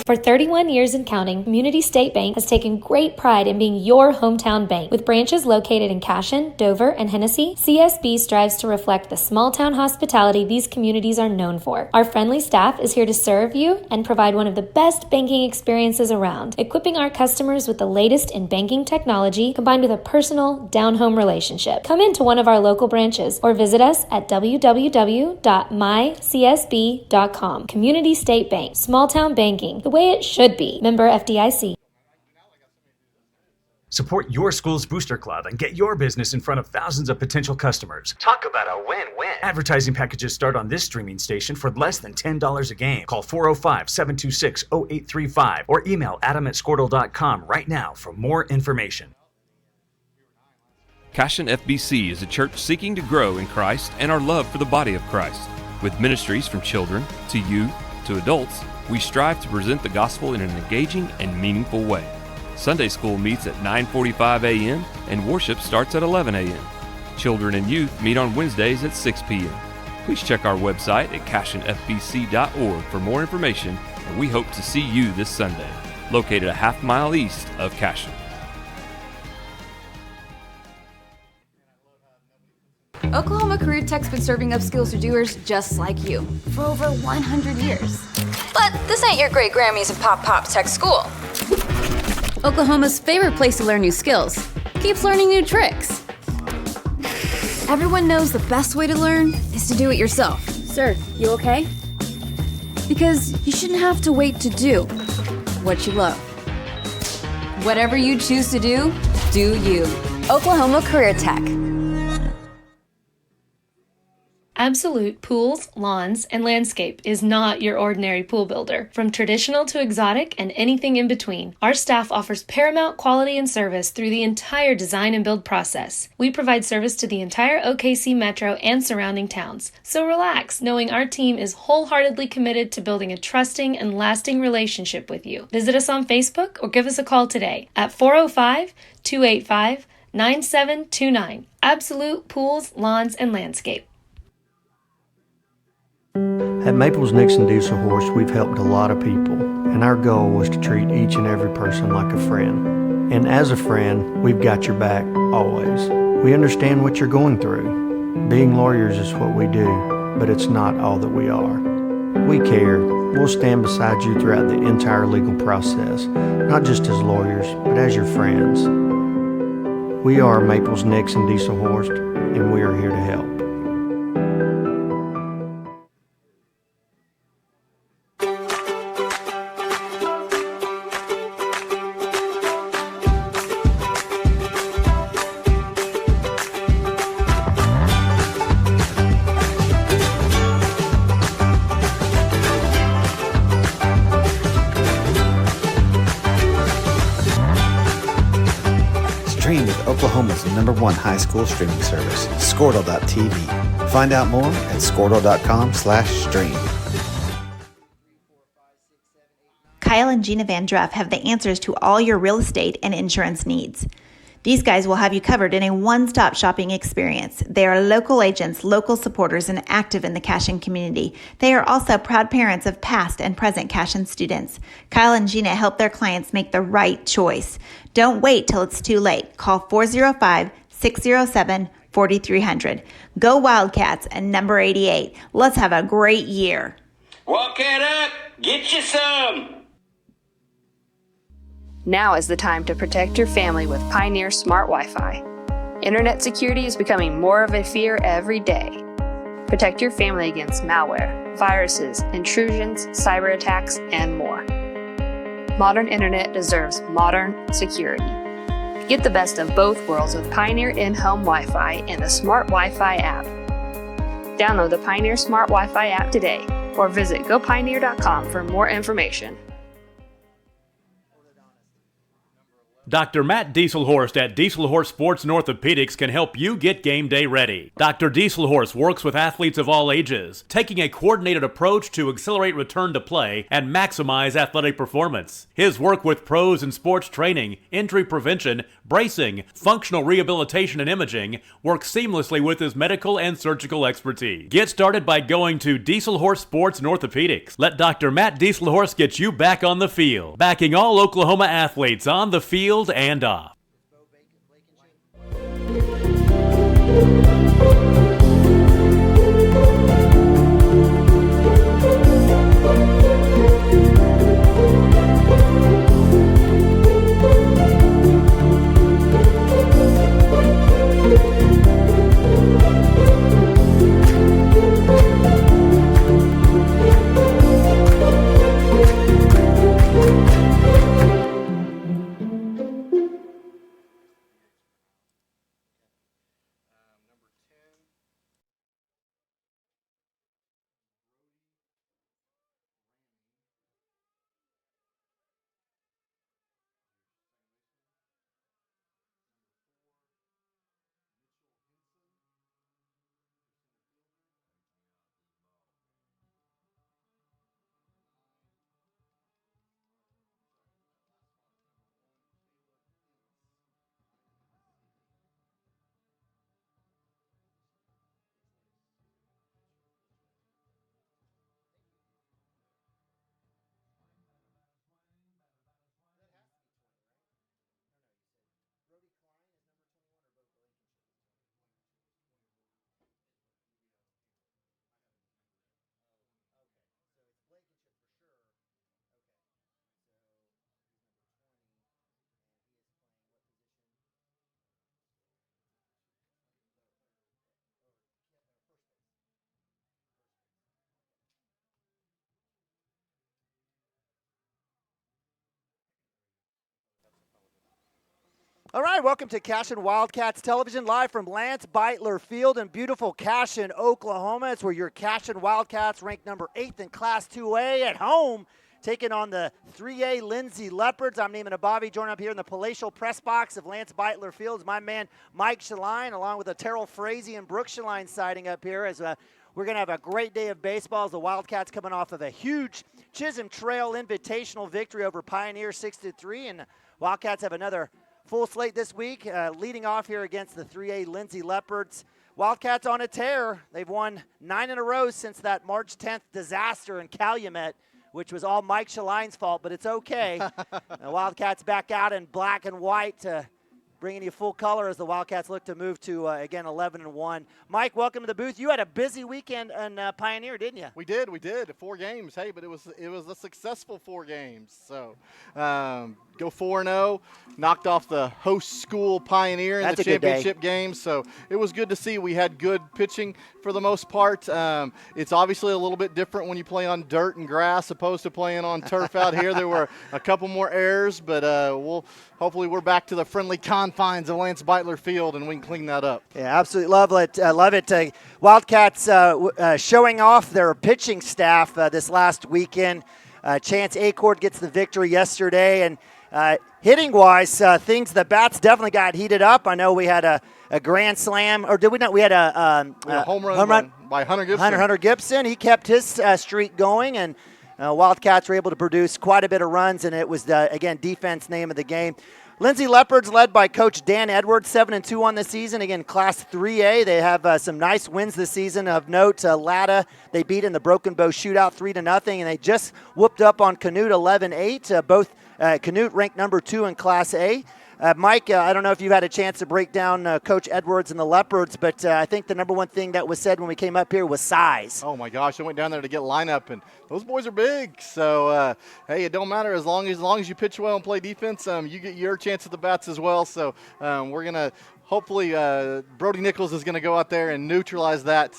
For 31 years and counting, Community State Bank has taken great pride in being your hometown bank. With branches located in Cashion, Dover, and Hennessy, CSB strives to reflect the small-town hospitality these communities are known for. Our friendly staff is here to serve you and provide one of the best banking experiences around, equipping our customers with the latest in banking technology combined with a personal, down-home relationship. Come into one of our local branches or visit us at www.mycsb.com. Community State Bank, small-town banking, the way it should be. Member FDIC. Support your school's booster club and get your business in front of thousands of potential customers. Talk about a win-win. Advertising packages start on this streaming station for less than $10 a game. Call 405-726-0835 or email adam@squirtle.com right now for more information. Cashion FBC is a church seeking to grow in Christ and our love for the body of Christ. With ministries from children to youth to adults, we strive to present the gospel in an engaging and meaningful way. Sunday school meets at 9:45 a.m. and worship starts at 11 a.m. Children and youth meet on Wednesdays at 6 p.m. Please check our website at cashionfbc.org for more information, and we hope to see you this Sunday, located a half-mile east of Cashion. Oklahoma Career Tech's been serving up skills to doers just like you for over 100 years. But this ain't your great Grammys and Pop Tech school. Oklahoma's favorite place to learn new skills keeps learning new tricks. Everyone knows the best way to learn is to do it yourself. Sir, you okay? Because you shouldn't have to wait to do what you love. Whatever you choose to do you. Oklahoma Career Tech. Absolute Pools, Lawns, and Landscape is not your ordinary pool builder. From traditional to exotic and anything in between, our staff offers paramount quality and service through the entire design and build process. We provide service to the entire OKC metro and surrounding towns. So relax, knowing our team is wholeheartedly committed to building a trusting and lasting relationship with you. Visit us on Facebook or give us a call today at 405-285-9729. Absolute Pools, Lawns, and Landscape. At Maples Nixon Diesel Horse, we've helped a lot of people, and our goal was to treat each and every person like a friend. And as a friend, we've got your back always. We understand what you're going through. Being lawyers is what we do, but it's not all that we are. We care. We'll stand beside you throughout the entire legal process, not just as lawyers, but as your friends. We are Maples Nixon Diesel Horse, and we are here to help. Stream with Oklahoma's #1 high school streaming service, Squirtle.tv. Find out more at squirtle.com/stream. Kyle and Gina Van Druff have the answers to all your real estate and insurance needs. These guys will have you covered in a one-stop shopping experience. They are local agents, local supporters, and active in the Cashion community. They are also proud parents of past and present Cashion students. Kyle and Gina help their clients make the right choice. Don't wait till it's too late. Call 405-607-4300. Go Wildcats and number 88. Let's have a great year. Walk it up. Get you some. Now is the time to protect your family with Pioneer Smart Wi-Fi. Internet security is becoming more of a fear every day. Protect your family against malware, viruses, intrusions, cyber attacks, and more. Modern internet deserves modern security. Get the best of both worlds with Pioneer in-home Wi-Fi and the Smart Wi-Fi app. Download the Pioneer Smart Wi-Fi app today or visit gopioneer.com for more information. Dr. Matt Dieselhorst at Dieselhorst Sports and Orthopedics can help you get game day ready. Dr. Dieselhorst works with athletes of all ages, taking a coordinated approach to accelerate return to play and maximize athletic performance. His work with pros in sports training, injury prevention, bracing, functional rehabilitation, and imaging works seamlessly with his medical and surgical expertise. Get started by going to Dieselhorst Sports and Orthopedics. Let Dr. Matt Dieselhorst get you back on the field, backing all Oklahoma athletes on the field and off. All right, welcome to Cashion Wildcats Television, live from Lance Beitler Field in beautiful Cashion, Oklahoma. It's where your Cashion Wildcats, ranked number 8th in Class 2A, at home, taking on the 3A Lindsay Leopards. I'm Neiman Abavi, joined up here in the palatial press box of Lance Beitler Field is my man Mike Shaline, along with a Terrell Frazee and Brooke Shaline sighting up here as we're going to have a great day of baseball as the Wildcats coming off of a huge Chisholm Trail Invitational victory over Pioneer 6-3, and Wildcats have another full slate this week, leading off here against the 3A Lindsay Leopards. Wildcats on a tear. They've won 9 in a row since that March 10th disaster in Calumet, which was all Mike Shaline's fault, but it's okay. The Wildcats back out in black and white, bringing you full color as the Wildcats look to move to, again, 11-1. Mike, welcome to the booth. You had a busy weekend in Pioneer, didn't you? We did. 4 games. Hey, but it was a successful 4 games. So go 4-0, knocked off the host school Pioneer in the championship game. So it was good to see. We had good pitching for the most part. It's obviously a little bit different when you play on dirt and grass opposed to playing on turf out here. There were a couple more errors, but hopefully we're back to the friendly confines of Lance Beitler Field, and we can clean that up. Yeah, absolutely love it. Wildcats showing off their pitching staff this last weekend. Chance Acord gets the victory yesterday, and hitting-wise, the bats definitely got heated up. I know we had a grand slam, or did we not? We had a home run by Hunter Gibson. Hunter Gibson, he kept his streak going, and Wildcats were able to produce quite a bit of runs, and it was, again, defense name of the game. Lindsay Leopards, led by Coach Dan Edwards, 7-2 on the season. Again, Class 3A. They have some nice wins this season. Of note, Latta, they beat in the Broken Bow Shootout 3-0, and they just whooped up on Canute 11-8. Both Canute ranked number 2 in Class A. Mike, I don't know if you've had a chance to break down Coach Edwards and the Leopards, but I think the number one thing that was said when we came up here was size. Oh, my gosh. I went down there to get lineup, and those boys are big. So, hey, it don't matter. As long as you pitch well and play defense, you get your chance at the bats as well. So we're going to hopefully Brody Nichols is going to go out there and neutralize that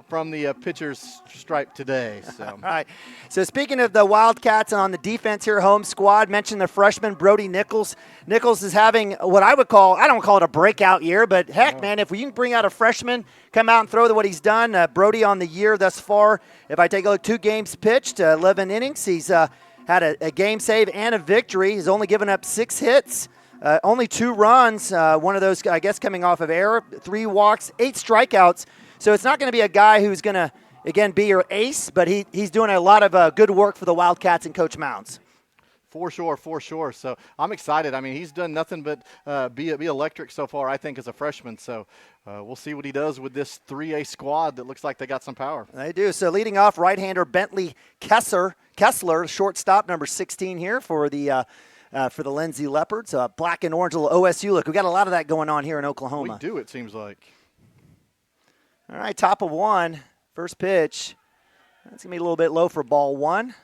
from the pitcher's stripe today. So. All right. So speaking of the Wildcats on the defense here, home squad, mentioned the freshman Brody Nichols. Nichols is having what I would call, I don't call it a breakout year, but heck, man, if we can bring out a freshman, come out and throw what he's done. Brody on the year thus far, if I take a look, 2 games pitched, 11 innings. He's had a game save and a victory. He's only given up 6 hits. Only 2 runs, one of those, I guess, coming off of error, 3 walks, 8 strikeouts. So it's not going to be a guy who's going to, again, be your ace, but he's doing a lot of good work for the Wildcats and Coach Mounds. For sure. So I'm excited. I mean, he's done nothing but be electric so far, I think, as a freshman. So we'll see what he does with this 3A squad that looks like they got some power. They do. So leading off, right-hander Bentley Kessler, shortstop, number 16 here for the Lindsay Leopards. Black and orange, little OSU look. We got a lot of that going on here in Oklahoma. We do, it seems like. All right, top of 1, first pitch. That's going to be a little bit low for ball 1.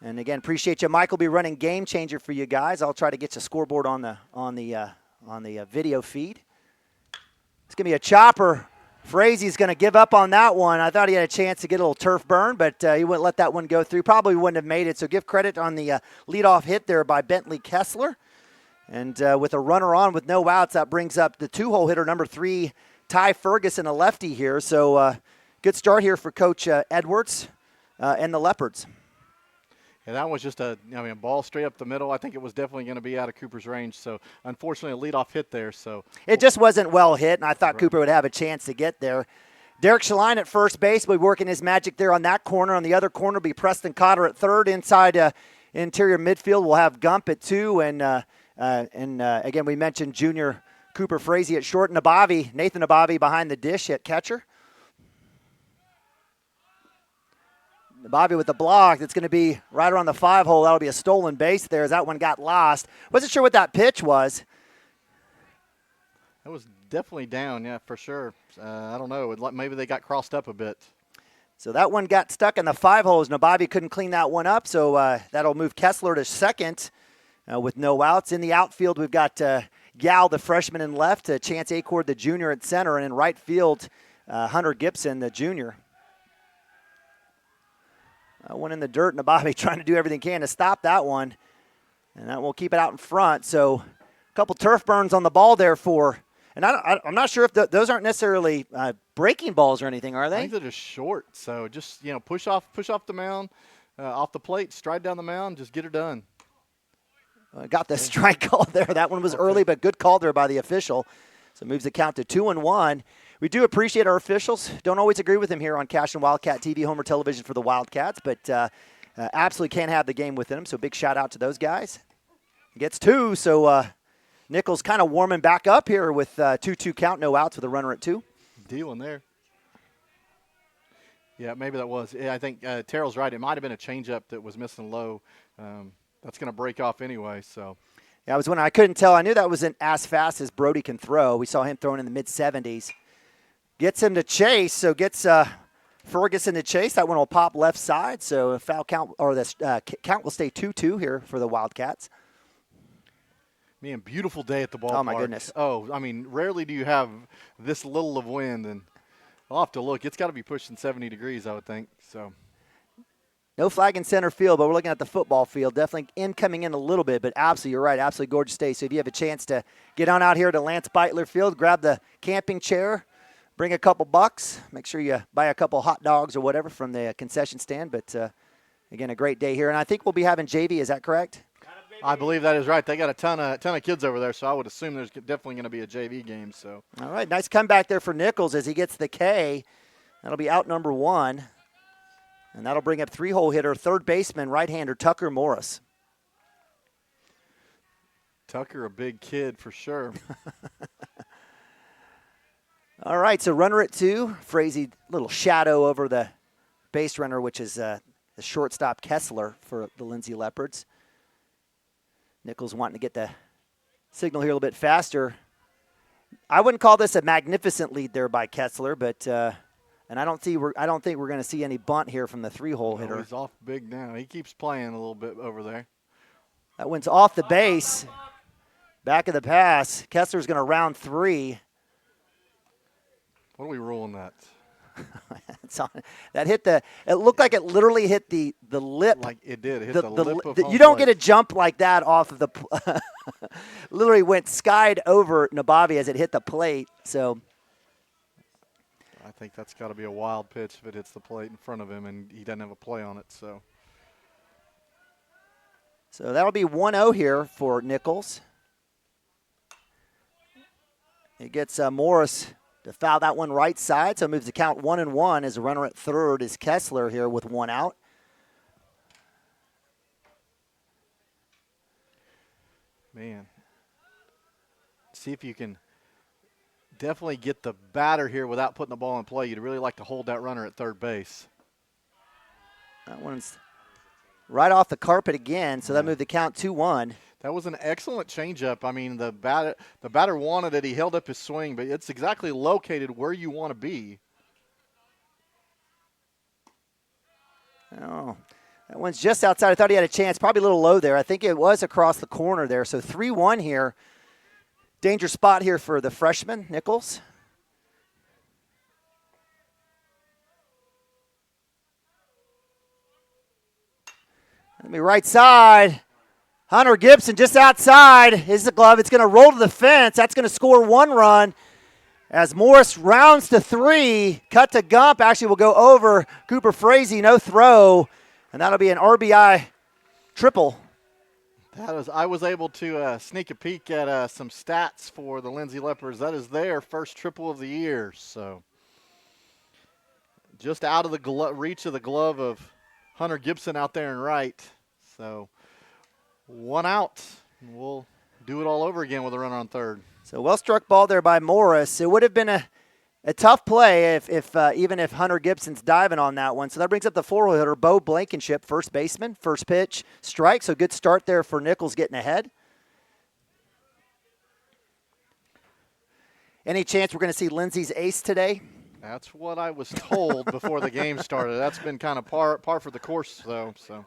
And again, appreciate you. Mike will be running Game Changer for you guys. I'll try to get you a scoreboard on the video feed. It's going to be a chopper. Frazie's going to give up on that one. I thought he had a chance to get a little turf burn, but he wouldn't let that one go through. Probably wouldn't have made it. So give credit on the leadoff hit there by Bentley Kessler. And with a runner on with no outs, that brings up the 2-hole hitter, number 3, Ty Ferguson, a lefty here. So good start here for Coach Edwards and the Leopards. Yeah, that was just a ball straight up the middle. I think it was definitely going to be out of Cooper's range. So, unfortunately, a leadoff hit there. So it just wasn't well hit, and I thought Cooper would have a chance to get there. Derek Shaline at first base will be working his magic there on that corner. On the other corner will be Preston Cotter at third. Inside interior midfield, we'll have Gump at 2. And again, we mentioned junior Cooper Frazee at short. Nathan Nabavi behind the dish at catcher. Bobby with the block. That's going to be right around the 5-hole. That'll be a stolen base there as that one got lost. Wasn't sure what that pitch was. That was definitely down, yeah, for sure. I don't know. Maybe they got crossed up a bit. So that one got stuck in the 5-hole as Nabavi couldn't clean that one up. So that'll move Kessler to second with no outs. In the outfield, we've got Gal, the freshman, in left. Chance Acord, the junior, at center. And in right field, Hunter Gibson, the junior. One in the dirt, Nabavi trying to do everything he can to stop that one. And that will keep it out in front. So a couple turf burns on the ball there and I'm not sure if those aren't necessarily breaking balls or anything, are they? I think they're just short. So just, push off the mound, off the plate, stride down the mound, just get her done. Got the strike call there. That one was early, but good call there by the official. So moves the count to 2-1. We do appreciate our officials. Don't always agree with them here on Cashion Wildcat TV, Homer Television for the Wildcats, but absolutely can't have the game within them. So big shout out to those guys. Gets 2, so Nichols kind of warming back up here with 2-2 count, no outs with a runner at 2. Dealing there. Yeah, maybe that was. Yeah, I think Terrell's right. It might have been a changeup that was missing low. That's going to break off anyway. So. Yeah, I couldn't tell. I knew that wasn't as fast as Brody can throw. We saw him throwing in the mid-70s. Gets him to chase, so gets Ferguson to chase. That one will pop left side, so a foul count, or the count will stay 2-2 here for the Wildcats. Man, beautiful day at the ballpark. Oh, my goodness. Oh, I mean, rarely do you have this little of wind, and I'll have to look. It's got to be pushing 70 degrees, I would think. So. No flag in center field, but we're looking at the football field. Definitely coming in a little bit, but absolutely, you're right, absolutely gorgeous day. So if you have a chance to get on out here to Lance Beitler Field, grab the camping chair, bring a couple bucks, make sure you buy a couple hot dogs or whatever from the concession stand. But, again, a great day here. And I think we'll be having JV, is that correct? I believe that is right. They got a ton of kids over there, so I would assume there's definitely going to be a JV game. So. All right, nice comeback there for Nichols as he gets the K. That'll be out number 1. And that'll bring up 3-hole hitter, third baseman, right-hander Tucker Morris. Tucker, a big kid for sure. All right, so runner at 2. Frazee, little shadow over the base runner, which is the shortstop Kessler for the Lindsay Leopards. Nichols wanting to get the signal here a little bit faster. I wouldn't call this a magnificent lead there by Kessler, but and I don't think we're going to see any bunt here from the 3-hole hitter. He's off big now. He keeps playing a little bit over there. That one's off the base. Back of the pass. Kessler's going to round 3. What are we ruling that? That hit it looked like it literally hit the lip. Like it did. It hit the lip of you don't get a jump like that off of the literally went skied over Nabavi as it hit the plate. So I think that's got to be a wild pitch if it hits the plate in front of him and he doesn't have a play on it. So that'll be 1-0 here for Nichols. It gets Morris to foul that one right side, so it moves the count 1-1 as a runner at third is Kessler here with one out. Man, see if you can definitely get the batter here without putting the ball in play. You'd really like to hold that runner at third base. That one's right off the carpet again, so that moved the count 2-1. That was an excellent changeup. I mean, the batter wanted it. He held up his swing, but it's exactly located where you want to be. Oh, that one's just outside. I thought he had a chance. Probably a little low there. I think it was across the corner there. So 3-1 here. Danger spot here for the freshman, Nichols. Let me right side. Hunter Gibson just outside is the glove. It's going to roll to the fence. That's going to score one run as Morris rounds to three. Cut to Gump. Actually will go over Cooper Frazee. No throw. And that'll be an RBI triple. I was able to sneak a peek at some stats for the Lindsay Leopards. That is their first triple of the year. So just out of the reach of the glove of Hunter Gibson out there in right. So one out. We'll do it all over again with a runner on third. So well struck ball there by Morris. It would have been a tough play even if Hunter Gibson's diving on that one. So that brings up the four-hole hitter, Bo Blankenship, first baseman. First pitch, strike. So good start there for Nichols getting ahead. Any chance we're going to see Lindsay's ace today? That's what I was told before the game started. That's been kind of par for the course, though. So,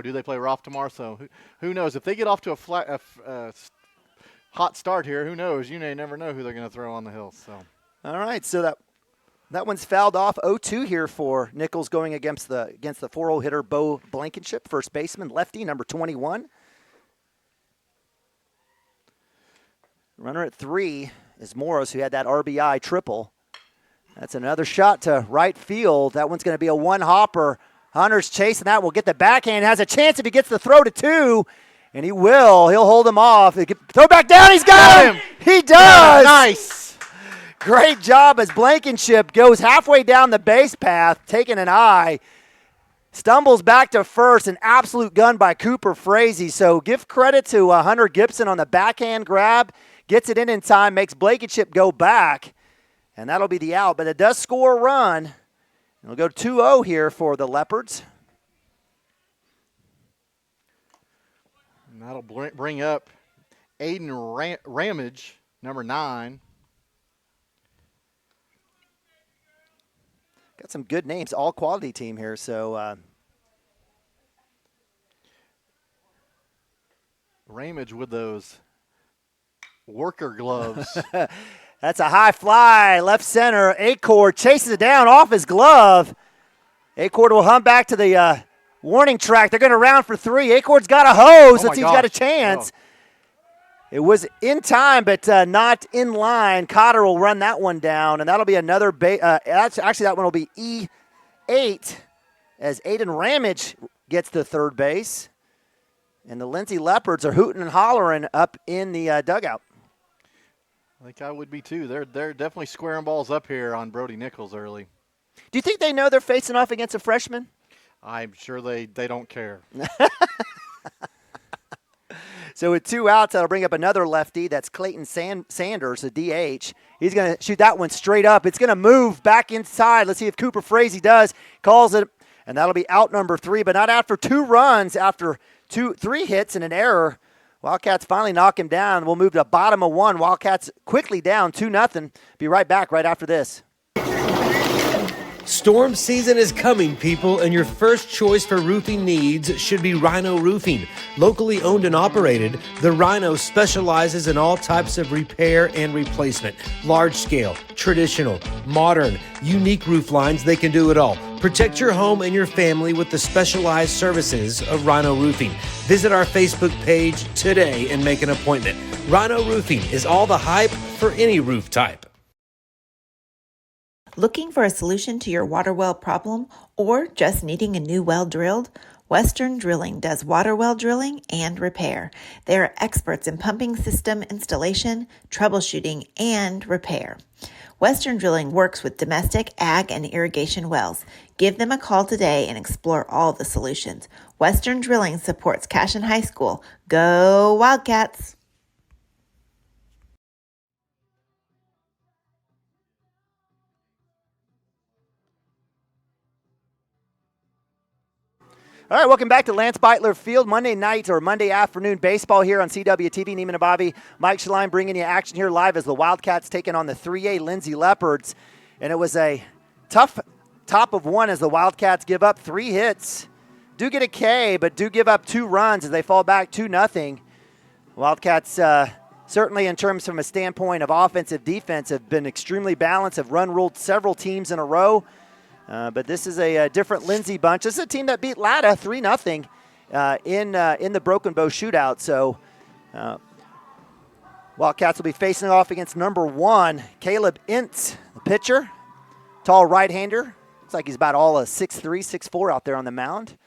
do they play Roth tomorrow? So who knows? If they get off to a hot start here, who knows? You may never know who they're going to throw on the hill. So. All right, so that one's fouled off. 0-2 here for Nichols going against the four-hole hitter Bo Blankenship, first baseman, lefty, number 21. Runner at three is Morris, who had that RBI triple. That's another shot to right field. That one's going to be a one-hopper. Hunter's chasing that. Will get the backhand. Has a chance if he gets the throw to two, and he will. He'll hold him off. Throw back down. He's got him. He does. Yeah, nice. Great job as Blankenship goes halfway down the base path, taking an eye. Stumbles back to first, an absolute gun by Cooper Frazee. So give credit to Hunter Gibson on the backhand grab. Gets it in time, makes Blankenship go back. And that'll be the out, but it does score a run. It'll go 2-0 here for the Leopards. And that'll bring up Aiden Ramage, number 9. Got some good names, all quality team here. So Ramage with those worker gloves. That's a high fly, left center. Acord chases it down off his glove. Acord will hunt back to the warning track. They're going to round for three. Acord's got a hose. Let's see if he's got a chance. Oh. It was in time, but not in line. Cotter will run that one down, and that'll be another actually, that one will be E8 as Aiden Ramage gets to third base. And the Lindsay Leopards are hooting and hollering up in the dugout. I think I would be too. They're definitely squaring balls up here on Brody Nichols early. Do you think they know they're facing off against a freshman? I'm sure they don't care. So with two outs, that'll bring up another lefty. That's Clayton Sanders, a DH. He's going to shoot that one straight up. It's going to move back inside. Let's see if Cooper Frazee does. Calls it, and that'll be out number 3. But not after 2 runs, after 3 hits and an error. Wildcats finally knock him down. We'll move to the bottom of 1. Wildcats quickly down 2-0. Be right back right after this. Storm season is coming, people, and your first choice for roofing needs should be Rhino Roofing. Locally owned and operated, the Rhino specializes in all types of repair and replacement. Large scale, traditional, modern, unique roof lines, they can do it all. Protect your home and your family with the specialized services of Rhino Roofing. Visit our Facebook page today and make an appointment. Rhino Roofing is all the hype for any roof type. Looking for a solution to your water well problem or just needing a new well drilled? Western Drilling does water well drilling and repair. They are experts in pumping system installation, troubleshooting, and repair. Western Drilling works with domestic, ag, and irrigation wells. Give them a call today and explore all the solutions. Western Drilling supports Cashion High School. Go Wildcats! All right, welcome back to Lance Beitler Field. Monday night or Monday afternoon baseball here on CWTV. Neiman Abavi, Mike Schlein bringing you action here live as the Wildcats taking on the 3A Lindsay Leopards. And it was a tough top of one as the Wildcats give up 3 hits. Do get a K, but do give up 2 runs as they fall back 2-0. Wildcats certainly in terms from a standpoint of offensive defense have been extremely balanced, have run-ruled several teams in a row. But this is a different Lindsay bunch. This is a team that beat Latta 3-0 in the Broken Bow shootout. So Wildcats will be facing off against number 1, Caleb Ince, the pitcher. Tall right-hander. Looks like he's about all a 6'3", 6'4" out there on the mound.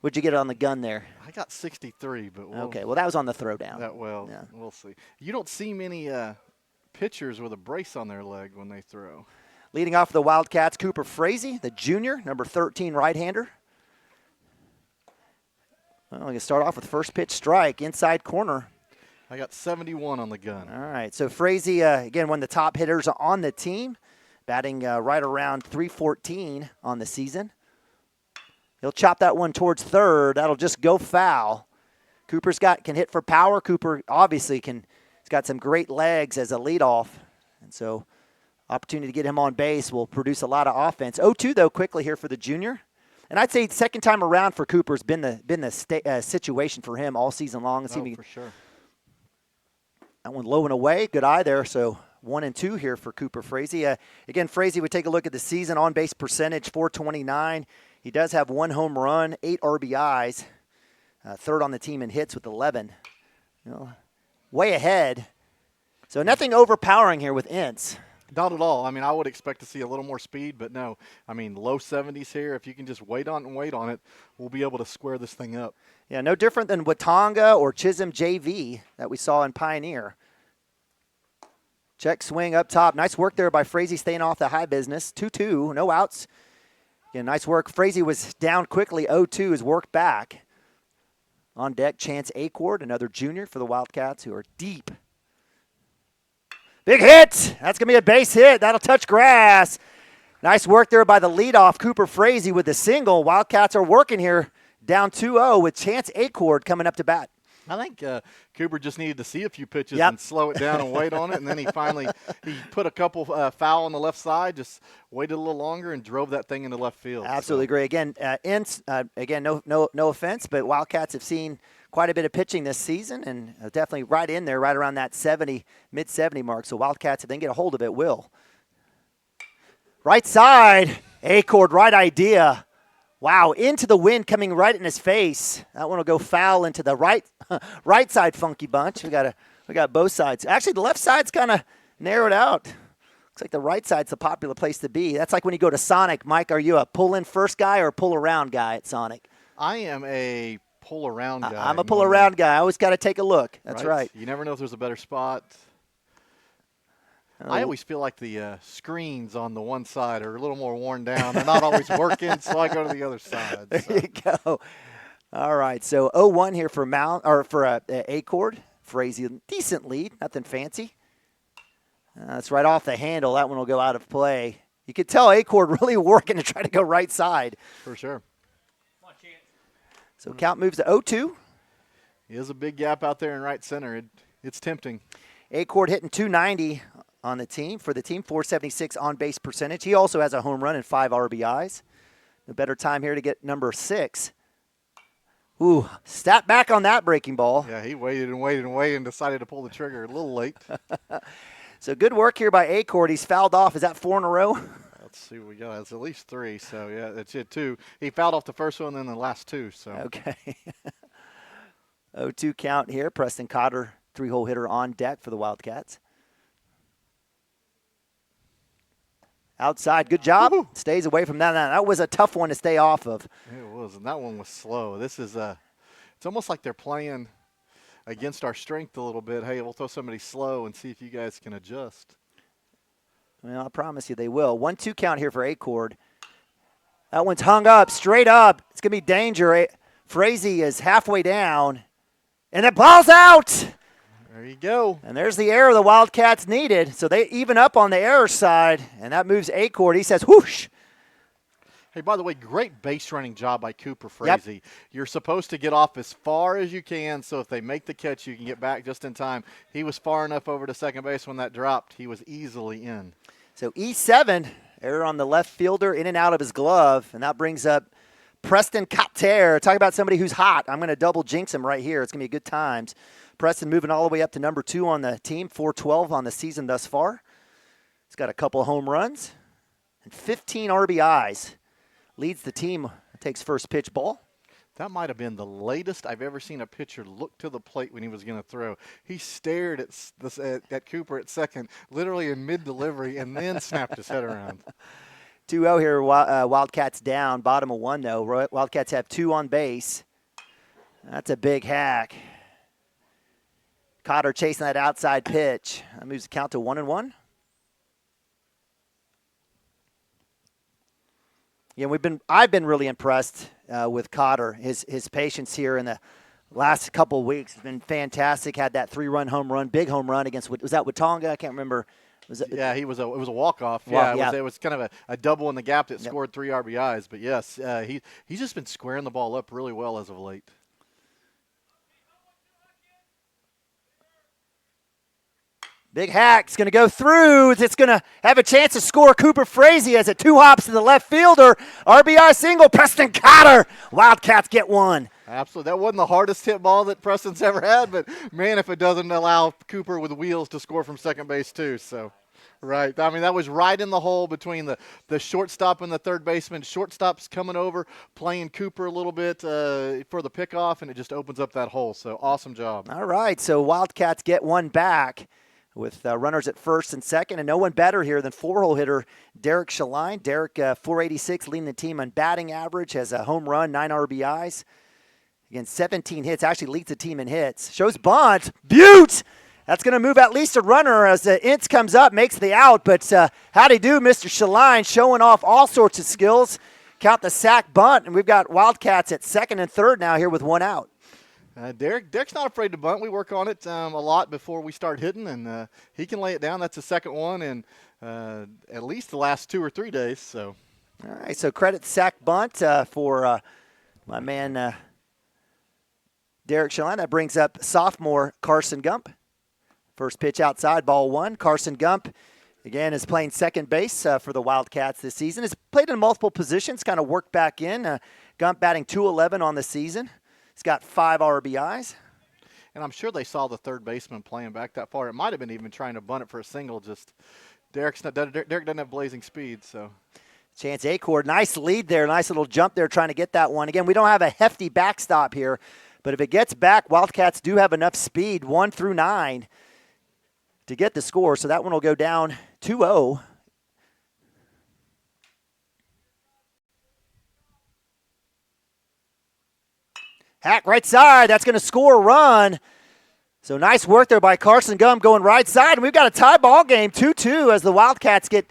What'd you get on the gun there? I got 63, but okay. Well, that was on the throwdown. Yeah. We'll see. You don't see many pitchers with a brace on their leg when they throw. Leading off the Wildcats, Cooper Frazee, the junior, number 13 right-hander. Well, we're going to start off with first pitch strike, inside corner. I got 71 on the gun. All right, so Frazee, again, one of the top hitters on the team, batting right around .314 on the season. He'll chop that one towards third. That'll just go foul. Cooper's can hit for power. Cooper obviously he's got some great legs as a leadoff, and so opportunity to get him on base will produce a lot of offense. 0-2, though, quickly here for the junior. And I'd say second time around for Cooper's been the situation for him all season long. For sure. That one low and away. Good eye there. So 1-2 here for Cooper Frazee. Again, Frazee would take a look at the season on-base percentage, .429. He does have 1 home run, 8 RBIs, third on the team in hits with 11. Way ahead. So nothing overpowering here with Ince. Not at all. I mean, I would expect to see a little more speed, but no. I mean, low 70s here. If you can just wait on it, we'll be able to square this thing up. Yeah, no different than Watonga or Chisholm JV that we saw in Pioneer. Check swing up top. Nice work there by Frazee staying off the high business. 2-2, no outs. Again, nice work. Frazee was down quickly. 0-2 is worked back. On deck, Chance Acord, another junior for the Wildcats who are deep. Big hit. That's going to be a base hit. That'll touch grass. Nice work there by the leadoff, Cooper Frazee with the single. Wildcats are working here down 2-0 with Chance Acord coming up to bat. I think Cooper just needed to see a few pitches and slow it down and wait on it, and then he put a couple foul on the left side, just waited a little longer and drove that thing into left field. Absolutely great. Again, Ince, no offense, but Wildcats have seen quite a bit of pitching this season, and definitely right in there, right around that mid-70 mark. So Wildcats, if they can get a hold of it, will. Right side, Acord, right idea. Wow, into the wind coming right in his face. That one will go foul into the right side funky bunch. We got both sides. Actually, the left side's kind of narrowed out. Looks like the right side's the popular place to be. That's like when you go to Sonic. Mike, are you a pull-in first guy or a pull-around guy at Sonic? I am a pull-around guy. I'm a pull-around guy. I always got to take a look. That's right. You never know if there's a better spot. I always feel like the screens on the one side are a little more worn down. They're not always working, so I go to the other side. There you go. All right, so 0-1 here for Acord. Frazee, decent lead, nothing fancy. That's right off the handle. That one will go out of play. You could tell Acord really working to try to go right side. For sure. So count moves to 0-2. There's a big gap out there in right center. It's tempting. Acord hitting .290 on the team. For the team, .476 on-base percentage. He also has a home run and 5 RBIs. A better time here to get number 6. Ooh, stat back on that breaking ball. Yeah, he waited and decided to pull the trigger a little late. So good work here by Acord. He's fouled off. Is that 4 in a row? Let's see what we got. It's at least 3. So, yeah, that's it, 2. He fouled off the first one and then the last 2. So. Okay. 0-2 count here. Preston Cotter, 3-hole hitter on deck for the Wildcats. Outside, good job. Woo-hoo. Stays away from that. That was a tough one to stay off of. It was, and that one was slow. This is it's almost like they're playing against our strength a little bit. Hey, we'll throw somebody slow and see if you guys can adjust. Well, I promise you they will. 1-2 count here for Acord. That one's hung up, straight up. It's going to be danger. Frazee is halfway down, and the ball's out. There you go. And there's the error the Wildcats needed. So they even up on the error side, and that moves Acord. He says, whoosh. Hey, by the way, great base running job by Cooper Frazee. Yep. You're supposed to get off as far as you can, so if they make the catch, you can get back just in time. He was far enough over to second base when that dropped. He was easily in. So E7, error on the left fielder, in and out of his glove, and that brings up Preston Cotter. Talk about somebody who's hot. I'm going to double jinx him right here. It's going to be good times. Preston moving all the way up to number 2 on the team, 412 on the season thus far. He's got a couple home runs and 15 RBIs. Leads the team, takes first pitch ball. That might have been the latest I've ever seen a pitcher look to the plate when he was going to throw. He stared at Cooper at second, literally in mid-delivery, and then snapped his head around. 2-0 here, Wildcats down, bottom of 1 though. Wildcats have 2 on base. That's a big hack. Cotter chasing that outside pitch. That moves the count to 1-1. Yeah, I've been really impressed with Cotter. His patience here in the last couple of weeks has been fantastic. Had that 3-run home run, big home run against, was that Watonga? I can't remember. Yeah, it was a walk-off. It was kind of a double in the gap that scored 3 RBIs. But yes, he's just been squaring the ball up really well as of late. Big hack's going to go through. It's going to have a chance to score. Cooper Frazee as it 2 hops to the left fielder. RBI single, Preston Cotter. Wildcats get 1. Absolutely. That wasn't the hardest hit ball that Preston's ever had, but, man, if it doesn't allow Cooper with wheels to score from second base too. So, right. I mean, that was right in the hole between the shortstop and the third baseman. Shortstop's coming over, playing Cooper a little bit for the pickoff, and it just opens up that hole. So, awesome job. All right, so Wildcats get 1 back. With runners at first and second, and no one better here than 4-hole hitter Derek Shaline. Derek, 486, leading the team on batting average, has a home run, 9 RBIs. Again, 17 hits, actually leads the team in hits. Shows bunt, Butte! That's going to move at least a runner as the Ince comes up, makes the out, but how'd he do, Mr. Shaline, showing off all sorts of skills. Count the sack bunt, and we've got Wildcats at second and third now here with 1 out. Derek's not afraid to bunt. We work on it a lot before we start hitting, and he can lay it down. That's the second one in at least the last 2 or 3 days. So, all right, so credit sack bunt for my man Derek Shaline. That brings up sophomore Carson Gump. First pitch outside, ball 1. Carson Gump, again, is playing second base for the Wildcats this season. Has played in multiple positions, kind of worked back in. Gump batting .211 on the season. He's got 5 RBIs. And I'm sure they saw the third baseman playing back that far. It might have been even trying to bunt it for a single. Just Derek doesn't have blazing speed. So, Chance Acord, nice lead there. Nice little jump there trying to get that one. Again, we don't have a hefty backstop here. But if it gets back, Wildcats do have enough speed, 1 through 9, to get the score. So that one will go down 2-0. Hack right side. That's going to score a run. So nice work there by Carson Gump going right side. And we've got a tie ball game, 2-2, as the Wildcats get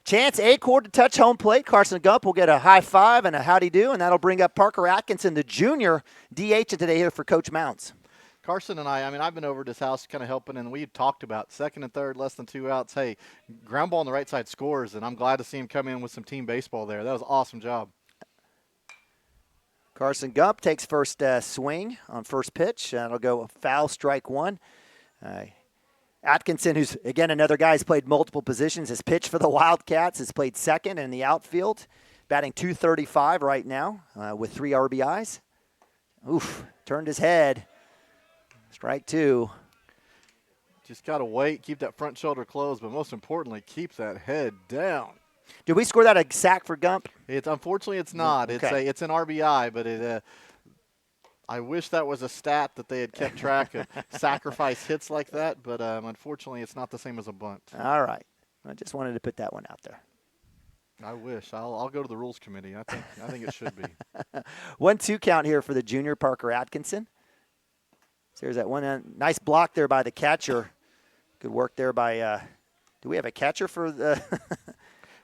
Chance Acord to touch home plate. Carson Gump will get a high five and a howdy do, and that'll bring up Parker Atkinson, the junior DH today here for Coach Mounts. Carson and I've been over at his house kind of helping, and we had talked about second and third, less than 2 outs. Hey, ground ball on the right side scores, and I'm glad to see him come in with some team baseball there. That was an awesome job. Carson Gump takes first swing on first pitch. That'll go foul, strike 1. Atkinson, who's, again, another guy who's played multiple positions, has pitched for the Wildcats, has played second in the outfield, batting .235 right now with 3 RBIs. Oof, turned his head. Strike 2. Just got to wait, keep that front shoulder closed, but most importantly, keep that head down. Did we score that a sack for Gump? Unfortunately, it's not. Okay. It's an RBI, but I wish that was a stat that they had kept track of sacrifice hits like that, but unfortunately, it's not the same as a bunt. All right. I just wanted to put that one out there. I wish. I'll go to the rules committee. I think it should be. 1-2 count here for the junior Parker Atkinson. So there's that one nice block there by the catcher. Good work there by. Do we have a catcher for the?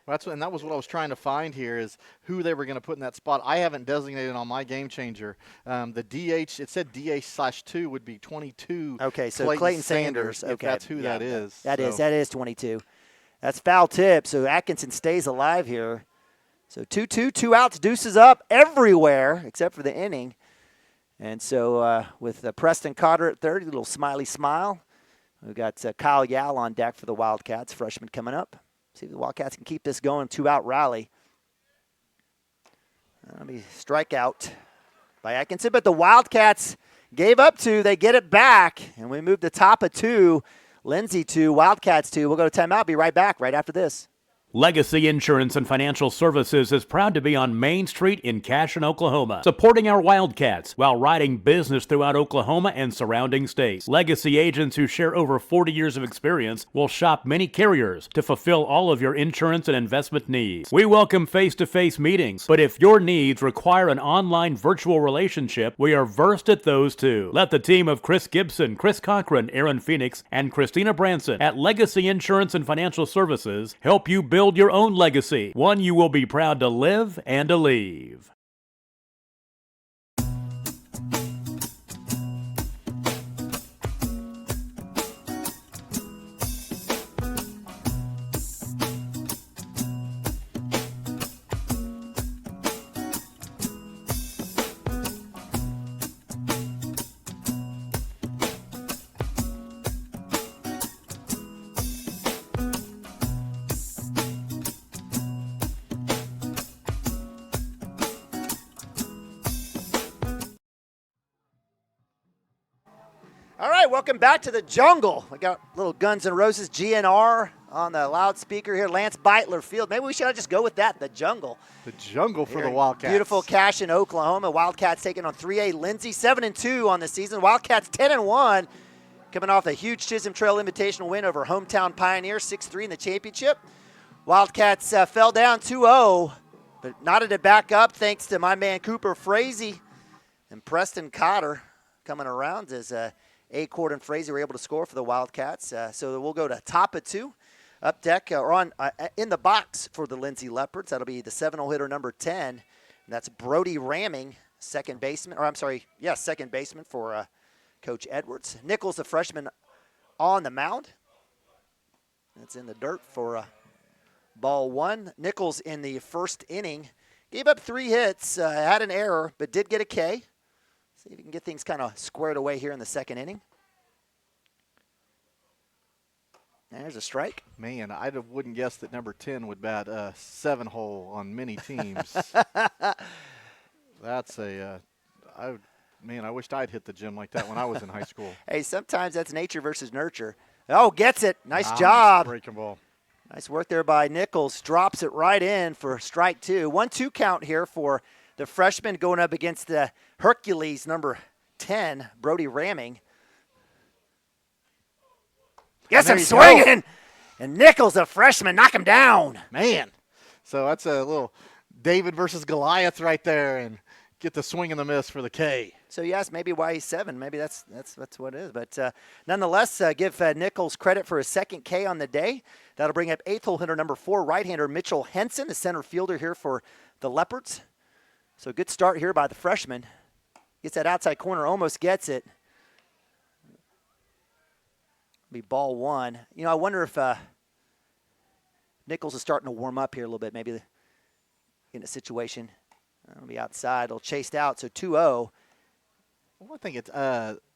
Well, that was what I was trying to find here is who they were going to put in that spot. I haven't designated on my game changer. The DH, it said DH/2 would be 22. Okay, so Clayton Sanders. Okay, that's who that is. That is 22. That's foul tip. So Atkinson stays alive here. So 2-2, 2 outs, deuces up everywhere except for the inning. And so with Preston Cotter at third, a little smiley smile. We've got Kyle Yao on deck for the Wildcats, freshman coming up. See if the Wildcats can keep this going, 2-out rally. That'll be strikeout by Atkinson, but the Wildcats gave up 2. They get it back, and we move the top of 2. Lindsay 2, Wildcats 2. We'll go to timeout. Be right back right after this. Legacy Insurance and Financial Services is proud to be on Main Street in Cashion, Oklahoma, supporting our Wildcats while riding business throughout Oklahoma and surrounding states. Legacy agents who share over 40 years of experience will shop many carriers to fulfill all of your insurance and investment needs. We welcome face-to-face meetings, but if your needs require an online virtual relationship, we are versed at those too. Let the team of Chris Gibson, Chris Cochran, Aaron Phoenix, and Christina Branson at Legacy Insurance and Financial Services help you build your own legacy, one you will be proud to live and to leave. All right, welcome back to the jungle. We got little Guns N' Roses GNR on the loudspeaker here. Lance Beitler Field. Maybe we should just go with that, the jungle. The jungle for here, the Wildcats. Beautiful Cashion, Oklahoma. Wildcats taking on 3A Lindsay, 7-2 on the season. Wildcats 10-1, coming off a huge Chisholm Trail Invitational win over hometown Pioneer, 6-3 in the championship. Wildcats fell down 2-0, but knotted it back up thanks to my man Cooper Frazee and Preston Cotter coming around as Acord and Frazee were able to score for the Wildcats. So we'll go to top of 2. Up deck or on in the box for the Lindsay Leopards. That'll be the 7-0 hitter number 10. And that's Brody Ramming, second baseman. Second baseman for Coach Edwards. Nichols, a freshman, on the mound. That's in the dirt for ball 1. Nichols in the first inning gave up 3 hits, had an error, but did get a K. See if you can get things kind of squared away here in the second inning. There's a strike. Man, I wouldn't guess that number 10 would bat a 7-hole on many teams. That's I wished I'd hit the gym like that when I was in high school. Hey, sometimes that's nature versus nurture. Oh, gets it. Nice job. Breaking ball. Nice work there by Nichols. Drops it right in for strike 2. 1-2 count here for the freshman going up against the Hercules, number 10, Brody Ramming. Gets him swinging. And Nichols, a freshman, knock him down. Man. So that's a little David versus Goliath right there, and get the swing and the miss for the K. So you asked maybe why he's 7. Maybe that's what it is. But nonetheless, give Nichols credit for his second K on the day. That'll bring up 8th hole hitter number 4, right-hander Mitchell Henson, the center fielder here for the Leopards. So good start here by the freshman. Gets that outside corner, almost gets it. Be ball 1. You know, I wonder if Nichols is starting to warm up here a little bit. Maybe in a situation. It'll be outside. It'll chased out. So 2-0. Well,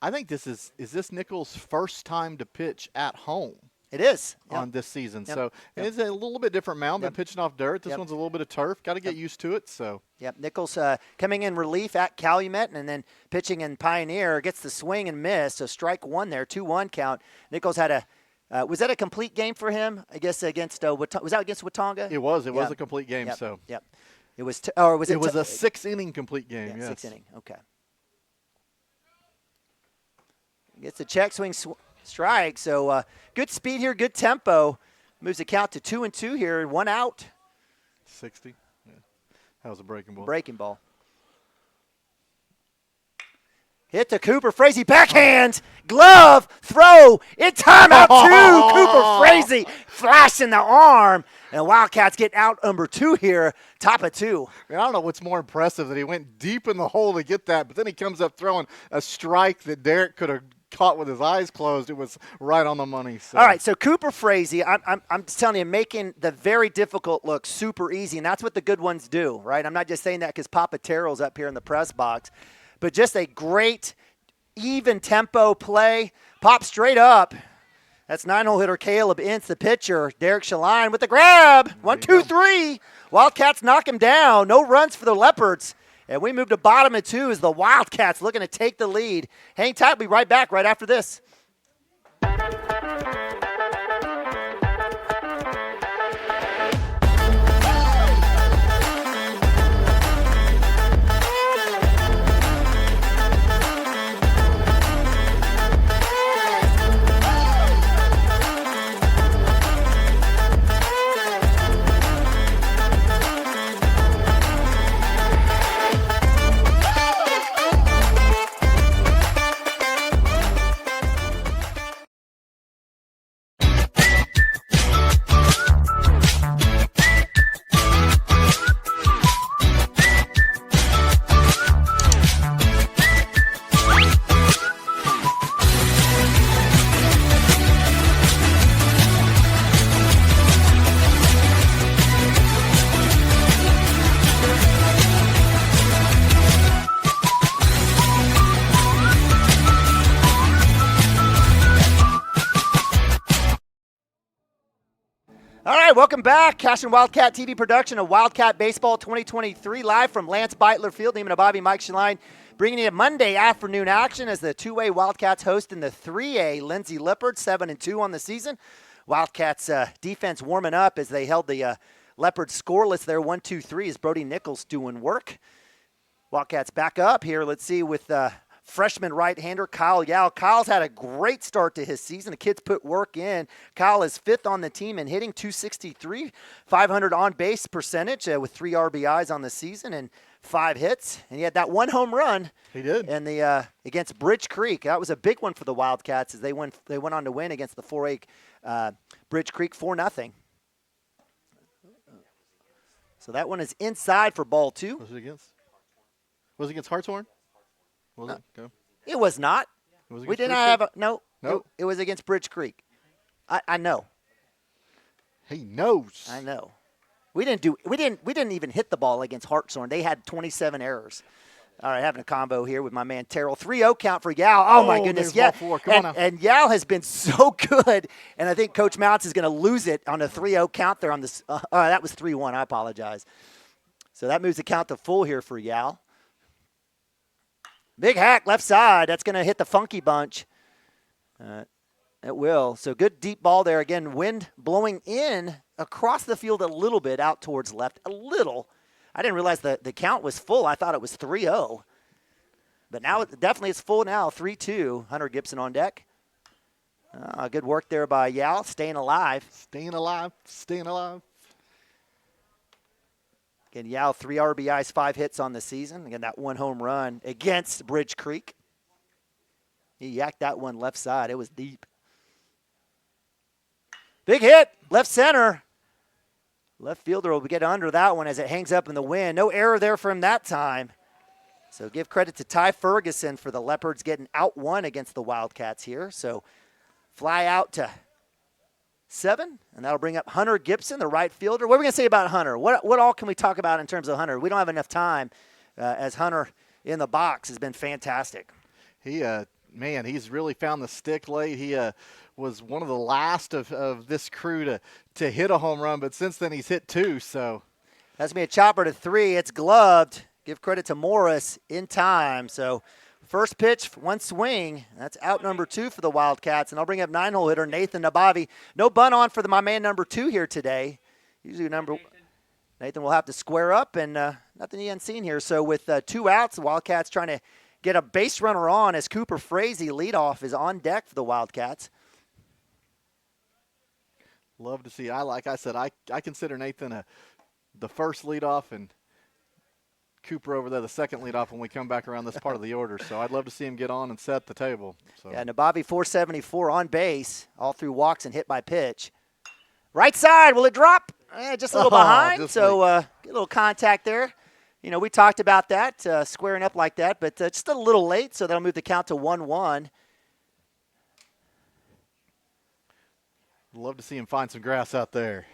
I think this is this Nichols' first time to pitch at home. It is. On this season. Yep. So it's a little bit different mound than pitching off dirt. This one's a little bit of turf. Got to get used to it. So. Yep. Nichols coming in relief at Calumet and then pitching in Pioneer. Gets the swing and miss. So strike 1 there. 2-1 count. Nichols had was that a complete game for him? I guess against was that against Watonga? It was. It was a complete game. Yep. So. Yep. It was. Or was it? It was a 6-inning complete game. Yeah, yes. 6 inning. Okay. Gets the check swing. Strike. So good speed here, good tempo. Moves the count to 2-2 here, 1 out. 60. Yeah. That was a breaking ball. Breaking ball. Hit to Cooper Frazee, backhand, glove, throw, in timeout two. Cooper Frazee flashing the arm, and Wildcats get out number 2 here, top of 2. I don't know what's more impressive, that he went deep in the hole to get that, but then he comes up throwing a strike that Derek could have caught with his eyes closed. It was right on the money. So. All right, so Cooper Frazee, I'm just telling you, making the very difficult look super easy, and that's what the good ones do, right? I'm not just saying that because Papa Terrell's up here in the press box. But just a great, even tempo play. Pop straight up. That's 9-hole hitter Caleb Ince, the pitcher. Derek Shaline with the grab. 1, 2, 3. Wildcats knock him down. No runs for the Leopards. And we move to bottom of 2 as the Wildcats looking to take the lead. Hang tight. We'll be right back right after this. All right, welcome back. Cashion Wildcat TV production of Wildcat Baseball 2023 live from Lance Beitler Field. Neiman Bobby, Mike Shaline, bringing you Monday afternoon action as the 2A Wildcats host in the 3A Lindsay Leopards, 7-2 on the season. Wildcats defense warming up as they held the Leopards scoreless there, 1-2-3 as Brody Nichols doing work. Wildcats back up here, let's see, with freshman right-hander Kyle Yao. Kyle's had a great start to his season. The kids put work in. Kyle is 5th on the team in hitting, 263, 500 on-base percentage with 3 RBIs on the season and 5 hits. And he had that 1 home run. He did. And the against Bridge Creek. That was a big one for the Wildcats as they went on to win against the 4A Bridge Creek 4-0. So that one is inside for ball 2. Was it against Hartshorn? Was it? Go. It was not. We did not have a no. No. It was against Bridge Creek. I know. He knows. I know. We didn't even hit the ball against Hartshorn. They had 27 errors. All right, having a combo here with my man Terrell. 3-0 count for Yao. Oh my goodness. Yeah. And Yao has been so good, and I think Coach Mounts is going to lose it on a 3-0 count there on this. That was 3-1. I apologize. So that moves the count to full here for Yao. Big hack left side. That's going to hit the funky bunch. It will. So good deep ball there. Again, wind blowing in across the field a little bit out towards left. A little. I didn't realize the count was full. I thought it was 3-0. But now it definitely is full now. 3-2. Hunter Gibson on deck. Good work there by Yao. Staying alive. Staying alive. Staying alive. Again, Yao, 3 RBIs, 5 hits on the season. Again, that 1 home run against Bridge Creek. He yacked that one left side. It was deep. Big hit, left center. Left fielder will get under that one as it hangs up in the wind. No error there for him that time. So give credit to Ty Ferguson for the Leopards getting out 1 against the Wildcats here. So fly out to 7, and that'll bring up Hunter Gibson, the right fielder. What are we going to say about Hunter? What all can we talk about in terms of Hunter? We don't have enough time as Hunter in the box has been fantastic. He's really found the stick late. He was one of the last of this crew to hit a home run, but since then he's hit 2. So that's going to be a chopper to 3. It's gloved. Give credit to Morris in time. So first pitch, 1 swing. That's out number 2 for the Wildcats. And I'll bring up 9-hole hitter Nathan Nabavi. No bunt on for my man number 2 here today. Usually Nathan will have to square up, and nothing he hadn't seen here. So with 2 outs, the Wildcats trying to get a base runner on as Cooper Frazee leadoff is on deck for the Wildcats. Love to see. Like I said, I consider Nathan the first leadoff and Cooper over there the second leadoff when we come back around this part of the order. So I'd love to see him get on and set the table. So. Yeah, Nabavi 474 on base, all through walks and hit by pitch. Right side, will it drop? Just a little behind, get a little contact there. We talked about that, squaring up like that, but just a little late, so that'll move the count to 1-1. Love to see him find some grass out there.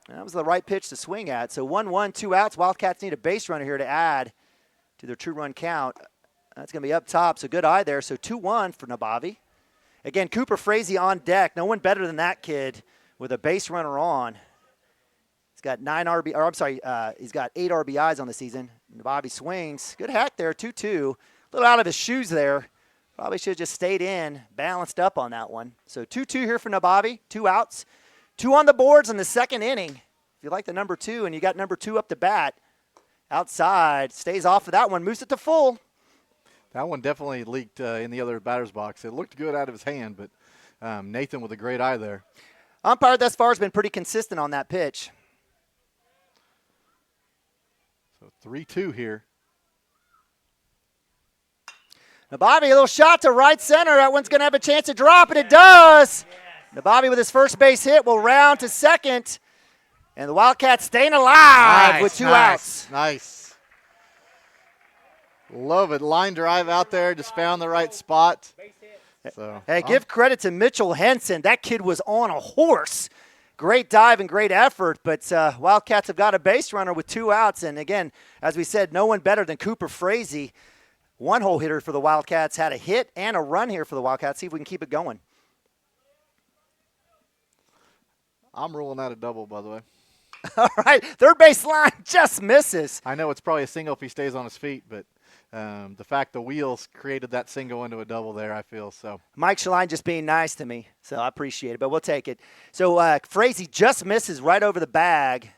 That was the right pitch to swing at. So 1-1, 2 outs. Wildcats need a base runner here to add to their 2-run count. That's going to be up top, so good eye there. So 2-1 for Nabavi. Again, Cooper Frazee on deck. No one better than that kid with a base runner on. He's got he's got 8 RBIs on the season. Nabavi swings. Good hack there, 2-2. A little out of his shoes there. Probably should have just stayed in, balanced up on that one. So 2-2 here for Nabavi, 2 outs. 2 on the boards in the second inning. If you like the number 2 and you got number 2 up to bat, outside, stays off of that one, moves it to full. That one definitely leaked in the other batter's box. It looked good out of his hand, but Nathan with a great eye there. Umpire thus far has been pretty consistent on that pitch. So 3-2 here. Nabavi, a little shot to right center. That one's going to have a chance to drop, and it does. Nabavi with his first base hit will round to second. And the Wildcats staying alive with 2 outs. Nice. Love it. Line drive out there. Just found the right spot. So, hey, give credit to Mitchell Henson. That kid was on a horse. Great dive and great effort. But Wildcats have got a base runner with 2 outs. And, again, as we said, no one better than Cooper Frazee. One-hole hitter for the Wildcats. Had a hit and a run here for the Wildcats. See if we can keep it going. I'm ruling out a double, by the way. All right, third base line just misses. I know it's probably a single if he stays on his feet, but the fact the wheels created that single into a double there, I feel so. Mike Shaline just being nice to me, so I appreciate it, but we'll take it. So Frazee just misses right over the bag,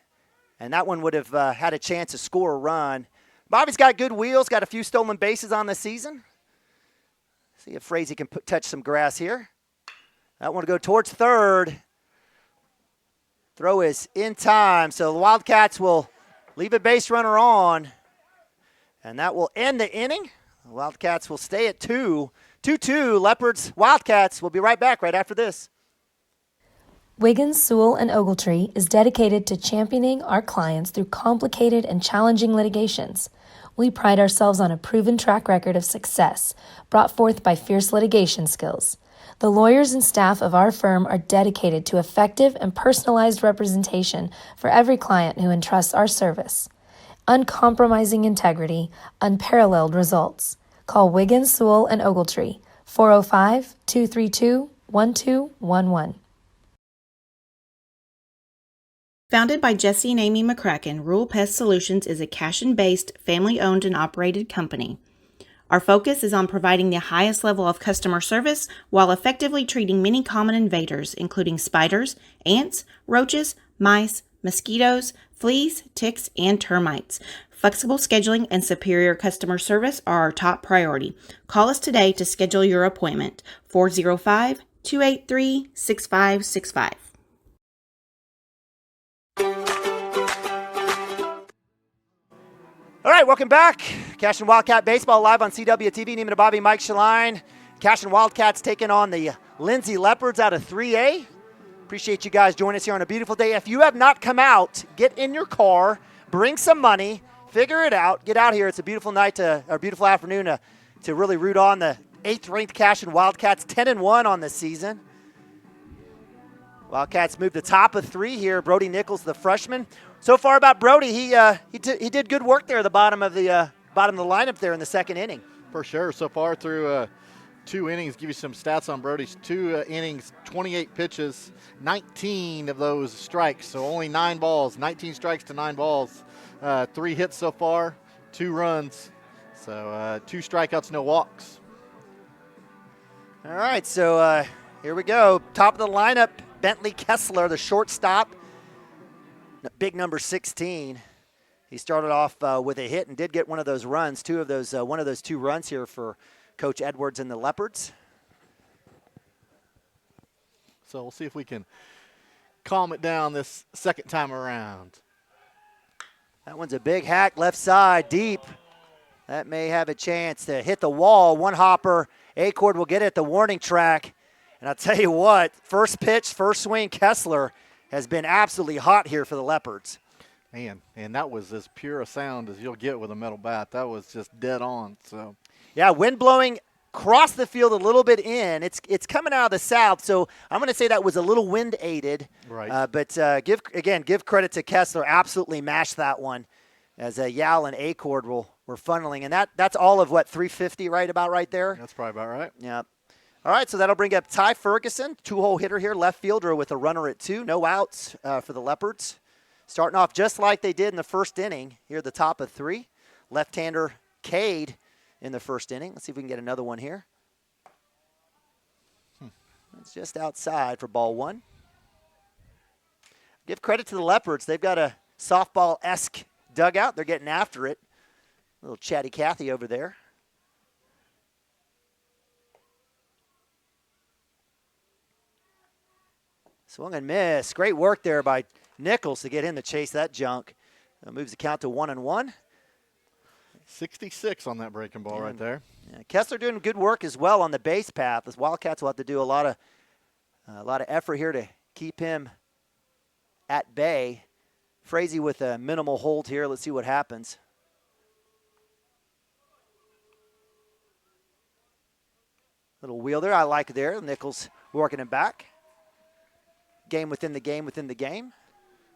and that one would have had a chance to score a run. Bobby's got good wheels, got a few stolen bases on the season. See if Frazee can touch some grass here. That one will go towards third. Throw is in time, so the Wildcats will leave a base runner on, and that will end the inning. The Wildcats will stay at 2. 2-2, Leopards, Wildcats. We'll be right back right after this. Wiggins, Sewell, and Ogletree is dedicated to championing our clients through complicated and challenging litigations. We pride ourselves on a proven track record of success brought forth by fierce litigation skills. The lawyers and staff of our firm are dedicated to effective and personalized representation for every client who entrusts our service. Uncompromising integrity, unparalleled results. Call Wiggins, Sewell, and Ogletree, 405-232-1211. Founded by Jesse and Amy McCracken, Rural Pest Solutions is a Cashion-based, family-owned and operated company. Our focus is on providing the highest level of customer service while effectively treating many common invaders, including spiders, ants, roaches, mice, mosquitoes, fleas, ticks, and termites. Flexible scheduling and superior customer service are our top priority. Call us today to schedule your appointment. 405-283-6565. All right, welcome back. Cashion Wildcat Baseball live on CWTV. Neiman Bobby, Mike Shaline. Cashion Wildcats taking on the Lindsay Leopards out of 3A. Appreciate you guys joining us here on a beautiful day. If you have not come out, get in your car, bring some money, figure it out, get out here. It's a beautiful night, or beautiful afternoon to really root on the 8th-ranked Cashion Wildcats, 10-1 on the season. Wildcats moved to top of 3 here. Brody Nichols, the freshman. So far about Brody, he did good work there at the bottom of the lineup there in the second inning. For sure. So far through 2 innings, give you some stats on Brody's 2 innings, 28 pitches, 19 of those strikes. So only 9 balls, 19 strikes to 9 balls. 3 hits so far, 2 runs. So 2 strikeouts, no walks. All right, so here we go. Top of the lineup, Bentley Kessler, the shortstop. Big number 16. He started off with a hit and did get one of those runs, one of those 2 runs here for Coach Edwards and the Leopards. So we'll see if we can calm it down this second time around. That one's a big hack left side, deep. That may have a chance to hit the wall. One hopper. Acord will get it at the warning track. And I'll tell you what, first pitch, first swing, Kessler has been absolutely hot here for the Leopards. Man, and that was as pure a sound as you'll get with a metal bat. That was just dead on. So, yeah, wind blowing across the field a little bit in. It's coming out of the south, so I'm going to say that was a little wind aided. Right. But give credit to Kessler. Absolutely mashed that one as Yal and Acord were funneling. And that's all of, 350 right there? That's probably about right. Yeah. All right, so that'll bring up Ty Ferguson, 2-hole hitter here, left fielder with a runner at 2. No outs for the Leopards. Starting off just like they did in the first inning here at the top of 3. Left-hander Cade in the first inning. Let's see if we can get another one here. It's just outside for ball 1. Give credit to the Leopards. They've got a softball-esque dugout. They're getting after it. A little chatty Cathy over there. Swung and miss. Great work there by Nichols to get him to chase that junk. Moves the count to 1-1. 66 on that breaking ball right there. Yeah, Kessler doing good work as well on the base path. The Wildcats will have to do a lot of effort here to keep him at bay. Frazee with a minimal hold here. Let's see what happens. Little wheel there. I like there. Nichols working him back. Game within the game within the game.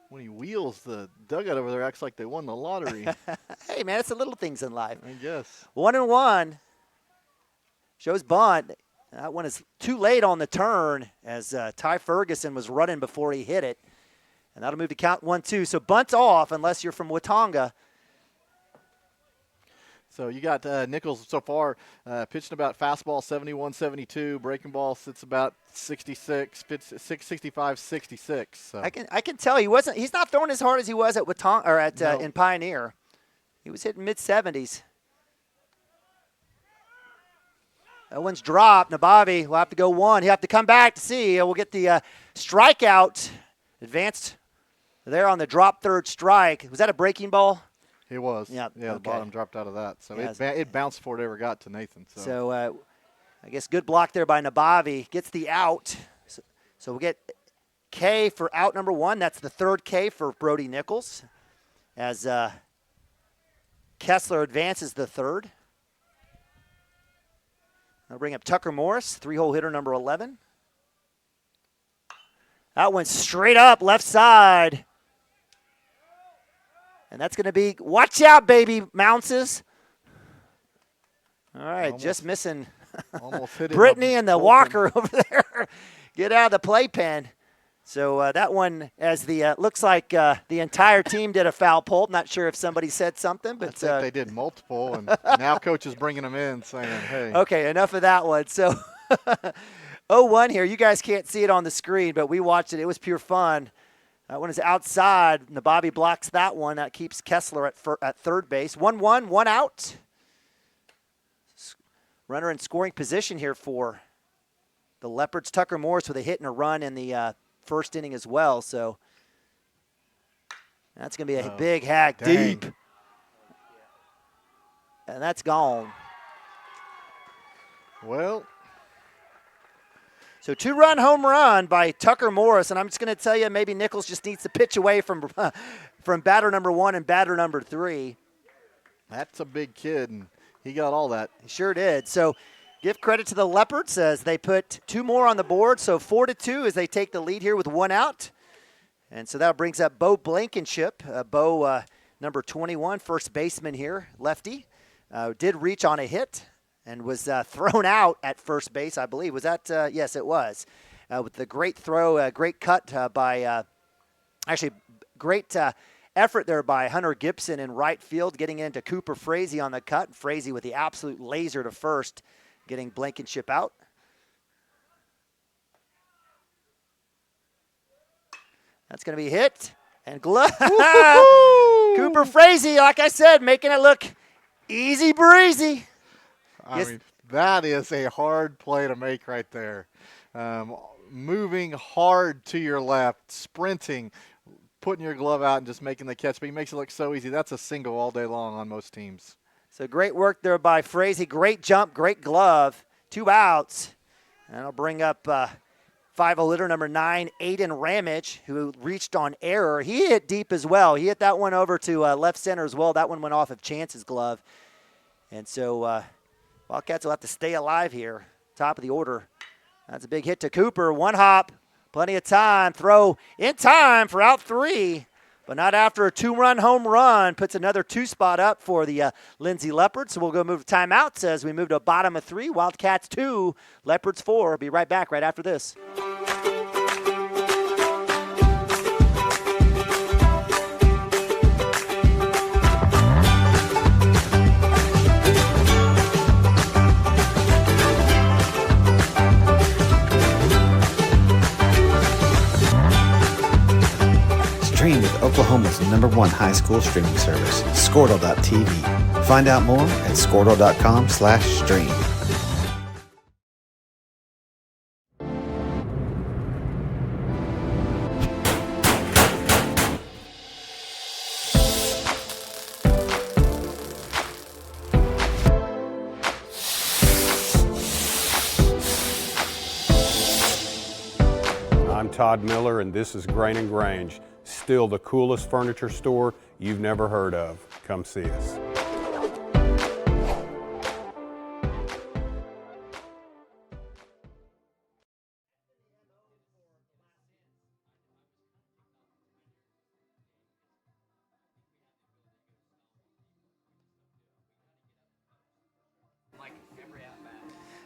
When he wheels, the dugout over there acts like they won the lottery. Hey, man, it's the little things in life. I guess. 1-1. Shows bunt. That one is too late on the turn as Ty Ferguson was running before he hit it. And that'll move to count 1-2. So bunt off unless you're from Watonga. So you got Nichols so far pitching about fastball 71-72, breaking ball sits about 66, 65-66. So I can tell he's not throwing as hard as he was at Watonga or at in Pioneer. He was hitting mid-70s. That one's dropped. Nabavi will have to go 1. He'll have to come back to see. We'll get the strikeout. Advanced there on the drop third strike. Was that a breaking ball? It was. Yep. Yeah, the bottom dropped out of that. So it bounced before it ever got to Nathan. So I guess good block there by Nabavi. Gets the out. So we'll get K for out number 1. That's the third K for Brody Nichols. As Kessler advances the third. I'll bring up Tucker Morris, 3-hole hitter number 11. That went straight up left side. And that's going to be, watch out, baby, Mounces. All right, just missing Brittany and the Walker over there. Get out of the playpen. So that one, as the looks like the entire team did a foul pulp. Not sure if somebody said something, but I think they did multiple, and now coach is bringing them in saying, hey. Okay, enough of that one. So 0-1 here. You guys can't see it on the screen, but we watched it. It was pure fun. That one is outside. Nabavi blocks that one. That keeps Kessler at third base. 1-1, 1 out. Runner in scoring position here for the Leopards. Tucker Morris with a hit and a run in the first inning as well. So that's going to be a big hack deep. And that's gone. Well. So 2-run home run by Tucker Morris, and I'm just going to tell you maybe Nichols just needs to pitch away from batter number 1 and batter number 3. That's a big kid, and he got all that. He sure did. So give credit to the Leopards as they put 2 more on the board, so 4-2 as they take the lead here with 1 out. And so that brings up Bo Blankenship. Bo, number 21, first baseman here, lefty, did reach on a hit. And was thrown out at first base, I believe. Was that? Yes, it was. With the great throw, great cut by, actually, great effort there by Hunter Gibson in right field, getting into Cooper Frazee on the cut. Frazee with the absolute laser to first, getting Blankenship out. That's going to be hit. And Cooper Frazee, like I said, making it look easy breezy. I mean, that is a hard play to make right there. Moving hard to your left, sprinting, putting your glove out and just making the catch, but he makes it look so easy. That's a single all day long on most teams. So great work there by Frazee. Great jump, great glove. 2 outs. And I'll bring up 5-0 hitter number 9, Aiden Ramage, who reached on error. He hit deep as well. He hit that one over to left center as well. That one went off of Chance's glove. And so Wildcats will have to stay alive here. Top of the order. That's a big hit to Cooper. 1 hop. Plenty of time. Throw in time for out 3. But not after a 2-run home run. Puts another 2 spot up for the Lindsay Leopards. So we'll go move to timeouts as we move to a bottom of 3. Wildcats 2, Leopards 4. Be right back right after this. Stream with Oklahoma's #1 high school streaming service, Squirtle.tv. Find out more at Squirtle.com/stream. I'm Todd Miller, and this is Grain and Grange. Still the coolest furniture store you've never heard of. Come see us.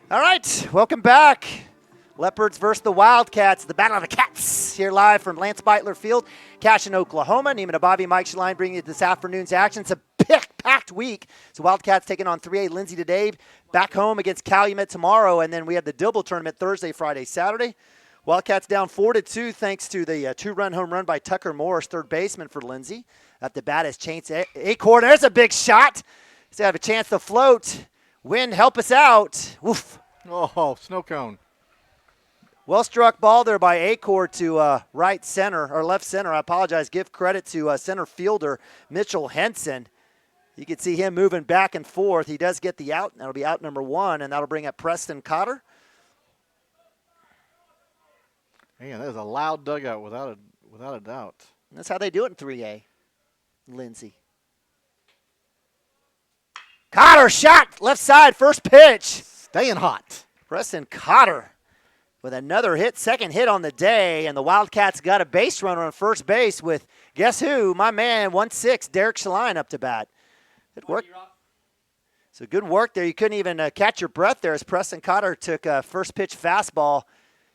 All right, welcome back. Leopards versus the Wildcats, the Battle of the Cats, here live from Lance Beitler Field, Cashion, Oklahoma. Neiman Abavi, Mike Shaline bringing you this afternoon's action. It's a packed week. So Wildcats taking on 3A Lindsay today, back home against Calumet tomorrow, and then we have the Dibble tournament Thursday, Friday, Saturday. Wildcats down 4-2 thanks to the 2-run home run by Tucker Morris, third baseman for Lindsay. At the bat is Chance Acorn. There's a big shot. So have a chance to float. Wind, help us out. Woof. Oh, snow cone. Well struck ball there by Acor to right center, or left center. I apologize. Give credit to center fielder Mitchell Henson. You can see him moving back and forth. He does get the out. That'll be out number 1, and that'll bring up Preston Cotter. Man, that is a loud dugout without a doubt. That's how they do it in 3A. Lindsay. Cotter shot left side, first pitch. Staying hot. Preston Cotter with another hit, second hit on the day, and the Wildcats got a base runner on first base with, guess who? My man, 1-6, Derek Shaline up to bat. Good work. So good work there. You couldn't even catch your breath there as Preston Cotter took a first pitch fastball,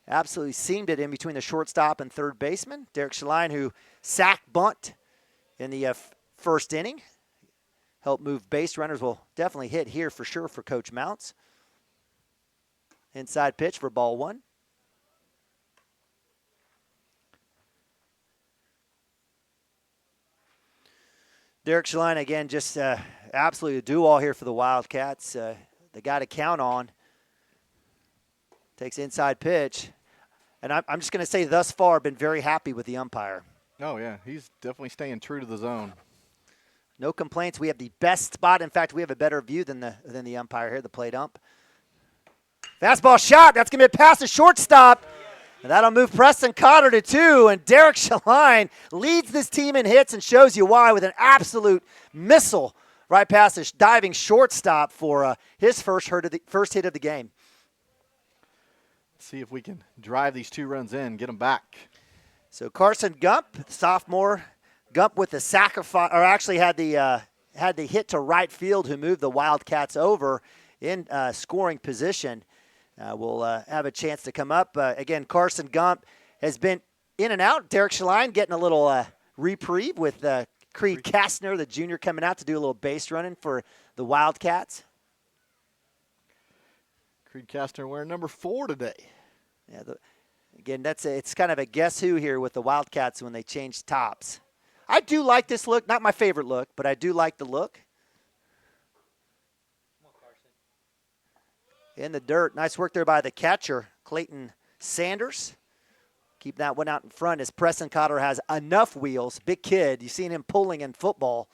absolutely seamed it in between the shortstop and third baseman. Derek Shaline, who sacked bunt in the first inning. Help move base runners, will definitely hit here for sure for Coach Mounts. Inside pitch for ball 1. Derek Shaline, again, just absolutely a do-all here for the Wildcats. The guy to count on. Takes inside pitch. And I'm just going to say thus far, been very happy with the umpire. Oh, yeah. He's definitely staying true to the zone. No complaints. We have the best spot. In fact, we have a better view than the umpire here, the plate ump. Fastball shot. That's going to be past the shortstop. And that'll move Preston Cotter to 2. And Derek Shaline leads this team in hits and shows you why with an absolute missile right past the diving shortstop for his first hit of the game. Let's see if we can drive these 2 runs in, get them back. So Carson Gump, sophomore, Gump with the sacrifice, or actually had the hit to right field, who moved the Wildcats over in scoring position. We'll have a chance to come up. Again, Carson Gump has been in and out. Derek Shaline getting a little reprieve with Creed Kastner, the junior, coming out to do a little base running for the Wildcats. Creed Kastner wearing number 4 today. Yeah. Again, it's kind of a guess who here with the Wildcats when they change tops. I do like this look. Not my favorite look, but I do like the look. In the dirt. Nice work there by the catcher, Clayton Sanders. Keep that one out in front as Preston Cotter has enough wheels. Big kid. You've seen him pulling in football.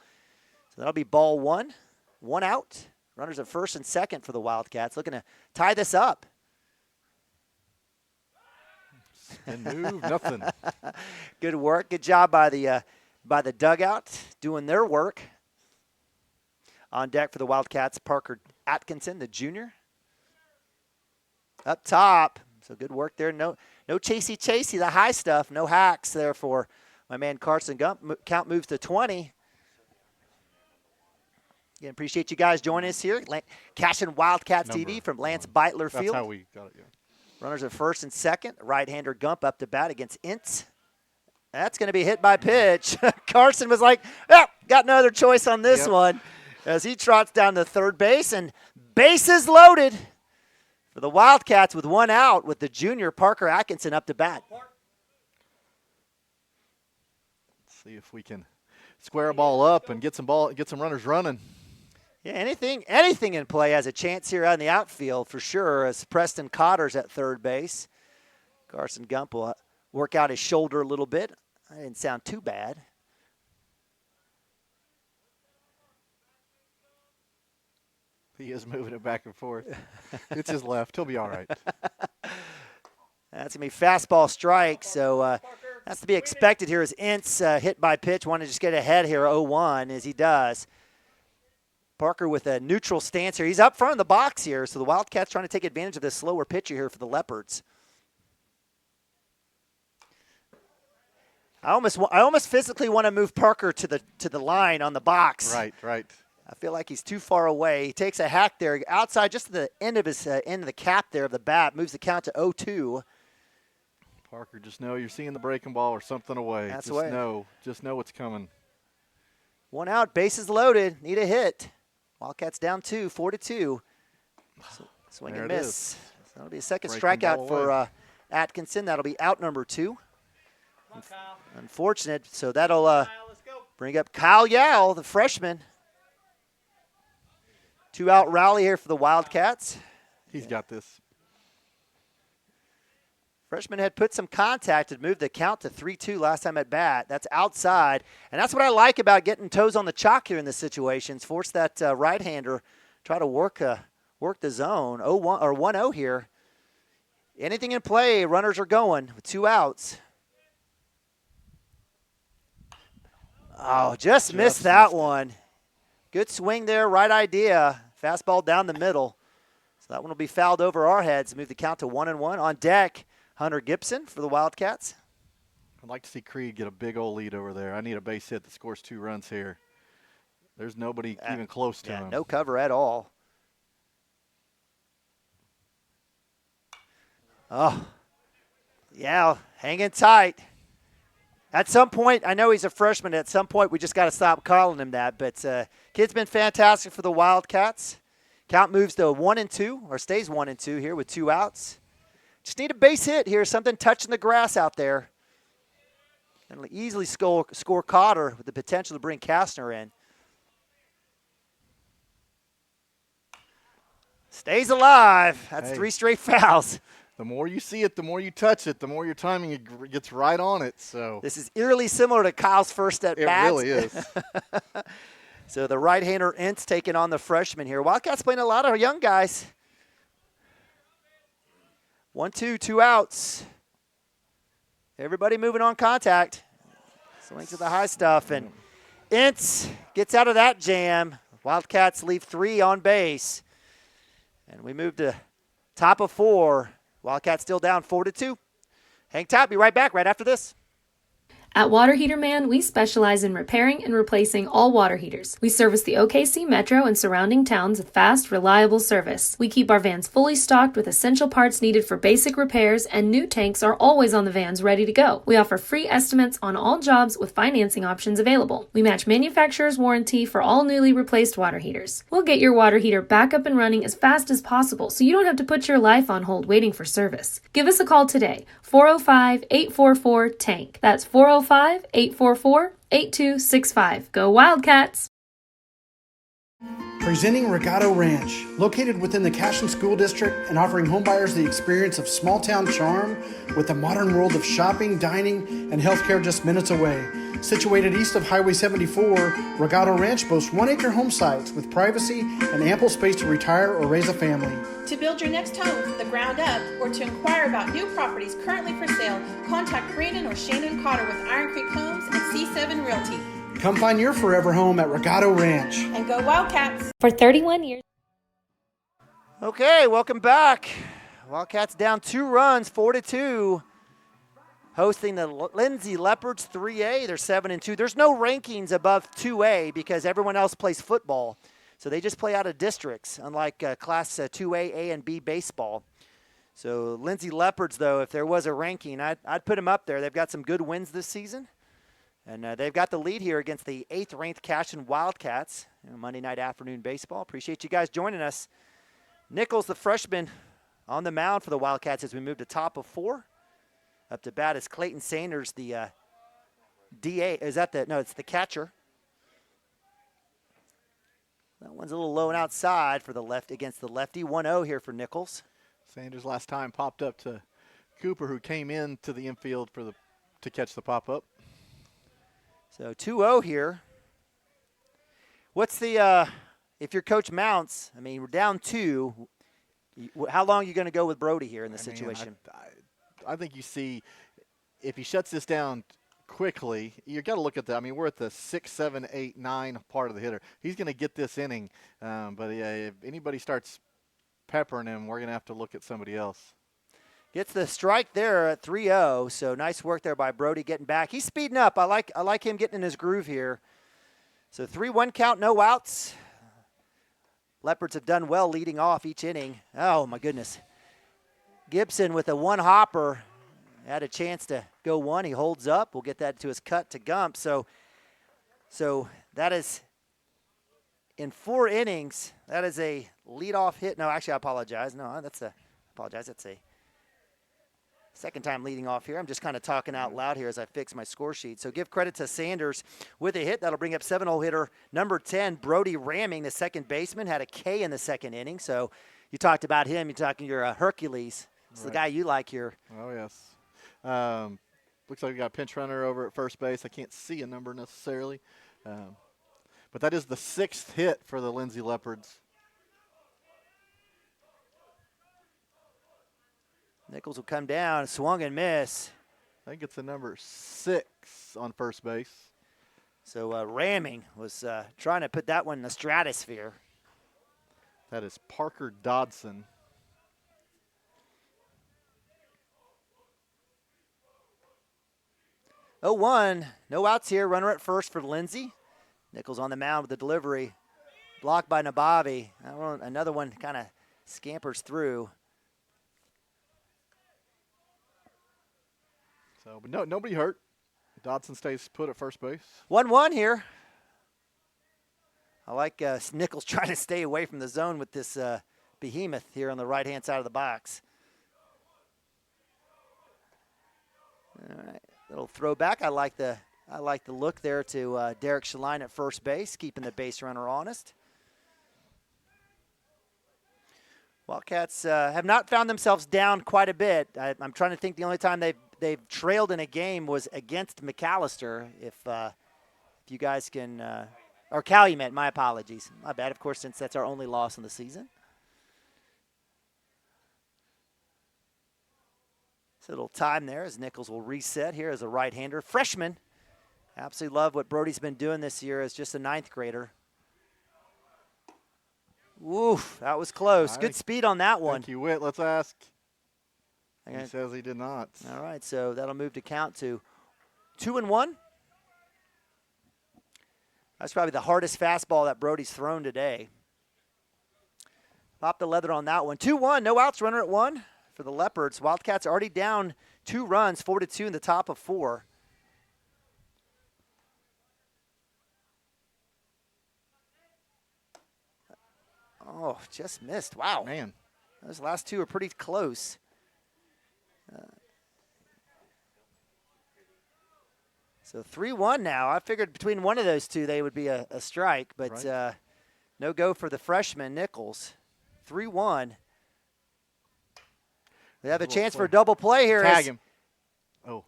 So that'll be ball one. One out. Runners at first and second for the Wildcats. Looking to tie this up. And move, nothing. Good work. Good job by the dugout doing their work. On deck for the Wildcats, Parker Atkinson, the junior. Up top. So good work there. No chasey, the high stuff. No hacks there for my man Carson Gump. Count moves to 20. Again, appreciate you guys joining us here. Cashion Wildcats TV from Lance Beitler Field. That's how we got it, yeah. Runners at first and second. Right-hander Gump up to bat against Ince. That's going to be hit by pitch. Carson was like, got no other choice on this one as he trots down to third base, and bases loaded for the Wildcats with one out with the junior Parker Atkinson up to bat. Let's see if we can square a ball up and get some runners running. Yeah, anything in play has a chance here out in the outfield for sure as Preston Cotter's at third base. Carson Gump will work out his shoulder a little bit. That didn't sound too bad. He is moving it back and forth. It's his left. He'll be all right. That's going to be fastball strike, so that's to be expected here as Ince hit by pitch. Want to just get ahead here 0-1 as he does. Parker with a neutral stance here. He's up front of the box here, so the Wildcats trying to take advantage of this slower pitcher here for the Leopards. I almost physically want to move Parker to the line on the box. Right. I feel like he's too far away. He takes a hack there outside just to the end of his end of the cap there of the bat. Moves the count to 0-2. Parker, just know you're seeing the breaking ball or something away. That's just know it's coming. One out, bases loaded. Need a hit. Wildcats down 2, 4-2. Swing and miss. So that'll be a second strikeout for Atkinson. That'll be out number 2. Unfortunate. So that'll bring up Kyle Yao, the freshman. 2-out rally here for the Wildcats. He's got this. Freshman had put some contact and moved the count to 3-2 last time at bat. That's outside. And that's what I like about getting toes on the chalk here in this situation. Force that right-hander, try to work the zone. 0-1 or 1-0 here. Anything in play, runners are going with 2 outs. Oh, just missed that one. Good swing there, right idea. Fastball down the middle. So that one will be fouled over our heads. Move the count to 1-1. On deck, Hunter Gibson for the Wildcats. I'd like to see Creed get a big old lead over there. I need a base hit that scores 2 runs here. There's nobody even close to him. No cover at all. Oh, yeah, hanging tight. At some point, I know he's a freshman. At some point, we just got to stop calling him that. But kid's been fantastic for the Wildcats. Count moves to 1-2, or stays 1-2 here with 2 outs. Just need a base hit here, something touching the grass out there. And easily score Cotter with the potential to bring Kastner in. Stays alive. That's 3 straight fouls. The more you see it, the more you touch it, the more your timing gets right on it. So this is eerily similar to Kyle's first at bat. It really is. So the right-hander Ince taking on the freshman here. Wildcats playing a lot of young guys. 1-2, 2 outs. Everybody moving on contact. Swings to the high stuff, and Ince gets out of that jam. Wildcats leave 3 on base. And we move to top of 4. Wildcats still down 4-2. Hang tight, be right back right after this. At Water Heater Man, we specialize in repairing and replacing all water heaters. We service the OKC metro and surrounding towns with fast, reliable service. We keep our vans fully stocked with essential parts needed for basic repairs, and new tanks are always on the vans ready to go. We offer free estimates on all jobs with financing options available. We match manufacturer's warranty for all newly replaced water heaters. We'll get your water heater back up and running as fast as possible so you don't have to put your life on hold waiting for service. Give us a call today, 405-844-TANK. That's 405-844-8265. Go Wildcats! Presenting Regato Ranch, located within the Cashion School District and offering homebuyers the experience of small-town charm with the modern world of shopping, dining, and healthcare just minutes away. Situated east of Highway 74, Regato Ranch boasts 1-acre home sites with privacy and ample space to retire or raise a family. To build your next home from the ground up or to inquire about new properties currently for sale, contact Brandon or Shannon Cotter with Iron Creek Homes and C7 Realty. Come find your forever home at Regato Ranch. And go Wildcats! For 31 years. Okay, welcome back. Wildcats down 2 runs, 4-2. Hosting the Lindsay Leopards 3A. They're 7-2. There's no rankings above 2A because everyone else plays football. So they just play out of districts, unlike Class 2A, A, and B baseball. So Lindsay Leopards, though, if there was a ranking, I'd put them up there. They've got some good wins this season. And they've got the lead here against the 8th-ranked Cashion Wildcats in Monday night afternoon baseball. Appreciate you guys joining us. Nichols, the freshman, on the mound for the Wildcats as we move to top of 4. Up to bat is Clayton Sanders, the DA. Is that the – no, it's the catcher. That one's a little low and outside for the left against the lefty. 1-0 here for Nichols. Sanders last time popped up to Cooper, who came into the infield to catch the pop-up. So 2-0 here. What's the if your coach mounts, I mean, we're down 2. How long are you going to go with Brody here in this situation? I think you see if he shuts this down quickly, you got to look at that. I mean, we're at the 6, 7, 8, 9 part of the hitter. He's going to get this inning, but if anybody starts peppering him, we're going to have to look at somebody else. Gets the strike there at 3-0, so nice work there by Brody getting back. He's speeding up. I like him getting in his groove here. So 3-1 count, no outs. Leopards have done well leading off each inning. Oh, my goodness. Gibson with a 1-hopper had a chance to go 1. He holds up. We'll get that to his cut to Gump. So that is in 4 innings. That is a leadoff hit. No, actually, I apologize. No, that's a second time leading off here. I'm just kind of talking out loud here as I fix my score sheet. So give credit to Sanders with a hit. That'll bring up 7-hole hitter number 10, Brody Ramming, the second baseman, had a K in the second inning. So you talked about him. You're talking your Hercules. It's the guy you like here. Oh, yes. Looks like we got a pinch runner over at first base. I can't see a number necessarily. But that is the 6th hit for the Lindsay Leopards. Nichols will come down, swung and miss. I think it's the number 6 on first base. So Ramming was trying to put that one in the stratosphere. That is Parker Dodson. Oh, 1, no outs here. Runner at first for Lindsay. Nichols on the mound with the delivery. Blocked by Nabavi. Another one kind of scampers through. So, but nobody hurt. Dodson stays put at first base. 1-1 here. I like Nichols trying to stay away from the zone with this behemoth here on the right-hand side of the box. All right, little throwback. I like the look there to Derek Shaline at first base, keeping the base runner honest. Wildcats have not found themselves down quite a bit. I'm trying to think the only time they've trailed in a game was against McAllister. If you guys can, or Calumet, my apologies. My bad, of course, since that's our only loss in the season. So a little time there as Nichols will reset here as a right-hander. Freshman. Absolutely love what Brody's been doing this year as just a 9th grader. Oof, that was close. Good speed on that one. Thank you, Whit. Let's ask. He says he did not. All right, so that'll move to count to 2-1. That's probably the hardest fastball that Brody's thrown today. Pop the leather on that one. 2-1, no outs, runner at 1 for the Leopards. Wildcats already down 2 runs, 4-2 in the top of 4. Oh, just missed. Wow. Man. Those last 2 are pretty close. So 3-1 now. I figured between one of those 2 they would be a strike, but No go for the freshman, Nichols. 3-1. They have a chance for a double play here. Tag him. Oh.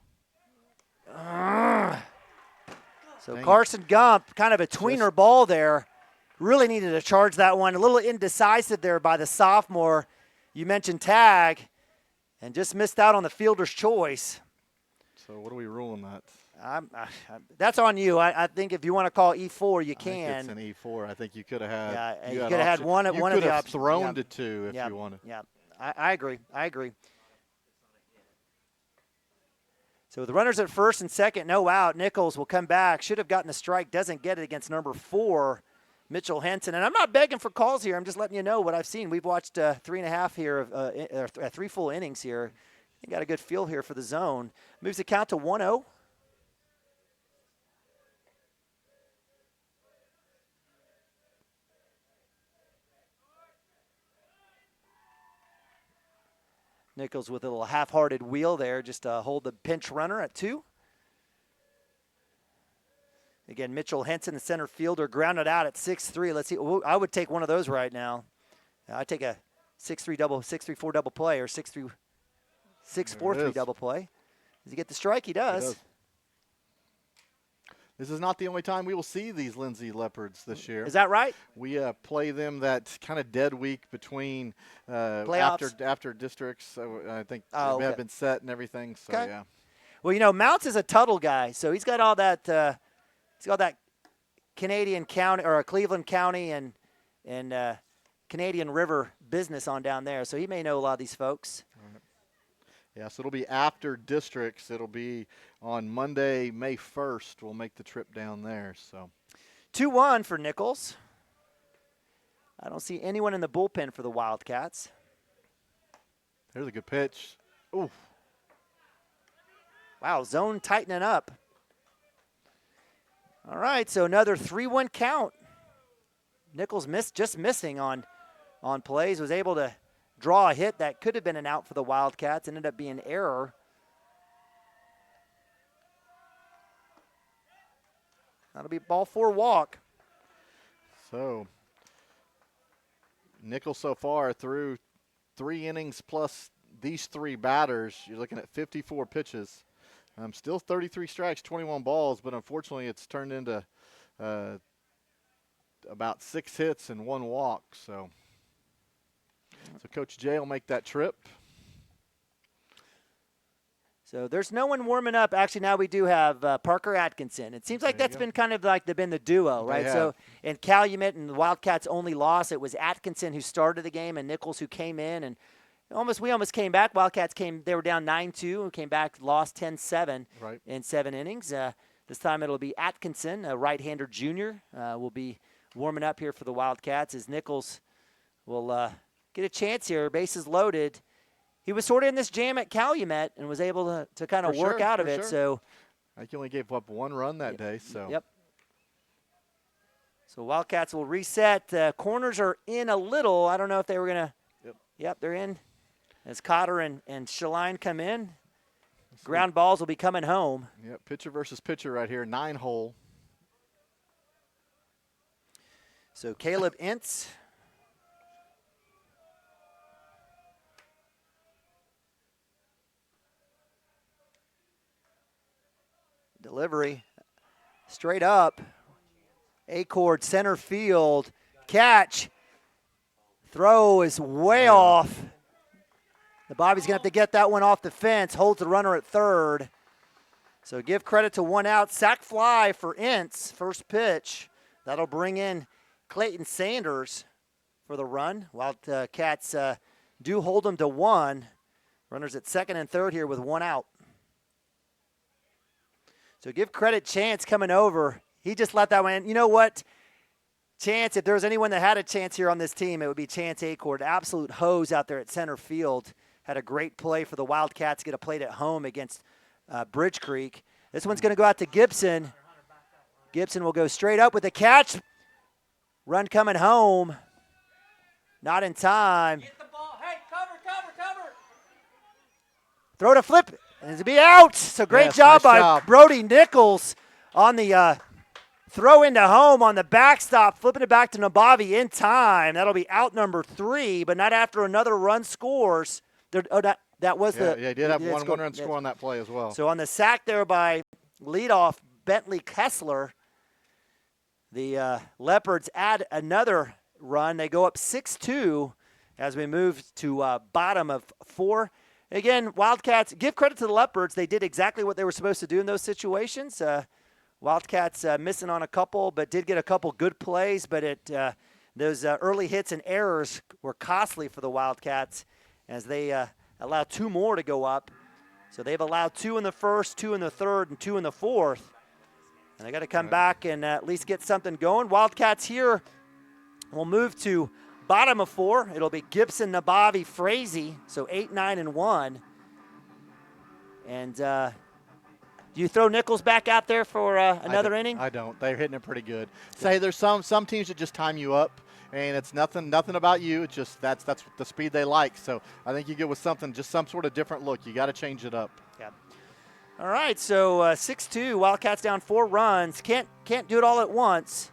So Carson Gump, kind of a tweener ball there. Really needed to charge that one. A little indecisive there by the sophomore. You mentioned tag, and just missed out on the fielder's choice. So what are we ruling that? That's on you. I think if you want to call E4, you can. I think it's an E4. I think you could have had. Yeah, you could have had one of the options. You could have thrown to 2 if you wanted. Yeah, I agree. So the runners at first and second, no out. Nichols will come back. Should have gotten a strike. Doesn't get it against number 4, Mitchell Henson. And I'm not begging for calls here. I'm just letting you know what I've seen. We've watched 3.5 here, 3 full innings here. I got a good feel here for the zone. Moves the count to 1-0. Nichols with a little half-hearted wheel there just to hold the pinch runner at 2. Again, Mitchell Henson, the center fielder, grounded out at 6-3. Let's see. I would take one of those right now. I'd take a 6-3-4 double play or 6-4-3 double play. Does he get the strike? He does. This is not the only time we will see these Lindsay Leopards this year. Is that right? We play them that kind of dead week between after districts. I think have been set and everything. So yeah. Well, Mounts is a Tuttle guy, so he's got all that. He's got that Canadian county or Cleveland County and Canadian River business on down there, so he may know a lot of these folks. Right. Yeah, so it'll be after districts. It'll be on Monday, May 1st. We'll make the trip down there. So 2-1 for Nichols. I don't see anyone in the bullpen for the Wildcats. There's a good pitch. Ooh. Wow, zone tightening up. All right, so another 3-1 count. Nichols just missing on plays, was able to draw a hit that could have been an out for the Wildcats, ended up being an error. That'll be ball 4 walk. So Nichols so far through 3 innings plus these 3 batters, you're looking at 54 pitches. Still 33 strikes, 21 balls, but unfortunately it's turned into about 6 hits and 1 walk. So Coach Jay will make that trip. So there's no one warming up. Actually, now we do have Parker Atkinson. It seems like that's been kind of like they've been the duo, right? So in Calumet and the Wildcats' only loss, it was Atkinson who started the game and Nichols who came in. And we almost came back. Wildcats they were down 9-2, came back, lost 10-7 in 7 innings. This time it'll be Atkinson, a right-hander junior, will be warming up here for the Wildcats as Nichols will get a chance here. Bases loaded. He was sort of in this jam at Calumet and was able to kind of work out of it. So I think he only gave up 1 run that day. So yep. So Wildcats will reset. Corners are in a little. I don't know if they were going to. Yep, they're in. As Cotter and Shaline come in, ground balls will be coming home. Yep, pitcher versus pitcher right here, 9-hole. So Caleb Ince. Delivery, straight up. Acord center field, catch. Throw is way off. The Bobby's going to have to get that one off the fence, holds the runner at third. So give credit to 1 out. Sac fly for Ince, first pitch. That'll bring in Clayton Sanders for the run. Wildcats do hold them to 1. Runners at second and third here with 1 out. So give credit Chance coming over. He just let that one in. You know what? Chance, if there was anyone that had a chance here on this team, it would be Chance Acord. Absolute hose out there at center field. Had a great play for the Wildcats, get a plate at home against Bridge Creek. This one's going to go out to Gibson. Gibson will go straight up with the catch. Run coming home. Not in time. Get the ball. Hey, cover. Throw to flip. And it'll be out. So great job by Brody Nichols on the Throw into home on the backstop, flipping it back to Nabavi in time. That'll be out number 3, but not after another run scores. That was he did have one run score on that play as well. So on the sack there by leadoff Bentley Kessler, the Leopards add another run. They go up 6-2 as we move to bottom of 4. Again, Wildcats, give credit to the Leopards. They did exactly what they were supposed to do in those situations. Wildcats missing on a couple, but did get a couple good plays. But those early hits and errors were costly for the Wildcats as they allowed 2 more to go up. So they've allowed 2 in the first, 2 in the third, and 2 in the fourth. And they got to come back and at least get something going. Wildcats here will move to bottom of 4. It'll be Gibson, Nabavi, Frazee, so 8, 9, and 1. And do you throw Nichols back out there for another inning? I don't. They're hitting it pretty good. Say there's some teams that just time you up, and it's nothing about you. It's just that's the speed they like. So I think you get with something, just some sort of different look. You got to change it up. Yeah. All right, so 6-2. Wildcats down 4 runs. Can't do it all at once.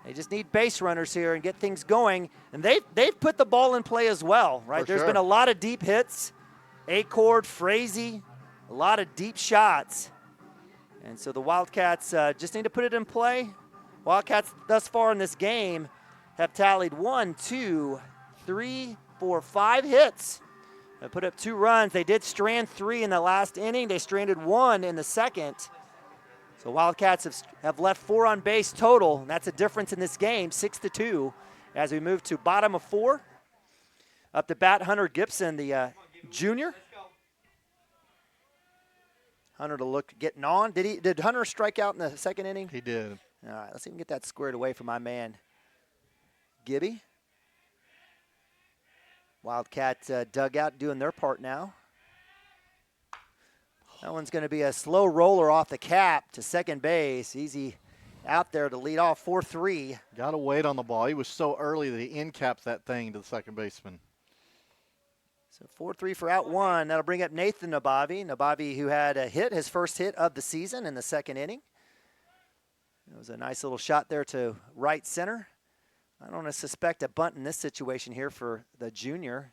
They just need base runners here and get things going. And they've put the ball in play as well, right? There's been a lot of deep hits. Acord, Frazee, a lot of deep shots. And so the Wildcats just need to put it in play. Wildcats thus far in this game have tallied 1, 2, 3, 4, 5 hits. They put up 2 runs. They did strand 3 in the last inning. They stranded 1 in the second. So Wildcats have left 4 on base total, and that's a difference in this game, 6-2, as we move to bottom of 4. Up to bat, Hunter Gibson, the junior. Hunter to look getting on. Did Hunter strike out in the second inning? He did. All right, let's see if we can get that squared away for my man, Gibby. Wildcats dugout doing their part now. That one's going to be a slow roller off the cap to second base. Easy out there to lead off 4-3. Got to wait on the ball. He was so early that he in-capped that thing to the second baseman. So 4-3 for out 1. That'll bring up Nathan Nabavi. Nabavi, who had a hit, his first hit of the season in the second inning. It was a nice little shot there to right center. I don't suspect a bunt in this situation here for the junior.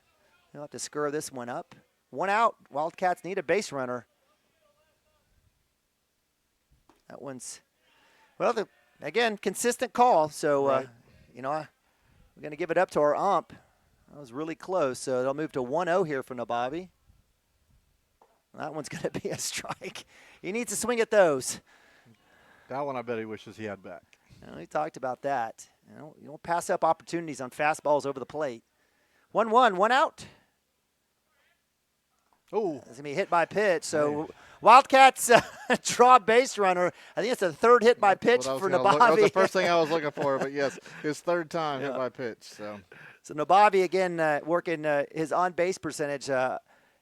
He'll have to screw this one up. 1 out. Wildcats need a base runner. That one's, well, again, consistent call. So, right. We're going to give it up to our ump. That was really close. So it'll move to 1-0 here for Nabavi. That one's going to be a strike. He needs to swing at those. That one I bet he wishes he had back. We talked about that. You don't pass up opportunities on fastballs over the plate. 1-1, 1 out. Oh, it's going to be hit by pitch. So Wildcats draw base runner. I think it's the third hit by pitch for Nabavi. That was the first thing I was looking for, but yes, his third time hit by pitch. So Nabavi again working his on-base percentage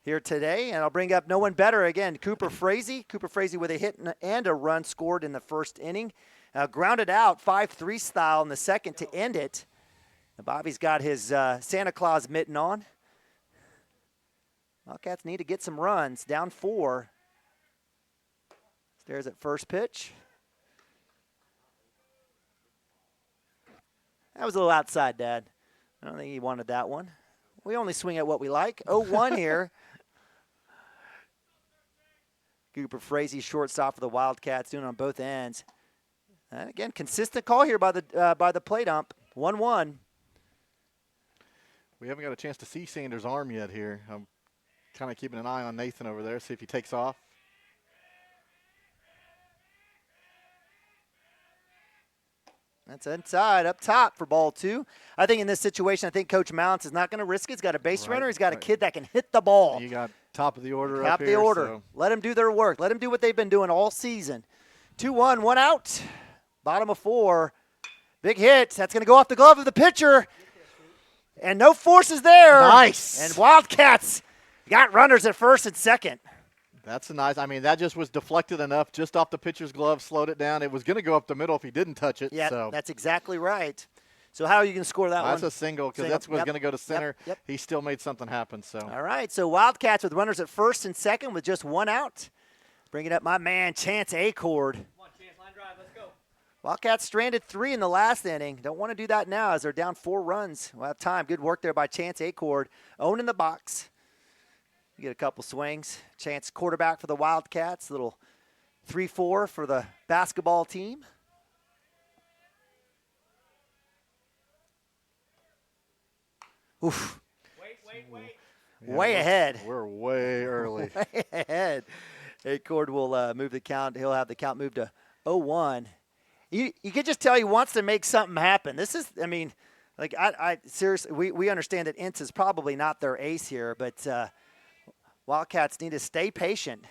here today, and I'll bring up no one better again, Cooper Frazee. Cooper Frazee with a hit and a run scored in the first inning. Grounded out 5-3 style in the second to end it. Nabavi's got his Santa Claus mitten on. Wildcats need to get some runs, down 4. Stares at first pitch. That was a little outside, Dad. I don't think he wanted that one. We only swing at what we like. 0-1 here. Cooper Frazee, shortstop for the Wildcats, doing it on both ends. And again, consistent call here by the plate ump. 1-1. We haven't got a chance to see Sanders' arm yet here. I'm kind of keeping an eye on Nathan over there, see if he takes off. That's inside, up top for ball 2. I think in this situation, I think Coach Mounts is not going to risk it. He's got a base runner. He's got a kid that can hit the ball. You got top of the order top up of here. The order. So. Let them do their work. Let them do what they've been doing all season. 2-1, 1 out. Bottom of 4. Big hit. That's going to go off the glove of the pitcher. And no forces there. Nice. And Wildcats got runners at first and second. That's a nice. I mean, that just was deflected enough just off the pitcher's glove, slowed it down. It was going to go up the middle if he didn't touch it. Yeah, so. That's exactly right. So how are you going to score that one? That's a single because that was going to go to center. Yep. He still made something happen. So. All right, so Wildcats with runners at first and second with just 1 out. Bringing up my man, Chance Acord. Come on, Chance, line drive Wildcats stranded 3 in the last inning. Don't want to do that now as they're down 4 runs. We'll have time. Good work there by Chance Acord. Owning the box. You get a couple swings. Chance quarterback for the Wildcats. Little 3-4 for the basketball team. Oof. Yeah, way ahead. We're way early. Way ahead. Acord will move the count. He'll have the count moved to 0-1. You could just tell he wants to make something happen. This is, I mean, like I seriously, we understand that Ince is probably not their ace here, but Wildcats need to stay patient.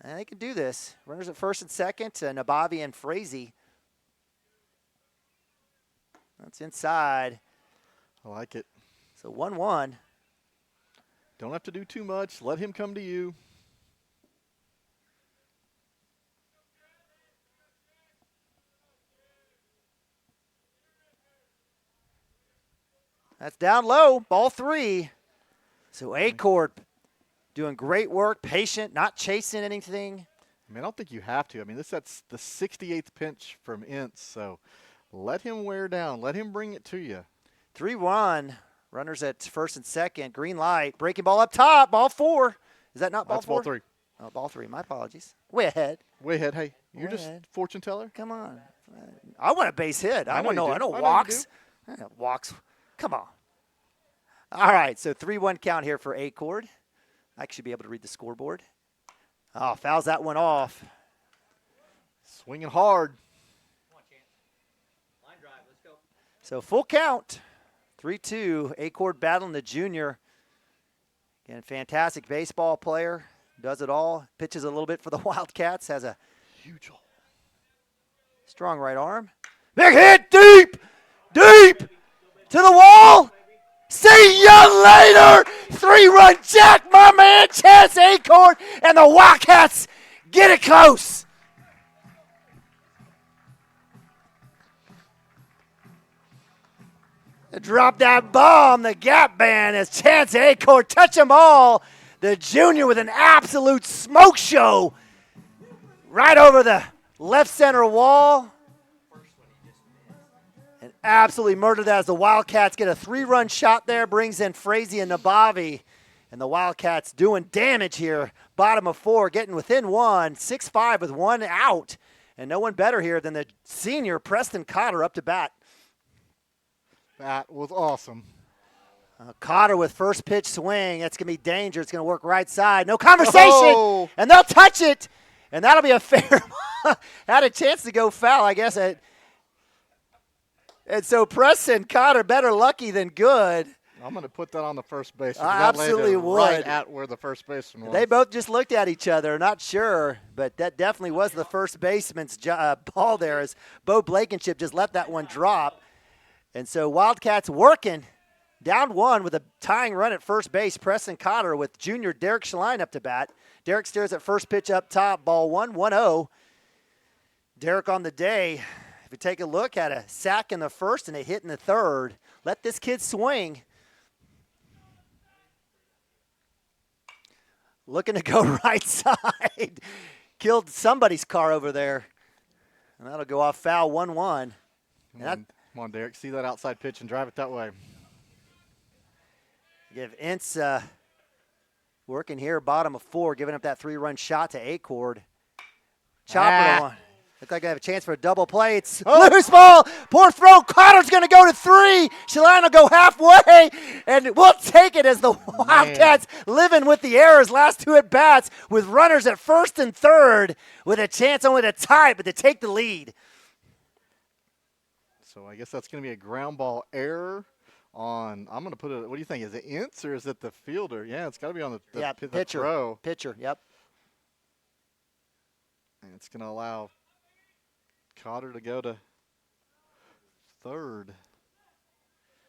And they can do this. Runners at first and second to Nabavi and Frazee. That's inside. I like it. So 1-1. Don't have to do too much. Let him come to you. That's down low, ball 3. So Acord doing great work, patient, not chasing anything. I mean, I don't think you have to. I mean, that's the 68th pitch from Ince, so let him wear down. Let him bring it to you. 3-1. Runners at first and second. Green light. Breaking ball up top. Ball 4. Is that not ball 4? That's ball 3. Oh, ball 3. My apologies. Way ahead. Way ahead. Hey, you're Way just ahead. fortune teller? Come on. I want a base hit. I know walks. I know walks. Come on. All right, so 3-1 count here for Acord. I should be able to read the scoreboard. Oh, fouls that one off. Swinging hard. Come on, Chance. Line drive. Let's go. So full count. 3-2. Acord battling the junior. Again, fantastic baseball player. Does it all. Pitches a little bit for the Wildcats. Has a huge hole. Strong right arm. Big hit. Deep. Deep. To the wall. See ya later. 3-run jack, my man, Chance Acord, and the Wildcats get it close. Drop that bomb, the gap band as Chance Acord touch them all. The junior with an absolute smoke show right over the left center wall. And absolutely murdered that as the Wildcats get a 3-run shot there, brings in Frazee and Nabavi. And the Wildcats doing damage here. Bottom of 4, getting within 1, 6-5 with 1 out. And no one better here than the senior Preston Cotter up to bat. That was awesome. Cotter with first pitch swing. That's going to be danger. It's going to work right side. No conversation. Oh. And they'll touch it. And that'll be a fair. Had a chance to go foul, I guess. And so Preston Cotter better lucky than good. I'm going to put that on the first base. I absolutely would. Right at where the first baseman was. They both just looked at each other, not sure, but that definitely was the first baseman's ball there as Bo Blankenship just let that one drop. And so Wildcats working down 1 with a tying run at first base. Preston Cotter with junior Derek Schlein up to bat. Derek stares at first pitch up top, ball 1-1-0. Derek on the day, if you take a look, had a sack in the first and a hit in the third. Let this kid swing. Looking to go right side. Killed somebody's car over there. And that'll go off foul 1-1. Come on, Derek. See that outside pitch and drive it that way. Give Ince working here, bottom of 4, giving up that 3-run shot to Acord. Chopper one. Looks like I have a chance for a double play. It's loose ball. Poor throw. Cotter's going to go to 3. Shalane will go halfway, and we'll take it as the Wildcats living with the errors. Last 2 at bats with runners at first and third with a chance only to tie it, but to take the lead. So I guess that's going to be a ground ball error on, I'm going to put it, what do you think? Is it Ince or is it the fielder? Yeah, it's got to be on the pitcher. throw. Pitcher, yep. And it's going to allow Cotter to go to third.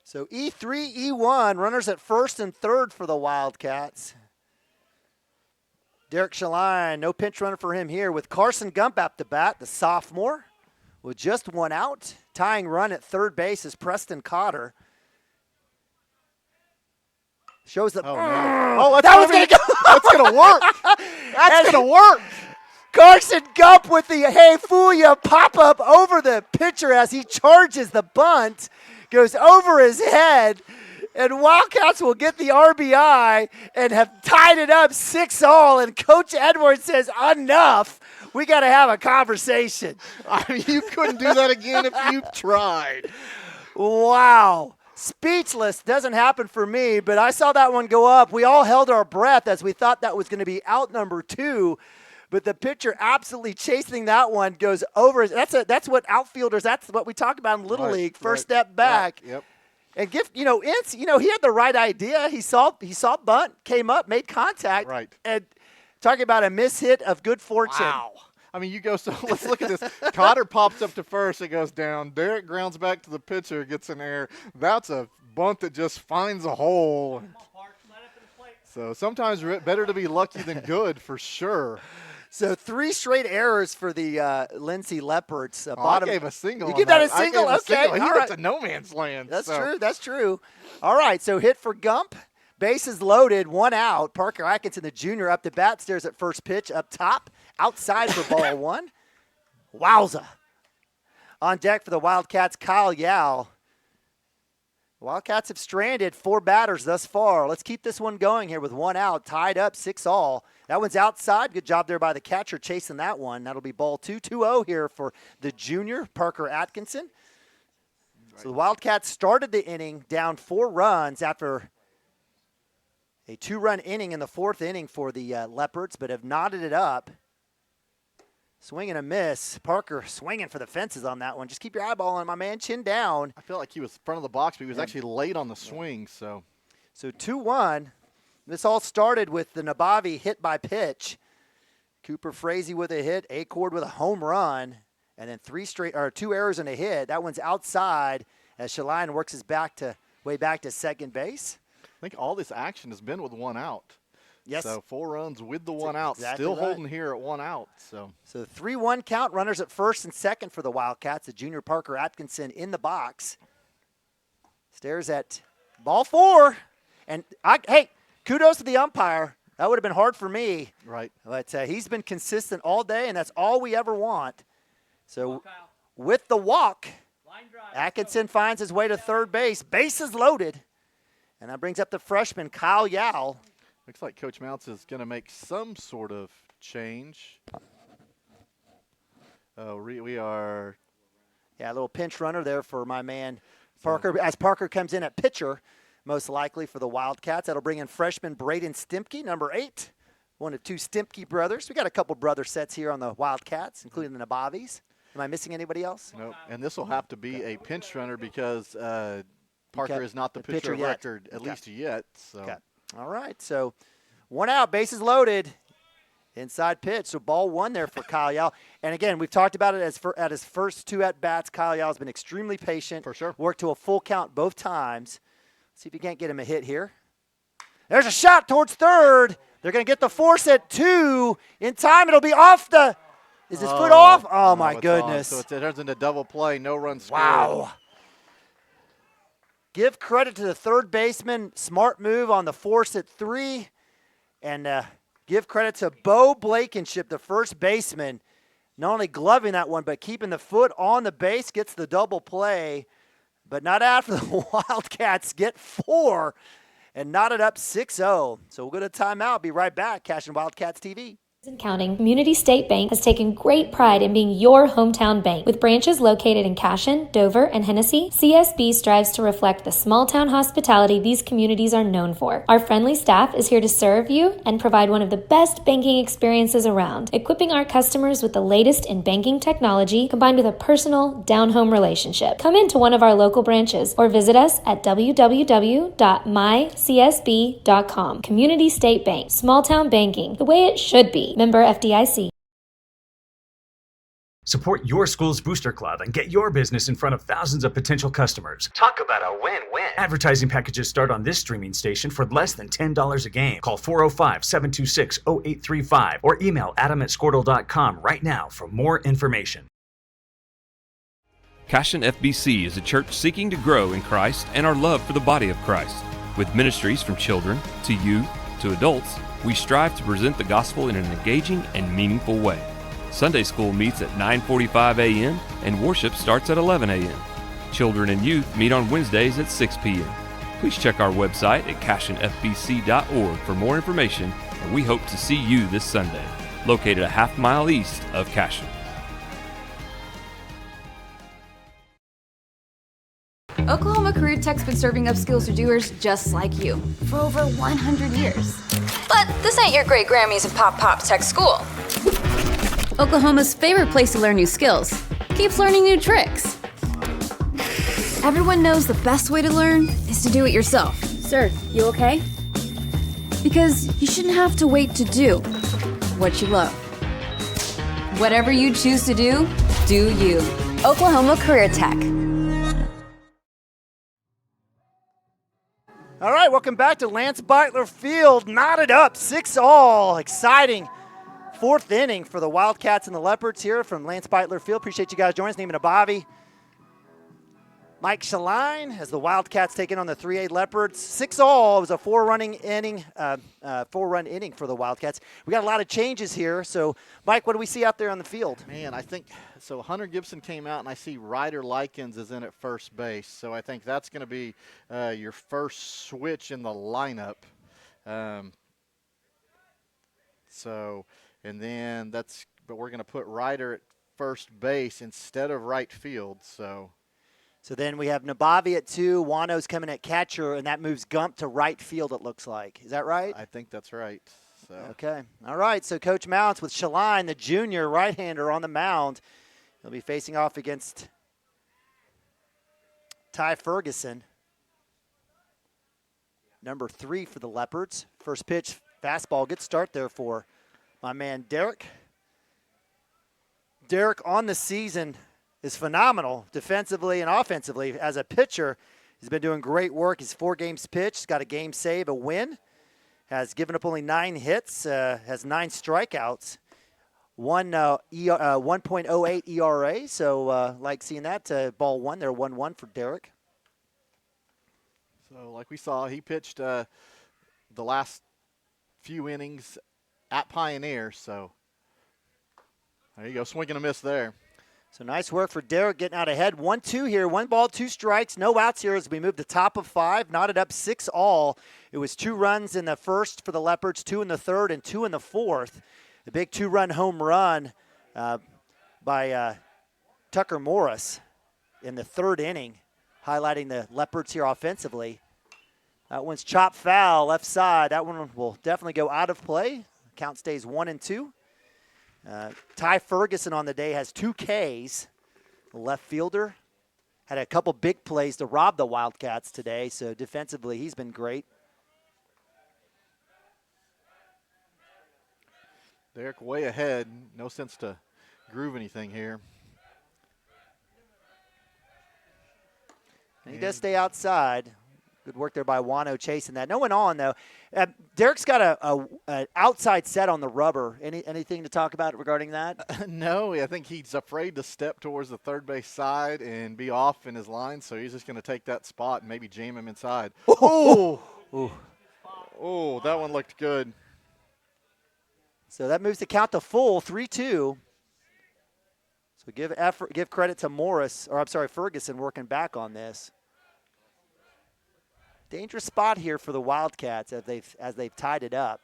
So E3, E1, runners at first and third for the Wildcats. Derek Shalane, no pinch runner for him here with Carson Gump at the bat, the sophomore, with just 1 out. Tying run at third base is Preston Cotter. Shows that. Oh, no. That was going to go. That's going to work. That's going to work. Carson Gump with the Hey Fool Ya pop-up over the pitcher as he charges the bunt. Goes over his head. And Wildcats will get the RBI and have tied it up 6-all. And Coach Edwards says, enough. We got to have a conversation. I mean, you couldn't do that again if you tried. Wow. Speechless. Doesn't happen for me, but I saw that one go up. We all held our breath as we thought that was going to be out number 2. But the pitcher absolutely chasing that one goes over. That's what outfielders, that's what we talk about in Little League. First step back. Yep. And Ince, he had the right idea. He saw bunt, came up, made contact. Right. And talking about a mishit of good fortune. Wow. I mean, let's look at this. Cotter pops up to first, it goes down. Derek grounds back to the pitcher, gets an error. That's a bunt that just finds a hole. So sometimes better to be lucky than good, for sure. So 3 straight errors for the Lindsay Leopards. I gave a single. You give that a single? Okay. He all went right. to no man's land. That's true. All right, so hit for Gump. Bases loaded, 1 out. Parker Atkinson, the junior, up to bat, stares at first pitch, up top, outside for ball 1. Wowza. On deck for the Wildcats, Kyle Yao. The Wildcats have stranded 4 batters thus far. Let's keep this one going here with 1 out, tied up 6-all. That one's outside. Good job there by the catcher chasing that one. That'll be ball 2. 2-0 here for the junior, Parker Atkinson. Right. So the Wildcats started the inning down 4 runs after a 2-run inning in the 4th inning for the Leopards, but have knotted it up. Swing and a miss. Parker swinging for the fences on that one. Just keep your eyeball on my man, chin down. I feel like he was front of the box, but he was actually late on the swing. So 2-1. This all started with the Nabavi hit by pitch. Cooper Frazee with a hit, Acord with a home run, and then 2 errors and a hit. That one's outside as Shaline works his way back to second base. I think all this action has been with 1 out. Yes. So 4 runs with the 1 out. Exactly Still right. holding here at 1 out. So 3-1 count. Runners at first and second for the Wildcats. The junior Parker Atkinson in the box. Stares at ball 4. And hey, kudos to the umpire. That would have been hard for me. Right. But he's been consistent all day, and that's all we ever want. So with the walk, Atkinson finds his way to third base. Bases loaded. And that brings up the freshman, Kyle Yao. Looks like Coach Mounts is going to make some sort of change. We are. Yeah, a little pinch runner there for my man Parker. As Parker comes in at pitcher, most likely for the Wildcats. That'll bring in freshman Braden Stimke, number 8. One of 2 Stimke brothers. We got a couple brother sets here on the Wildcats, including the Nabavis. Am I missing anybody else? Nope. And this will have to be a pinch runner because Parker is not the pitcher of record, at least yet. So. Okay. All right. So 1 out, bases loaded. Inside pitch. So ball 1 there for Kyle Yao. And again, we've talked about it at his first 2 at-bats. Kyle Yao has been extremely patient. For sure. Worked to a full count both times. See if you can't get him a hit here. There's a shot towards third. They're going to get the force at 2. In time, it'll be off the – is his foot off? Oh, my goodness. So it turns into double play, no run scored. Wow. Give credit to the third baseman. Smart move on the force at 3. And give credit to Bo Blankenship, the first baseman, not only gloving that one, but keeping the foot on the base, gets the double play. But not after the Wildcats get 4 and knotted up 6-0. So we'll go to timeout. Be right back. Cashion Wildcats TV. And counting, Community State Bank has taken great pride in being your hometown bank. With branches located in Cashion, Dover, and Hennessy, CSB strives to reflect the small-town hospitality these communities are known for. Our friendly staff is here to serve you and provide one of the best banking experiences around, equipping our customers with the latest in banking technology combined with a personal, down-home relationship. Come into one of our local branches or visit us at www.mycsb.com. Community State Bank, small-town banking, the way it should be. Member FDIC. Support your school's booster club and get your business in front of thousands of potential customers. Talk about a win-win. Advertising packages start on this streaming station for less than $10 a game. Call 405-726-0835 or email adam@squirtle.com right now for more information. Cashion FBC is a church seeking to grow in Christ and our love for the body of Christ. With ministries from children to youth to adults, we strive to present the gospel in an engaging and meaningful way. Sunday school meets at 9:45 a.m. and worship starts at 11 a.m. Children and youth meet on Wednesdays at 6 p.m. Please check our website at cashionfbc.org for more information, and we hope to see you this Sunday, located a half-mile east of Cashion. Oklahoma Career Tech's been serving up skills to doers just like you for over 100 years. But this ain't your great Grammys and Pop Pop Tech School. Oklahoma's favorite place to learn new skills keeps learning new tricks. Everyone knows the best way to learn is to do it yourself. Sir, you okay? Because you shouldn't have to wait to do what you love. Whatever you choose to do you. Oklahoma Career Tech. All right, welcome back to Lance Beitler Field. Knotted up, 6-all. Exciting fourth inning for the Wildcats and the Leopards here from Lance Beitler Field. Appreciate you guys joining us. Neiman Abavi, Mike Shaline as the Wildcats taking on the 3A Leopards. 6-all. It was a four-run inning for the Wildcats. We got a lot of changes here. So, Mike, what do we see out there on the field? Man, I think so. Hunter Gibson came out, and I see Ryder Likens is in at first base. So I think that's going to be your first switch in the lineup. But we're going to put Ryder at first base instead of right field. So then we have Nabavi at 2, Wano's coming at catcher, and that moves Gump to right field, it looks like. Is that right? I think that's right. Okay. All right, so Coach Mounts with Shaline, the junior right-hander, on the mound. He'll be facing off against Ty Ferguson, number 3 for the Leopards. First pitch, fastball, good start there for my man Derek. Derek on the season is phenomenal defensively and offensively. As a pitcher, he's been doing great work. He's 4 games pitched, got a game save, a win, has given up only 9 hits, has 9 strikeouts, 1.08 ERA. So like seeing that ball 1 there, 1-1 for Derek. So like we saw, he pitched the last few innings at Pioneer. So there you go, swing and a miss there. So nice work for Derek getting out ahead. 1-2 here, 1 ball, 2 strikes, no outs here as we move to top of 5, knotted up 6-all. It was 2 runs in the first for the Leopards, 2 in the third, and 2 in the fourth. The big 2-run home run by Tucker Morris in the third inning, highlighting the Leopards here offensively. That one's chopped foul, left side. That one will definitely go out of play. Count stays 1-2. Ty Ferguson on the day has 2 Ks. The left fielder had a couple big plays to rob the Wildcats today, so defensively he's been great. Derek way ahead. No sense to groove anything here. And he does stay outside. Good work there by Wano chasing that. No one on, though. Derek's got an outside set on the rubber. Anything to talk about regarding that? No, I think he's afraid to step towards the third base side and be off in his line, so he's just going to take that spot and maybe jam him inside. Oh, that one looked good. So that moves the count to full, 3-2. So give credit to Ferguson working back on this. Dangerous spot here for the Wildcats as they've tied it up.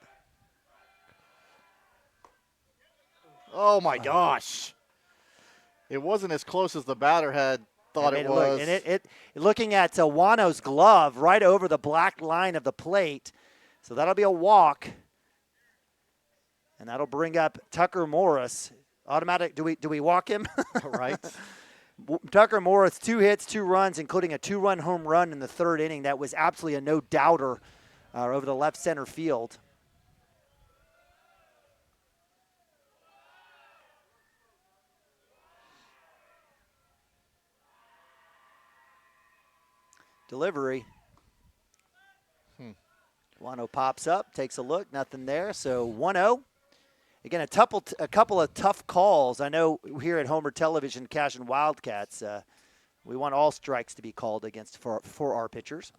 Oh my gosh! It wasn't as close as the batter had thought it was. And looking at Wano's glove right over the black line of the plate, so that'll be a walk, and that'll bring up Tucker Morris. Automatic. Do we walk him? Right. Tucker Morris, 2 hits, 2 runs, including a 2-run home run in the third inning. That was absolutely a no-doubter over the left center field. Delivery. Wano pops up, takes a look, nothing there. So 1-0. Again, a couple of tough calls. I know here at Homer Television, Cashion Wildcats, we want all strikes to be called against for our pitchers.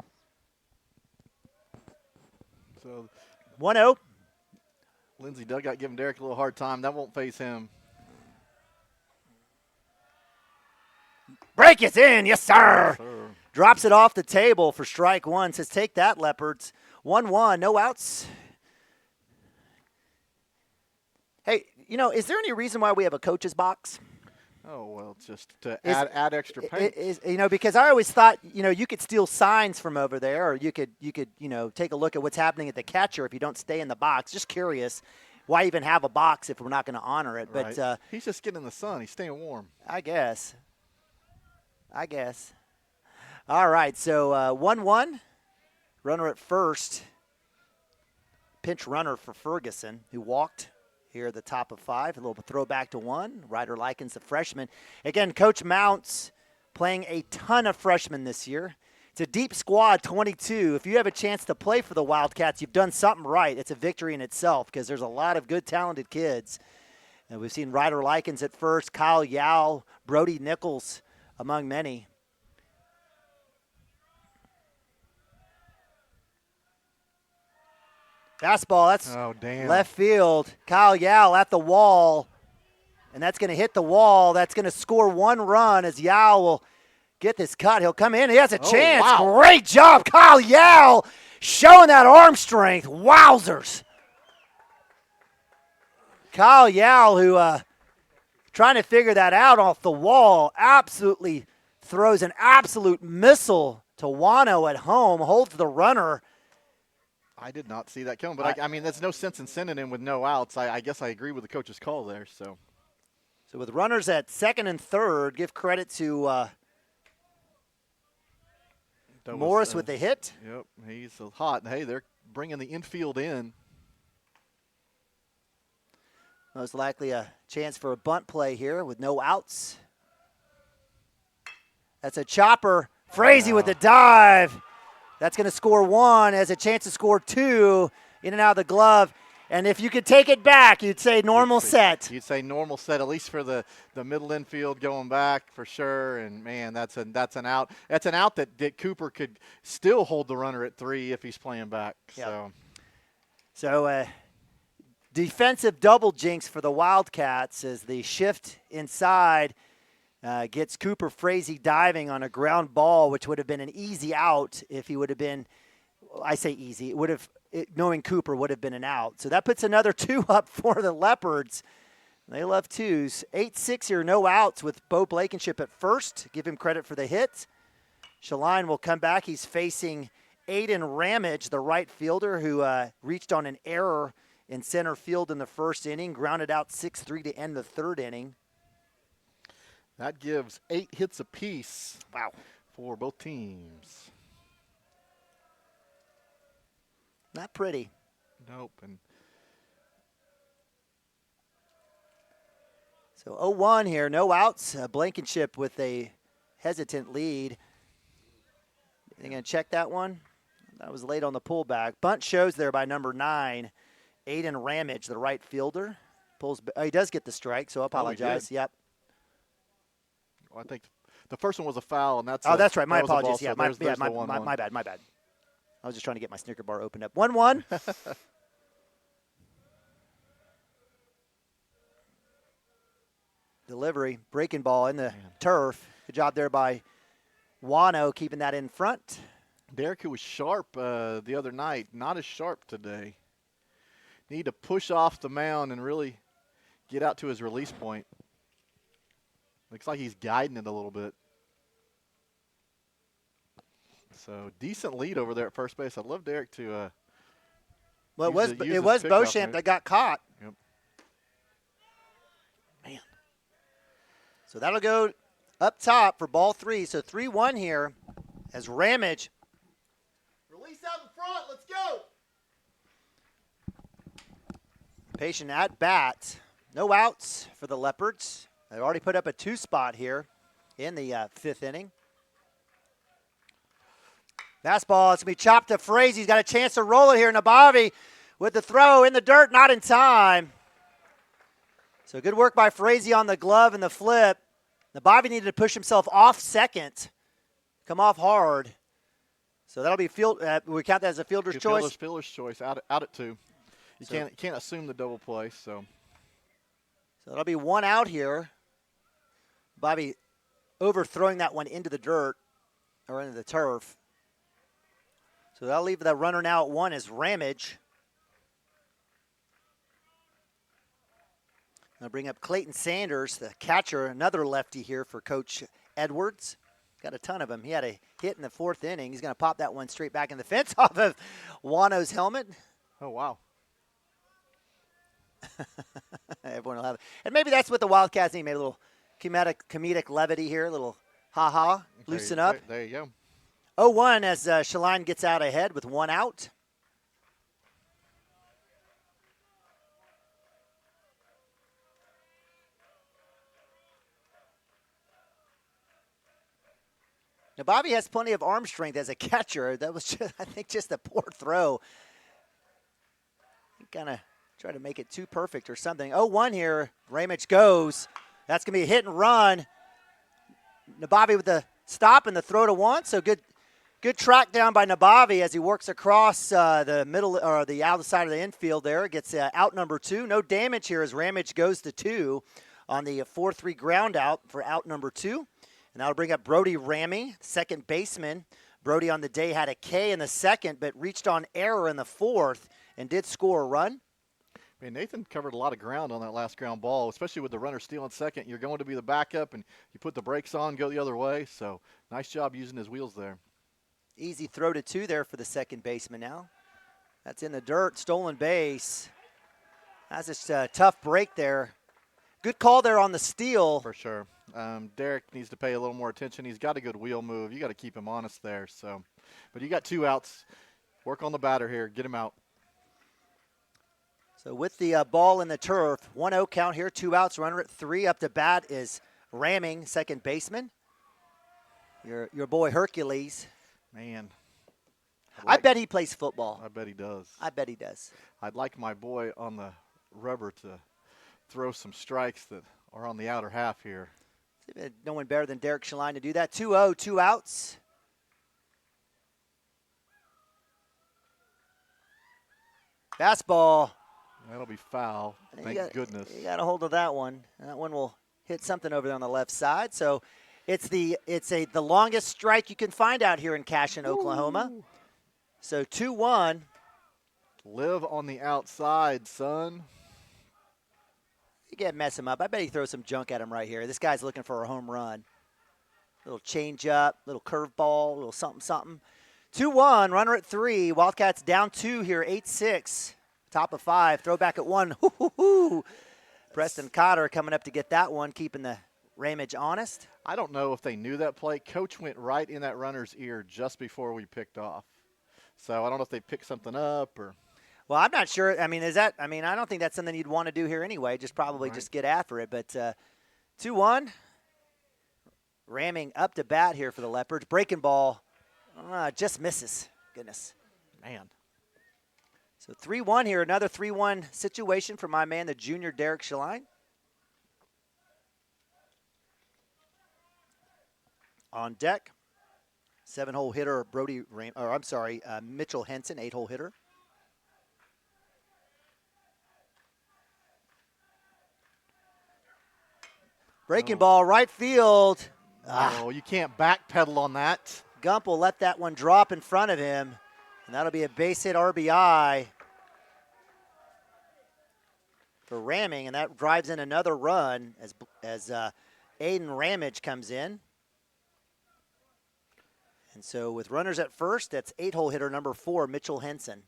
So 1-0. Lindsay Dugout giving Derek a little hard time. That won't faze him. strike is in. Yes, sir. Drops it off the table for strike one. Says, take that, Leopards. 1-1, no outs. Hey, is there any reason why we have a coach's box? Oh, well, just to add extra paint. Because I always thought, you could steal signs from over there, or you could take a look at what's happening at the catcher if you don't stay in the box. Just curious, why even have a box if we're not going to honor it? Right. But he's just getting in the sun. He's staying warm. I guess. All right, so 1-1. Runner at first. Pinch runner for Ferguson, who walked here at the top of 5. A little throwback to 1. Ryder Likens, the freshman. Again, Coach Mounts playing a ton of freshmen this year. It's a deep squad, 22. If you have a chance to play for the Wildcats, you've done something right. It's a victory in itself because there's a lot of good, talented kids. And we've seen Ryder Likens at first, Kyle Yao, Brody Nichols, among many. Fastball, that's left field. Kyle Yao at the wall, and that's going to hit the wall. That's going to score 1 run as Yao will get this cut. He'll come in. He has a chance. Wow. Great job, Kyle Yao, showing that arm strength. Wowzers. Kyle Yao, who trying to figure that out off the wall, absolutely throws an absolute missile to Wano at home, holds the runner. I did not see that coming, but I mean, there's no sense in sending him with no outs. I guess I agree with the coach's call there. So with runners at second and third, give credit to Morris with the hit. Yep, he's hot. Hey, they're bringing the infield in. Most likely a chance for a bunt play here with no outs. That's a chopper. Frazee with the dive. That's going to score 1, has a chance to score 2, in and out of the glove. And if you could take it back, you'd say normal set. You'd say normal set, at least for the middle infield going back for sure. And, man, that's an out. That's an out that Cooper could still hold the runner at 3 if he's playing back. Yep. So defensive double jinx for the Wildcats as the shift inside gets Cooper Frazee diving on a ground ball, which would have been an easy out if he would have been, I say easy, it would have, knowing Cooper would have been an out. So that puts another 2 up for the Leopards. They love 2s. 8-6 here, no outs with Bo Blankenship at first. Give him credit for the hit. Shaline will come back. He's facing Aiden Ramage, the right fielder, who reached on an error in center field in the first inning, grounded out 6-3 to end the third inning. That gives 8 hits apiece. Wow. For both teams. Not pretty. Nope. And so 0-1 here, no outs. Blankenship with a hesitant lead. You going to check that one? That was late on the pullback. Bunt shows there by number 9, Aiden Ramage, the right fielder. He does get the strike, so I apologize. Yep. I think the first one was a foul, and that's that's right. My apologies. Yeah, my bad. I was just trying to get my Snicker bar opened up. 1-1. Delivery, breaking ball in the turf. Good job there by Wano keeping that in front. Derek, who was sharp the other night, not as sharp today. Need to push off the mound and really get out to his release point. Looks like he's guiding it a little bit. So decent lead over there at first base. I'd love Derek to. Well, it was Beauchamp that got caught. Yep. Man. So that'll go up top for ball 3. So 3-1 here as Ramage. Release out in front. Let's go. Patient at bat. No outs for the Leopards. They've already put up a 2 spot here in the 5th inning. Fastball, it's going to be chopped to Frazee. He's got a chance to roll it here. Nabavi with the throw in the dirt, not in time. So good work by Frazee on the glove and the flip. Nabavi needed to push himself off second, come off hard. So that'll be we count that as a fielder's choice? Fielder's choice, out at 2. You can't assume the double play, so. So that'll be 1 out here. Bobby overthrowing that one into the dirt or into the turf. So that'll leave the runner now at 1 is Ramage. I'll bring up Clayton Sanders, the catcher, another lefty here for Coach Edwards. Got a ton of them. He had a hit in the 4th inning. He's going to pop that one straight back in the fence off of Wano's helmet. Oh, wow. Everyone will have it. And maybe that's what the Wildcats need. Maybe a little comedic levity here, a little ha-ha, loosen up. There you go. 0-1 as Shaline gets out ahead with 1 out. Now, Bobby has plenty of arm strength as a catcher. That was, just, I think, just a poor throw. He kind of tried to make it too perfect or something. 0-1 here. Ramage goes. That's going to be a hit and run. Nabavi with the stop and the throw to 1. So good track down by Nabavi as he works across the middle or the outside of the infield there. Gets out number 2. No damage here as Ramage goes to 2 on the 4-3 ground out for out number 2. And that'll bring up Brody Ramey, second baseman. Brody on the day had a K in the 2nd, but reached on error in the 4th and did score a run. Man, Nathan covered a lot of ground on that last ground ball, especially with the runner stealing 2nd. You're going to be the backup, and you put the brakes on, go the other way. So nice job using his wheels there. Easy throw to 2 there for the second baseman now. That's in the dirt, stolen base. That's just a tough break there. Good call there on the steal. For sure. Derek needs to pay a little more attention. He's got a good wheel move. You got to keep him honest there. So, but you got 2 outs. Work on the batter here. Get him out. So with the ball in the turf, 1-0 count here, 2 outs, runner at 3. Up to bat is Ramming, second baseman. Your boy Hercules. Man. I bet he plays football. I bet he does. I bet he does. I'd like my boy on the rubber to throw some strikes that are on the outer half here. No one better than Derek Shaline to do that. 2-0, 2 outs. Fastball. That'll be foul. Thank goodness. You got a hold of that one. That one will hit something over there on the left side. So it's the longest strike you can find out here in Cashion, Oklahoma. So 2-1. Live on the outside, son. You can't mess him up. I bet he throws some junk at him right here. This guy's looking for a home run. Little change up, little curveball, little something. 2-1, runner at 3. Wildcats down 2 here, 8-6. Top of 5, throw back at 1. Preston Cotter coming up to get that one, keeping the Ramage honest. I don't know if they knew that play. Coach went right in that runner's ear just before we picked off. So I don't know if they picked something up or. Well, I'm not sure. I don't think that's something you'd want to do here anyway. Just probably just get after it. But 2-1. Ramming up to bat here for the Leopards. Breaking ball. Just misses. Goodness. Man. So 3-1 here. Another 3-1 situation for my man, the junior Derek Shaline. On deck. 7-hole hitter Mitchell Henson, 8-hole hitter. Breaking ball, right field. Oh, you can't backpedal on that. Gump will let that one drop in front of him, and that'll be a base hit RBI for Ramming, and that drives in another run as Aiden Ramage comes in. And so with runners at first, that's 8-hole hitter number 4, Mitchell Henson.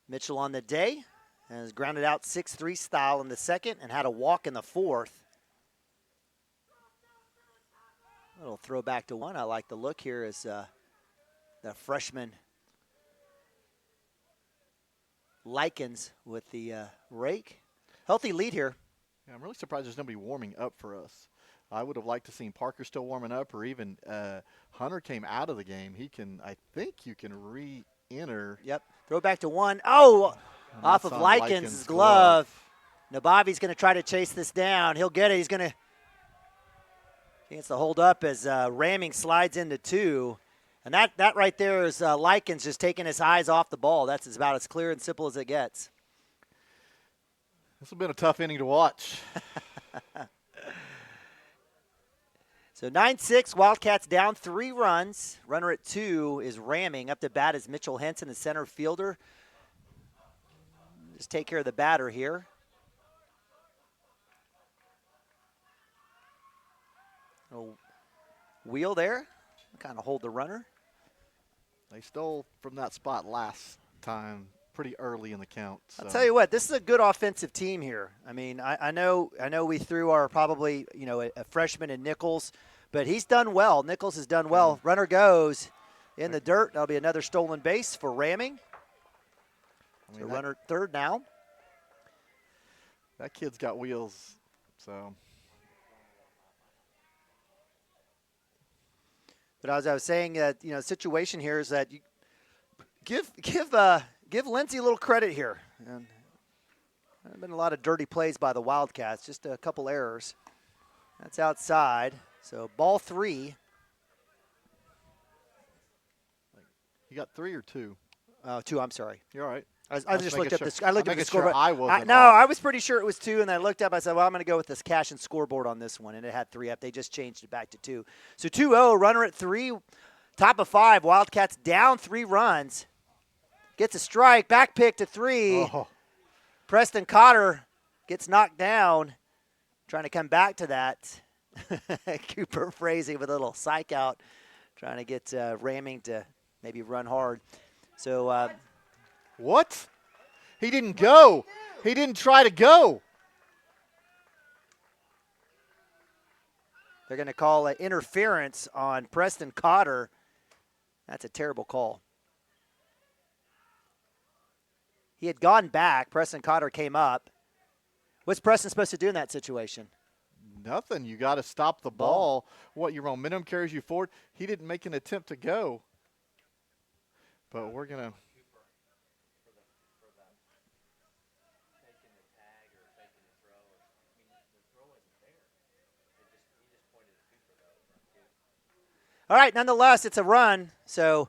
Mitchell on the day has grounded out 6-3 style in the 2nd and had a walk in the 4th. A little throwback to 1. I like the look here as the freshman Likens with the rake. Healthy lead here. Yeah, I'm really surprised there's nobody warming up for us. I would have liked to seen Parker still warming up, or even Hunter came out of the game. I think you can re-enter. Yep. Throw back to 1. Oh, off of Likens' glove. Nabavi's going to try to chase this down. He'll get it. He's going to. He gets the hold up as Ramming slides into 2. And that right there is Likens just taking his eyes off the ball. That's about as clear and simple as it gets. This has been a tough inning to watch. So 9-6, Wildcats down 3 runs. Runner at 2 is ramming. Up to bat is Mitchell Henson, the center fielder. Just take care of the batter here. Little wheel there, kind of hold the runner. They stole from that spot last time pretty early in the count. So. I'll tell you what, this is a good offensive team here. I mean, I know we threw our probably, a freshman in Nichols, but he's done well. Nichols has done well. Runner goes in the dirt. That'll be another stolen base for ramming. So runner at third now. That kid's got wheels, so. But as I was saying, the situation here is that you give Lindsay a little credit here. And there have been a lot of dirty plays by the Wildcats, just a couple errors. That's outside. So ball 3. You got 3 or 2? 2, I'm sorry. You're all right. I just looked at sure. the. I looked at the scoreboard. Sure I was pretty sure it was 2, and I looked up. I said, "Well, I'm going to go with this Cashion scoreboard on this one," and it had 3 up. They just changed it back to 2. So 2-0, runner at 3, top of 5. Wildcats down 3 runs. Gets a strike, back pick to 3. Oh. Preston Cotter gets knocked down, trying to come back to that. Cooper Frazee with a little psych out, trying to get ramming to maybe run hard. So. What? He didn't go. He didn't try to go. They're going to call interference on Preston Cotter. That's a terrible call. He had gone back. Preston Cotter came up. What's Preston supposed to do in that situation? Nothing. You got to stop the ball. What, your momentum carries you forward? He didn't make an attempt to go. But we're going to. All right, nonetheless, it's a run. So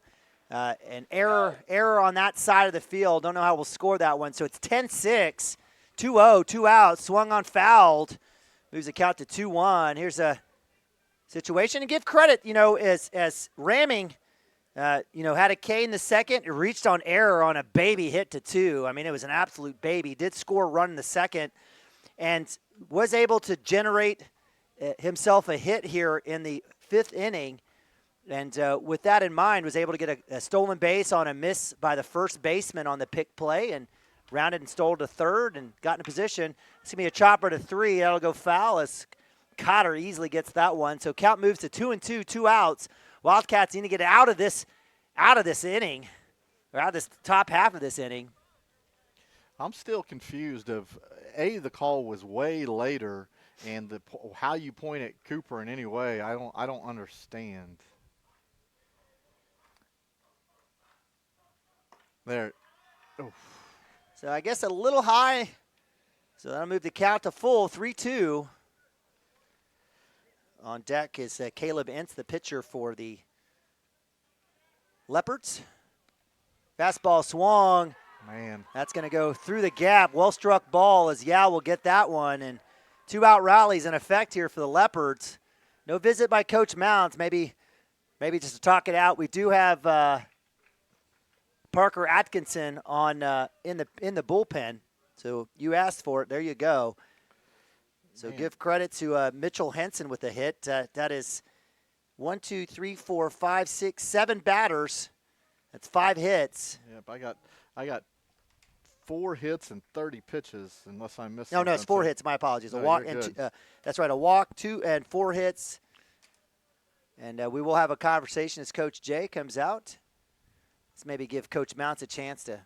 an error on that side of the field. Don't know how we'll score that one. So it's 10-6, 2-0, 2 outs, swung on, fouled. Moves the count to 2-1. Here's a situation. And give credit, as ramming, had a K in the second. It reached on error on a baby hit to 2. I mean, it was an absolute baby. Did score a run in the second and was able to generate himself a hit here in the 5th inning. And with that in mind, was able to get a stolen base on a miss by the first baseman on the pick play and rounded and stole to third and got in a position. It's going to be a chopper to 3. That'll go foul as Cotter easily gets that one. So count moves to 2-2, 2 outs. Wildcats need to get out of this inning, or out of this top half of this inning. I'm still confused of, the call was way later, and how you point at Cooper in any way, I don't understand. There. Oof. So I guess a little high. So that'll move the count to full, 3-2. On deck is Caleb Entz, the pitcher for the Leopards. Fastball swung. Man. That's going to go through the gap. Well-struck ball as Yao will get that one. And 2-out rallies in effect here for the Leopards. No visit by Coach Mounts. Maybe just to talk it out, we do have Parker Atkinson on in the bullpen. So you asked for it. There you go. So give credit to Mitchell Henson with the hit. That is 1, 2, 3, 4, 5, 6, 7 batters. That's 5 hits. Yep, I got 4 hits and 30 pitches, unless I missed. No, it's 4 hits. My apologies. No, a walk you're and good. that's right. A walk, 2 and 4 hits. And we will have a conversation as Coach Jay comes out. Let's maybe give Coach Mounts a chance to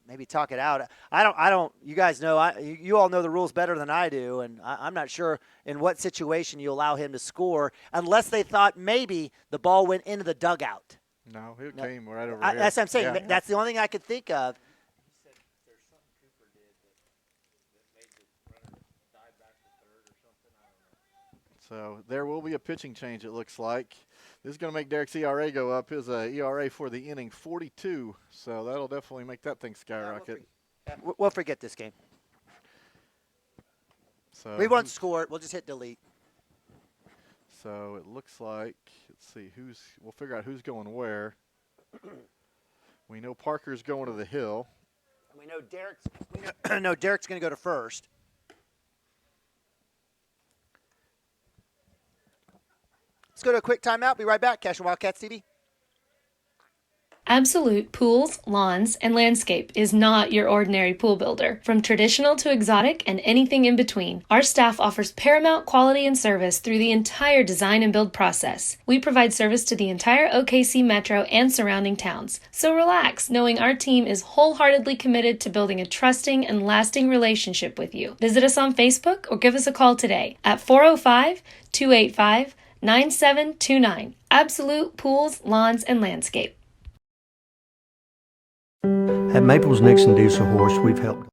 maybe talk it out. I don't. You guys know. You all know the rules better than I do, and I'm not sure in what situation you allow him to score unless they thought maybe the ball went into the dugout. No, it came right over here. That's what I'm saying. Yeah. That's the only thing I could think of. So there will be a pitching change, it looks like. This is going to make Derek's ERA go up. His ERA for the inning, 42. So that'll definitely make that thing skyrocket. We'll forget this game. So we won't score it. We'll just hit delete. So it looks like, let's see, we'll figure out who's going where. We know Parker's going to the hill. We know Derek's going to go to first. Let's go to a quick timeout. Be right back. Cashion Wildcats TV. Absolute Pools, Lawns, and Landscape is not your ordinary pool builder. From traditional to exotic and anything in between, our staff offers paramount quality and service through the entire design and build process. We provide service to the entire OKC metro and surrounding towns. So relax, knowing our team is wholeheartedly committed to building a trusting and lasting relationship with you. Visit us on Facebook or give us a call today at 405-285-9729. Absolute Pools, Lawns, and Landscape. At Maples Nixon Diesel Horse, we've helped.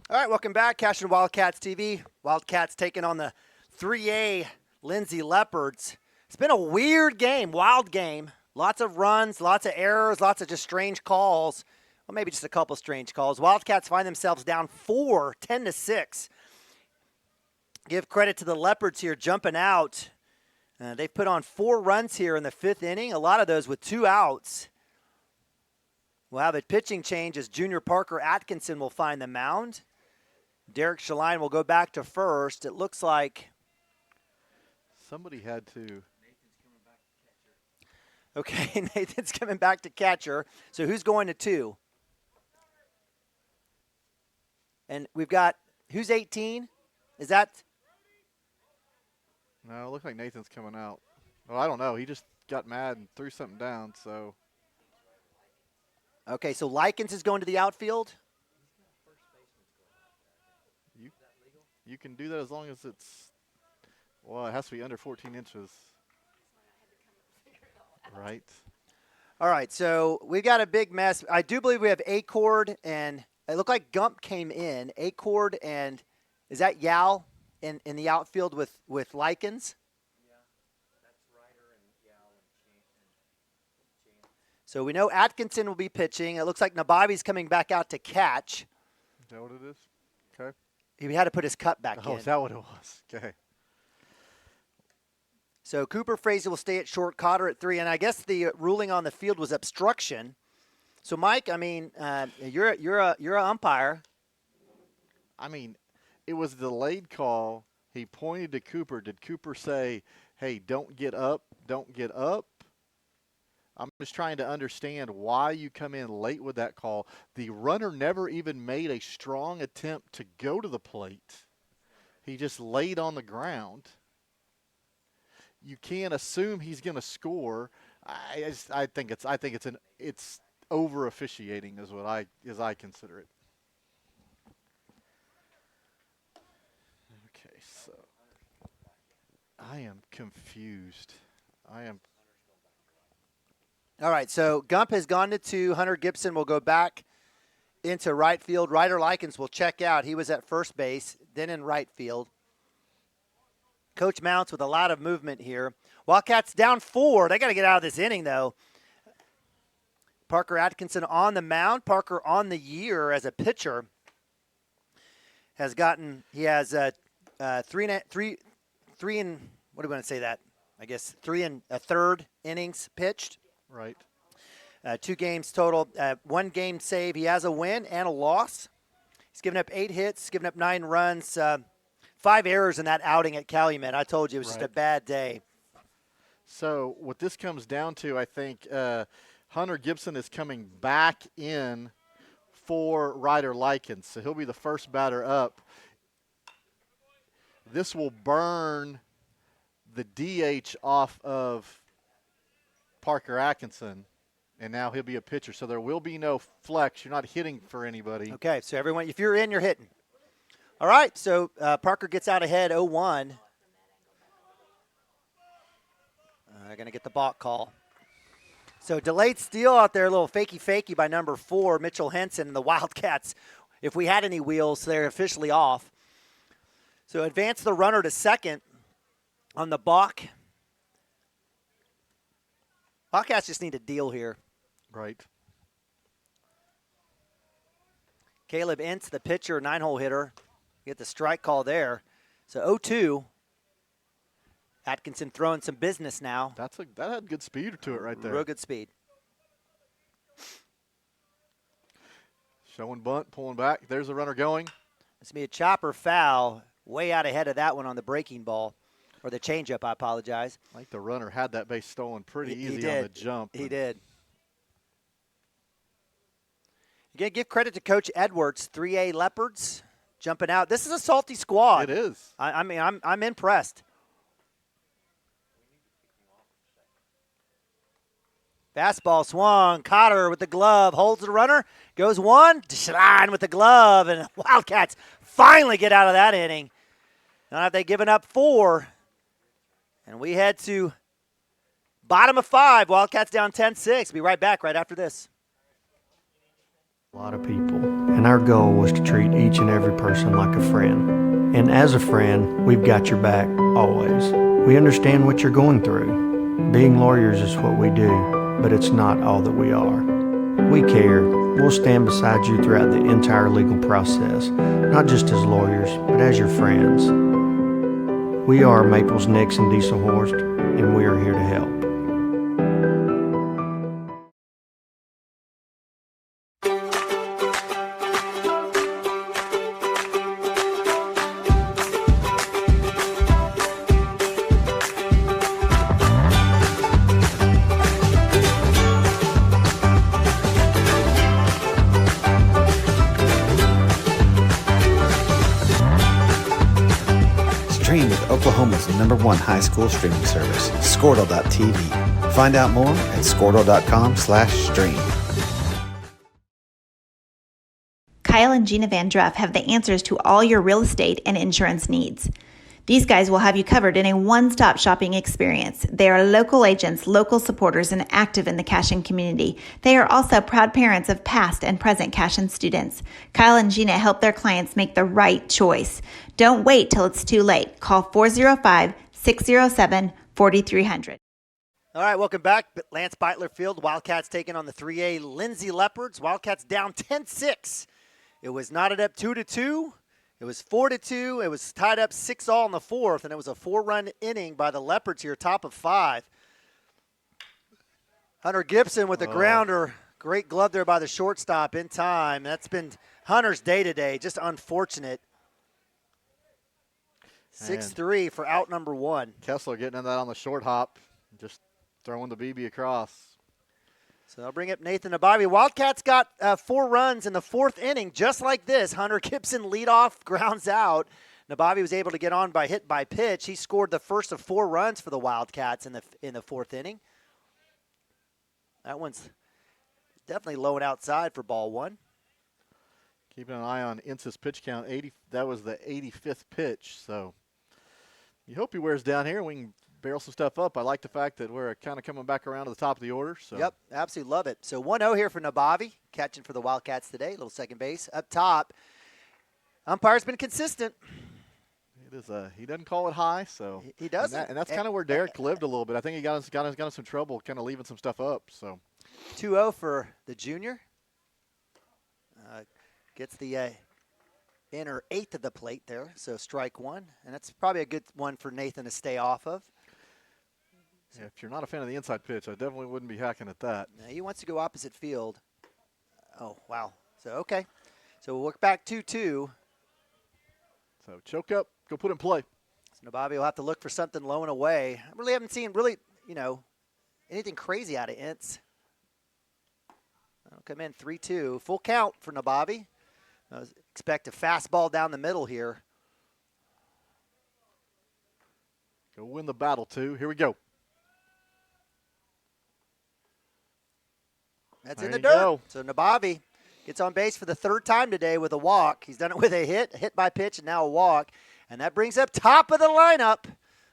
All right, welcome back. Cashion Wildcats TV. Wildcats taking on the 3A Lindsay Leopards. It's been a weird game, wild game. Lots of runs, lots of errors, lots of just strange calls. Well, maybe just a couple strange calls. Wildcats find themselves down 4, 10-6. Give credit to the Leopards here jumping out. They've put on 4 runs here in the 5th inning, a lot of those with 2 outs. We'll have a pitching change as junior Parker Atkinson will find the mound. Derek Shaline will go back to first. It looks like somebody had to. Okay, Nathan's coming back to catcher. So who's going to 2? And we've got, who's 18? Is that? No, it looks like Nathan's coming out. Well, I don't know. He just got mad and threw something down, so. Okay, so Likens is going to the outfield? You can do that as long as it's, well, it has to be under 14 inches. Right. All right, so we've got a big mess. I do believe we have Acord, and it looked like Gump came in. Acord and, is that Yao in the outfield with Likens? So we know Atkinson will be pitching. It looks like Nabavi's coming back out to catch. Is that what it is? Okay. He had to put his cut back in. Oh, is that what it was? Okay. So Cooper Fraser will stay at short, Cotter at 3, and I guess the ruling on the field was obstruction. So Mike, I mean, you're an umpire. I mean, it was a delayed call. He pointed to Cooper. Did Cooper say, "Hey, don't get up, don't get up"? I'm just trying to understand why you come in late with that call. The runner never even made a strong attempt to go to the plate. He just laid on the ground. You can't assume he's going to score. I think it's over officiating is what I consider it. Okay, so I am confused. All right, so Gump has gone to 2. Hunter Gibson will go back into right field. Ryder Likens will check out. He was at first base, then in right field. Coach Mounts with a lot of movement here. Wildcats down 4. They got to get out of this inning, though. Parker Atkinson on the mound. Parker on the year as a pitcher has gotten, he has 3 and, what do we want to say that? I guess 3 1/3 innings pitched. Right. 2 games total. 1 game save. He has a win and a loss. He's given up 8 hits, given up 9 runs, 5 errors in that outing at Calumet. I told you it was just a bad day. So what this comes down to, I think, Hunter Gibson is coming back in for Ryder Likens. So he'll be the first batter up. This will burn the DH off of Parker Atkinson, and now he'll be a pitcher. So there will be no flex. You're not hitting for anybody. Okay, so everyone, if you're in, you're hitting. All right, so Parker gets out ahead 0-1. They're going to get the balk call. So delayed steal out there, a little fakey by number 4, Mitchell Henson, and the Wildcats. If we had any wheels, they're officially off. So advance the runner to second on the balk. Wildcats just need a deal here. Right. Caleb Entz, the pitcher, 9-hole hitter, Get the strike call there. So 0-2. Atkinson throwing some business now. That had good speed to it right there. Real good speed. Showing bunt, pulling back. There's a runner going. It's going to be a chopper foul. Way out ahead of that one on the breaking ball. Or the changeup, I apologize. I think the runner had that base stolen pretty easy did. on the jump. He did. You got to give credit to Coach Edwards, 3A Leopards, jumping out. This is a salty squad. It is. I mean, I'm impressed. Fastball swung. Cotter with the glove. Holds the runner. Goes one. Schlein with the glove. And Wildcats finally get out of that inning. Now they've given up 4. And we head to bottom of 5. Wildcats down 10-6. Be right back right after this. A lot of people, and our goal was to treat each and every person like a friend. And as a friend, we've got your back always. We understand what you're going through. Being lawyers is what we do, but it's not all that we are. We care. We'll stand beside you throughout the entire legal process, not just as lawyers, but as your friends. We are Maples, Nix, and Dieselhorst, and we are here to help. Stream with Oklahoma's #1 high school streaming service, Squirtle.tv. Find out more at Squirtle.com/stream. Kyle and Gina Van Druff have the answers to all your real estate and insurance needs. These guys will have you covered in a one-stop shopping experience. They are local agents, local supporters, and active in the Cashion community. They are also proud parents of past and present Cashion students. Kyle and Gina help their clients make the right choice. Don't wait till it's too late. Call 405-607-4300. All right, welcome back. Lance Beitler Field. Wildcats taking on the 3A Lindsay Leopards. Wildcats down 10-6. It was knotted up 2-2. It was 4-2. It was tied up 6-all in the 4th, and it was a 4-run inning by the Leopards here, top of 5. Hunter Gibson with a grounder. Great glove there by the shortstop in time. That's been Hunter's day today. Just unfortunate. 6-3 for out number 1. Kessler getting in that on the short hop, just throwing the BB across. So I'll bring up Nathan Nabavi. Wildcats got 4 runs in the 4th inning, just like this. Hunter Gibson leadoff, grounds out. Nabavi was able to get on by hit by pitch. He scored the first of 4 runs for the Wildcats in the 4th inning. That one's definitely low and outside for ball 1. Keeping an eye on Ince's pitch count. 80. That was the 85th pitch. So you hope he wears down here and we can barrel some stuff up. I like the fact that we're kind of coming back around to the top of the order. So. Yep, absolutely love it. So 1-0 here for Nabavi, catching for the Wildcats today. Little second base up top. Umpire's been consistent. It is he doesn't call it high, so he doesn't. And that's kind of where Derek lived a little bit. I think he got us some trouble, kind of leaving some stuff up. So 2-0 for the junior. Gets the inner 8th of the plate there, so strike 1, and that's probably a good one for Nathan to stay off of. Yeah, if you're not a fan of the inside pitch, I definitely wouldn't be hacking at that. Now he wants to go opposite field. Oh, wow. So, okay. So we'll work back 2-2. So choke up, go put it in play. So Nabavi will have to look for something low and away. I really haven't seen anything crazy out of Ince. That'll come in 3-2. Full count for Nabavi. Expect a fastball down the middle here. Go win the battle, too. Here we go. That's in the dirt. So Nabavi gets on base for the 3rd time today with a walk. He's done it with a hit by pitch, and now a walk. And that brings up top of the lineup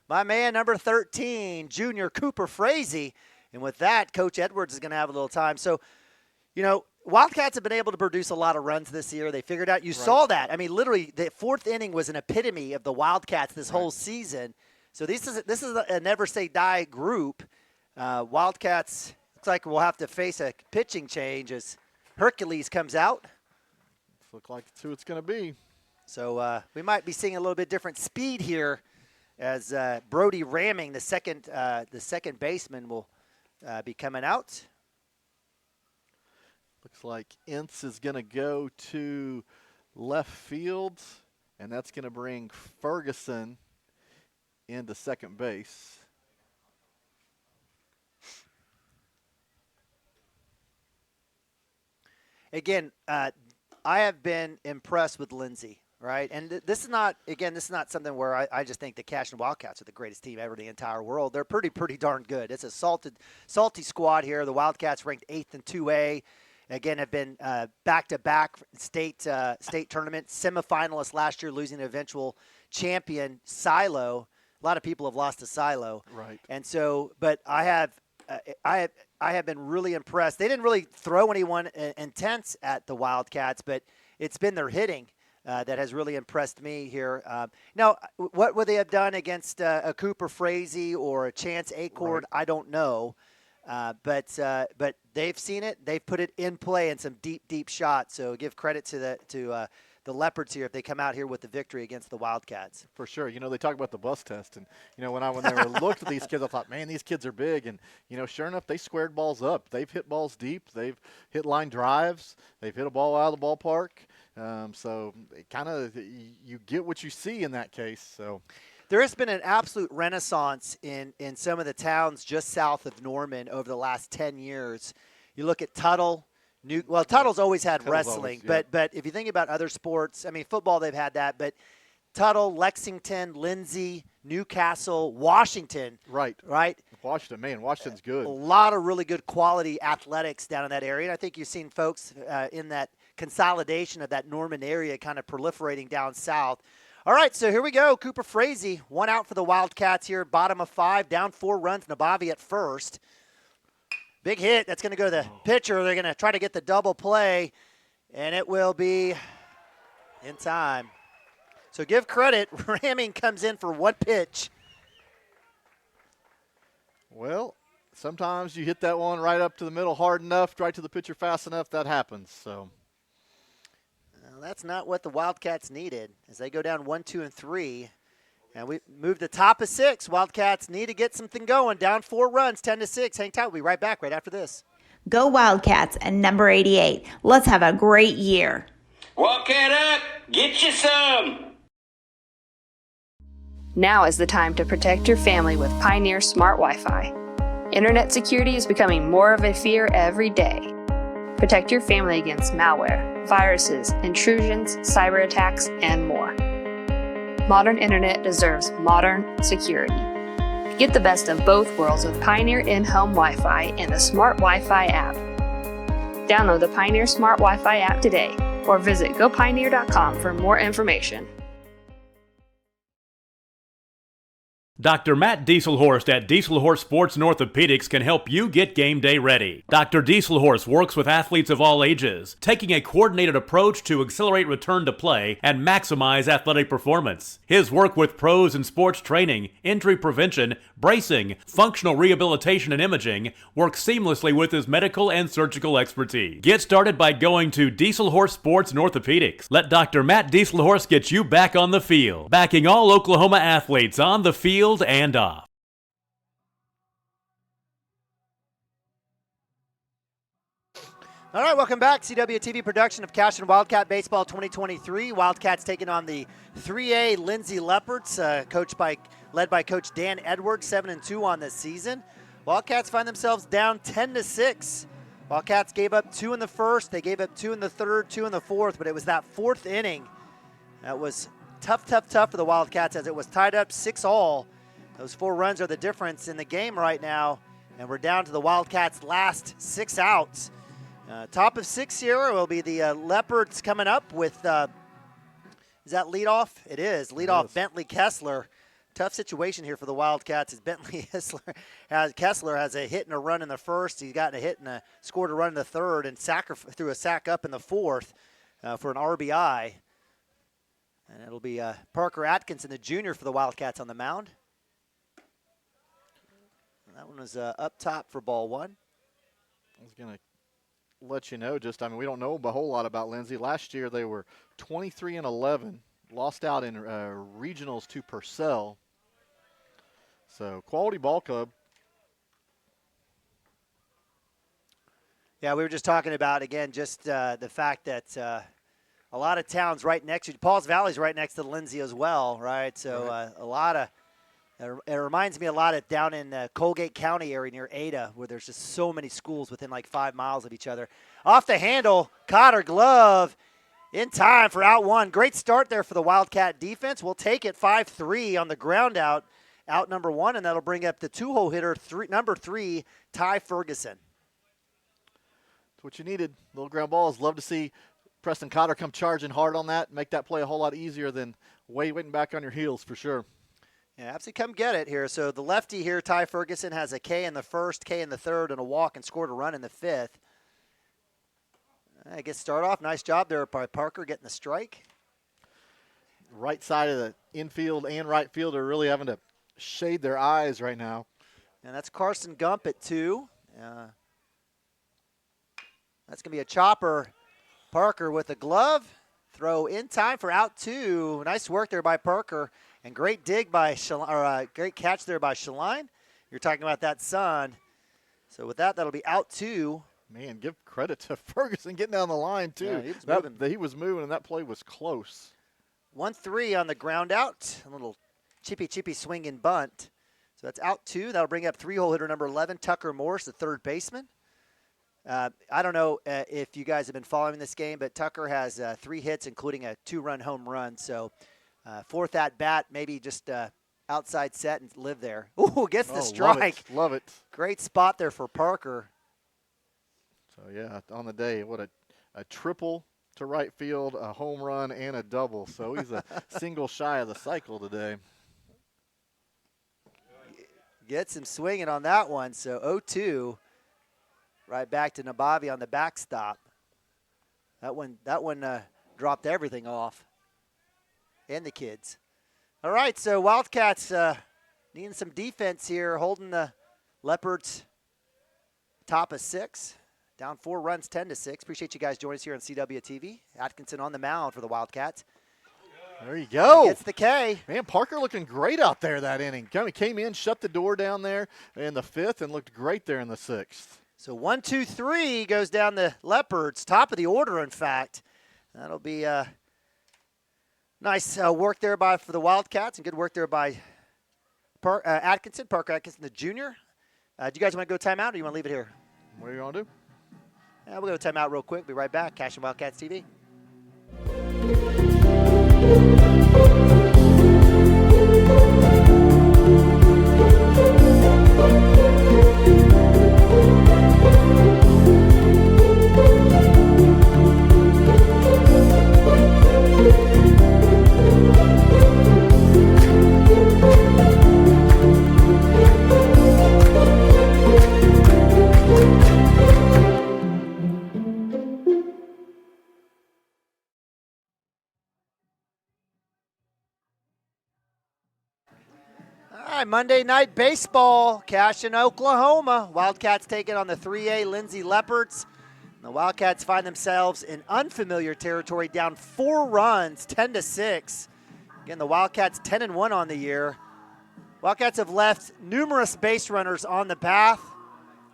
my man, number 13, junior Cooper Frazee. And with that, Coach Edwards is going to have a little time. So, Wildcats have been able to produce a lot of runs this year. They figured out, saw that. I mean, literally, the 4th inning was an epitome of the Wildcats this whole season. So this is a never say die group. Wildcats, looks like we'll have to face a pitching change as Hercules comes out. Looks like that's who it's going to be. So we might be seeing a little bit different speed here as Brody Ramming, the second baseman, will be coming out. Looks like Ince is going to go to left field, and that's going to bring Ferguson into second base. Again, I have been impressed with Lindsay, right? And this is not something where I just think the Cashion Wildcats are the greatest team ever in the entire world. They're pretty darn good. It's a salty squad here. The Wildcats ranked 8th in 2A. Again, have been back-to-back state tournament semifinalists last year, losing the eventual champion Silo. A lot of people have lost to Silo, right? And so, but I have been really impressed. They didn't really throw anyone intense at the Wildcats, but it's been their hitting that has really impressed me here. Now, what would they have done against a Cooper Frazee or a Chance Acord? Right. I don't know. But they've seen it. They've put it in play in some deep shots. So give credit to the Leopards here if they come out here with the victory against the Wildcats. For sure. You know, they talk about the bus test. And, you know, when they looked at these kids, I thought, man, these kids are big. And, you know, sure enough, they squared balls up. They've hit balls deep. They've hit line drives. They've hit a ball out of the ballpark. So kind of you get what you see in that case. So. There has been an absolute renaissance in some of the towns just south of Norman over the last 10 years. You look at Tuttle. Tuttle's always had wrestling, but if you think about other sports, I mean, football, they've had that, but Tuttle, Lexington, Lindsay, Newcastle, Washington. Right. Washington, man, Washington's good. A lot of really good quality athletics down in that area. And I think you've seen folks in that consolidation of that Norman area kind of proliferating down south. All right, so here we go. Cooper Frazee, 1 out for the Wildcats here, bottom of 5, down 4 runs. Nabavi at first. Big hit. That's going to go to the pitcher. They're going to try to get the double play, and it will be in time. So give credit. Ramming comes in for 1 pitch. Well, sometimes you hit that one right up to the middle hard enough, right to the pitcher fast enough, that happens. So. That's not what the Wildcats needed as they go down 1, 2, and 3. And we move the top of 6. Wildcats need to get something going. Down 4 runs, 10-6. Hang tight. We'll be right back right after this. Go Wildcats and number 88. Let's have a great year. Wildcat up. Get you some. Now is the time to protect your family with Pioneer Smart Wi-Fi. Internet security is becoming more of a fear every day. Protect your family against malware, viruses, intrusions, cyber attacks, and more. Modern internet deserves modern security. Get the best of both worlds with Pioneer in-home Wi-Fi and the Smart Wi-Fi app. Download the Pioneer Smart Wi-Fi app today or visit gopioneer.com for more information. Dr. Matt Dieselhorst at Dieselhorst Sports and Orthopedics can help you get game day ready. Dr. Dieselhorst works with athletes of all ages, taking a coordinated approach to accelerate return to play and maximize athletic performance. His work with pros in sports training, injury prevention, bracing, functional rehabilitation, and imaging works seamlessly with his medical and surgical expertise. Get started by going to Dieselhorst Sports and Orthopedics. Let Dr. Matt Dieselhorst get you back on the field, backing all Oklahoma athletes on the field and off. All right, welcome back. CWTV production of Cashion Wildcat Baseball 2023. Wildcats taking on the 3A Lindsay Leopards, led by Coach Dan Edwards, 7-2 on this season. Wildcats find themselves down 10-6. Wildcats gave up 2 in the first. They gave up 2 in the third, 2 in the fourth, but it was that 4th inning that was tough for the Wildcats as it was tied up 6-all. Those 4 runs are the difference in the game right now, and we're down to the Wildcats' last 6 outs. Top of 6 here will be the Leopards coming up with, is that leadoff? It is. Leadoff Bentley Kessler. Tough situation here for the Wildcats as Bentley Kessler has a hit and a run in the first. He's gotten a hit and scored a run in the third and threw a sack up in the fourth for an RBI. And it'll be Parker Atkinson, the junior, for the Wildcats on the mound. That one was up top for ball 1. I was going to let you know we don't know a whole lot about Lindsay. Last year they were 23-11 lost out in regionals to Purcell. So quality ball club. Yeah, we were just talking about, again, just the fact that a lot of towns right next to Pauls Valley's right next to Lindsay as well, right? So a lot of it reminds me a lot of down in the Colgate County area near Ada, where there's just so many schools within like 5 miles of each other. Off the handle, Cotter glove in time for out one. Great start there for the Wildcat defense. We'll take it 5-3 on the ground out number one, and that'll bring up the two-hole hitter, number 3, Ty Ferguson. That's what you needed. Little ground balls. Love to see Preston Cotter come charging hard on that, make that play a whole lot easier than waiting back on your heels for sure. Yeah, absolutely, come get it here. So the lefty here, Ty Ferguson, has a K in the first, K in the third, and a walk, and scored a run in the fifth. I guess start off. Nice job there by Parker getting the strike. Right side of the infield and right field are really having to shade their eyes right now. And that's Carson Gump at 2. That's going to be a chopper. Parker with a glove. Throw in time for out 2. Nice work there by Parker. And great dig by great catch there by Shaline. You're talking about that sun. So with that, that'll be out 2. Man, give credit to Ferguson getting down the line, too. Yeah, he was moving, and that play was close. 1-3 on the ground out. A little chippy swing and bunt. So that's out 2. That'll bring up three-hole hitter number 11, Tucker Morris, the third baseman. I don't know if you guys have been following this game, but Tucker has 3 hits, including a 2-run home run. So fourth at bat, maybe just outside set and live there. Ooh, gets the strike. Love it. Great spot there for Parker. So, yeah, on the day, what a triple to right field, a home run, and a double. So he's a single shy of the cycle today. Gets him swinging on that one. So 0-2. Right back to Nabavi on the backstop. That one dropped everything off. And the kids. All right, so Wildcats needing some defense here, holding the Leopards top of 6. Down 4 runs, 10-6. Appreciate you guys joining us here on CWTV. Atkinson on the mound for the Wildcats. There you go. Gets the K. Man, Parker looking great out there that inning. Came in, shut the door down there in the 5th, and looked great there in the 6th. So 1, 2, 3 goes down the Leopards, top of the order, in fact. That'll be nice work there for the Wildcats, and good work there by Atkinson, Parker Atkinson, the junior. Do you guys want to go timeout, or do you want to leave it here? What are you going to do? We'll go timeout real quick. Be right back. Cashion Wildcats TV. Monday Night Baseball, Cashion, Oklahoma. Wildcats taking on the 3A Lindsay Leopards. The Wildcats find themselves in unfamiliar territory, down 4 runs, 10-6. Again, the Wildcats 10-1 on the year. Wildcats have left numerous base runners on the path.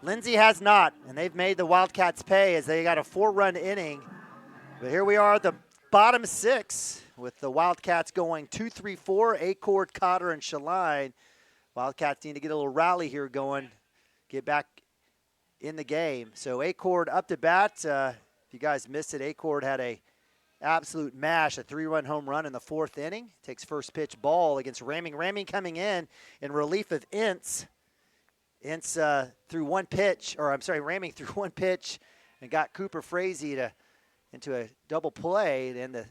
Lindsay has not, and they've made the Wildcats pay as they got a 4-run inning. But here we are at the bottom 6 with the Wildcats going 2-3-4, Acord, Cotter, and Shaline. Wildcats need to get a little rally here going, get back in the game. So Acord up to bat. If you guys missed it, Acord had a absolute mash, a 3-run home run in the 4th inning. Takes first pitch ball against Raming. Raming coming in relief of Ince. Ince threw one pitch, Raming threw one pitch and got Cooper Frazee into a double play. And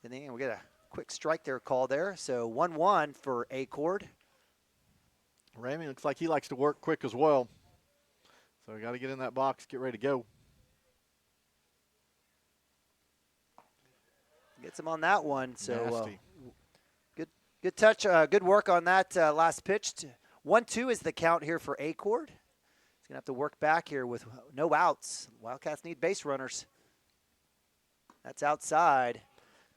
we get a quick strike there call there. So 1-1 for Acord. Ramey looks like he likes to work quick as well. So we got to get in that box, get ready to go. Gets him on that one. So good touch, good work on that last pitch. 1-2 is the count here for Acord. He's going to have to work back here with no outs. Wildcats need base runners. That's outside.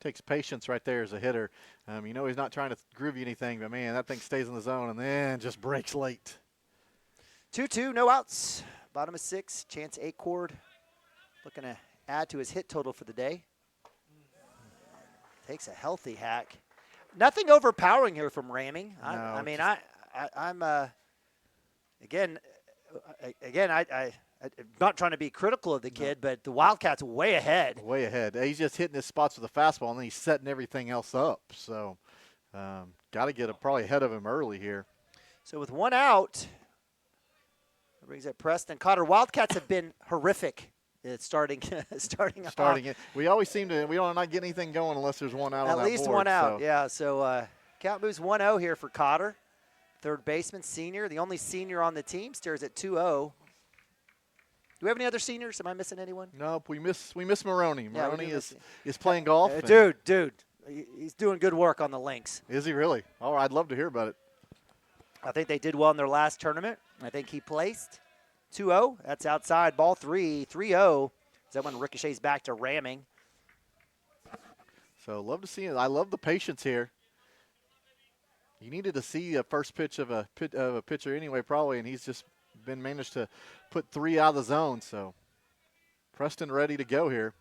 Takes patience right there as a hitter. You know he's not trying to groove you anything, but, man, that thing stays in the zone and then just breaks late. 2-2, no outs. Bottom of 6, Chance Acord looking to add to his hit total for the day. Takes a healthy hack. Nothing overpowering here from Ramming. I'm not trying to be critical of the kid, but the Wildcats way ahead. Way ahead. He's just hitting his spots with a fastball, and then he's setting everything else up. So got to get probably ahead of him early here. So with 1 out, that brings up Preston Cotter. Wildcats have been horrific at starting it. We always seem to – we don't not get anything going unless there's 1 out on that board. At least 1 out, yeah. So count moves 1-0 here for Cotter. Third baseman, senior. The only senior on the team stares at 2-0. Do we have any other seniors? Am I missing anyone? Nope, we miss Maroney. Yeah, Maroney is playing golf. Dude, he's doing good work on the links. Is he really? Oh, I'd love to hear about it. I think they did well in their last tournament. I think he placed 2-0. That's outside. Ball 3, 3-0. Is that when ricochets back to Ramming? So love to see it. I love the patience here. You needed to see a first pitch of a pitcher anyway, probably, and he's just managed to put 3 out of the zone. So Preston ready to go here.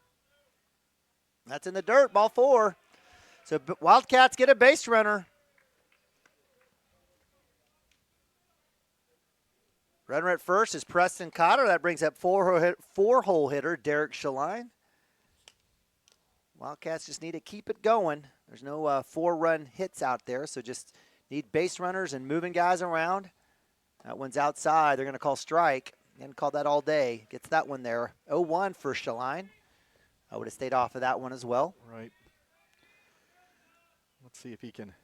That's in the dirt, ball 4. So Wildcats get a base runner. Runner at first is Preston Cotter. That brings up four-hole hitter Derek Shaline. Wildcats just need to keep it going. There's no 4-run hits out there, so just need base runners and moving guys around. That one's outside. They're going to call strike. They haven't called that all day. Gets that one there. 0-1 for Shaline. I would have stayed off of that one as well. Right. Let's see if he can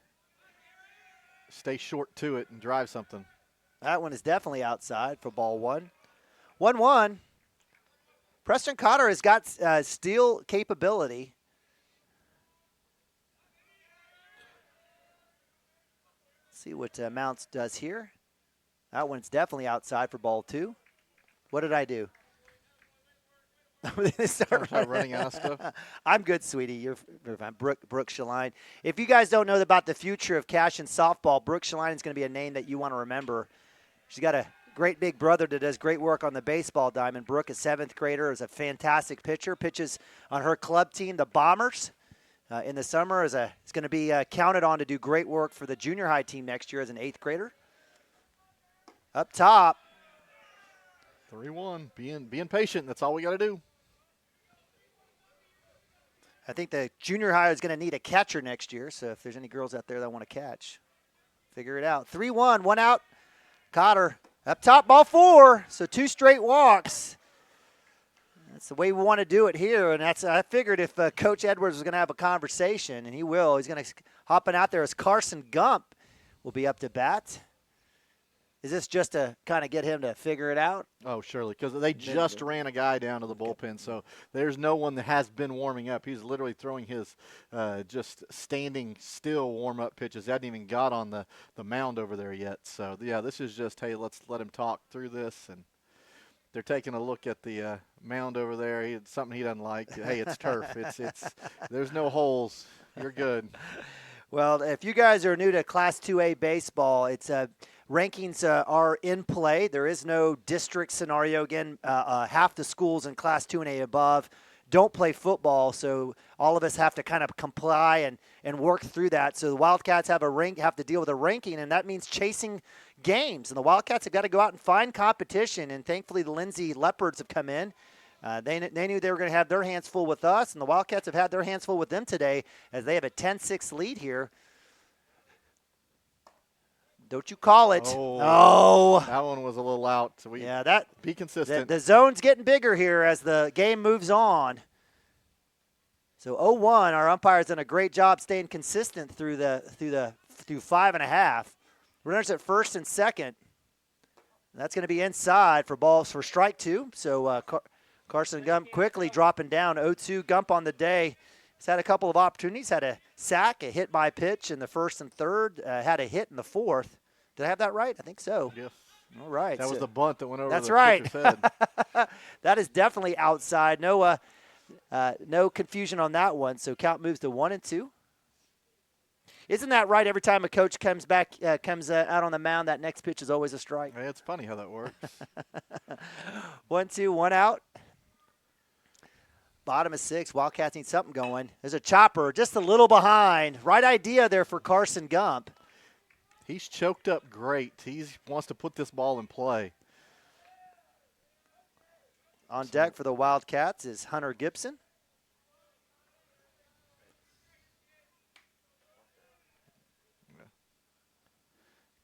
stay short to it and drive something. That one is definitely outside for ball 1. 1-1. Preston Cotter has got steal capability. Let's see what Mounts does here. That one's definitely outside for ball 2. What did I do? Start running out of stuff. I'm good, sweetie. You're fine. Brooke Shaline. If you guys don't know about the future of Cashion softball, Brooke Shaline is going to be a name that you want to remember. She's got a great big brother that does great work on the baseball diamond. Brooke, a 7th grader, is a fantastic pitcher. Pitches on her club team, the Bombers. In the summer, is going to be counted on to do great work for the junior high team next year as an 8th grader. Up top. 3-1. Being patient. That's all we got to do. I think the junior high is going to need a catcher next year, so if there's any girls out there that want to catch, figure it out. 3-1, 1 out. Cotter up top, ball 4, so 2 straight walks. That's the way we want to do it here, and I figured if Coach Edwards was going to have a conversation, and he will, he's going to hopping out there as Carson Gump will be up to bat. Is this just to kind of get him to figure it out? Oh, surely, because they just ran a guy down to the bullpen, so there's no one that has been warming up. He's literally throwing his just standing still warm-up pitches. He hadn't even got on the mound over there yet. So, yeah, this is just, hey, let's let him talk through this. And they're taking a look at the mound over there. It's something he doesn't like. Hey, it's turf. It's there's no holes. You're good. Well, if you guys are new to Class 2A baseball, it's rankings are in play. There is no district scenario. Again, half the schools in Class 2 and A above don't play football, so all of us have to kind of comply and work through that. So the Wildcats have to deal with a ranking, and that means chasing games. And the Wildcats have got to go out and find competition, and thankfully the Lindsay Leopards have come in. They knew they were going to have their hands full with us, and the Wildcats have had their hands full with them today as they have a 10-6 lead here. Don't you call it. Oh. That one was a little out. So be consistent. The zone's getting bigger here as the game moves on. So 0-1, our umpire's done a great job staying consistent through 5.5. Runners at first and second. And that's going to be inside for balls for strike 2. So Carson Gump quickly dropping down. 0-2 Gump on the day. He's had a couple of opportunities. Had a sack, a hit by pitch in the first and third. Had a hit in the fourth. Did I have that right? I think so. Yes. All right. That was the bunt that went over that's the right. pitcher's head. That is definitely outside. No No confusion on that one. So count moves to 1-2. Isn't that right? Every time a coach comes out on the mound, that next pitch is always a strike. Yeah, it's funny how that works. 1-2, 1 out. Bottom of 6. Wildcats need something going. There's a chopper just a little behind. Right idea there for Carson Gump. He's choked up great. He wants to put this ball in play. On deck for the Wildcats is Hunter Gibson.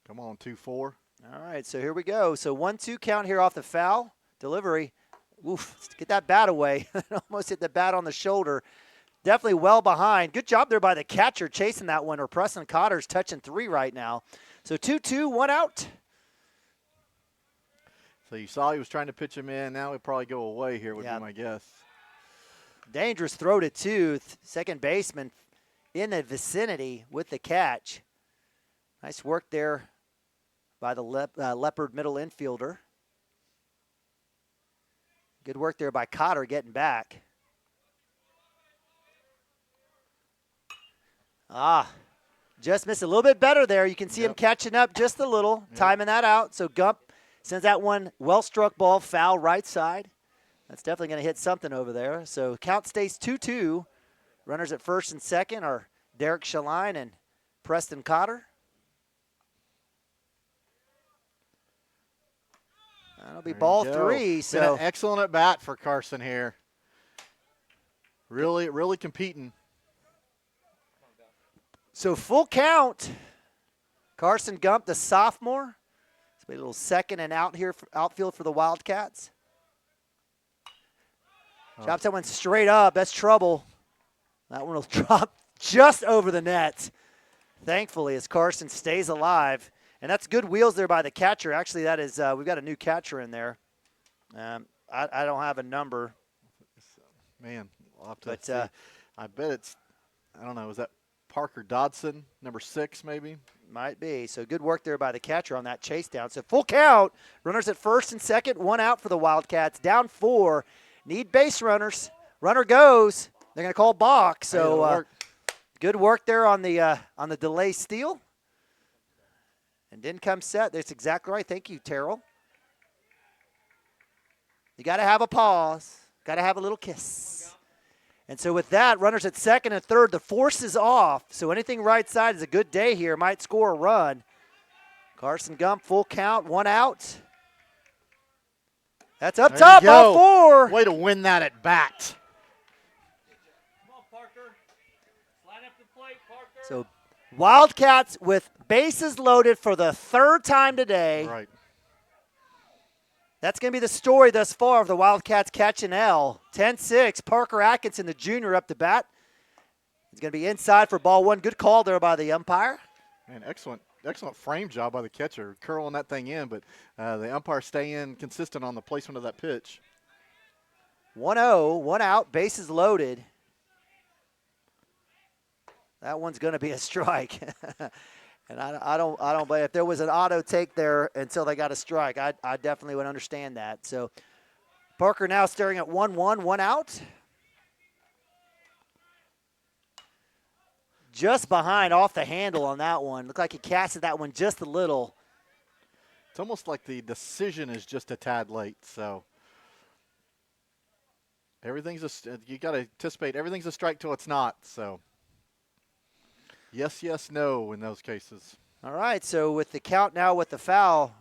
Come on, 2-4. All right, so here we go. So 1-2 count here off the foul. Delivery. Oof, get that bat away. Almost hit the bat on the shoulder. Definitely well behind. Good job there by the catcher chasing that one, or Preston Cotter's touching 3 right now. So 2-2, 1 out. So you saw he was trying to pitch him in. Now he'll probably go away here would be my guess. Dangerous throw to 2. Second baseman in the vicinity with the catch. Nice work there by the Leopard middle infielder. Good work there by Cotter getting back. Just missed a little bit better there. You can see him catching up just a little, timing that out. So Gump sends that one well-struck ball, foul right side. That's definitely going to hit something over there. So count stays 2-2. Runners at first and second are Derek Shaline and Preston Cotter. That'll be ball 3. So been an excellent at bat for Carson here. Really competing. So full count. Carson Gump, the sophomore. It's a little second and out here for outfield for the Wildcats. Chops that one straight up. That's trouble. That one will drop just over the net. Thankfully, as Carson stays alive. And that's good wheels there by the catcher. Actually, that is we've got a new catcher in there. I don't have a number. Man, I'll have to see. I bet it's, I don't know, is that Parker Dodson, number 6 maybe? Might be. So good work there by the catcher on that chase down. So full count. Runners at first and second. 1 out for the Wildcats. Down 4. Need base runners. Runner goes. They're going to call balk. So good work there on the delay steal. And didn't come set. That's exactly right. Thank you, Terrell. You got to have a pause. Got to have a little kiss. And so with that, runners at second and third, the force is off. So anything right side is a good day here. Might score a run. Carson Gump, full count, 1 out. That's up top, ball 4. Way to win that at bat. Come on, Parker. Slide up the plate, Parker. So Wildcats with bases loaded for the 3rd time today. Right. That's going to be the story thus far of the Wildcats catching L. 10-6, Parker Atkinson, the junior, up to bat. He's going to be inside for ball 1. Good call there by the umpire. Man, excellent frame job by the catcher, curling that thing in, but the umpire staying consistent on the placement of that pitch. 1-0, 1 out, bases loaded. That one's going to be a strike. And I don't blame. If there was an auto take there until they got a strike, I definitely would understand that. So Parker now staring at 1-1, 1 out. Just behind, off the handle on that one. Looked like he casted that one just a little. It's almost like the decision is just a tad late. So you got to anticipate everything's a strike till it's not. So. Yes, no in those cases. All right, so with the count now with the foul,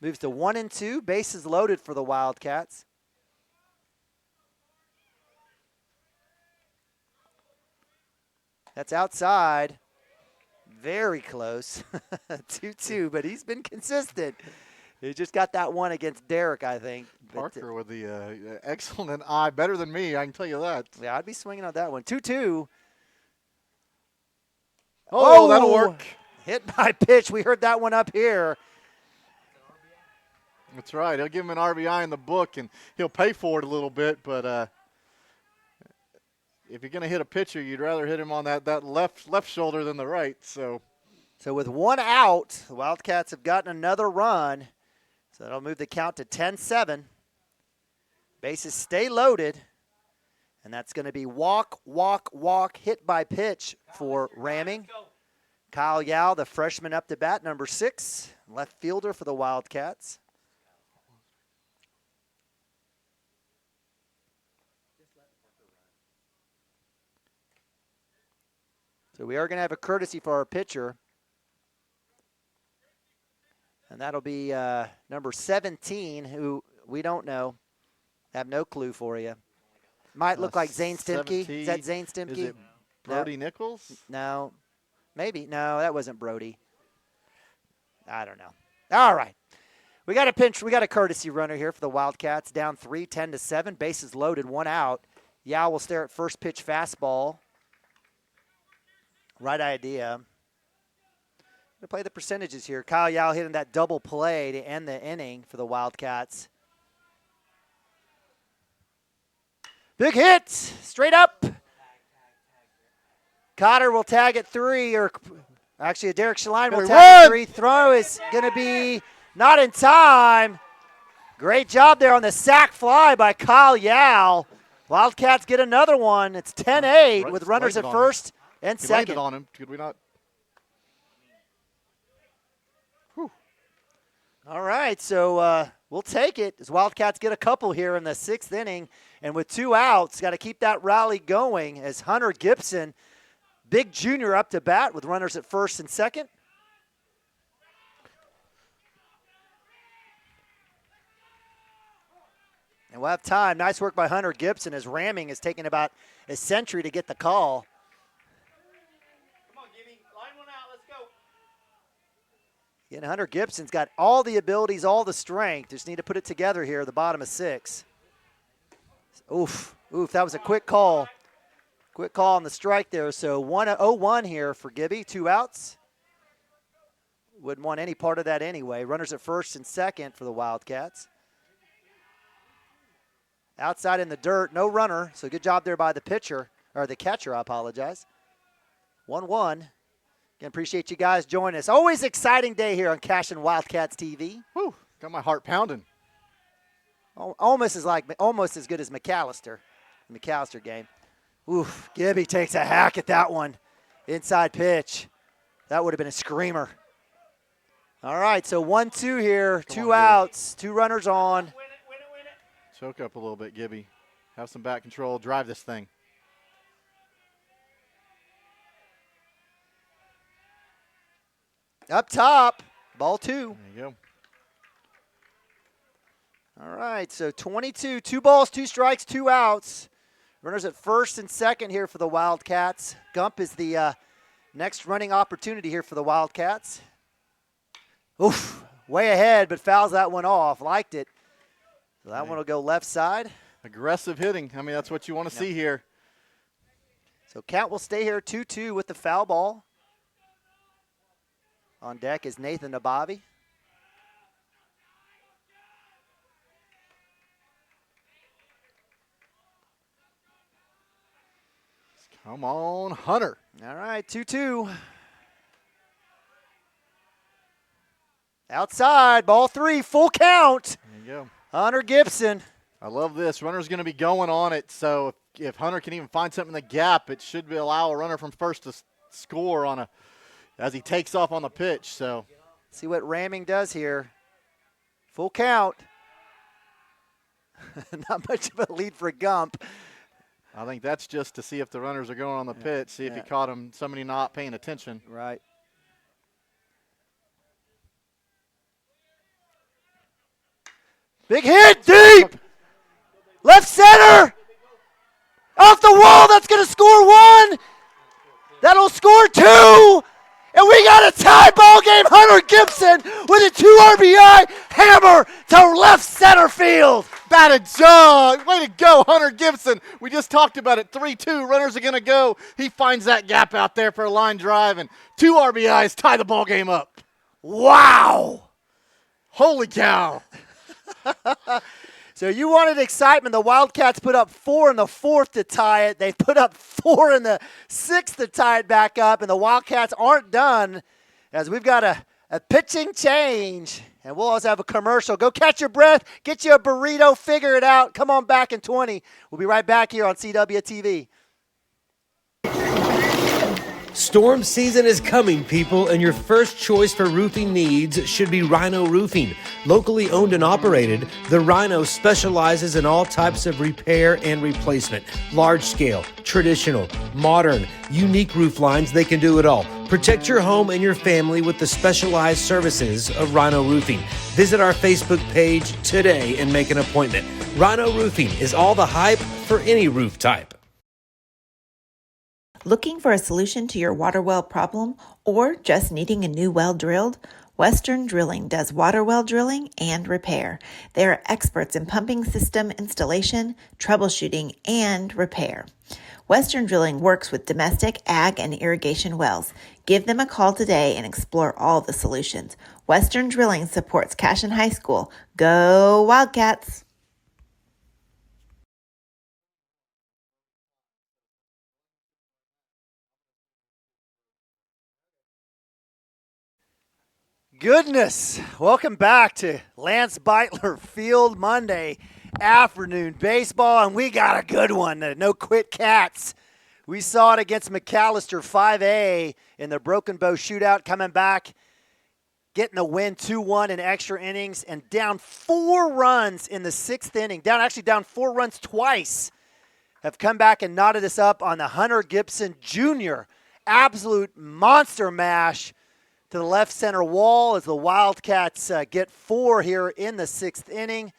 moves to 1-2, bases loaded for the Wildcats. That's outside. Very close. 2-2, but he's been consistent. He just got that one against Derek, I think. Parker with the excellent eye, better than me, I can tell you that. Yeah, I'd be swinging on that one. 2-2. Oh, that'll work. Hit by pitch. We heard that one up here. That's right. He'll give him an RBI in the book, and he'll pay for it a little bit. But if you're going to hit a pitcher, you'd rather hit him on that left shoulder than the right. So with 1 out, the Wildcats have gotten another run. So that'll move the count to 10-7. Bases stay loaded. And that's going to be walk, walk, walk, hit by pitch for ramming. Kyle Yao, the freshman up to bat, number 6, left fielder for the Wildcats. So we are going to have a courtesy for our pitcher. And that'll be number 17, who we don't know. Have no clue for you. Might look like Zane Stimke. Is that Zane Stimke? Is it Brody Nichols? No. Maybe. No, that wasn't Brody. I don't know. All right. We got a pinch. We got a courtesy runner here for the Wildcats. Down 3, 10-7. Bases loaded, 1 out. Yao will stare at first pitch fastball. Right idea. Going to play the percentages here. Kyle Yao hitting that double play to end the inning for the Wildcats. Big hit, straight up. Cotter will tag at 3, or actually Derek Schlein will tag at 3. Throw is going to be not in time. Great job there on the sac fly by Kyle Yao. Wildcats get another one. It's 10-8 with runners at first and second. On him. Could we not? Whew. All right, so we'll take it as Wildcats get a couple here in the 6th inning. And with 2 outs, got to keep that rally going as Hunter Gibson, big junior, up to bat with runners at first and second. And we'll have time. Nice work by Hunter Gibson as ramming is taking about a century to get the call. Come on, Gibby. Line one out. Let's go. And Hunter Gibson's got all the abilities, all the strength. Just need to put it together here at the bottom of 6. Oof, that was a quick call. Quick call on the strike there. So 1-0-1 here for Gibby, 2 outs. Wouldn't want any part of that anyway. Runners at first and second for the Wildcats. Outside in the dirt, no runner. So good job there by the pitcher, or the catcher, I apologize. 1-1. Again, appreciate you guys joining us. Always exciting day here on Cashion Wildcats TV. Whew, got my heart pounding. Almost as good as McAllister, the McAllister game. Oof, Gibby takes a hack at that one. Inside pitch. That would have been a screamer. All right, so 1-2 here, 2 outs, 2 runners on. Choke up a little bit, Gibby. Have some back control. Drive this thing. Up top, ball 2. There you go. All right, so 22, 2 balls, 2 strikes, 2 outs. Runners at first and second here for the Wildcats. Gump is the next running opportunity here for the Wildcats. Oof, way ahead, but fouls that one off. Liked it. So that one will go left side. Aggressive hitting. I mean, that's what you want to see here. So count will stay here 2-2 with the foul ball. On deck is Nathan Nabavi. Come on, Hunter. All right, 2-2. Outside, ball 3, full count. There you go. Hunter Gibson. I love this. Runner's going to be going on it, so if Hunter can even find something in the gap, it should allow a runner from first to score as he takes off on the pitch. So see what ramming does here. Full count. Not much of a lead for Gump. I think that's just to see if the runners are going on the pitch, see if he caught him, somebody not paying attention. Right. Big hit, deep! Left center! Off the wall, that's going to score 1! That'll score 2! And we got a tie ball game. Hunter Gibson with a 2 RBI hammer to left center field. Batted jog. Way to go, Hunter Gibson. We just talked about it. 3-2. Runners are going to go. He finds that gap out there for a line drive, and 2 RBIs tie the ball game up. Wow. Holy cow. So you wanted excitement. The Wildcats put up 4 in the 4th to tie it. They put up 4 in the 6th to tie it back up, and the Wildcats aren't done as we've got a pitching change. And we'll also have a commercial. Go catch your breath, get you a burrito, figure it out. Come on back in 20. We'll be right back here on CWTV. Storm season is coming, people, and your first choice for roofing needs should be Rhino Roofing. Locally owned and operated, the Rhino specializes in all types of repair and replacement. Large scale, traditional, modern, unique roof lines, they can do it all. Protect your home and your family with the specialized services of Rhino Roofing. Visit our Facebook page today and make an appointment. Rhino Roofing is all the hype for any roof type. Looking for a solution to your water well problem or just needing a new well drilled? Western Drilling does water well drilling and repair. They are experts in pumping system installation, troubleshooting, and repair. Western Drilling works with domestic, ag, and irrigation wells. Give them a call today and explore all the solutions. Western Drilling supports Cashion High School. Go Wildcats! Goodness, welcome back to Lance Beitler Field Monday afternoon baseball, and we got a good one, the No Quit Cats. We saw it against McAllister 5A in the Broken Bow shootout, coming back, getting the win 2-1 in extra innings, and down 4 runs in the 6th inning, down 4 runs twice, have come back and knotted us up on the Hunter Gibson Jr. absolute monster mash to the left center wall as the Wildcats get 4 here in the 6th inning.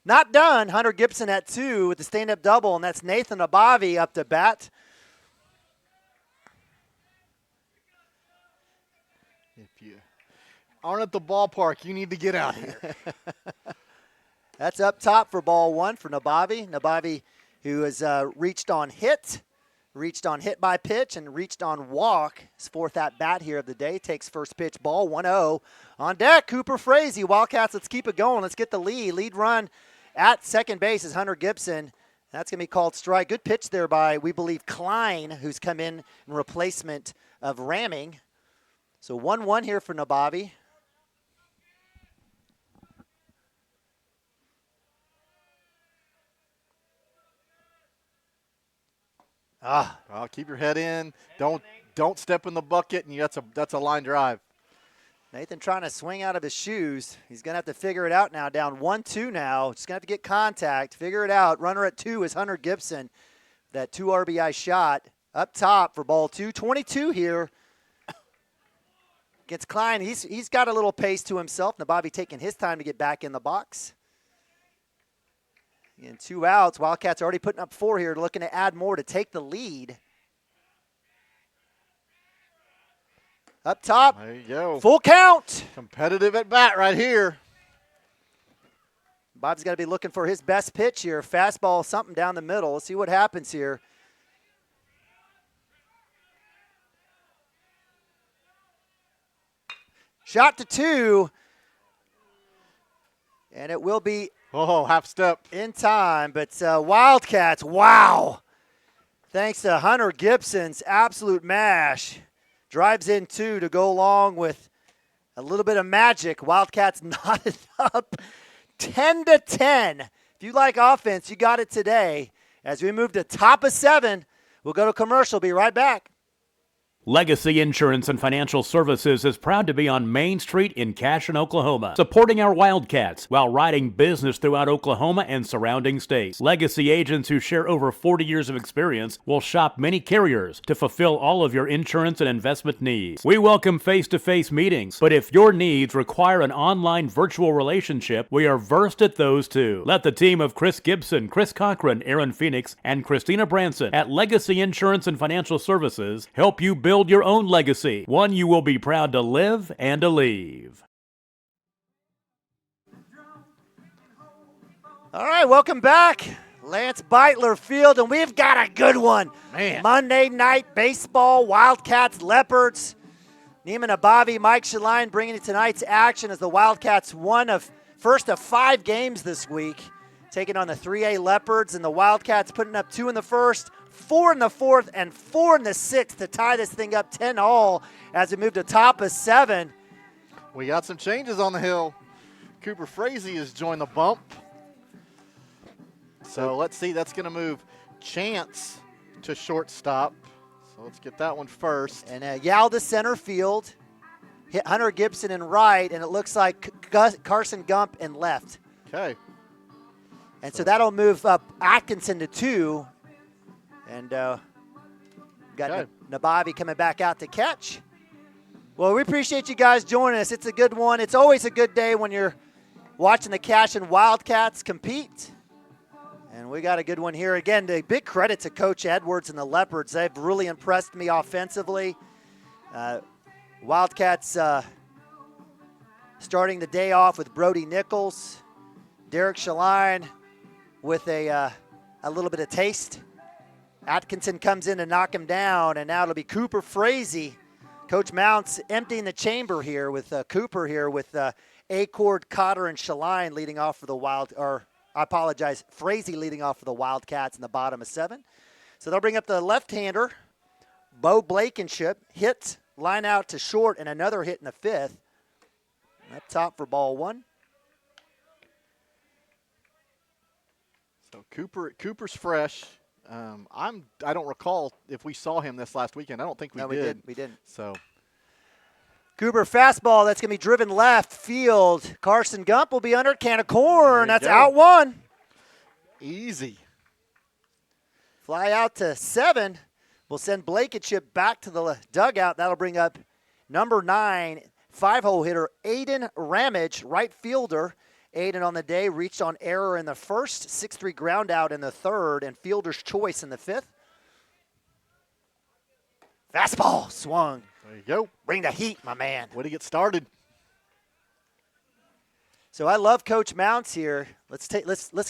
Not done. Hunter Gibson at 2 with the stand-up double, and that's Nathan Abavi up to bat. If you aren't at the ballpark, you need to get out here. That's up top for ball 1 for Nabavi. Nabavi, who has reached on hit by pitch, and reached on walk. His 4th at-bat here of the day. Takes first pitch, ball 1-0. On deck, Cooper Frazee. Wildcats, let's keep it going. Let's get the lead. Lead run at second base is Hunter Gibson. That's going to be called strike. Good pitch there by, we believe, Klein, who's come in replacement of Ramming. So 1-1 here for Nabavi. Well, keep your head in. Don't step in the bucket, and that's a line drive. Nathan trying to swing out of his shoes. He's going to have to figure it out now. Down 1-2 now. Just going to have to get contact, figure it out. Runner at 2 is Hunter Gibson. That 2 RBI shot up top for ball 2. 22 here against Klein. He's got a little pace to himself. Nabavi taking his time to get back in the box. And 2 outs. Wildcats already putting up 4 here, looking to add more to take the lead. Up top. There you go. Full count. Competitive at bat right here. Bob's got to be looking for his best pitch here. Fastball, something down the middle. Let's see what happens here. Shot to 2. And it will be half step in time. But Wildcats, wow. Thanks to Hunter Gibson's absolute mash. Drives in 2 to go along with a little bit of magic. Wildcats knotted up 10-10. If you like offense, you got it today. As we move to top of 7, we'll go to commercial. Be right back. Legacy Insurance and Financial Services is proud to be on Main Street in Cashion, Oklahoma, supporting our Wildcats while riding business throughout Oklahoma and surrounding states. Legacy agents who share over 40 years of experience will shop many carriers to fulfill all of your insurance and investment needs. We welcome face-to-face meetings, but if your needs require an online virtual relationship, we are versed at those too. Let the team of Chris Gibson, Chris Cochran, Aaron Phoenix, and Christina Branson at Legacy Insurance and Financial Services help you build your own legacy, one you will be proud to live and to leave. All right, welcome back. Lance Beitler Field, and we've got a good one. Man. Monday night baseball, Wildcats, Leopards. Neiman Abavi, Mike Shaline bringing you tonight's action as the Wildcats first of 5 games this week, taking on the 3A Leopards, and the Wildcats putting up 2 in the first, 4 in the 4th, and 4 in the 6th to tie this thing up 10-all as we move to top of 7. We got some changes on the hill. Cooper Frazee has joined the bump. So let's see, that's going to move Chance to shortstop. So let's get that one first. And Yao to center field. Hit Hunter Gibson in right, and it looks like Carson Gump in left. Okay. And so that'll move up Atkinson to 2. And got Nabavi coming back out to catch. Well, we appreciate you guys joining us. It's a good one. It's always a good day when you're watching the Cashion Wildcats compete. And we got a good one here. Again, a big credit to Coach Edwards and the Leopards. They've really impressed me offensively. Wildcats starting the day off with Brody Nichols. Derek Shaline with a little bit of taste. Atkinson comes in to knock him down, and now it'll be Cooper Frazee. Coach Mounts emptying the chamber here with Cooper here with Acord, Cotter, and Shaline leading off for the Frazee leading off for the Wildcats in the bottom of 7. So they'll bring up the left-hander, Bo Blankenship, hit, line out to short, and another hit in the 5th. Up top for ball 1. So Cooper's fresh. I don't recall if we saw him this last weekend. I don't think we did. We didn't. So Cooper fastball that's going to be driven left field. Carson Gump will be under can of corn. That's out 1. Easy. Fly out to 7. We'll send Blankenship back to the dugout. That'll bring up number 9, 5-hole hitter Aiden Ramage, right fielder. Aiden on the day reached on error in the 1st, 6-3 ground out in the 3rd, and fielder's choice in the 5th. Fastball swung. There you go. Bring the heat, my man. Way to get started. So I love Coach Mounts here. Let's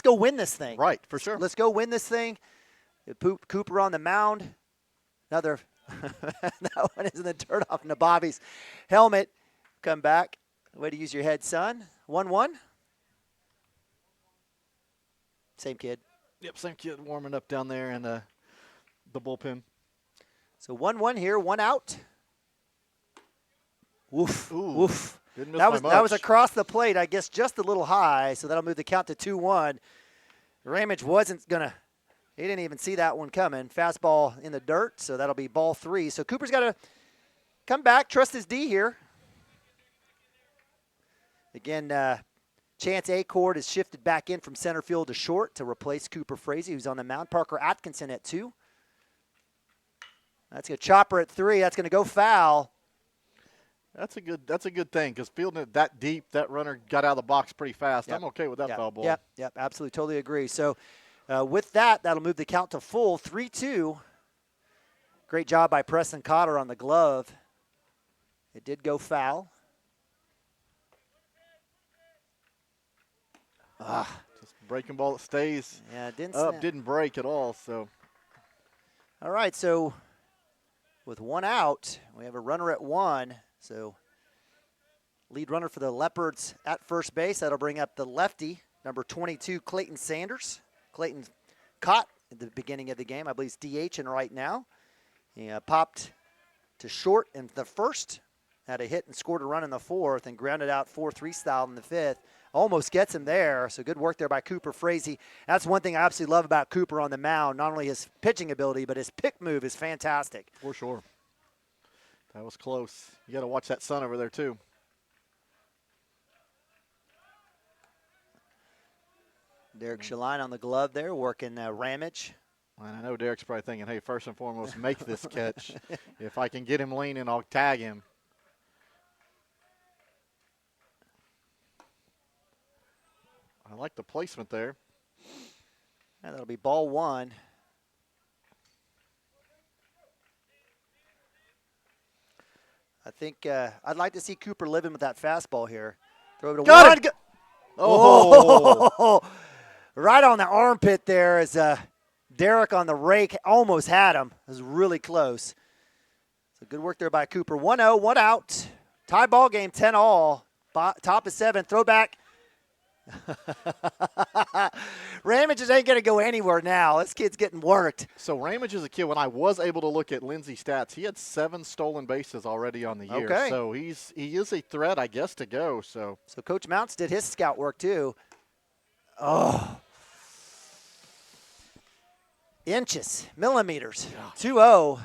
go win this thing. Right, for sure. Let's go win this thing. Cooper on the mound. Another that one is in the dirt off Nabavi's helmet. Come back. Way to use your head, son. 1-1. Same kid. Yep, same kid warming up down there in the bullpen. So 1-1 here, 1 out. Woof, woof. Didn't miss that was across the plate, I guess just a little high, so that'll move the count to 2-1. Ramage wasn't going to, he didn't even see that one coming. Fastball in the dirt, so that'll be ball 3. So Cooper's got to come back, trust his D here. Again, Chance Acord is shifted back in from center field to short to replace Cooper Frazee, who's on the mound. Parker Atkinson at 2. That's a chopper at 3. That's going to go foul. That's a good thing because fielding it that deep, that runner got out of the box pretty fast. Yep. I'm okay with that foul ball. Yep, absolutely, totally agree. So with that, that'll move the count to full 3-2. Great job by Preston Cotter on the glove. It did go foul. Just breaking ball that stays didn't break at all. So, all right, so with 1 out, we have a runner at 1. So lead runner for the Leopards at first base. That'll bring up the lefty, number 22, Clayton Sanders. Clayton caught at the beginning of the game. I believe he's DHing right now. He popped to short in the 1st, had a hit and scored a run in the 4th, and grounded out 4-3 style in the 5th. Almost gets him there, so good work there by Cooper Frazee. That's one thing I absolutely love about Cooper on the mound, not only his pitching ability, but his pick move is fantastic. For sure. That was close. You got to watch that sun over there, too. Derek Shaline on the glove there, working Ramage. And I know Derek's probably thinking, hey, first and foremost, make this catch. If I can get him leaning, I'll tag him. I like the placement there. And that'll be ball 1. I think I'd like to see Cooper living with that fastball here. Throw it to Got 1. it! Oh! Right on the armpit there as Derek on the rake almost had him. It was really close. So good work there by Cooper. 1-0, 1 out. Tie ball game, 10-all. Top of 7. Throwback. Ramage just ain't going to go anywhere now. This kid's getting worked. So Ramage is a kid. When I was able to look at Lindsay's stats, he had 7 stolen bases already on the year. Okay. So he is a threat, I guess, to go. So Coach Mounts did his scout work too. Oh. Inches, millimeters, 2-0.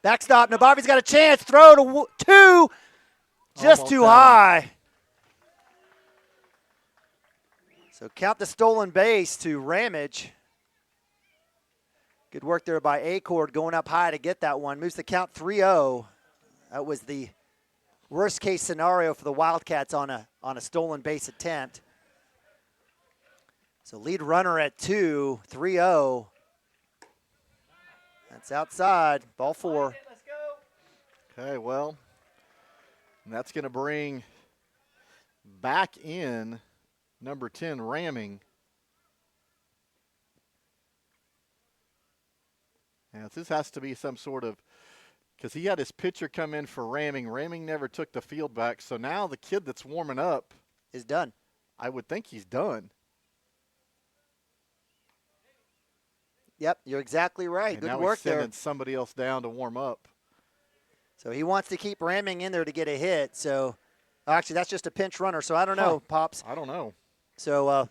Backstop. Nabavi's got a chance. Throw to 2. Just Almost too had him. high. So count the stolen base to Ramage. Good work there by Acord going up high to get that one. Moves the count 3-0. That was the worst case scenario for the Wildcats on a stolen base attempt. So lead runner at 2, 3-0. That's outside, ball 4. okay, well, and that's going to bring back in number 10, Ramming. Now, this has to be some sort of, because he had his pitcher come in for Ramming. Ramming never took the field back, so now the kid that's warming up is done. I would think he's done. Yep, you're exactly right. And Good now work he's there. sending somebody else down to warm up. So he wants to keep ramming in there to get a hit. So actually, that's just a pinch runner. So I don't know, Pops. I don't know. So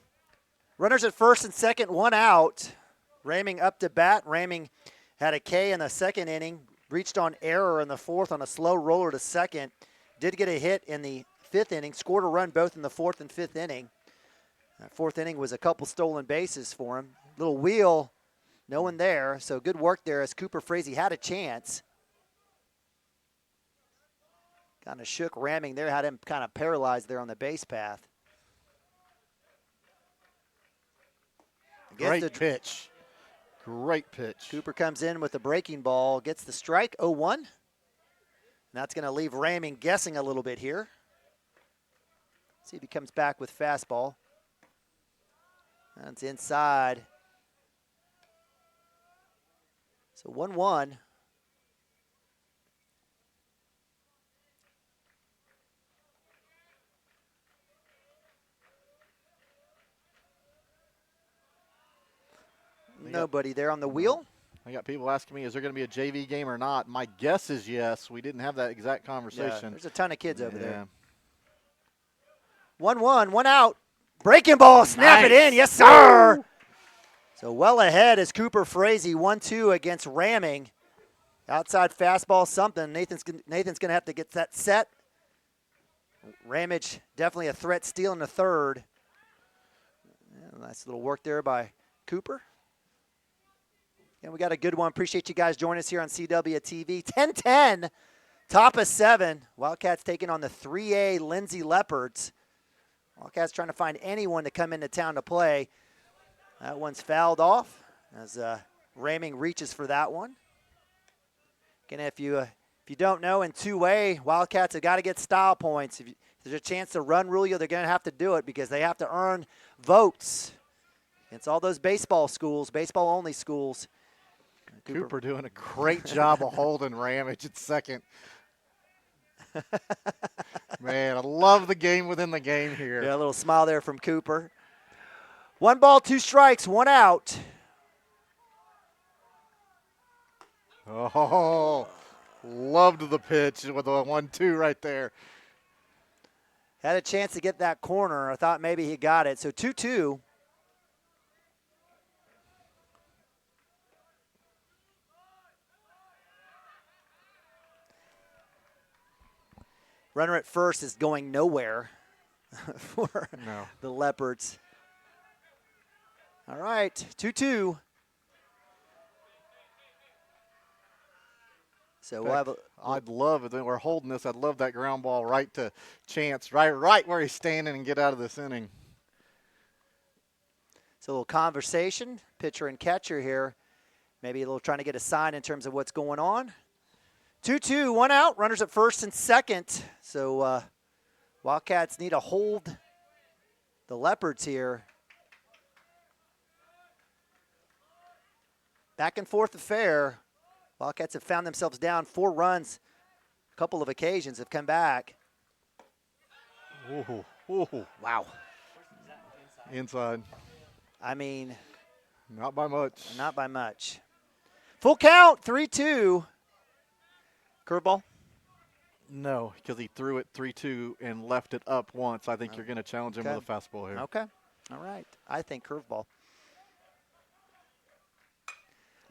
runners at first and second, 1 out. Ramming up to bat. Ramming had a K in the second inning. Reached on error in the 4th on a slow roller to second. Did get a hit in the 5th inning. Scored a run both in the 4th and 5th inning. That 4th inning was a couple stolen bases for him. Little wheel. No one there, so good work there as Cooper Frazee had a chance. Kind of shook Ramming there, had him kind of paralyzed there on the base path. Great pitch. Great pitch. Cooper comes in with the breaking ball, gets the strike, 0-1. And that's going to leave Ramming guessing a little bit here. See if he comes back with fastball. That's inside. So 1-1. Nobody there on the wheel. I got people asking me, is there going to be a JV game or not? My guess is yes. We didn't have that exact conversation. Yeah, there's a ton of kids over Yeah. there. 1-1, 1 out. Breaking ball, snap it in. Yes, sir. So well ahead is Cooper Frazee, 1-2 against Ramming. Outside fastball, something. Nathan's going to have to get that set. Ramage definitely a threat, stealing the 3rd. Yeah, nice little work there by Cooper. And we got a good one. Appreciate you guys joining us here on CWTV. 10-10, top of 7. Wildcats taking on the 3A Lindsay Leopards. Wildcats trying to find anyone to come into town to play. That one's fouled off as Ramming reaches for that one. Again, if you don't know, in 2A, Wildcats have got to get style points. If there's a chance to run rule you, they're going to have to do it because they have to earn votes against all those baseball schools, baseball-only schools. Cooper doing a great job of holding Ramage at second. Man, I love the game within the game here. Yeah, a little smile there from Cooper. 1 ball, 2 strikes, 1 out. Oh, loved the pitch with a 1-2 right there. Had a chance to get that corner. I thought maybe he got it. So 2-2. Runner at first is going nowhere for the Leopards. All right, 2-2. So we'll have I'd love it. We're holding this. I'd love that ground ball right to Chance, right where he's standing, and get out of this inning. So a little conversation, pitcher and catcher here. Maybe a little trying to get a sign in terms of what's going on. 2-2, 1 out. Runners at first and second. So Wildcats need a hold the Leopards here. Back and forth affair. Wildcats have found themselves down 4 runs. A couple of occasions have come back. Ooh, ooh. Wow. Inside. I mean. Not by much. Not by much. Full count, 3-2. Curveball? No, because he threw it 3-2 and left it up once. I think you're going to challenge him with a fastball here. Okay. All right. I think curveball.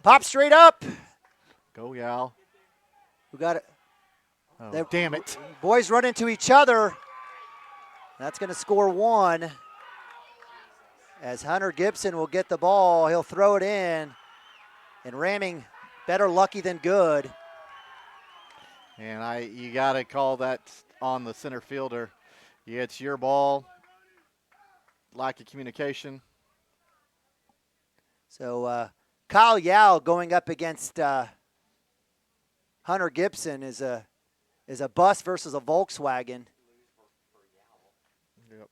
Pop straight up. Go, Yal. Who got it? Oh, damn it. Boys run into each other. That's going to score 1. As Hunter Gibson will get the ball, he'll throw it in. And ramming, better lucky than good. And you got to call that on the center fielder. Yeah, it's your ball. Lack of communication. So Kyle Yao going up against Hunter Gibson is a bus versus a Volkswagen. Yep.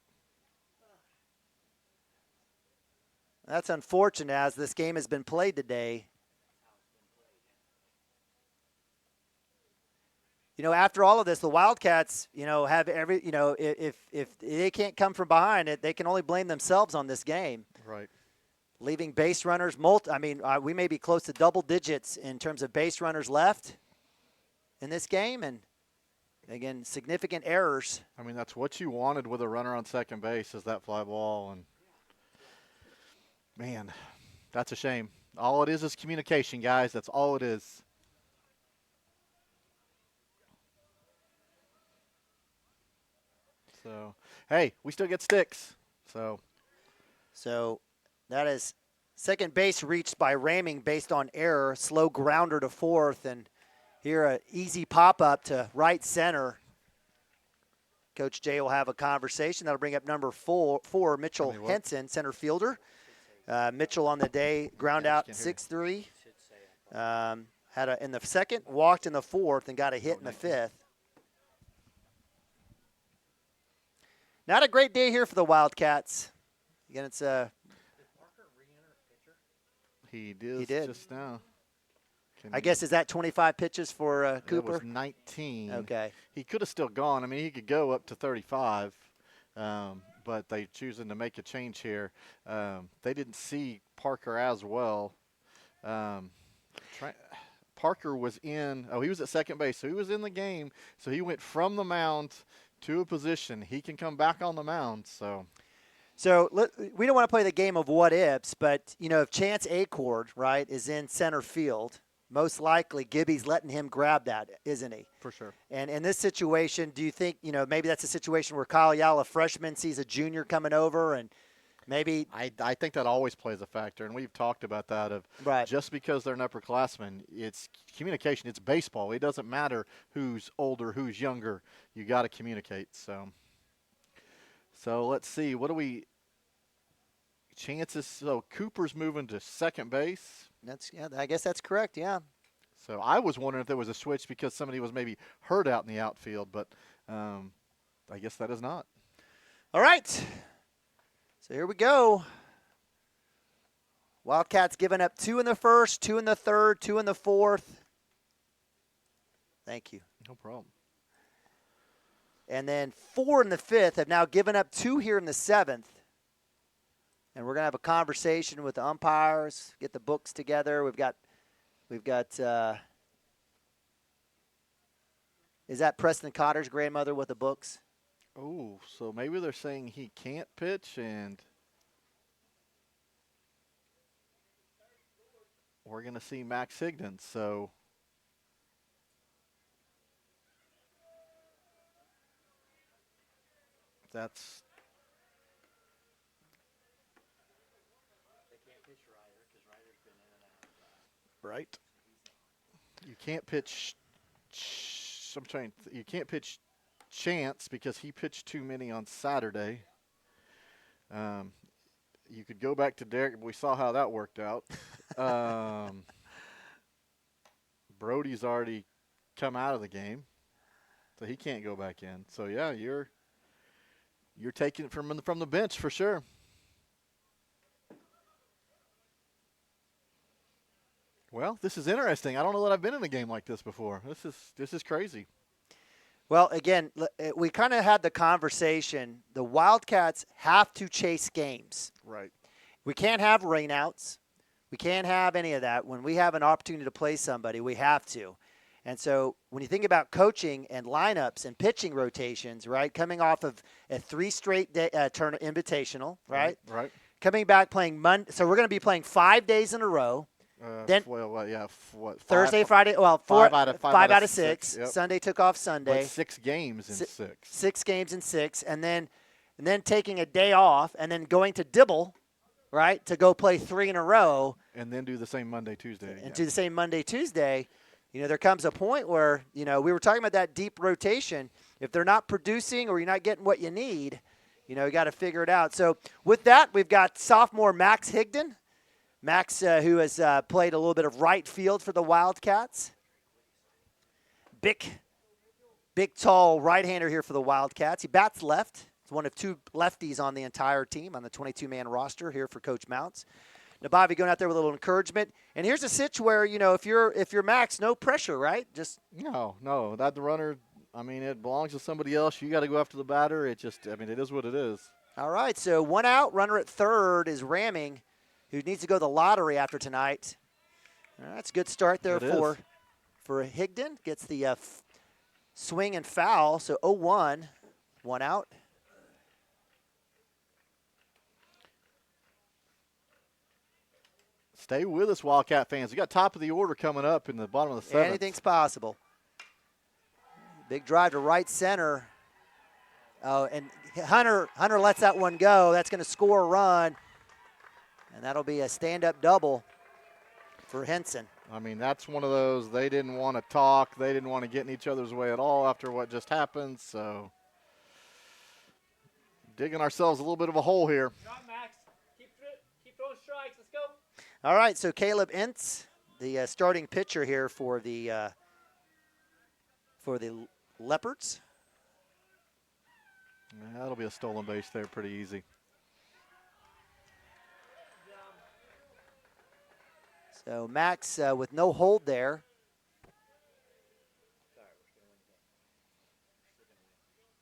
That's unfortunate as this game has been played today. You know, after all of this, the Wildcats, have if they can't come from behind it, they can only blame themselves on this game. Right. Leaving base runners, we may be close to double digits in terms of base runners left in this game, and again, significant errors. I mean, that's what you wanted with a runner on second base, is that fly ball, and man, that's a shame. All it is communication, guys. That's all it is. So, hey, we still get sticks. So that is second base reached by ramming based on error. Slow grounder to fourth, and here an easy pop-up to right center. Coach Jay will have a conversation. That'll bring up number 4, Mitchell Henson, center fielder. Mitchell on the day, ground out 6-3. Had in the second, walked in the fourth, and got a hit in the fifth. Not a great day here for the Wildcats. Again, it's He did just now. I guess, is that 25 pitches for Cooper? That was 19. Okay. He could have still gone. I mean, he could go up to 35, but they choosing to make a change here. They didn't see Parker as well. Parker was he was at second base, so he was in the game. So he went from the mound to a position. He can come back on the mound, so we don't want to play the game of what ifs, but, if Chance Acord, right, is in center field, most likely Gibby's letting him grab that, isn't he? For sure. And in this situation, do you think, maybe that's a situation where Kyle Yao, a freshman, sees a junior coming over and maybe – I think that always plays a factor, and we've talked about that just because they're an upperclassman, it's communication. It's baseball. It doesn't matter who's older, who's younger. You got to communicate. So let's see. What do we – chances – so Cooper's moving to second base. I guess that's correct, yeah. So I was wondering if there was a switch because somebody was maybe hurt out in the outfield, but I guess that is not. All right. So here we go. Wildcats giving up 2 in the first, 2 in the third, 2 in the fourth. Thank you. No problem. And then 4 in the fifth, have now given up 2 here in the seventh. And we're going to have a conversation with the umpires, get the books together. We've got is that Preston Cotter's grandmother with the books? Oh, so maybe they're saying he can't pitch, and we're going to see Max Higdon. So that's – right. You can't pitch. You can't pitch Chance because he pitched too many on Saturday. You could go back to Derek, but we saw how that worked out. Brody's already come out of the game, so he can't go back in. So yeah, you're taking it from the bench for sure. Well, this is interesting. I don't know that I've been in a game like this before. This is crazy. Well, again, we kind of had the conversation. The Wildcats have to chase games. Right. We can't have rainouts. We can't have any of that. When we have an opportunity to play somebody, we have to. And so when you think about coaching and lineups and pitching rotations, right, coming off of a 3 straight turn invitational, right? Right. Coming back playing Monday. So we're going to be playing 5 days in a row. Then Thursday, Friday. Well, five out of 6. Yep. Sunday took off Sunday. But 6 games in 6. 6 games in 6, and then taking a day off, and then going to Dibble, right, to go play 3 in a row, and then do the same Monday, Tuesday, and do the same Monday, Tuesday. You know, there comes a point where, you know, we were talking about that deep rotation. If they're not producing or you're not getting what you need, you know, you got to figure it out. So with that, we've got sophomore Max Higdon. Max, who has played a little bit of right field for the Wildcats. Big, tall right-hander here for the Wildcats. He bats left. He's one of 2 lefties on the entire team on the 22-man roster here for Coach Mounts. Nabavi going out there with a little encouragement. And here's a sitch where, you know, if you're Max, no pressure, right? Just no. That the runner, I mean, it belongs to somebody else. You got to go after the batter. It is what it is. All right, so 1 out, runner at third is Ramming, who needs to go to the lottery after tonight. All right, that's a good start there for Higdon. Gets the swing and foul, so 0-1, 1 out. Stay with us, Wildcat fans. We got top of the order coming up in the bottom of the 7th. Anything's possible. Big drive to right center. Oh, and Hunter lets that one go. That's going to score a run. And that'll be a stand-up double for Henson. I mean, that's one of those, they didn't want to talk. They didn't want to get in each other's way at all after what just happened. So digging ourselves a little bit of a hole here. Shot, Max. Keep throwing strikes. Let's go. All right, so Caleb Ince, the starting pitcher here for the Leopards. Yeah, that'll be a stolen base there pretty easy. So Max with no hold there.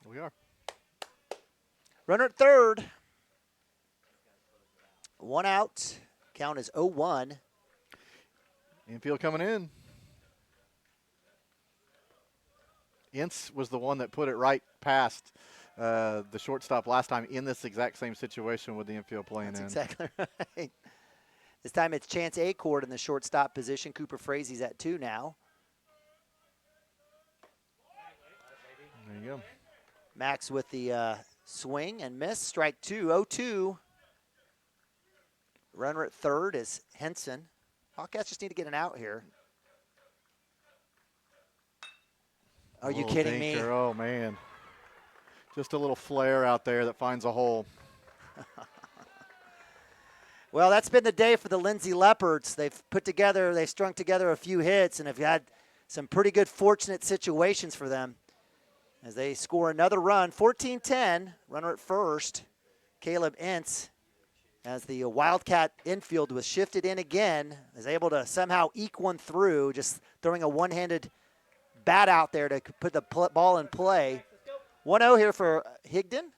We are. Runner at third. 1 out. Count is 0-1. Infield coming in. Ince was the one that put it right past the shortstop last time in this exact same situation with the infield playing That's in. exactly right. This time it's Chance Acord in the shortstop position. Cooper Frazie's at 2 now. There you go. Max with the swing and miss. Strike 2, 0-2. Runner at third is Henson. Hawkeyes just need to get an out here. Are you kidding me? Oh, man. Just a little flare out there that finds a hole. Well, that's been the day for the Lindsay Leopards. They've strung together a few hits and have had some pretty good fortunate situations for them as they score another run. 14-10, runner at first, Caleb Ince, as the Wildcat infield was shifted in again, is able to somehow eke one through, just throwing a one-handed bat out there to put the ball in play. 1-0 here for Higdon.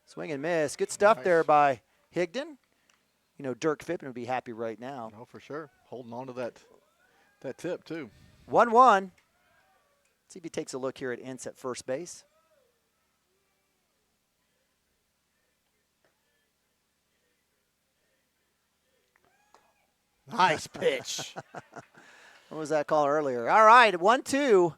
Swing and miss. Good stuff there by Higdon. You know, Dirk Phippen would be happy right now. Oh, for sure. Holding on to that tip, too. 1-1. See if he takes a look here at Ince at first base. Nice pitch. What was that call earlier? All right, 1-2.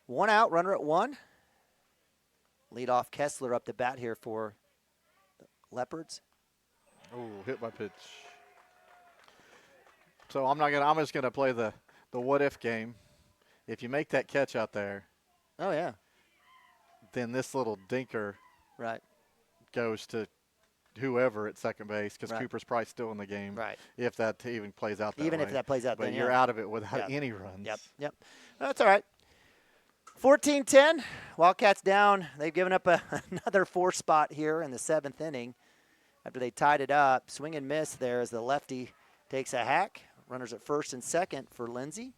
One out, runner at 1. Lead off Kessler up the bat here for the Leopards. Oh, hit by pitch. So I'm just gonna play the what if game. If you make that catch out there, oh yeah, then this little dinker right goes to whoever at second base because Right. Cooper's probably still in the game. Right. If that even plays out that Even way. if that plays out, but then you're yeah. out of it without Yep. any runs. Yep. That's all right. 14-10. Wildcats down. They've given up another 4 spot here in the 7th inning after they tied it up. Swing and miss there as the lefty takes a hack. Runners at first and second for Lindsay.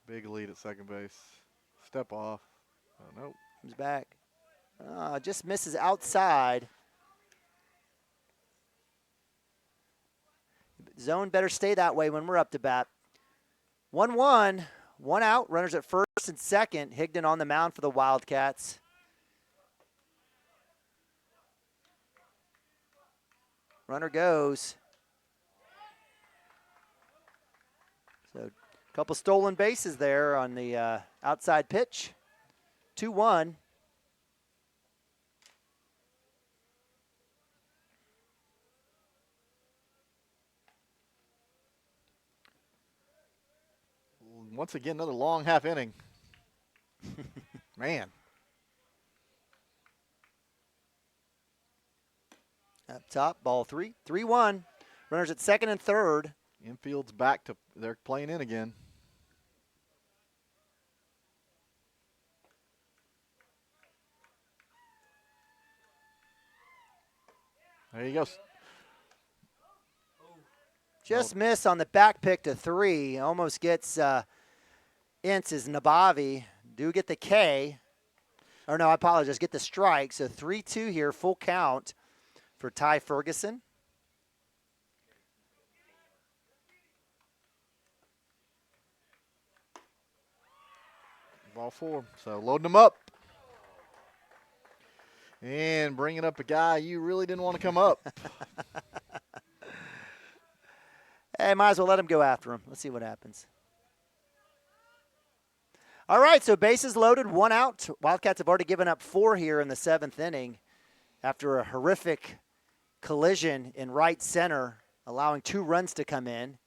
Big lead at second base. Step off. Oh, nope. Comes back. Just misses outside. Zone better stay that way when we're up to bat. 1-1, 1 out. Runners at first and second. Higdon on the mound for the Wildcats. Runner goes. So a couple stolen bases there on the outside pitch. 2-1. Once again, another long half inning. Man. Up top, ball 3. 3-1. Runners at second and third. Infield's back to, they're playing in again. There you go. Just miss on the back pick to 3. Almost gets Ince as Nabavi. Do get the K. Or no, I apologize. Get the strike. So 3-2 here, full count for Ty Ferguson. Ball 4. So loading them up. And bringing up a guy you really didn't want to come up. Hey, might as well let him go after him. Let's see what happens. All right, so bases loaded, 1 out. Wildcats have already given up 4 here in the 7th inning after a horrific collision in right center, allowing 2 runs to come in.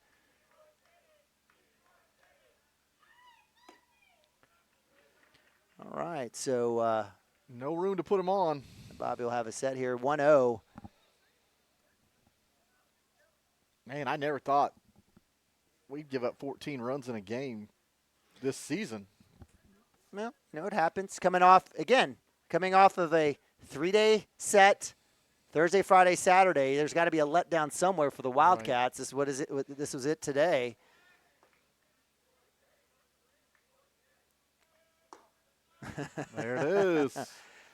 All right, so no room to put him on. Bobby will have a set here, 1-0. Man, I never thought we'd give up 14 runs in a game this season. Well, you know, it happens. Coming off of a 3-day set, Thursday, Friday, Saturday. There's got to be a letdown somewhere for the Wildcats. Right. This was it today. There it is.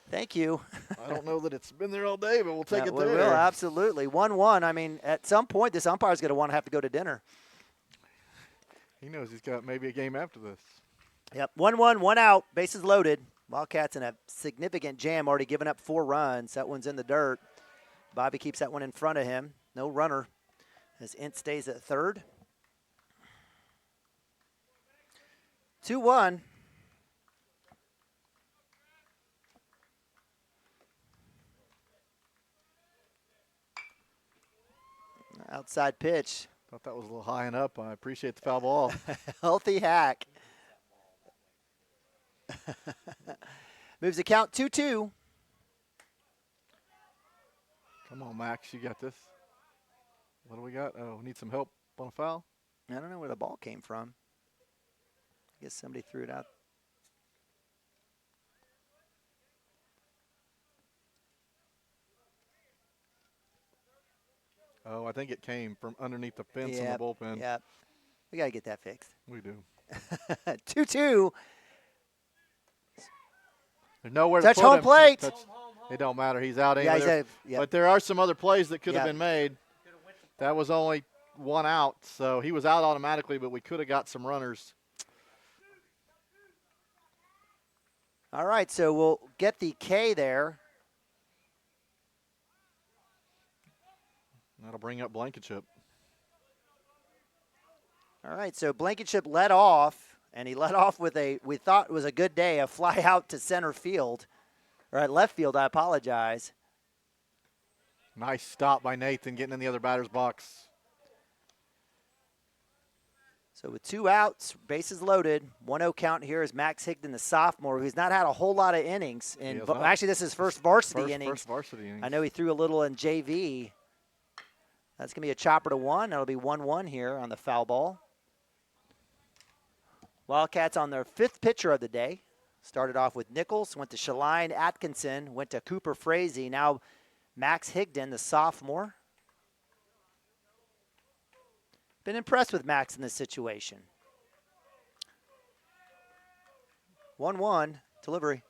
Thank you. I don't know that it's been there all day, but we'll take it there. We will, absolutely. 1-1. I mean, at some point, this umpire's going to have to go to dinner. He knows he's got maybe a game after this. Yep, 1-1, 1 out, bases loaded. Wildcats in a significant jam, already given up 4 runs. That one's in the dirt. Bobby keeps that one in front of him. No runner as Ince stays at third. 2-1. Outside pitch. Thought that was a little high and up. I appreciate the foul ball. Healthy hack. Moves the count 2-2. Come on, Max. You got this. What do we got? Oh, need some help on a foul? I don't know where the ball came from. I guess somebody threw it out. Oh, I think it came from underneath the fence in the bullpen. Yep. We got to get that fixed. We do. 2-2. There's nowhere touch to put home him. plate. It don't matter. He's out. Yeah, he's out, yep. But there are some other plays that could have been made. That was only 1 out, so he was out automatically, but we could have got some runners. All right, so we'll get the K there. That'll bring up Blankenship. All right, so Blankenship led off, and he led off with we thought was a good day, a fly out to center field, or at left field, I apologize. Nice stop by Nathan getting in the other batter's box. So with 2 outs, bases loaded, 1-0 count here is Max Higdon, the sophomore, who's not had a whole lot of innings. Actually, this is his first varsity innings. First varsity innings. I know he threw a little in JV. That's going to be a chopper to 1. That'll be 1-1 here on the foul ball. Wildcats on their 5th pitcher of the day. Started off with Nichols, went to Shaline Atkinson, went to Cooper Frazee. Now Max Higdon, the sophomore. Been impressed with Max in this situation. 1-1, delivery.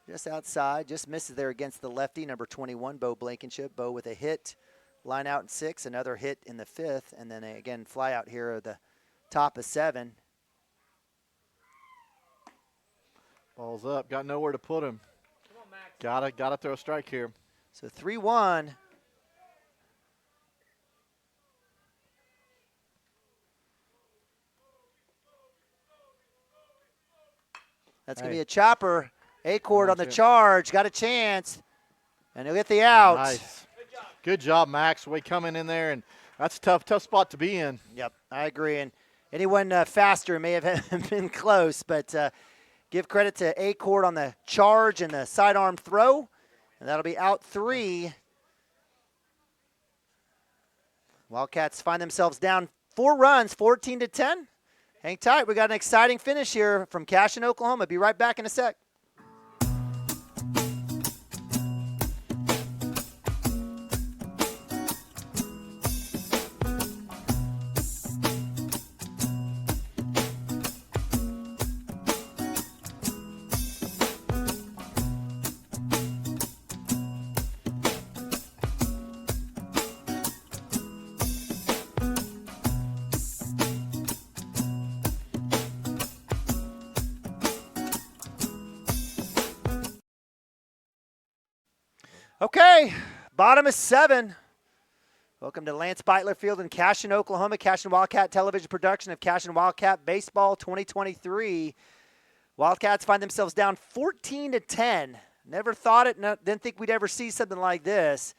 Just outside, just misses there against the lefty, number 21, Bo Blankenship. Bo with a hit, line out in 6, another hit in the 5th, and then again, fly out here at the top of 7. Ball's up, got nowhere to put him. Gotta throw a strike here. So 3-1. That's going to be a chopper. A-Cord on the charge. Got a chance. And he'll get the out. Nice. Good job, Max. Way coming in there. And that's a tough spot to be in. Yep, I agree. And anyone faster may have been close. But give credit to A-Cord on the charge and the sidearm throw. And that'll be out 3. Wildcats find themselves down 4 runs, 14-10. Hang tight. We got an exciting finish here from Cashion, Oklahoma. Be right back in a sec. Okay, bottom of 7. Welcome to Lance Beitler Field in Cashion, Oklahoma. Cashion Wildcat television production of Cashion Wildcat Baseball 2023. Wildcats find themselves down 14-10. Never thought it, didn't think we'd ever see something like this.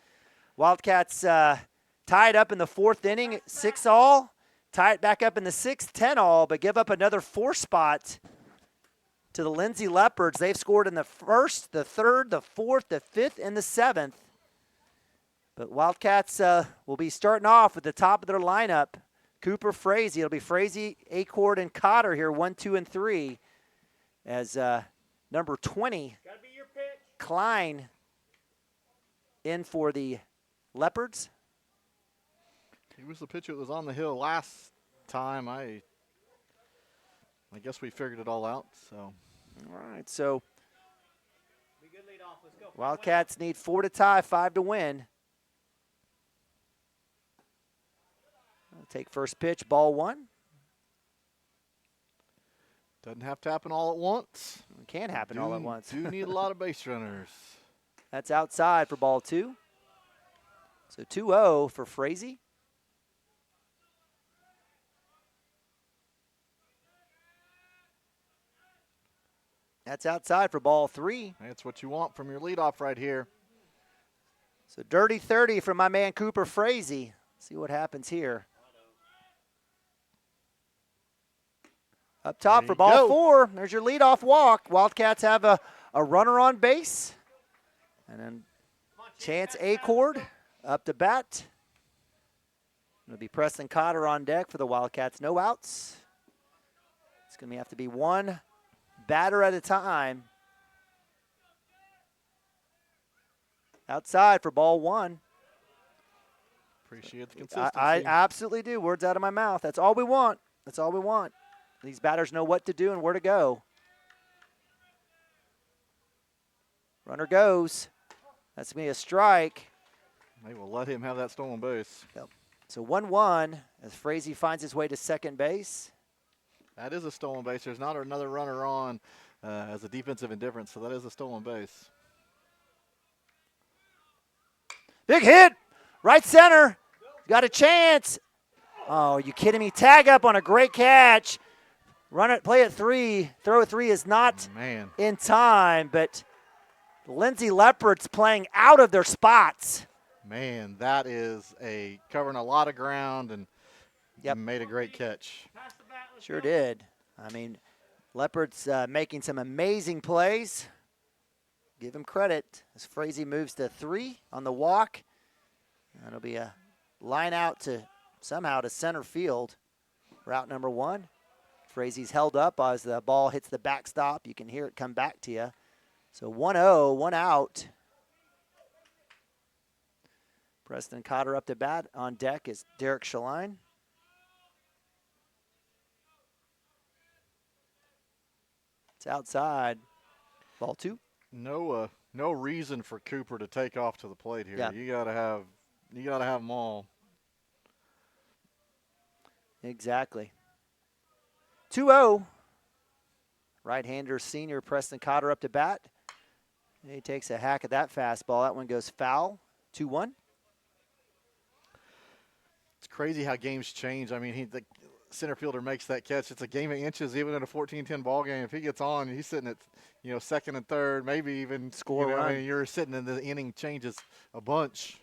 Wildcats tied up in the 4th inning, 6-all. Tie it back up in the 6th, 10-all, but give up another 4 spot to the Lindsay Leopards. They've scored in the 1st, the 3rd, the 4th, the 5th, and the 7th. But Wildcats will be starting off at the top of their lineup. Cooper Frazee. It'll be Frazee, A-Cord, and Cotter here, 1, 2, and 3. As number 20, Klein, in for the Leopards. He was the pitcher that was on the hill last time. I guess we figured it all out. So, all right. So Wildcats need 4 to tie, 5 to win. I'll take first pitch, ball 1. Doesn't have to happen all at once. It can happen all at once. Do need a lot of base runners. That's outside for ball 2. So 2-0 for Frazee. That's outside for ball 3. That's what you want from your leadoff right here. So dirty 30 from my man Cooper Frazee. See what happens here. Up top for ball 4. There's your leadoff walk. Wildcats have a runner on base. And then Chance A-Cord up to bat. It'll be Preston Cotter on deck for the Wildcats. No outs. It's going to have to be one batter at a time. Outside for ball 1. Appreciate the consistency. I absolutely do. Words out of my mouth. That's all we want. That's all we want. These batters know what to do and where to go. Runner goes. That's going to be a strike. They will let him have that stolen base. Yep. So 1-1 as Frazee finds his way to second base. That is a stolen base. There's not another runner on as a defensive indifference, so that is a stolen base. Big hit. Right center. Got a chance. Oh, you kidding me? Tag up on a great catch. Run it, play at 3. Throw at 3 is not in time, but Lindsay Leopards playing out of their spots. Man, that is covering a lot of ground, and Yep. Made a great catch. Sure did. I mean, Leopards making some amazing plays. Give him credit as Frazee moves to 3 on the walk. That'll be a line out to somehow to center field. Route number 1. Frazee's held up as the ball hits the backstop. You can hear it come back to you. So 1-0, 1 out. Preston Cotter up to bat. On deck is Derek Shaline. It's outside. Ball 2. No reason for Cooper to take off to the plate here. Yeah. You gotta have them all. Exactly. 2-0. Right-hander senior Preston Cotter up to bat. He takes a hack at that fastball. That one goes foul. 2-1. It's crazy how games change. I mean, the center fielder makes that catch. It's a game of inches, even in a 14-10 ball game. If he gets on, he's sitting at, second and third, maybe even score run. I mean, you're sitting in the inning changes a bunch.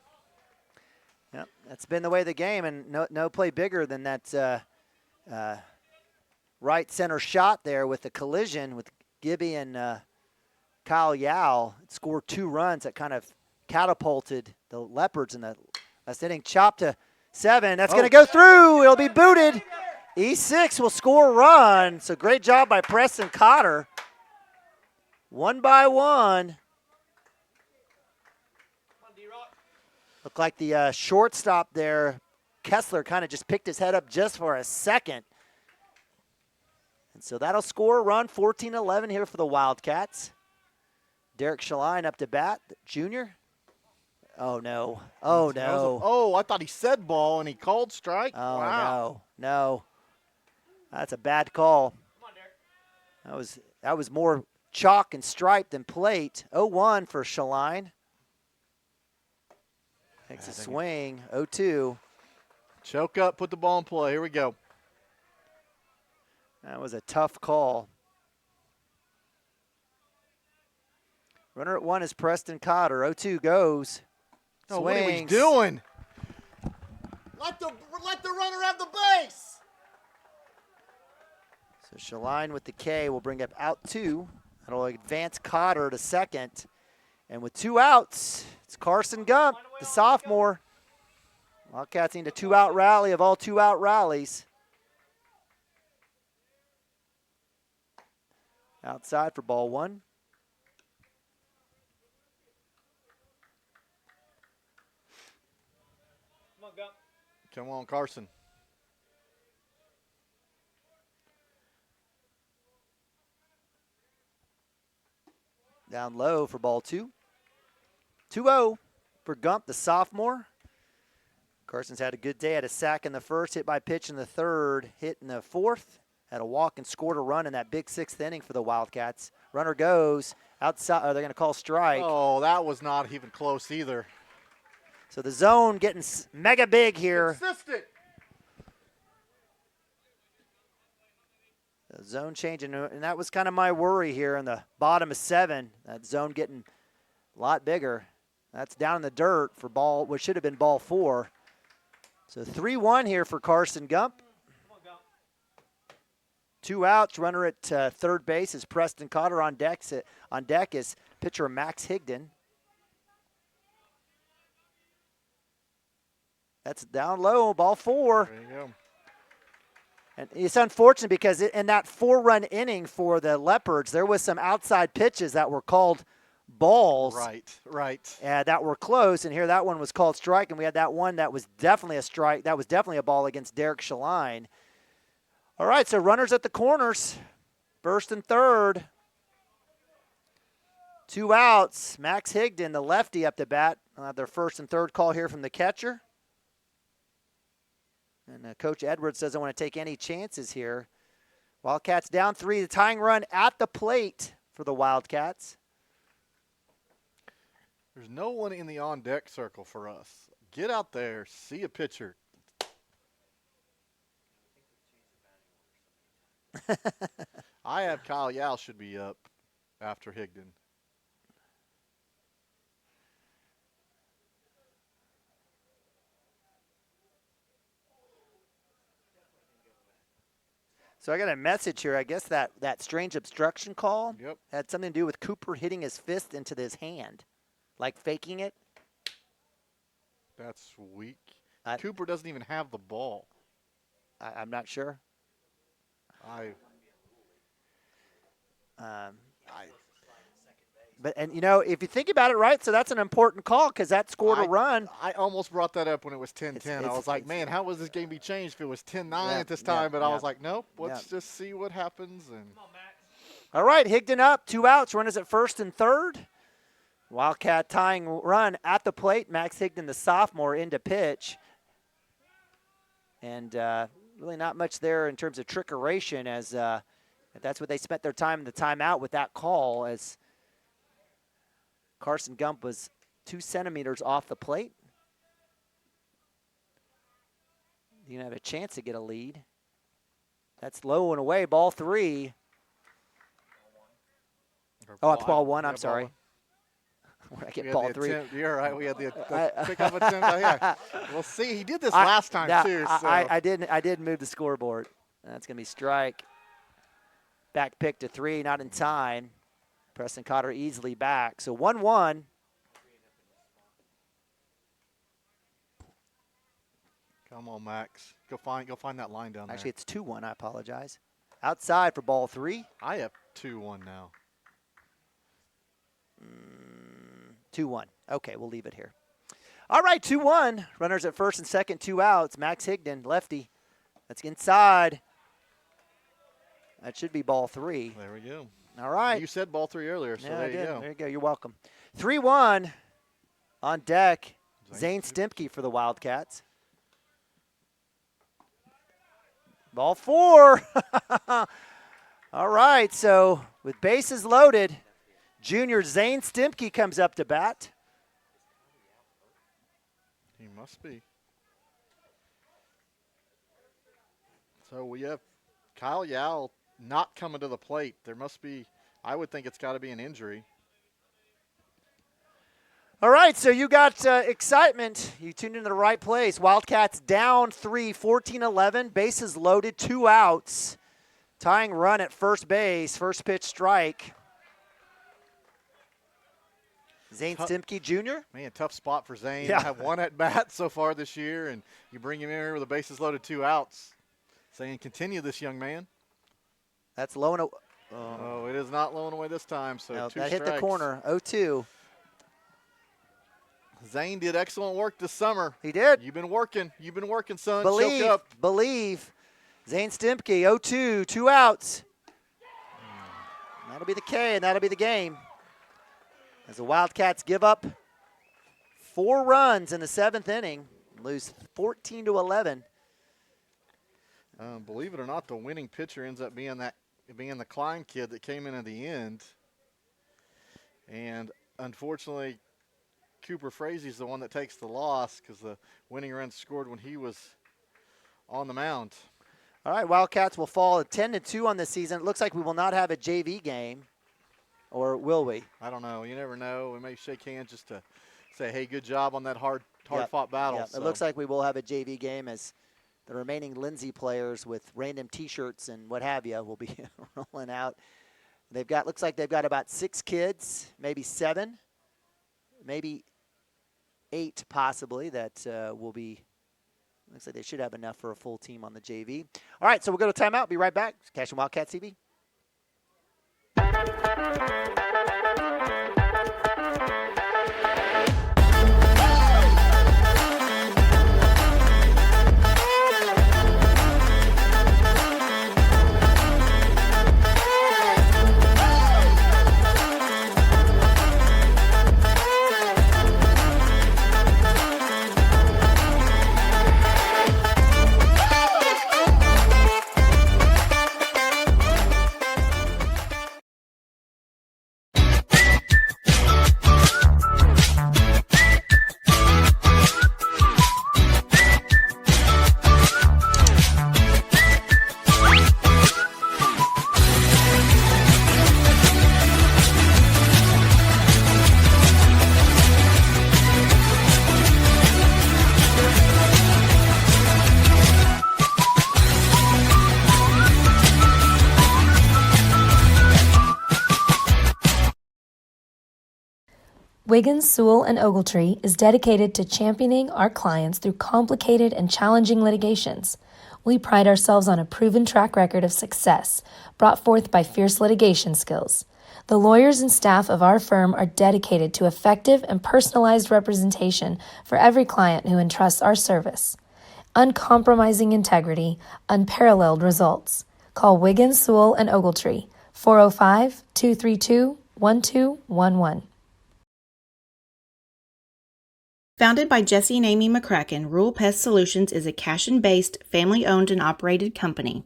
Yep, that's been the way of the game, and no play bigger than that right center shot there with the collision with Gibby and Kyle Yao. It scored 2 runs that kind of catapulted the Leopards in the last inning. Chop to 7. That's going to go through. It'll be booted. E6 will score a run. So great job by Preston Cotter. 1 by 1. Looked like the shortstop there, Kessler, kind of just picked his head up just for a second. And so that'll score a run, 14-11 here for the Wildcats. Derek Shaline up to bat, junior. Oh, no. Oh, no. Oh, I thought he said ball, and he called strike. Oh, wow. no. That's a bad call. That was more chalk and stripe than plate. 0-1 for Shaline. Takes a swing. 0-2. Choke up, put the ball in play. Here we go. That was a tough call. Runner at 1 is Preston Cotter. 0-2 goes. Oh, what are we doing? Let the runner have the base. So Shaline with the K will bring up out 2. That'll advance Cotter to second. And with 2 outs, it's Carson Gump, the sophomore. Wildcats need a 2-out rally of all 2-out rallies. Outside for ball 1. Come on, Carson. Down low for ball 2. 2-0 for Gump, the sophomore. Carson's had a good day. Had a sack in the first, hit by pitch in the third, hit in the fourth. Had a walk and scored a run in that big 6th inning for the Wildcats. Runner goes outside. They're going to call strike. Oh, that was not even close either. So the zone getting mega big here. Consistent. The zone changing, and that was kind of my worry here in the bottom of 7. That zone getting a lot bigger. That's down in the dirt for ball, which should have been ball 4. So 3-1 here for Carson Gump. 2 outs. Runner at third base is Preston Cotter. On deck is pitcher Max Higdon. That's down low, ball 4. There you go. And it's unfortunate because in that 4-run inning for the Leopards, there was some outside pitches that were called balls. Right. That were close, and here that one was called strike, and we had that one that was definitely a strike. That was definitely a ball against Derek Shaline. All right, so runners at the corners, first and third. 2 outs. Max Higdon, the lefty, up to bat. They'll have their first and third call here from the catcher. And Coach Edwards doesn't want to take any chances here. Wildcats down 3. The tying run at the plate for the Wildcats. There's no one in the on-deck circle for us. Get out there, see a pitcher. I have Kyle Yao should be up after Higdon. So I got a message here. I guess that strange obstruction call Yep. had something to do with Cooper hitting his fist into his hand, like faking it. That's weak. Cooper doesn't even have the ball. I'm not sure. But if you think about it, right, so that's an important call because that scored a run. I almost brought that up when it was 10-10. I was like, man, how was this game be changed if it was 10-9 at this time? But I was like, nope, let's just see what happens. And all right, Higdon up, 2 outs, runners at first and third. Wildcat tying run at the plate. Max Higdon, the sophomore, into pitch. And really not much there in terms of trickeration as that's what they spent their time in the timeout with that call as Carson Gump was 2 centimeters off the plate. You have a chance to get a lead. That's low and away, ball 3. Oh, it's ball 1, I'm sorry. When I get ball 3. You're right, we had the pickup attempt. Yeah. We'll see, he did this last time too. So. I did move the scoreboard. That's going to be strike. Back pick to 3, not in time. Preston Cotter easily back. So 1-1. Come on, Max. Go find that line down there. Actually, it's 2-1. I apologize. Outside for ball 3. I have 2-1 now. 2-1. Okay, we'll leave it here. All right, 2-1. Runners at first and second, 2 outs. Max Higdon, lefty. That's inside. That should be ball 3. There we go. All right. You said ball 3 earlier, so there you go. There you go. You're welcome. 3-1 on deck. Zane Stimke for the Wildcats. Ball 4. All right, so with bases loaded, junior Zane Stimke comes up to bat. He must be. So we have Kyle Yao not coming to the plate. There must be, I would think it's got to be an injury. All right, so you got excitement. You tuned into the right place. Wildcats down 3, 14-11. Bases loaded, 2 outs. Tying run at first base. First pitch strike. Zane Stimke Jr. Man, tough spot for Zane. Yeah. Have 1 at bat so far this year, and you bring him in here with the bases loaded, 2 outs. Saying continue this young man. That's low and oh, it is not low and away this time. So no, 2 that strikes. hit the corner. 0-2. Zane did excellent work this summer. He did. You've been working, son. Believe, Choke up. believe. Zane Stimke, 0-2, 2 outs. That'll be the K, and that'll be the game. As the Wildcats give up 4 runs in the 7th inning, lose 14-11. Believe it or not, the winning pitcher ends up being the Klein kid that came in at the end. And unfortunately, Cooper Frazie's the one that takes the loss because the winning run scored when he was on the mound. All right, Wildcats will fall at 10-2 on this season. It looks like we will not have a JV game, or will we? I don't know. You never know. We may shake hands just to say, hey, good job on that hard-fought battle. Yep. So. It looks like we will have a JV game as the remaining Lindsay players with random T-shirts and what have you will be rolling out. Looks like they've got about 6 kids, maybe 7, maybe 8 possibly that will be. Looks like they should have enough for a full team on the JV. All right, so we'll go to timeout. Be right back. Cashion Wildcats TV. Wiggins, Sewell, and Ogletree is dedicated to championing our clients through complicated and challenging litigations. We pride ourselves on a proven track record of success, brought forth by fierce litigation skills. The lawyers and staff of our firm are dedicated to effective and personalized representation for every client who entrusts our service. Uncompromising integrity, unparalleled results. Call Wiggins, Sewell, and Ogletree, 405-232-1211. Founded by Jesse and Amy McCracken, Rural Pest Solutions is a Cashion-based, family-owned and operated company.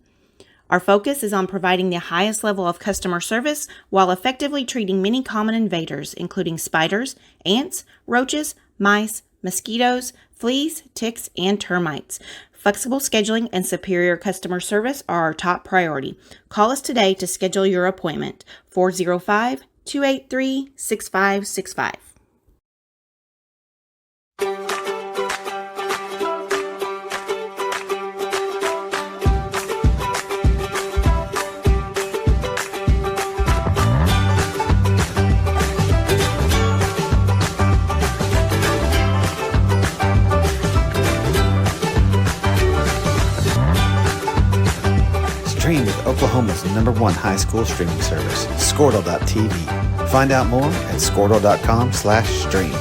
Our focus is on providing the highest level of customer service while effectively treating many common invaders, including spiders, ants, roaches, mice, mosquitoes, fleas, ticks, and termites. Flexible scheduling and superior customer service are our top priority. Call us today to schedule your appointment, 405-283-6565. Stream with Oklahoma's #1 high school streaming service, Squirtle.tv. Find out more at Squirtle.com/stream.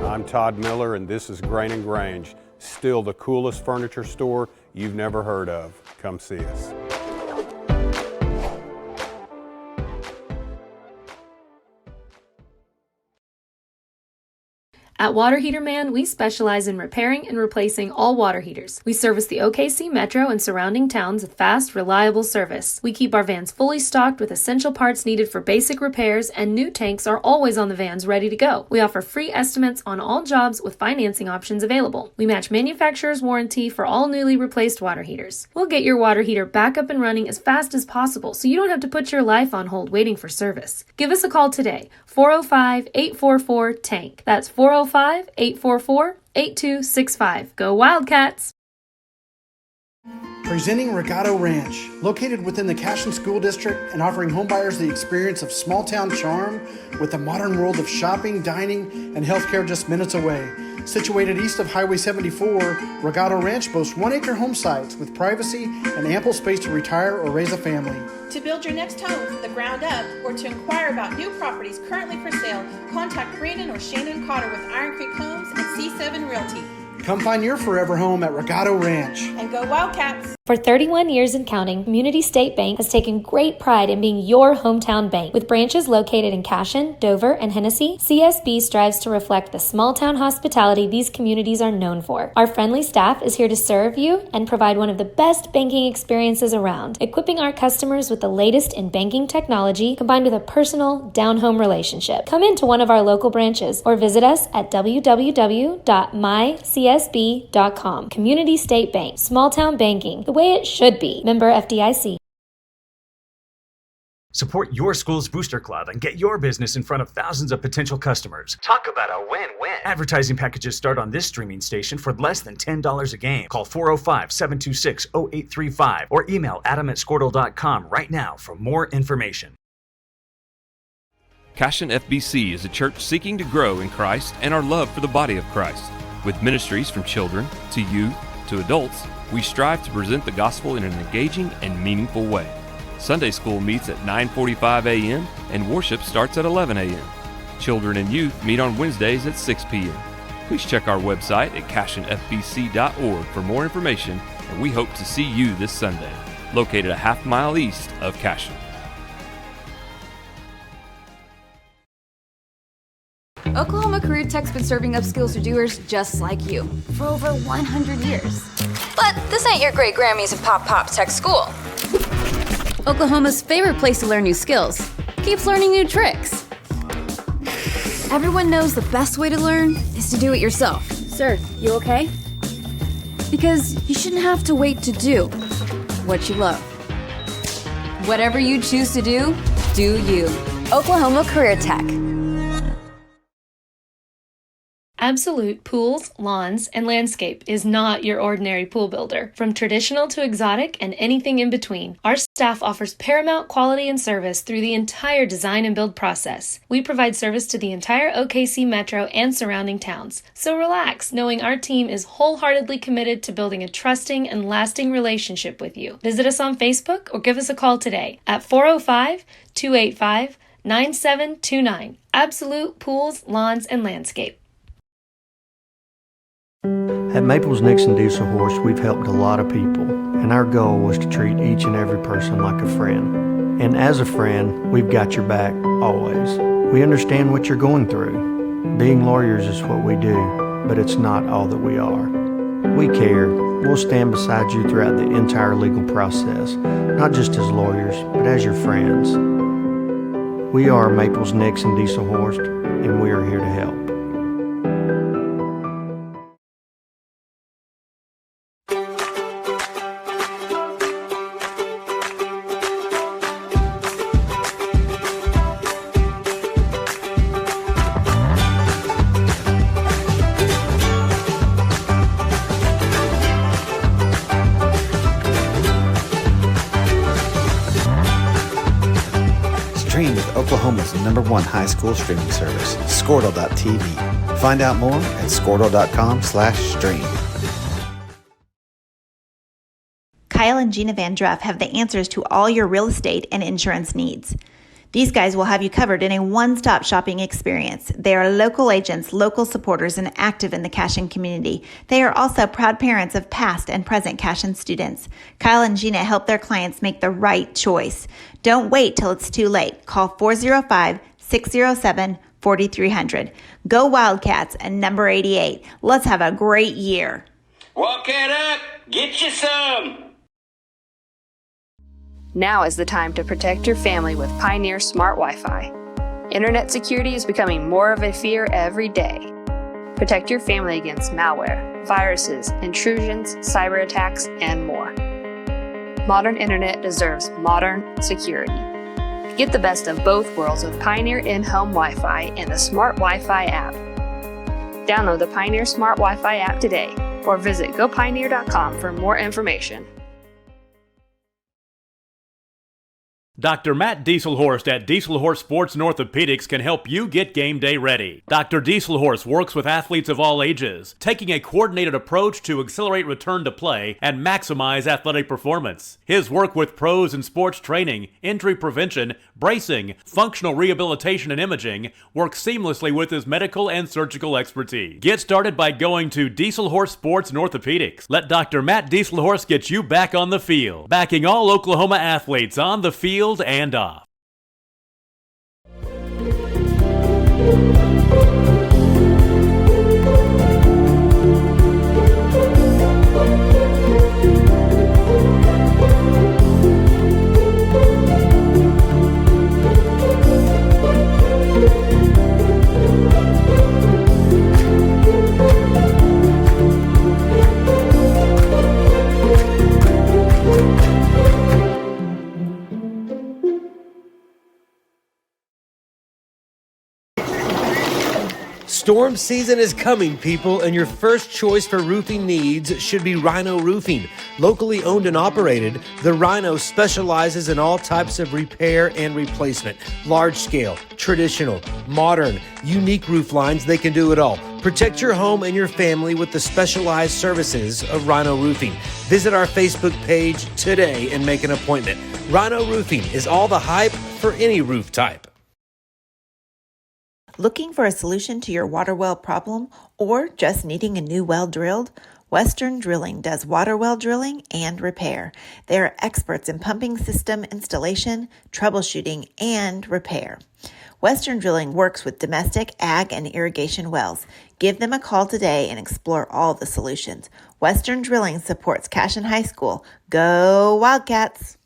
I'm Todd Miller, and this is Grain & Grange. Still the coolest furniture store you've never heard of. Come see us. At Water Heater Man, we specialize in repairing and replacing all water heaters. We service the OKC Metro and surrounding towns with fast, reliable service. We keep our vans fully stocked with essential parts needed for basic repairs, and new tanks are always on the vans ready to go. We offer free estimates on all jobs with financing options available. We match manufacturer's warranty for all newly replaced water heaters. We'll get your water heater back up and running as fast as possible so you don't have to put your life on hold waiting for service. Give us a call today, 405-844-TANK. That's 405-844-8265. Go Wildcats! Presenting Regato Ranch, located within the Cashion School District and offering homebuyers the experience of small town charm with the modern world of shopping, dining, and healthcare just minutes away. Situated east of Highway 74, Regato Ranch boasts 1-acre home sites with privacy and ample space to retire or raise a family. To build your next home from the ground up or to inquire about new properties currently for sale, contact Brandon or Shannon Cotter with Iron Creek Homes and C7 Realty. Come find your forever home at Regato Ranch. And go Wildcats! For 31 years and counting, Community State Bank has taken great pride in being your hometown bank. With branches located in Cashion, Dover, and Hennessy, CSB strives to reflect the small-town hospitality these communities are known for. Our friendly staff is here to serve you and provide one of the best banking experiences around, equipping our customers with the latest in banking technology combined with a personal, down-home relationship. Come into one of our local branches or visit us at www.mycsb.com. Community State Bank, small-town banking, the way it should be. Member FDIC. Support your school's booster club and get your business in front of thousands of potential customers. Talk about a win-win. Advertising packages start on this streaming station for less than $10 a game. Call 405-726-0835 or email adam@squirtle.com right now for more information. Cashion FBC is a church seeking to grow in Christ and our love for the body of Christ. With ministries from children to youth to adults, we strive to present the gospel in an engaging and meaningful way. Sunday school meets at 9:45 a.m. and worship starts at 11 a.m. Children and youth meet on Wednesdays at 6 p.m. Please check our website at cashionfbc.org for more information, and we hope to see you this Sunday, located a half-mile east of Cashion. Oklahoma Career Tech's been serving upskills to doers just like you for over 100 years. But this ain't your great Grammys and Pop Tech school. Oklahoma's favorite place to learn new skills keeps learning new tricks. Everyone knows the best way to learn is to do it yourself. Sir, you okay? Because you shouldn't have to wait to do what you love. Whatever you choose to do, do you. Oklahoma Career Tech. Absolute Pools, Lawns, and Landscape is not your ordinary pool builder. From traditional to exotic and anything in between, our staff offers paramount quality and service through the entire design and build process. We provide service to the entire OKC metro and surrounding towns. So relax, knowing our team is wholeheartedly committed to building a trusting and lasting relationship with you. Visit us on Facebook or give us a call today at 405-285-9729. Absolute Pools, Lawns, and Landscape. At Maples Nixon Diesel Horse, we've helped a lot of people, and our goal was to treat each and every person like a friend. And as a friend, we've got your back always. We understand what you're going through. Being lawyers is what we do, but it's not all that we are. We care. We'll stand beside you throughout the entire legal process, not just as lawyers, but as your friends. We are Maples Nixon Diesel Horse, and we are here to help. Stream with Oklahoma's #1 high school streaming service, Squirtle.tv. Find out more at Squirtle.com/stream. Kyle and Gina Van Druff have the answers to all your real estate and insurance needs. These guys will have you covered in a one-stop shopping experience. They are local agents, local supporters, and active in the Cashion community. They are also proud parents of past and present Cashion students. Kyle and Gina help their clients make the right choice. Don't wait till it's too late. Call 405-607-4300. Go Wildcats and number 88. Let's have a great year. Walk it up, get you some. Now is the time to protect your family with Pioneer Smart Wi-Fi. Internet security is becoming more of a fear every day. Protect your family against malware, viruses, intrusions, cyber attacks, and more. Modern internet deserves modern security. Get the best of both worlds with Pioneer in-home Wi-Fi and the Smart Wi-Fi app. Download the Pioneer Smart Wi-Fi app today or visit gopioneer.com for more information. Dr. Matt Dieselhorst at Dieselhorst Sports and Orthopedics can help you get game day ready. Dr. Dieselhorst works with athletes of all ages, taking a coordinated approach to accelerate return to play and maximize athletic performance. His work with pros in sports training, injury prevention, bracing, functional rehabilitation, and imaging works seamlessly with his medical and surgical expertise. Get started by going to Dieselhorst Sports and Orthopedics. Let Dr. Matt Dieselhorst get you back on the field, backing all Oklahoma athletes on the field and off. Storm season is coming, people, and your first choice for roofing needs should be Rhino Roofing. Locally owned and operated, the Rhino specializes in all types of repair and replacement. Large scale, traditional, modern, unique roof lines, they can do it all. Protect your home and your family with the specialized services of Rhino Roofing. Visit our Facebook page today and make an appointment. Rhino Roofing is all the hype for any roof type. Looking for a solution to your water well problem or just needing a new well drilled? Western Drilling does water well drilling and repair. They are experts in pumping system installation, troubleshooting, and repair. Western Drilling works with domestic, ag, and irrigation wells. Give them a call today and explore all the solutions. Western Drilling supports Cashion High School. Go Wildcats!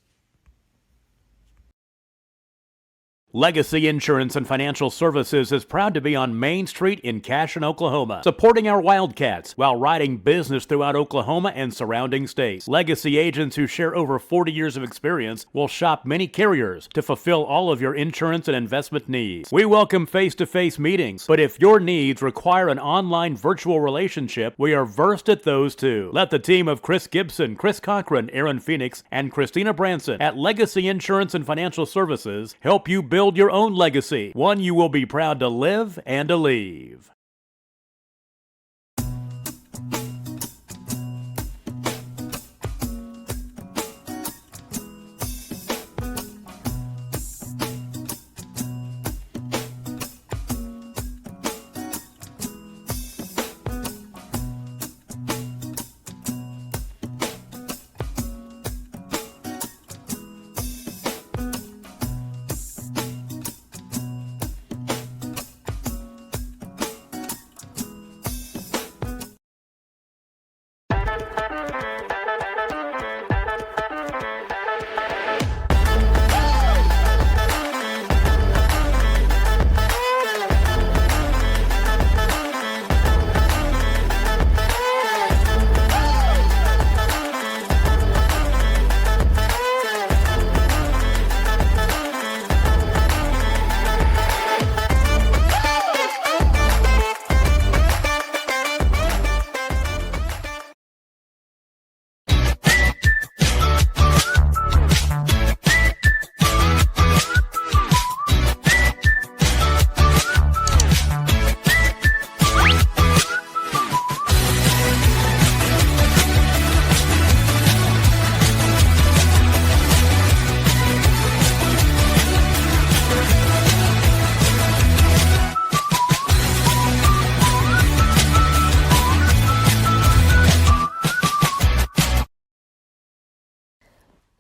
Legacy Insurance and Financial Services is proud to be on Main Street in Cashion, Oklahoma, supporting our Wildcats while riding business throughout Oklahoma and surrounding states. Legacy agents who share over 40 years of experience will shop many carriers to fulfill all of your insurance and investment needs. We welcome face-to-face meetings, but if your needs require an online virtual relationship, we are versed at those too. Let the team of Chris Gibson, Chris Cochran, Aaron Phoenix, and Christina Branson at Legacy Insurance and Financial Services help you build your own legacy, one you will be proud to live and to leave.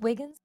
Wiggins?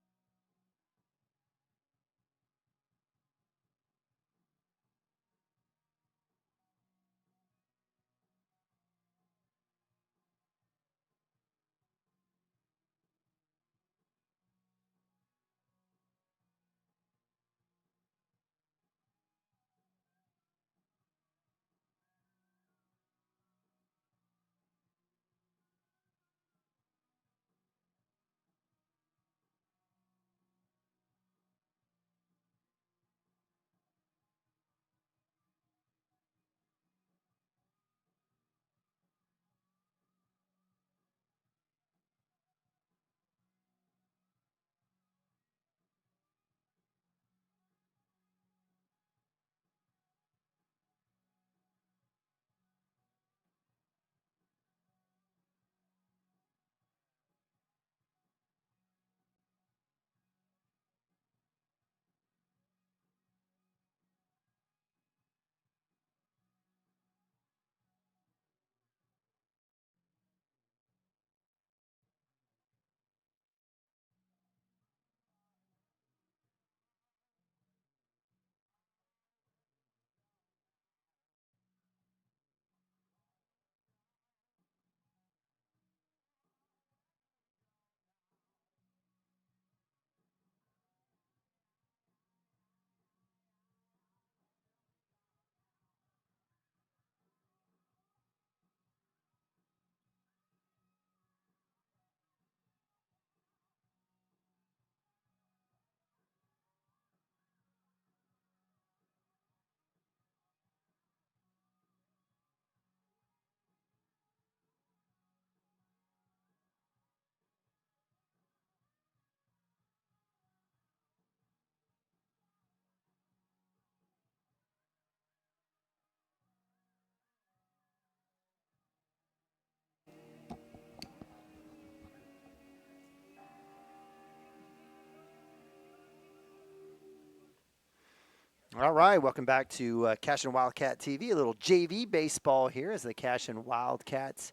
All right, welcome back to Cashion Wildcat TV. A little JV baseball here as the Cashion Wildcats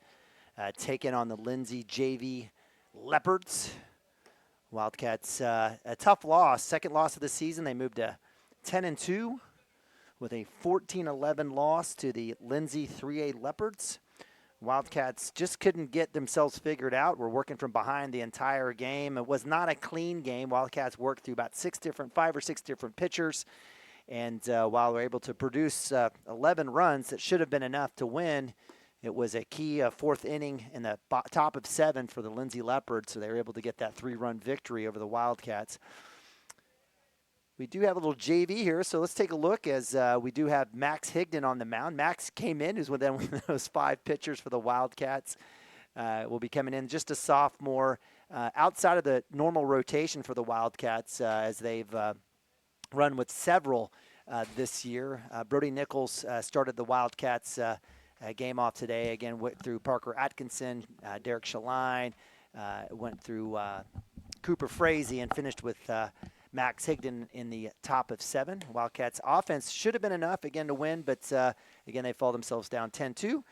taking on the Lindsay JV Leopards. Wildcats, a tough loss, second loss of the season. They moved to 10-2 with a 14-11 loss to the Lindsay 3A Leopards. Wildcats just couldn't get themselves figured out. We're working from behind the entire game. It was not a clean game. Wildcats worked through about 5 or 6 different pitchers And while we're able to produce 11 runs that should have been enough to win, it was a key fourth inning in the top of 7 for the Lindsay Leopards, so they were able to get that 3-run victory over the Wildcats. We do have a little JV here, so let's take a look as we do have Max Higdon on the mound. Max came in, who's one of those 5 pitchers for the Wildcats. Will be coming in just a sophomore, outside of the normal rotation for the Wildcats, as they've run with several this year. Brody Nichols started the Wildcats game off today. Again, went through Parker Atkinson, Derek Shaline, went through Cooper Frazee, and finished with Max Higdon in the top of 7. Wildcats offense should have been enough, again, to win, but again, they fall themselves down 10-2.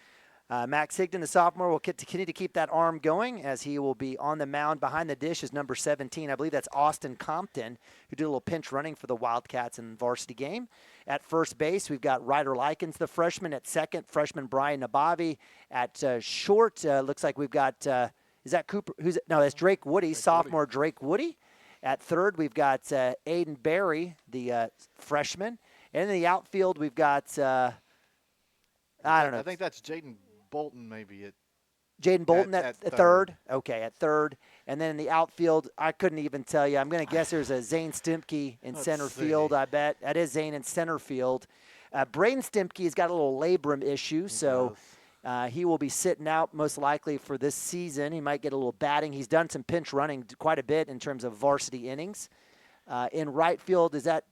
Max Higdon, the sophomore, will continue to keep that arm going as he will be on the mound. Behind the dish is number 17. I believe that's Austin Compton, who did a little pinch running for the Wildcats in the varsity game. At first base, we've got Ryder Likens, the freshman. At second, freshman Brian Nabavi. At short, looks like we've got, is that Cooper? No, that's Drake Woody, sophomore Drake Woody. At third, we've got Aiden Berry, the freshman. And in the outfield, we've got, I don't know. I think that's Jaden Bolton, maybe. Jaden Bolton at third. Okay, at third. And then in the outfield, I couldn't even tell you. I'm going to guess there's a Zane Stimke in center field, I bet. That is Zane in center field. Braden Stimke has got a little labrum issue, so he will be sitting out most likely for this season. He might get a little batting. He's done some pinch running quite a bit in terms of varsity innings. In right field, is that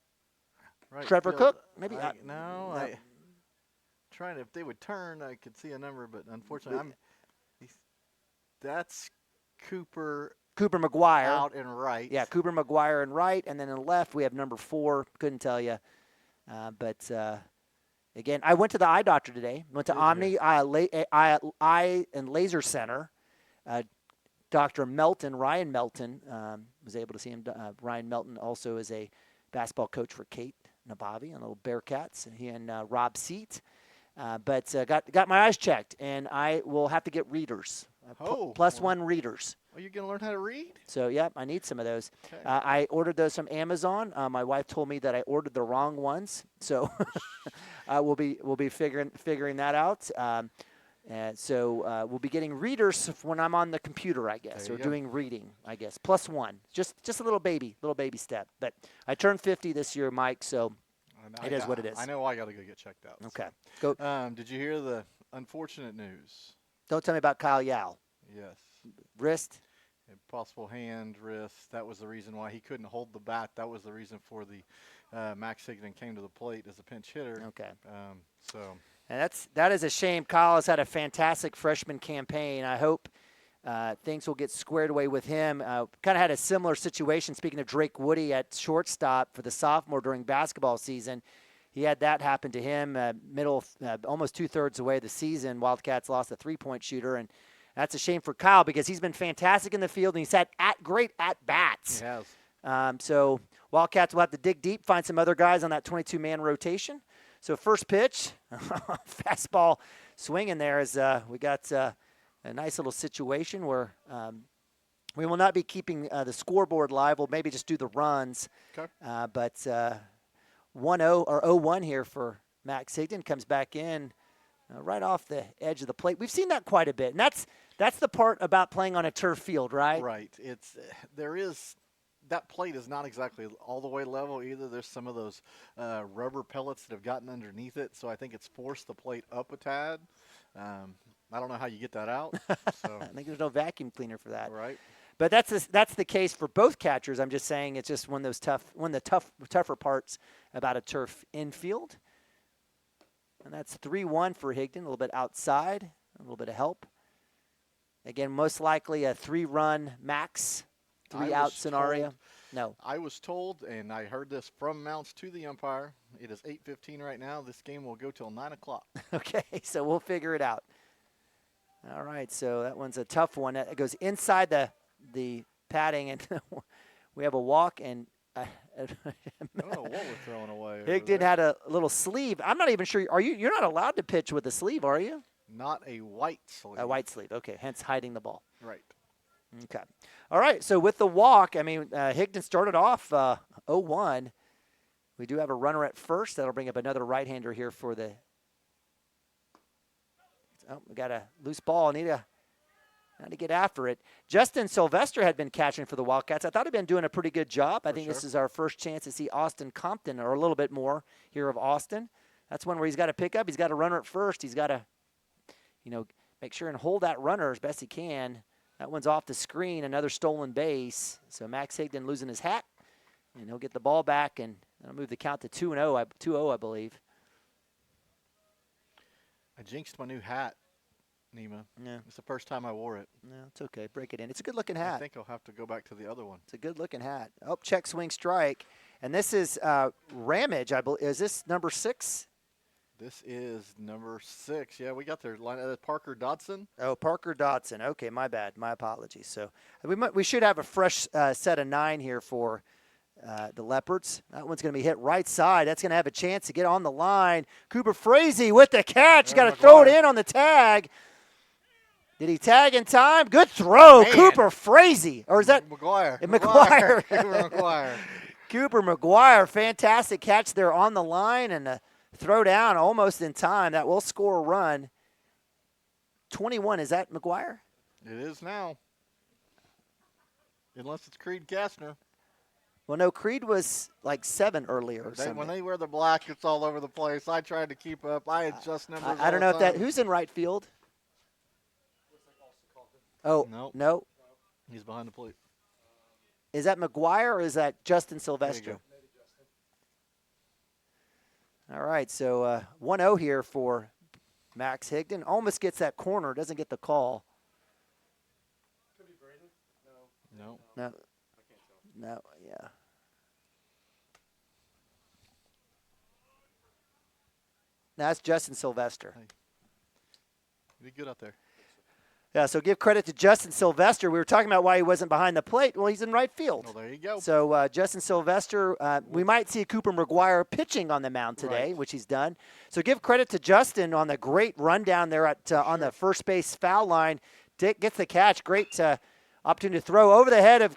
Trevor Cook? Maybe. Trying to, if they would turn, I could see a number, but unfortunately, that's Cooper McGuire out and right. Yeah, Cooper McGuire and right, and then in left we have number 4. Couldn't tell you, but again, I went to the eye doctor today. Went to Omni Eye and Laser Center. Dr. Melton, Ryan Melton, was able to see him. Ryan Melton also is a basketball coach for Kate Nabavi on the little Bearcats, and he and Rob Seat. But got my eyes checked, and I will have to get readers, +1 readers. Are you going to learn how to read? So, yeah, I need some of those. Okay. I ordered those from Amazon. My wife told me that I ordered the wrong ones, so we'll be figuring that out. So we'll be getting readers when I'm on the computer, I guess, or doing reading, I guess. +1, just a little baby step. But I turned 50 this year, Mike, so. It is what it is. I know I got to go get checked out. Okay. So. Go. Did you hear the unfortunate news? Don't tell me about Kyle Yao. Yes. Wrist? Possible hand, wrist. That was the reason why he couldn't hold the bat. That was the reason for the Max Higdon came to the plate as a pinch hitter. Okay. And that is a shame. Kyle has had a fantastic freshman campaign. I hope things will get squared away with him. Kind of had a similar situation, speaking of Drake Woody at shortstop for the sophomore during basketball season. He had that happen to him almost 2/3 away the season. Wildcats lost a 3-point shooter, and that's a shame for Kyle because he's been fantastic in the field, and he's had great at-bats. He has. So Wildcats will have to dig deep, find some other guys on that 22-man rotation. So first pitch, fastball swing in there as we got a nice little situation where we will not be keeping the scoreboard live. We'll maybe just do the runs. Okay. But 1-0 or 0-1 here for Max Higdon comes back in right off the edge of the plate. We've seen that quite a bit, and that's the part about playing on a turf field, right? Right. That plate is not exactly all the way level either. There's some of those rubber pellets that have gotten underneath it, so I think it's forced the plate up a tad. I don't know how you get that out. So. I think there's no vacuum cleaner for that. Right. But that's the case for both catchers. I'm just saying it's just one of the tougher parts about a turf infield. And that's 3-1 for Higdon, a little bit outside, a little bit of help. Again, most likely a 3-run max, 3-out scenario. No. I was told, and I heard this from Mounts to the umpire, it is 8:15 right now. This game will go till 9 o'clock. Okay, so we'll figure it out. All right, so that one's a tough one. It goes inside the padding, and we have a walk, and I don't know what we're throwing away. Higdon had a little sleeve. I'm not even sure. You're not allowed to pitch with a sleeve, are you? Not a white sleeve. A white sleeve. Okay, hence hiding the ball. Right. Okay. All right, so with the walk, I mean, Higdon started off 0-1. We do have a runner at first. That'll bring up another right-hander here for the. Oh, we got a loose ball. Need to get after it. Justin Sylvester had been catching for the Wildcats. I thought he'd been doing a pretty good job. I think this is our first chance to see Austin Compton, or a little bit more here of Austin. That's one where he's got to pick up. He's got a runner at first. He's got to, make sure and hold that runner as best he can. That one's off the screen. Another stolen base. So Max Higdon losing his hat, and he'll get the ball back, and that'll move the count to 2-0, I believe. I jinxed my new hat, Nima. Yeah. It's the first time I wore it. No, it's okay. Break it in. It's a good-looking hat. I think I'll have to go back to the other one. It's a good-looking hat. Oh, check, swing, strike. And this is Ramage, I believe. Is this number 6? This is number 6. Yeah, we got their line. Parker Dodson. Oh, Parker Dodson. Okay, my bad. My apologies. So we should have a fresh set of 9 here for the Leopards. That one's going to be hit right side. That's going to have a chance to get on the line. Cooper Frazee with the catch. Got to throw it in on the tag. Did he tag in time? Good throw, man. Cooper Frazee. Or is that McGuire? McGuire. Cooper McGuire. Cooper McGuire. Fantastic catch there on the line, and throw down almost in time. That will score a run. 21, is that McGuire? It is now. Unless it's Creed Kastner. Well, no, Creed was like 7 earlier or something. When they wear the black, it's all over the place. I tried to keep up. I adjust numbers. I don't know if that – who's in right field? Oh, no. He's behind the plate. Is that McGuire or is that Justin Sylvester? All right, so 1-0 here for Max Higdon. Almost gets that corner, doesn't get the call. Could be Braden? No. No, yeah. That's Justin Sylvester. Be good out there. Yeah, so give credit to Justin Sylvester. We were talking about why he wasn't behind the plate. Well, he's in right field. Well, there you go. So Justin Sylvester, we might see Cooper McGuire pitching on the mound today, which he's done. So give credit to Justin on the great rundown there at on the first base foul line. Dick gets the catch. Great opportunity to throw over the head of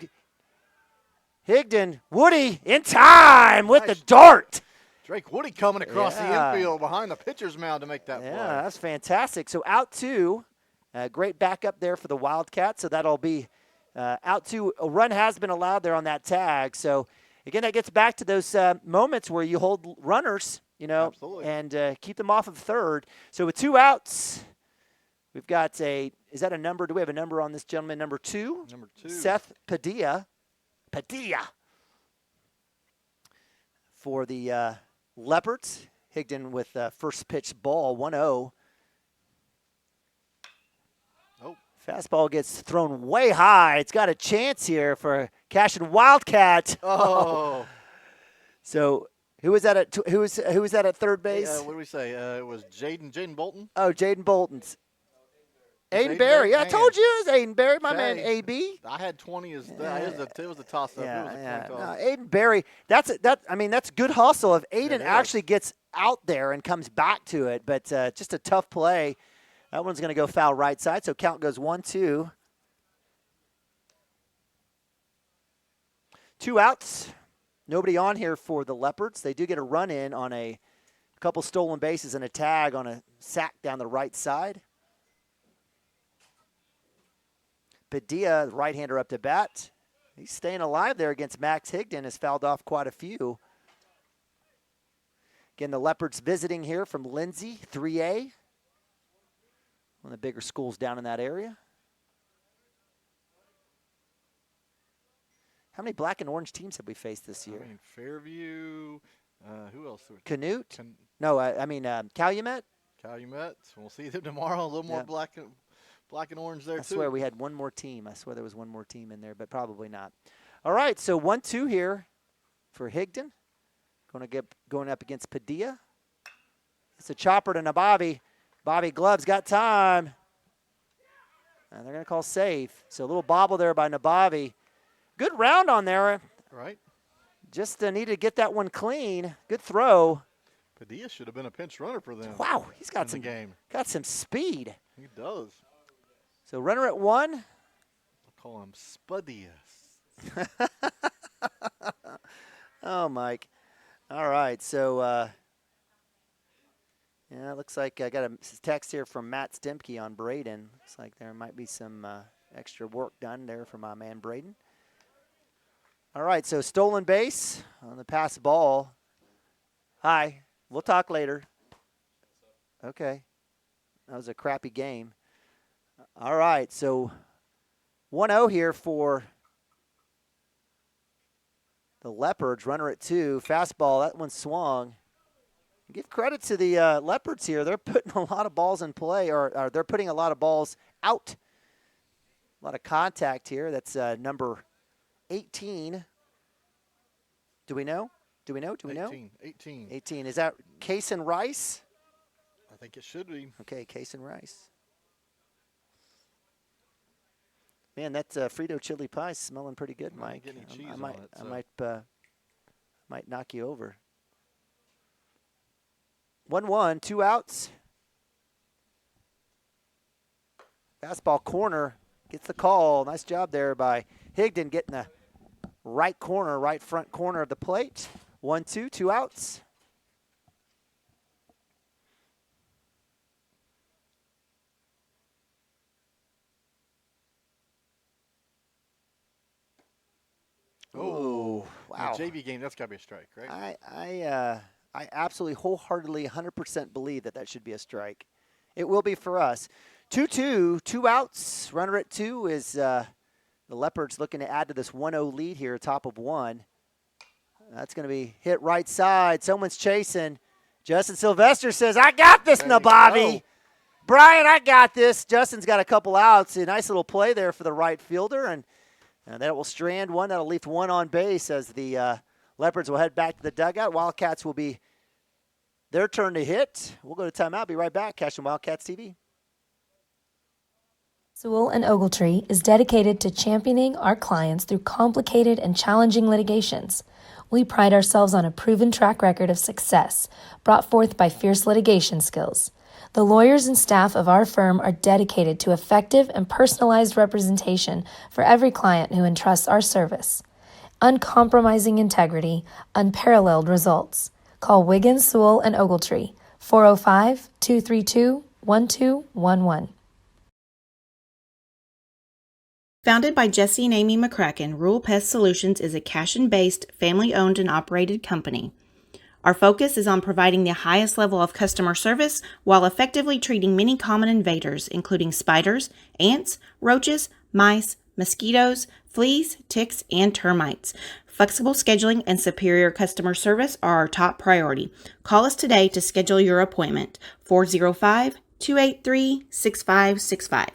Higdon. Woody in time with the dart. Drake Woody coming across the infield behind the pitcher's mound to make that play. Yeah, that's fantastic. So out 2. Great backup there for the Wildcats. So that'll be out 2. A run has been allowed there on that tag. So, again, that gets back to those moments where you hold runners, and keep them off of third. So with 2 outs, we've got is that a number? Do we have a number on this gentleman? Number 2? Number 2. Seth Padilla. For the Leopards. Higdon with first pitch ball, 1-0. Fastball gets thrown way high. It's got a chance here for Cashion Wildcat. Oh. So who was that at who was that at third base? What did we say? It was Jaden Bolton. Oh, Jaden Bolton's. Aiden Berry. Yeah, I told you it was Aiden Berry, my man AB. I had 20 as it was a toss-up. Yeah, it was a coin toss. No, Aiden Berry. That's good hustle. If Aiden actually gets out there and comes back to it, but just a tough play. That one's going to go foul right side, so count goes 1-2. 2 outs. Nobody on here for the Leopards. They do get a run in on a couple stolen bases and a tag on a sack down the right side. Padilla, the right-hander up to bat. He's staying alive there against Max Higdon. Has fouled off quite a few. Again, the Leopards visiting here from Lindsay, 3A. One of the bigger schools down in that area. How many black and orange teams have we faced this year? Fairview. Who else? Canute? Calumet? Calumet. We'll see them tomorrow. A little more black and orange there, too. I swear we had one more team. I swear there was one more team in there, but probably not. All right, so 1-2 here for Higdon. Going up against Padilla. It's a chopper to Nabavi. Bobby Glove's got time. And they're going to call safe. So a little bobble there by Nabavi. Good round on there. Right. Just needed to get that one clean. Good throw. Padilla should have been a pinch runner for them. Wow, he's got some speed. He does. So runner at 1. I'll call him Spudius. Oh, Mike. All right, so yeah, it looks like I got a text here from Matt Stemke on Braden. Looks like there might be some extra work done there for my man Braden. All right, so stolen base on the pass ball. Hi, we'll talk later. Okay, that was a crappy game. All right, so 1-0 here for the Leopards. Runner at 2, fastball, that one swung. Give credit to the Leopards here. They're putting a lot of balls in play, or they're putting a lot of balls out. A lot of contact here. That's number 18. Do we know? Do we know? 18. Is that Cashion Rice? I think it should be. Okay, Cashion Rice. Man, that Frito chili pie is smelling pretty good, Mike. I might knock you over. 1-1, 2 outs. Fastball corner gets the call. Nice job there by Higdon getting the right corner, right front corner of the plate. 1-2, 2 outs. Oh, wow. JV game, that's got to be a strike, right? I absolutely wholeheartedly 100% believe that should be a strike. It will be for us. 2-2, 2 outs. Runner at 2 is the Leopards looking to add to this 1-0 lead here, top of 1. That's going to be hit right side. Someone's chasing. Justin Sylvester says, I got this, Nabavi. Brian, I got this. Justin's got a couple outs. A nice little play there for the right fielder, and that will strand one. That'll leave one on base as the Leopards will head back to the dugout. Wildcats will be their turn to hit. We'll go to timeout. Be right back. Cashion Wildcats TV. Sewell and Ogletree is dedicated to championing our clients through complicated and challenging litigations. We pride ourselves on a proven track record of success brought forth by fierce litigation skills. The lawyers and staff of our firm are dedicated to effective and personalized representation for every client who entrusts our service. Uncompromising integrity, unparalleled results. Call Wiggins, Sewell, and Ogletree, 405-232-1211. Founded by Jesse and Amy McCracken, Rural Pest Solutions is a Cashion-based, family-owned and operated company. Our focus is on providing the highest level of customer service while effectively treating many common invaders, including spiders, ants, roaches, mice, mosquitoes, fleas, ticks, and termites. Flexible scheduling and superior customer service are our top priority. Call us today to schedule your appointment. 405-283-6565.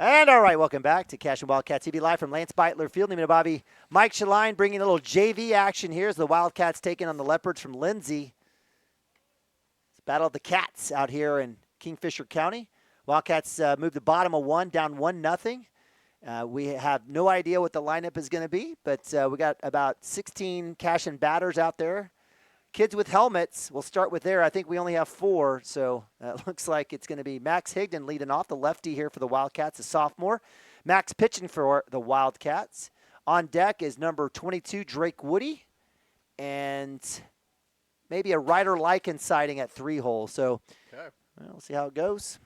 And all right, welcome back to Cashion Wildcats TV live from Lance Beitler Field. Neiman Bobby, Mike Shaline bringing a little JV action here as the Wildcats taking on the Leopards from Lindsay. It's Battle of the Cats out here in Kingfisher County. Wildcats moved the bottom of 1, down 1-0. We have no idea what the lineup is going to be, but we got about 16 Cashion batters out there. Kids with helmets, we'll start with there. I think we only have 4, so it looks like it's going to be Max Higdon leading off, the lefty here for the Wildcats, a sophomore. Max pitching for the Wildcats. On deck is number 22, Drake Woody, and maybe a Ryder Lycan sighting at 3-hole. So we'll see how it goes.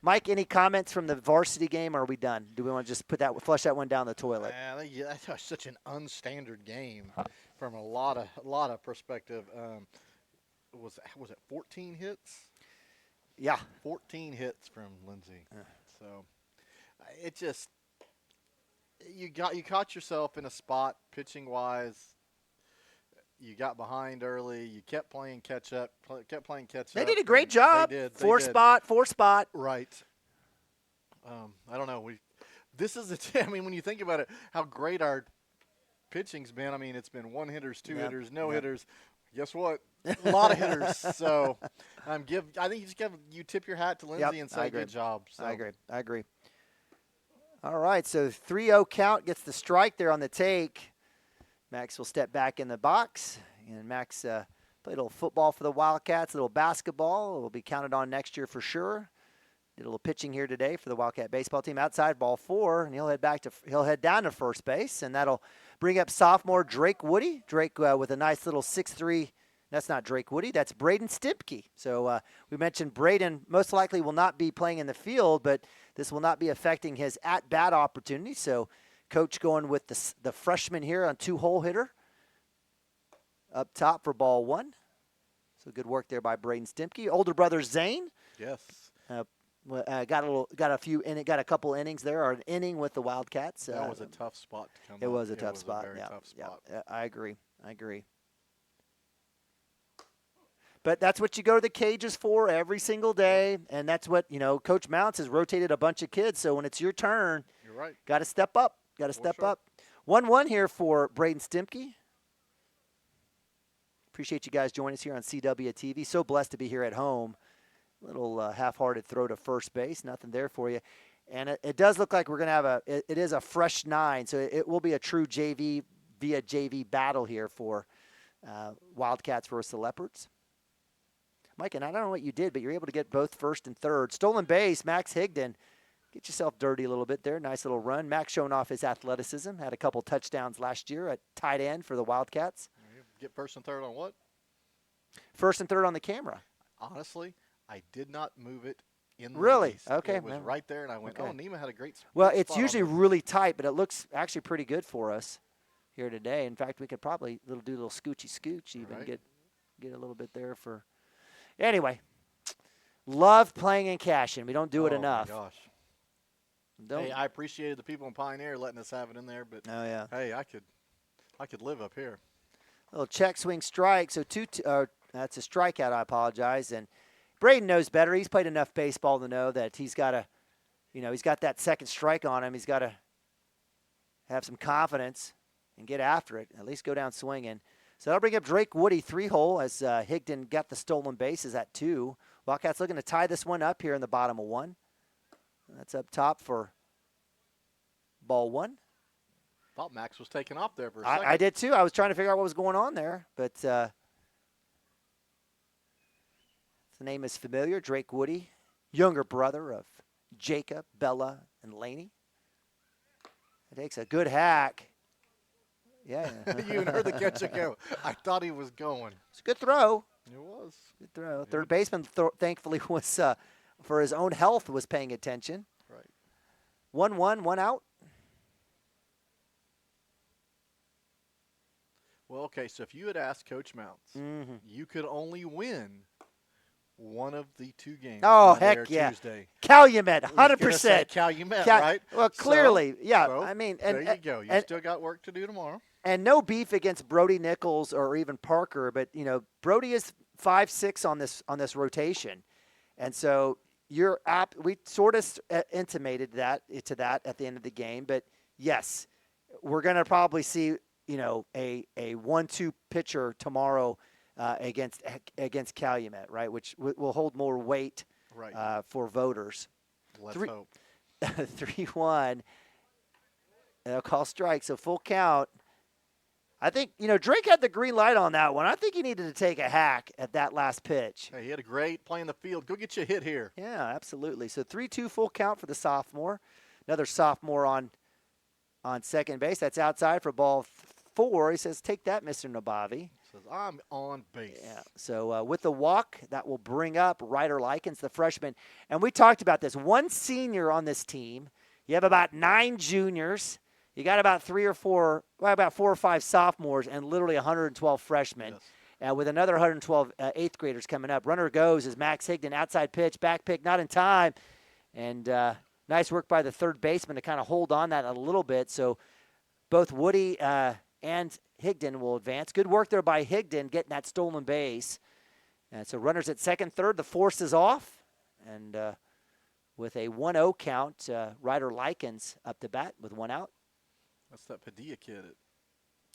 Mike, any comments from the varsity game, or are we done? Do we want to just flush that one down the toilet? That was such an unstandard game from a lot of perspective. Was it 14 hits? Yeah, 14 hits from Lindsay. So it just you caught yourself in a spot pitching wise. You got behind early. You kept playing catch up. They did a great job. They did. Four spot. Right. I don't know. This is I mean, when you think about it, how great our pitching's been. I mean, it's been 1 hitters, 2 hitters, no hitters. Guess what? A lot of hitters. So I think you tip your hat to Lindsay and say good job. So. I agree. All right, so 3-0 count, gets the strike there on the take. Max will step back in the box, and Max Played a little football for the Wildcats, a little basketball. It will be counted on next year for sure. Did a little pitching here today for the Wildcat baseball team. Outside ball 4, and he'll head down to first base, and that'll bring up sophomore Drake Woody. Drake with a nice little 6'3". That's not Drake Woody. That's Braden Stipke. So we mentioned Braden most likely will not be playing in the field, but this will not be affecting his at-bat opportunity. So coach going with the freshman here on 2-hole hitter up top for ball 1. So good work there by Braden Stipke. Older brother Zane. Yes. Got a couple innings there, or an inning with the Wildcats. That was a tough spot to come. It was a tough spot. Very tough spot. Yeah, I agree. But that's what you go to the cages for every single day, and that's what Coach Mounts has rotated a bunch of kids. So when it's your turn, you're right. Got to step up. Got to step up. 1-1 here for Braden Stipke. Appreciate you guys joining us here on CWTV. So blessed to be here at home. Little half-hearted throw to first base. Nothing there for you. And it does look like we're going to have it is a fresh 9, so it will be a true JV via JV battle here for Wildcats versus the Leopards. Mike, and I don't know what you did, but you're able to get both first and third. Stolen base, Max Higdon. Get yourself dirty a little bit there. Nice little run. Max showing off his athleticism. Had a couple touchdowns last year at tight end for the Wildcats. Get first and third on what? First and third on the camera. Honestly, I did not move it in the Really? least. Okay. It was right there, and I went, Okay. oh, Nima had a great spot. Well, it's usually really tight, but it looks actually pretty good for us here today. In fact, we could probably do a little scoochy scooch even, Right. get a little bit there for. Anyway, love playing in Cashion. We don't do it enough. Oh, my gosh. Don't. Hey, I appreciated the people in Pioneer letting us have it in there, but hey, I could live up here. Little check swing strike. So that's a strikeout. I apologize. And Braden knows better. He's played enough baseball to know that he's got to, he's got that second strike on him. He's got to have some confidence and get after it. At least go down swinging. So that'll bring up Drake Woody 3-hole as Higdon got the stolen bases at 2. Wildcats looking to tie this one up here in the bottom of 1. That's up top for ball 1. Thought Max was taking off there for a second. I did too. I was trying to figure out what was going on there, but the name is familiar. Drake Woody, younger brother of Jacob, Bella, and Laney. It takes a good hack. Yeah. You even heard the catcher go. I thought he was going. It's a good throw. It was. Good throw. Third baseman, thankfully, was for his own health, was paying attention. Right. 1-1, 1 out. Well, okay, so if you had asked Coach Mounts, you could only win one of the 2 games. Oh, Monday heck or yeah. Tuesday. Calumet, 100%. Calumet, right? Well, clearly, so, yeah. So I mean, there you go. You still got work to do tomorrow. And no beef against Brody Nichols or even Parker, but Brody is 5'6" on this rotation, and so we sort of intimated that at the end of the game. But yes, we're going to probably see a 1-2 pitcher tomorrow against Calumet, right? Which will hold more weight for voters. Let's hope. 3-1. They'll call strike, so full count. I think, Drake had the green light on that one. I think he needed to take a hack at that last pitch. Hey, he had a great play in the field. Go get you a hit here. Yeah, absolutely. So 3-2 full count for the sophomore. Another sophomore on second base. That's outside for ball 4. He says, take that, Mr. Nabavi. Says, I'm on base. Yeah. So with the walk, that will bring up Ryder Likens, the freshman. And we talked about this. 1 senior on this team. You have about 9 juniors. You got about 4 or 5 sophomores and literally 112 freshmen. Yes. With another 112 eighth graders coming up. Runner goes as Max Higdon, outside pitch, back pick, not in time. And nice work by the third baseman to kind of hold on that a little bit. So both Woody and Higdon will advance. Good work there by Higdon getting that stolen base. And so runners at second, third, the force is off. And with a 1-0 count, Ryder Likens up to bat with 1 out. That's that Padilla kid at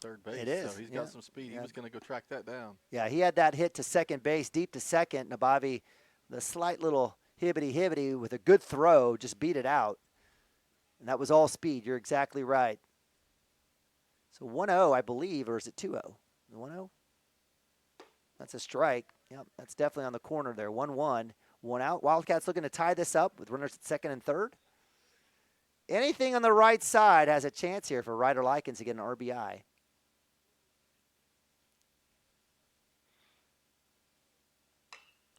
third base. It is. So he's got some speed. He was going to go track that down. Yeah, he had that hit to second base, deep to second. Nabavi, the slight little hibbity with a good throw, just beat it out. And that was all speed. You're exactly right. So 1-0, I believe, or is it 2-0? 1-0? That's a strike. Yep, that's definitely on the corner there. 1-1, 1 out. Wildcats looking to tie this up with runners at second and third. Anything on the right side has a chance here for Ryder Likens to get an RBI.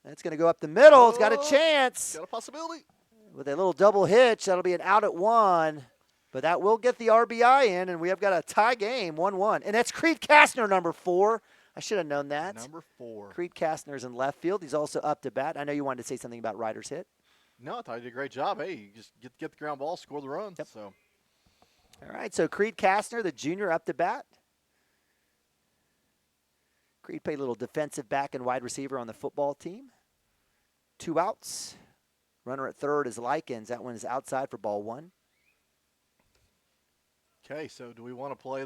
It's going to go up the middle. It's got a chance. Got a possibility. With a little double hitch, that'll be an out at 1. But that will get the RBI in, and we have got a tie game, 1-1. And that's Creed Kastner, number 4. I should have known that. Number 4. Creed Kastner's in left field. He's also up to bat. I know you wanted to say something about Ryder's hit. No, I thought you did a great job. Hey, you just get the ground ball, score the run. Yep. So. All right, so Creed Kastner, the junior, up to bat. Creed played a little defensive back and wide receiver on the football team. 2 outs. Runner at third is Likens. That one is outside for ball 1. Okay, so do we want to play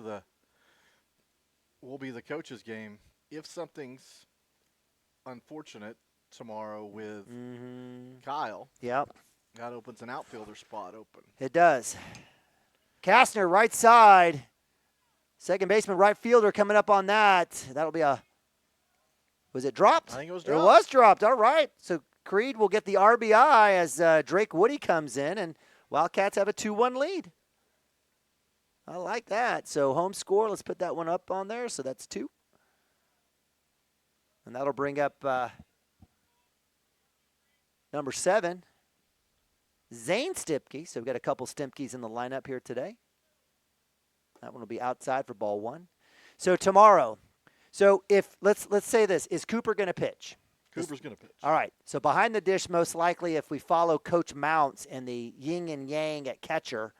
will be the coach's game. If something's unfortunate tomorrow with Kyle, yep, that opens an outfielder spot open. It does. Kastner, right side. Second baseman, right fielder coming up on that. That'll be was it dropped? I think it was dropped. It was dropped. All right. So Creed will get the RBI as Drake Woody comes in, and Wildcats have a 2-1 lead. I like that. So home score, let's put that one up on there. So that's 2. And that'll bring up number 7, Zane Stipke. So we've got a couple Stipkes in the lineup here today. That one will be outside for ball 1. So tomorrow, if let's say this, is Cooper going to pitch? Cooper's going to pitch. All right. So behind the dish, most likely, if we follow Coach Mounts and the yin and yang at catcher,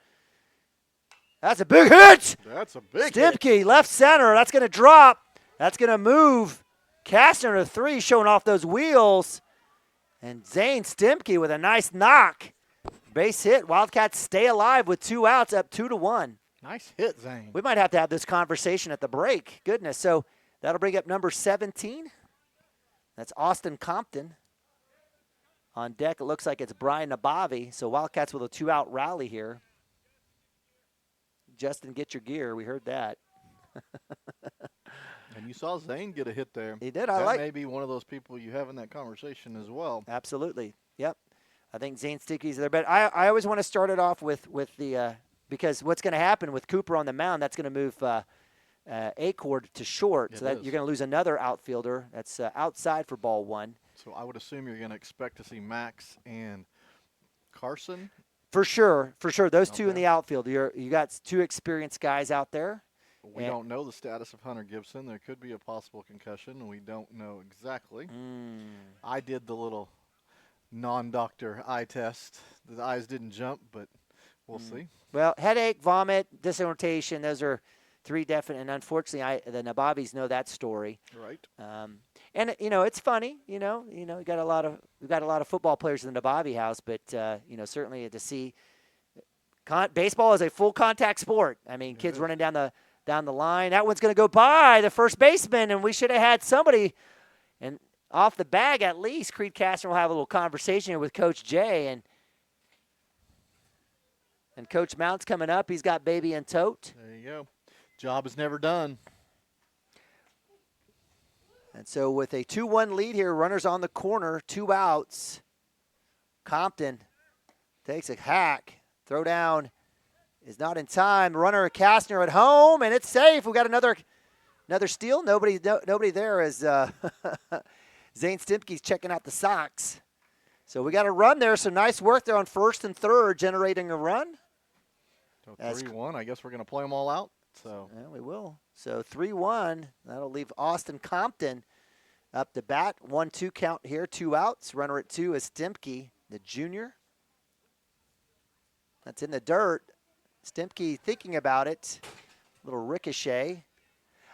that's a big hit. That's a big Stipke, hit. left center. That's going to drop. That's going to move. Kastner to 3, showing off those wheels. And Zane Stipke with a nice knock. Base hit. Wildcats stay alive with 2 outs, up 2-1. Nice hit, Zane. We might have to have this conversation at the break. Goodness. So that'll bring up number 17. That's Austin Compton. On deck, it looks like it's Brian Nabavi. So Wildcats with a 2-out rally here. Justin, get your gear. We heard that. And you saw Zane get a hit there. He did. That may be one of those people you have in that conversation as well. Absolutely. Yep. I think Zane Sticky's there. But I always want to start it off with the because what's going to happen with Cooper on the mound, that's going to move Acord to short. So that you're going to lose another outfielder. That's outside for ball 1. So I would assume you're going to expect to see Max and Carson. For sure. Those two in the outfield. You got 2 experienced guys out there. We don't know the status of Hunter Gibson. There could be a possible concussion. We don't know exactly. I did the little non-doctor eye test. The eyes didn't jump, but we'll see. Well, headache, vomit, disorientation, those are 3 definite. And unfortunately, the Nababis know that story. Right. And it's funny. We got a lot of football players in the Nabavi house, but certainly to see baseball is a full contact sport. I mean, kids running down the line. That one's going to go by the first baseman, and we should have had somebody and off the bag at least. Creed Kastner will have a little conversation here with Coach Jay, and Coach Mount's coming up. He's got baby in tote. There you go. Job is never done. And so with a 2-1 lead here, runners on the corner, 2 outs. Compton takes a hack. Throw down is not in time. Runner Kastner at home, and it's safe. We got another steal. Nobody there as Zane Stipke's checking out the socks. So we got a run there. So nice work there on first and third, generating a run. So 3-1. I guess we're going to play them all out. So yeah, we will. So 3-1. That'll leave Austin Compton up to bat. 1-2 count here. 2 outs. Runner at 2 is Stipke, the junior. That's in the dirt. Stipke thinking about it. Little ricochet.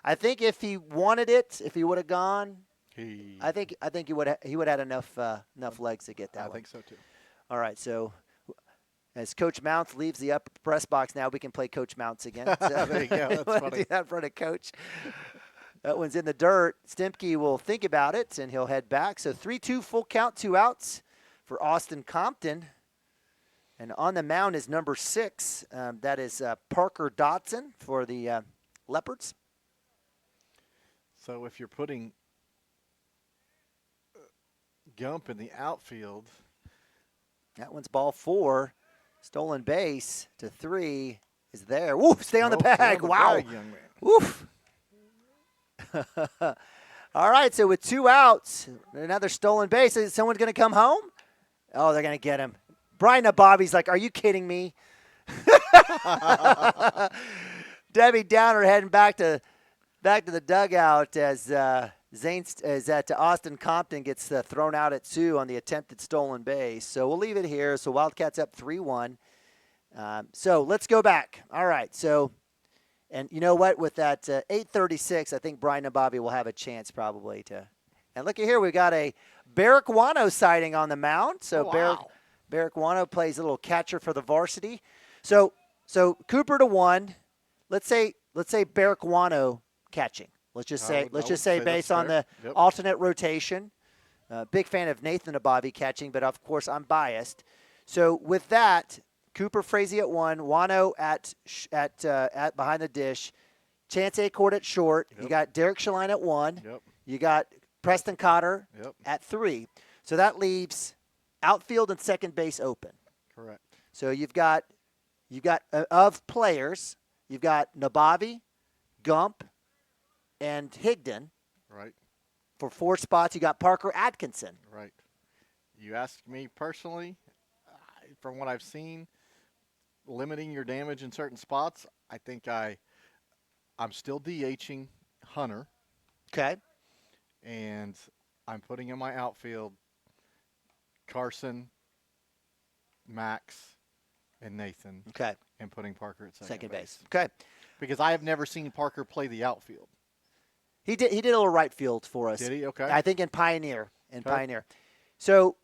I think if he wanted it, if he would have gone, I think he would have had enough legs to get that one. I think so too. All right, so as Coach Mounts leaves the upper press box now, we can play Coach Mounts again. So there you go. That's funny. do that in front of Coach. That one's in the dirt. Stipke will think about it, and he'll head back. So 3-2 full count, 2 outs for Austin Compton. And on the mound is number 6. That is Parker Dotson for the Leopards. So if you're putting Gump in the outfield. That one's ball 4. Stolen base to 3 is there. Woof, stay on the bag. Wow. Bag, young man. Woof. All right, so with 2 outs, another stolen base. Is someone going to come home? Oh, they're going to get him. Brian Bobby's like, are you kidding me? Debbie Downer heading back to the dugout as Austin Compton gets thrown out at 2 on the attempted stolen base. So we'll leave it here. So Wildcats up 3-1. So let's go back. All right. So, and you know what? With that 8:36, I think Brian and Bobby will have a chance probably to. And look at here, we got a Barrick Wano sighting on the mound. So Barrick Wano plays a little catcher for the varsity. So Cooper to 1. Let's say Barrick Wano catching. Let's just say based on the alternate rotation. Big fan of Nathan Abavi catching, but of course I'm biased. So with that, Cooper Frazee at 1, Wano at behind the dish, Chance Acord at short. You got Derek Shaline at 1. You got Preston Cotter at 3. So that leaves outfield and second base open. Correct. So you've got of players, you've got Nabavi, Gump, and Higdon. Right. For 4 spots, you got Parker Atkinson. Right. You ask me personally, from what I've seen, limiting your damage in certain spots, I think I'm still DHing Hunter. Okay. And I'm putting in my outfield Carson, Max, and Nathan. Okay. And putting Parker at second base. Okay. Because I have never seen Parker play the outfield. He did a little right field for us. Did he? Okay. I think in Pioneer. Pioneer. So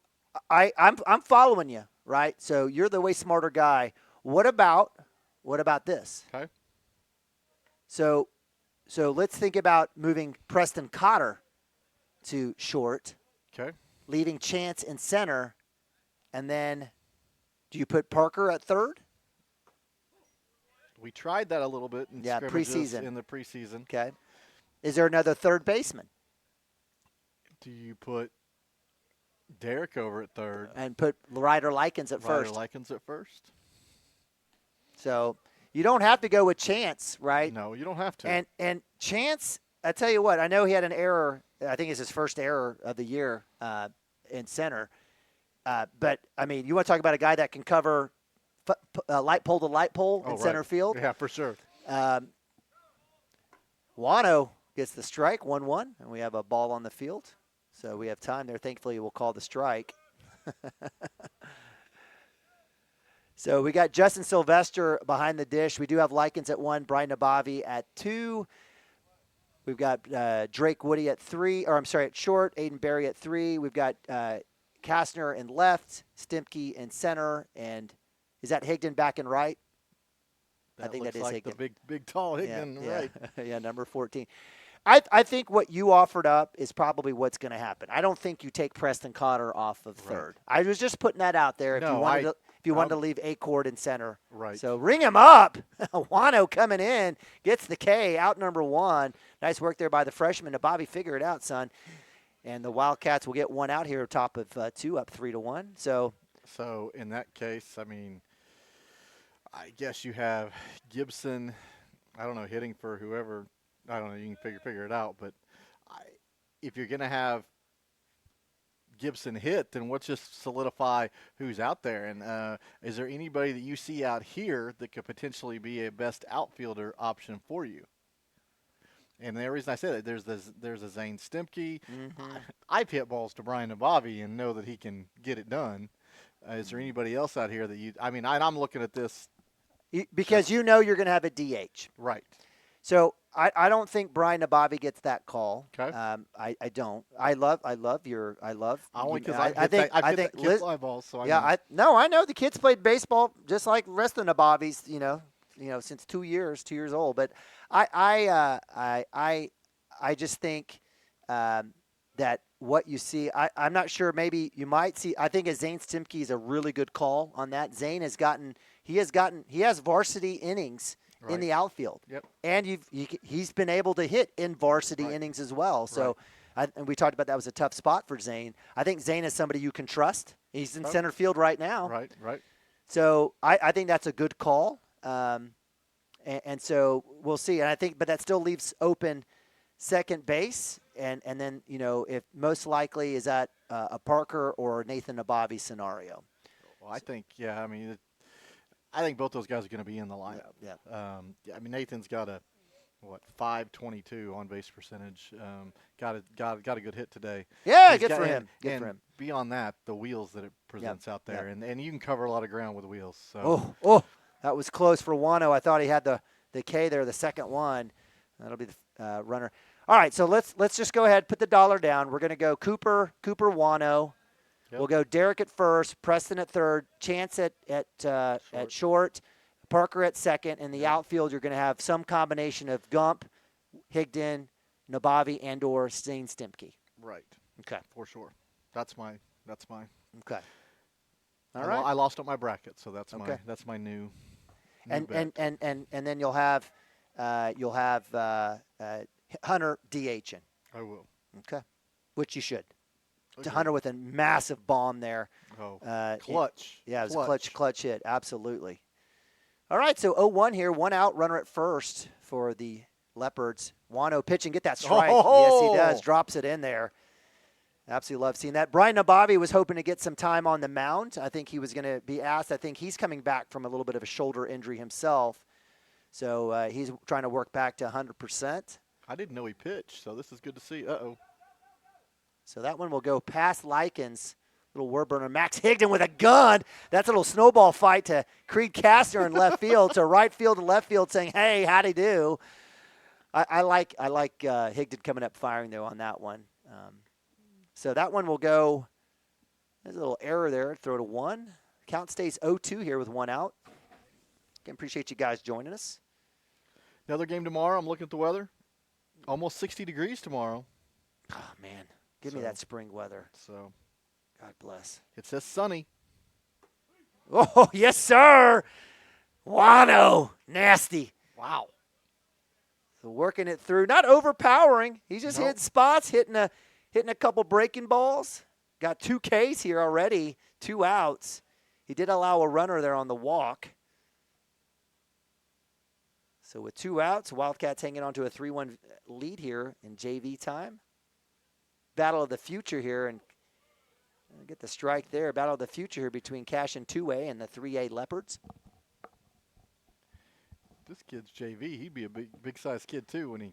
I'm following you, right? So you're the way smarter guy. What about this? Okay. So let's think about moving Preston Cotter to short. Okay. Leaving Chance in center, and then do you put Parker at third? We tried that a little bit in preseason. In the preseason. Okay. Is there another third baseman? Do you put Derek over at third? And put Ryder Likens at first. Ryder Likens at first. So you don't have to go with Chance, right? No, you don't have to. And Chance, I tell you what, I know he had an error. I think it's his first error of the year in center. But, I mean, you want to talk about a guy that can cover light pole to light pole in center field? Yeah, for sure. Wano gets the strike, 1-1, and we have a ball on the field. So we have time there. Thankfully, we'll call the strike. So we got Justin Sylvester behind the dish. We do have Likens at 1, Brian Nabavi at 2. We've got Drake Woody at 3, at short, Aiden Berry at 3. We've got Kastner in left, Stimke in center, and is that Higdon back in right? I think that is like Higdon. The big tall Higdon, right? Yeah, number 14. I think what you offered up is probably what's going to happen. I don't think you take Preston Cotter off of third. I was just putting that out there. If you wanted to leave Acord in center, right? So ring him up. Wano coming in, gets the K, out number 1. Nice work there by the freshman. Now, Bobby, figure it out, son. And the Wildcats will get 1 out here, top of 2, up 3-1. So in that case, I mean, I guess you have Gibson. I don't know, hitting for whoever. I don't know. You can figure it out. But if you're going to have Gibson hit, then let's just solidify who's out there. And is there anybody that you see out here that could potentially be a best outfielder option for you? And the reason I say that, there's a Zane Stimke. I've hit balls to Brian Nabavi and know that he can get it done. Is there anybody else out here that you – I mean, I'm looking at this. Because you know you're going to have a DH. Right. So I don't think Brian Nabavi gets that call. Okay. I don't. I love. Only because I think Liz eyeballs. So I know the kids played baseball just like the rest of the Nabavis. You know, since 2 years old. But I just think that what you see, I'm not sure. Maybe you might see. I think Zane Stimke is a really good call on that. Zane has varsity innings. Right. In the outfield, yep. And he's been able to hit in varsity innings as well. So, And we talked about that was a tough spot for Zane. I think Zane is somebody you can trust. He's in center field right now. Right. So I think that's a good call. And so we'll see. And I think, but that still leaves open second base. And then, if most likely is that a Parker or Nathan Nabavi scenario. Well, I think, I think both those guys are going to be in the lineup. Yeah. Nathan's got a, 522 on base percentage. Got a good hit today. Yeah, good for him. Good for him. Beyond that, the wheels that it presents out there, and you can cover a lot of ground with wheels. So. Oh, that was close for Wano. I thought he had the K there, the second one. That'll be the runner. All right, so let's just go ahead, put the dollar down. We're going to go Cooper, Wano. Yep. We'll go Derek at first, Preston at third, Chance at short, Parker at second. In the outfield, you're going to have some combination of Gump, Higdon, Nabavi, and or Zane Stimke. Right. Okay. For sure. That's my. Okay. All right. I lost up my bracket, so that's my new. And then you'll have Hunter DHing. I will. Okay. Which you should. To Hunter with a massive bomb there. Oh, clutch. It was a clutch hit. Absolutely. All right, so 0-1 here. 1 out, runner at first for the Leopards. Wano pitching, get that strike. Yes, he does. Drops it in there. Absolutely love seeing that. Brian Nabavi was hoping to get some time on the mound. I think he was going to be asked. I think he's coming back from a little bit of a shoulder injury himself. So he's trying to work back to 100%. I didn't know he pitched, so this is good to see. Uh-oh. So that one will go past Likens. Little word burner. Max Higdon with a gun. That's a little snowball fight to Creed Castner in left field, to right field and left field saying, hey, how'd he do? I like Higdon coming up firing, though, on that one. So that one will go. There's a little error there. Throw to 1. Count stays 0-2 here with 1 out. Again, appreciate you guys joining us. Another game tomorrow. I'm looking at the weather. Almost 60 degrees tomorrow. Oh, man. Give me that spring weather. So, God bless. It says sunny. Oh, yes, sir. Wano. Nasty. Wow. So working it through. Not overpowering. He's just hitting spots, hitting a couple breaking balls. Got 2 Ks here already. 2 outs. He did allow a runner there on the walk. So with 2 outs, Wildcats hanging on to a 3-1 lead here in JV time. Battle of the future here, and get the strike there. Battle of the future here between Cashion 2A and the 3A Leopards. This kid's JV. He'd be a big size kid too when he.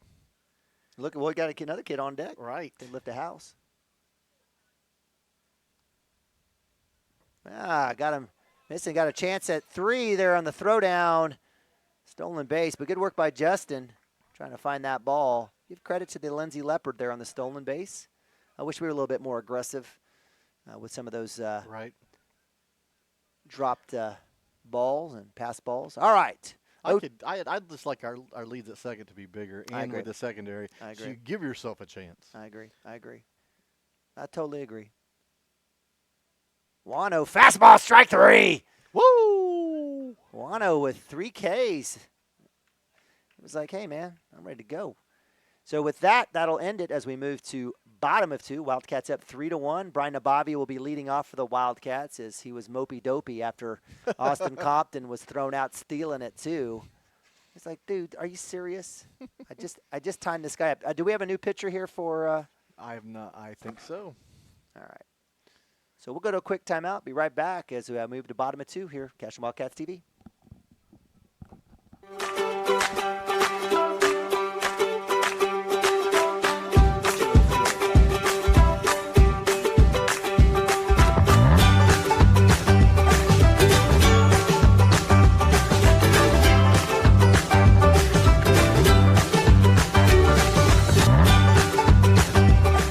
Look, we got another kid on deck. Right. They lift a house. Got him missing. Got a chance at 3 there on the throwdown. Stolen base, but good work by Justin trying to find that ball. Give credit to the Lindsay Leopard there on the stolen base. I wish we were a little bit more aggressive with some of those dropped balls and pass balls. All right. I'd just like our leads at second to be bigger and with the secondary. I agree. So you give yourself a chance. I agree. I totally agree. Wano, fastball, strike 3. Woo! Wano with 3 Ks. It was like, hey, man, I'm ready to go. So with that, that'll end it as we move to bottom of 2. Wildcats up 3-1. Brian Nabavi will be leading off for the Wildcats as he was mopey-dopey after Austin Compton was thrown out stealing it too. It's like, dude, are you serious? I just timed this guy up. Do we have a new pitcher here for? I have not. I think so. All right. So we'll go to a quick timeout. Be right back as we move to bottom of 2 here. Cashion Wildcats TV.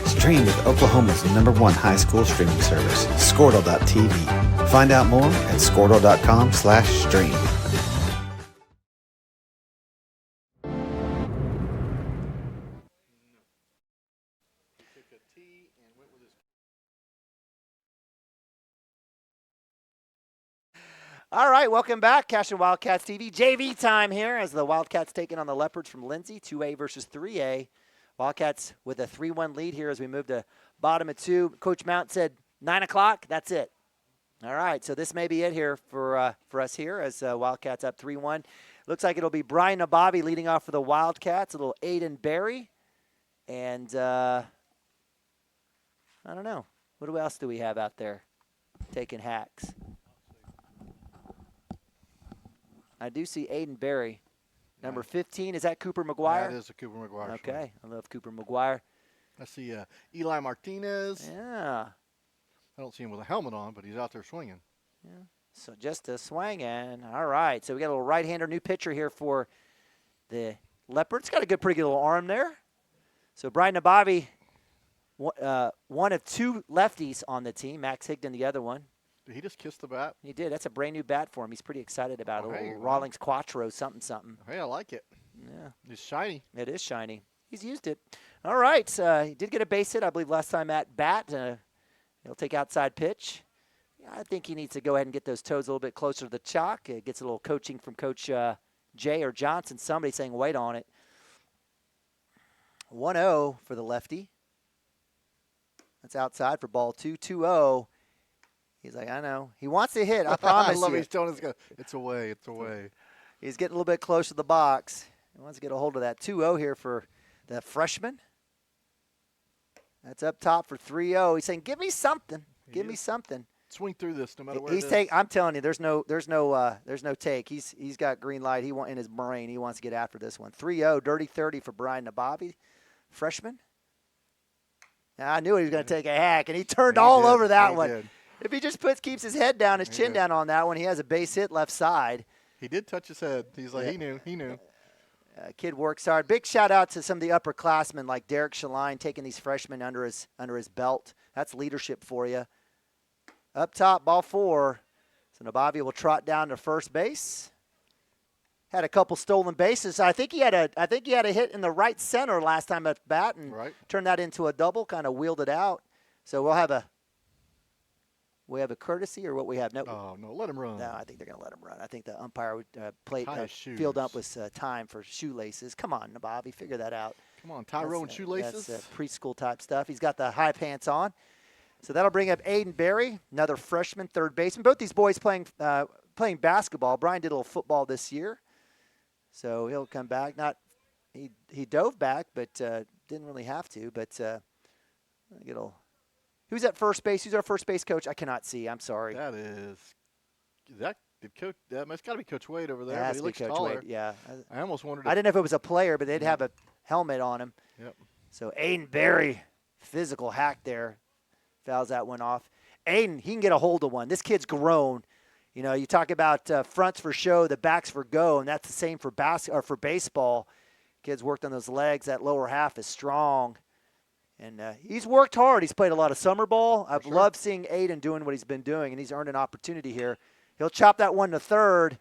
Stream with Oklahoma's #1 high school streaming service, Squirtle.tv. Find out more at Squirtle.com/stream. All right, welcome back. Cashion Wildcats TV. JV time here as the Wildcats taking on the Leopards from Lindsay, 2A versus 3A. Wildcats with a 3-1 lead here as we move to bottom of 2. Coach Mount said 9 o'clock, that's it. All right, so this may be it here for us here as Wildcats up 3-1. Looks like it'll be Brian Nababi leading off for the Wildcats, a little Aiden Berry. And I don't know. What else do we have out there taking hacks? I do see Aiden Berry. Number 15, is that Cooper McGuire? That is a Cooper McGuire. Okay, I love Cooper McGuire. I see Eli Martinez. Yeah. I don't see him with a helmet on, but he's out there swinging. Yeah. So just a swinging. All right. So we got a little right-hander new pitcher here for the Leopards. Got a pretty good little arm there. So Brian Nabavi, one of 2 lefties on the team. Max Higdon, the other one. Did he just kiss the bat? He did. That's a brand new bat for him. He's pretty excited about it. A little Rawlings Quattro something. Hey, I like it. Yeah. It's shiny. It is shiny. He's used it. All right. He did get a base hit, I believe, last time at bat. He'll take outside pitch. I think he needs to go ahead and get those toes a little bit closer to the chalk. Gets a little coaching from Coach Jay or Johnson, somebody saying wait on it. 1-0 for the lefty. That's outside for ball 2. 2-0. He's like, I know. He wants to hit, I promise I love you. he's telling us, it's away, it's away. He's getting a little bit closer to the box. He wants to get a hold of that. 2-0 here for the freshman. That's up top for 3-0. He's saying, give me something. Give me something. Swing through this no matter where it is. I'm telling you, there's no take. He's got green light. In his brain. He wants to get after this one. 3-0, dirty 30 for Brian Nabavi, freshman. Now, I knew he was going to take a hack, and he turned all over that one. Did. If he just keeps his head down, his chin down on that one, he has a base hit left side. He did touch his head. He's like, he knew. Kid works hard. Big shout out to some of the upperclassmen like Derek Shaline taking these freshmen under his belt. That's leadership for you. Up top, ball 4. So Nabavi will trot down to first base. Had a couple stolen bases. I think he had a hit in the right center last time at bat and turned that into a double. Kind of wheeled it out. So we'll have a courtesy or what we have? No. Oh no, let him run. No, I think they're going to let him run. I think the umpire would field up with time for shoelaces. Come on, Nabavi, figure that out. Come on, Tyrone shoelaces. That's preschool type stuff. He's got the high pants on. So that'll bring up Aiden Berry, another freshman, third baseman. Both these boys playing basketball. Brian did a little football this year, so he'll come back. He dove back, but didn't really have to. But who's at first base? Who's our first base coach? I cannot see. I'm sorry. That must got to be Coach Wade over there. But he looks Coach taller. Wade, yeah. I almost wondered. I didn't know if it was a player, but they'd have a helmet on him. Yep. So Aiden Berry, physical hack there. Fouls that one off. Aiden, he can get a hold of one. This kid's grown. You know, you talk about fronts for show, the backs for go, and that's the same for for baseball. Kid's worked on those legs. That lower half is strong. And he's worked hard. He's played a lot of summer ball. I've loved seeing Aiden doing what he's been doing, and he's earned an opportunity here. He'll chop that one to third.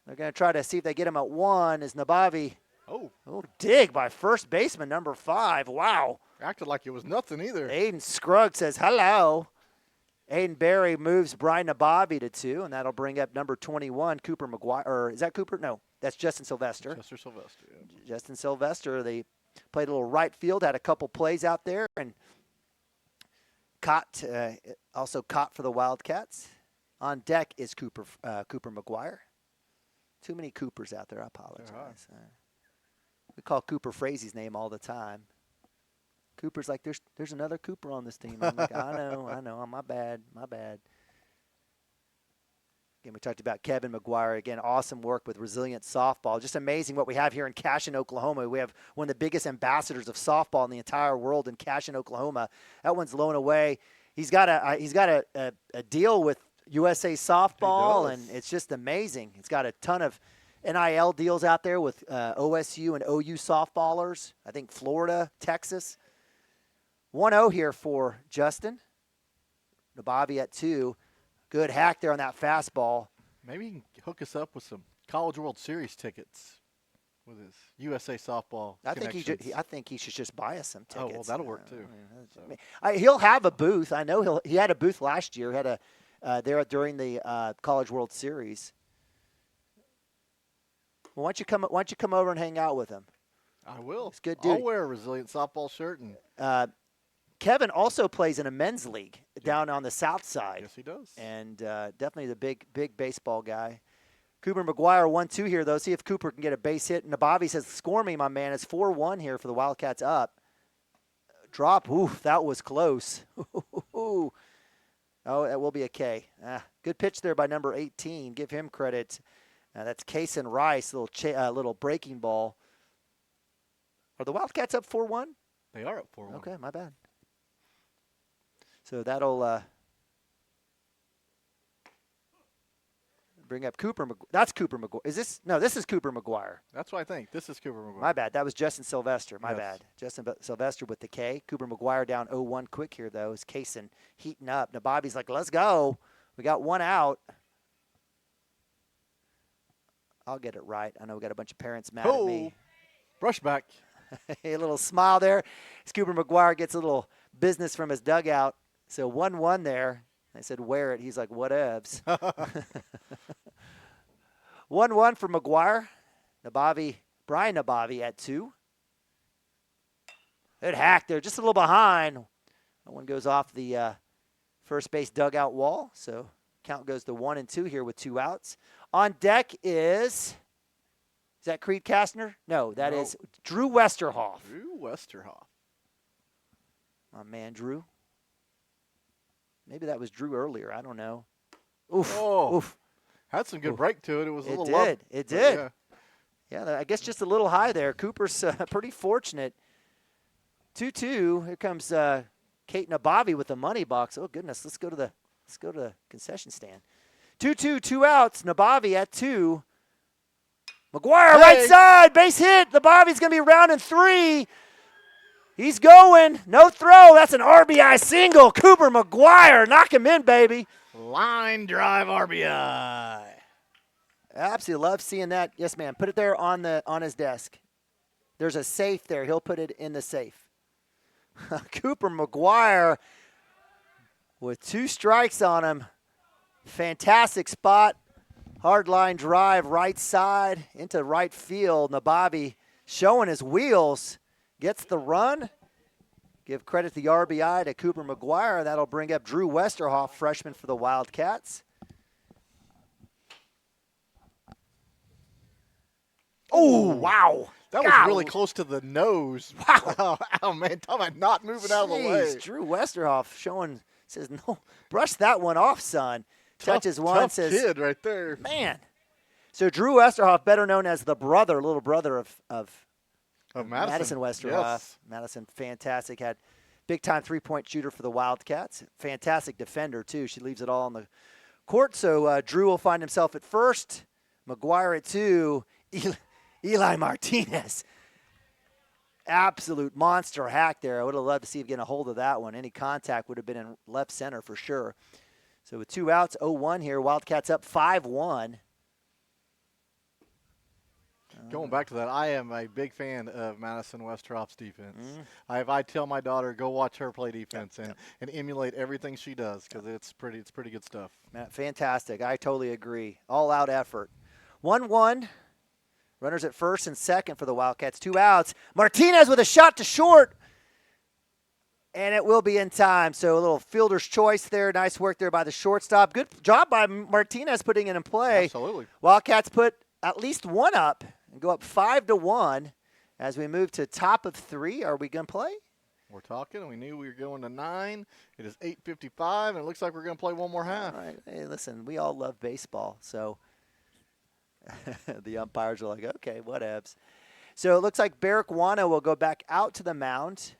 They're going to try to see if they get him at 1 as Nabavi. Oh, dig by first baseman, number 5. Wow. Acted like it was nothing either. Aiden Scruggs says hello. Aiden Berry moves Brian Nabavi to 2, and that'll bring up number 21, Cooper McGuire. Or is that Cooper? No, that's Justin Sylvester. Sylvester, yeah. Justin Sylvester. They played a little right field, had a couple plays out there, and also caught for the Wildcats. On deck is Cooper McGuire. Too many Coopers out there. I apologize. We call Cooper Frazee's name all the time. Cooper's like, there's another Cooper on this team. I'm like, I know. My bad. Again, we talked about Kevin McGuire. Again, awesome work with Resilient Softball. Just amazing what we have here in Cashion, Oklahoma. We have one of the biggest ambassadors of softball in the entire world in Cashion, Oklahoma. That one's blown away. He's got a deal with USA Softball, and it's just amazing. He's got a ton of NIL deals out there with OSU and OU softballers. I think Florida, Texas. 1-0 here for Justin. Nabavi at 2. Good hack there on that fastball. Maybe he can hook us up with some College World Series tickets with his USA Softball. I think he should just buy us some tickets. Oh, well, that'll work too. He'll have a booth. I know he had a booth last year. Had there during the College World Series. Well, why don't you come over and hang out with him? I will. He's a good dude. I'll wear a Resilient softball shirt. And Kevin also plays in a men's league down on the south side. Yes, he does. And definitely the big baseball guy. Cooper McGuire 1-2 here, though. See if Cooper can get a base hit. Nabavi says, score me, my man. It's 4-1 here for the Wildcats up. Drop. Ooh, that was close. Oh, that will be a K. Good pitch there by number 18. Give him credit. That's Cashion Rice, little breaking ball. Are the Wildcats up 4-1? They are up 4-1. Okay, my bad. So bring up Cooper. That's Cooper McGuire. This is Cooper McGuire. That's what I think. This is Cooper McGuire. My bad. That was Justin Sylvester. My bad. Justin Sylvester with the K. Cooper McGuire down 0-1 quick here, though. Is Cashion heating up. Now, Bobby's like, let's go. We got one out. I'll get it right. I know we got a bunch of parents mad at me. Brush back. A little smile there. As Cooper McGuire gets a little business from his dugout. So 1-1 there. I said, wear it. He's like, whatevs. 1-1 for McGuire. Brian Nabavi at 2. Good hack there. Just a little behind. That one goes off the first base dugout wall. So count goes to 1-2 here with 2 outs. On deck is that Creed Kastner? No, that is Drew Westerhoff. Drew Westerhoff. My man, Drew. Maybe that was Drew earlier. I don't know. Oof. Oh, oof. Had some good break to it. It was a little did. Up, it did. Yeah, I guess just a little high there. Cooper's pretty fortunate. 2-2. Here comes Kate Nabavi with the money box. Oh goodness, let's go to the concession stand. 2-2, 2 outs. Nabavi at 2. McGuire, right side, base hit. Nabavi's going to be rounding 3. He's going. No throw. That's an RBI single. Cooper McGuire, knock him in, baby. Line drive RBI. Absolutely love seeing that. Yes, ma'am. Put it there on his desk. There's a safe there. He'll put it in the safe. Cooper McGuire with 2 strikes on him. Fantastic spot. Hard line drive, right side into right field. Nabavi showing his wheels. Gets the run. Give credit to the RBI to Cooper McGuire. That'll bring up Drew Westerhoff, freshman for the Wildcats. Oh, wow. That was really close to the nose. Wow. Oh, man. Talking about not moving out of the way. Drew Westerhoff says, no, brush that one off, son. Touches one, tough says, kid right there. Man. So Drew Westerhoff, better known as the little brother of Madison Westerhoff. Yes. Madison, fantastic. Had big-time three-point shooter for the Wildcats. Fantastic defender, too. She leaves it all on the court. So Drew will find himself at first. McGuire at 2. Eli Martinez. Absolute monster hack there. I would have loved to see him get a hold of that one. Any contact would have been in left center for sure. So with 2 outs, 0-1 here. Wildcats up 5-1. Going back to that, I am a big fan of Madison Westerhoff's defense. I tell my daughter, go watch her play defense and emulate everything she does because it's pretty good stuff. Fantastic. I totally agree. All-out effort. 1-1. Runners at first and second for the Wildcats. 2 outs. Martinez with a shot to short. And it will be in time. So a little fielder's choice there. Nice work there by the shortstop. Good job by Martinez putting it in play. Absolutely. Wildcats put at least 1 up and go up 5-1 as we move to top of 3. Are we going to play? We're talking. We knew we were going to 9. It is 8:55, and it looks like we're going to play one more half. All right. Hey, listen, we all love baseball. So the umpires are like, okay, whatevs. So it looks like Barrick Wano will go back out to the mound.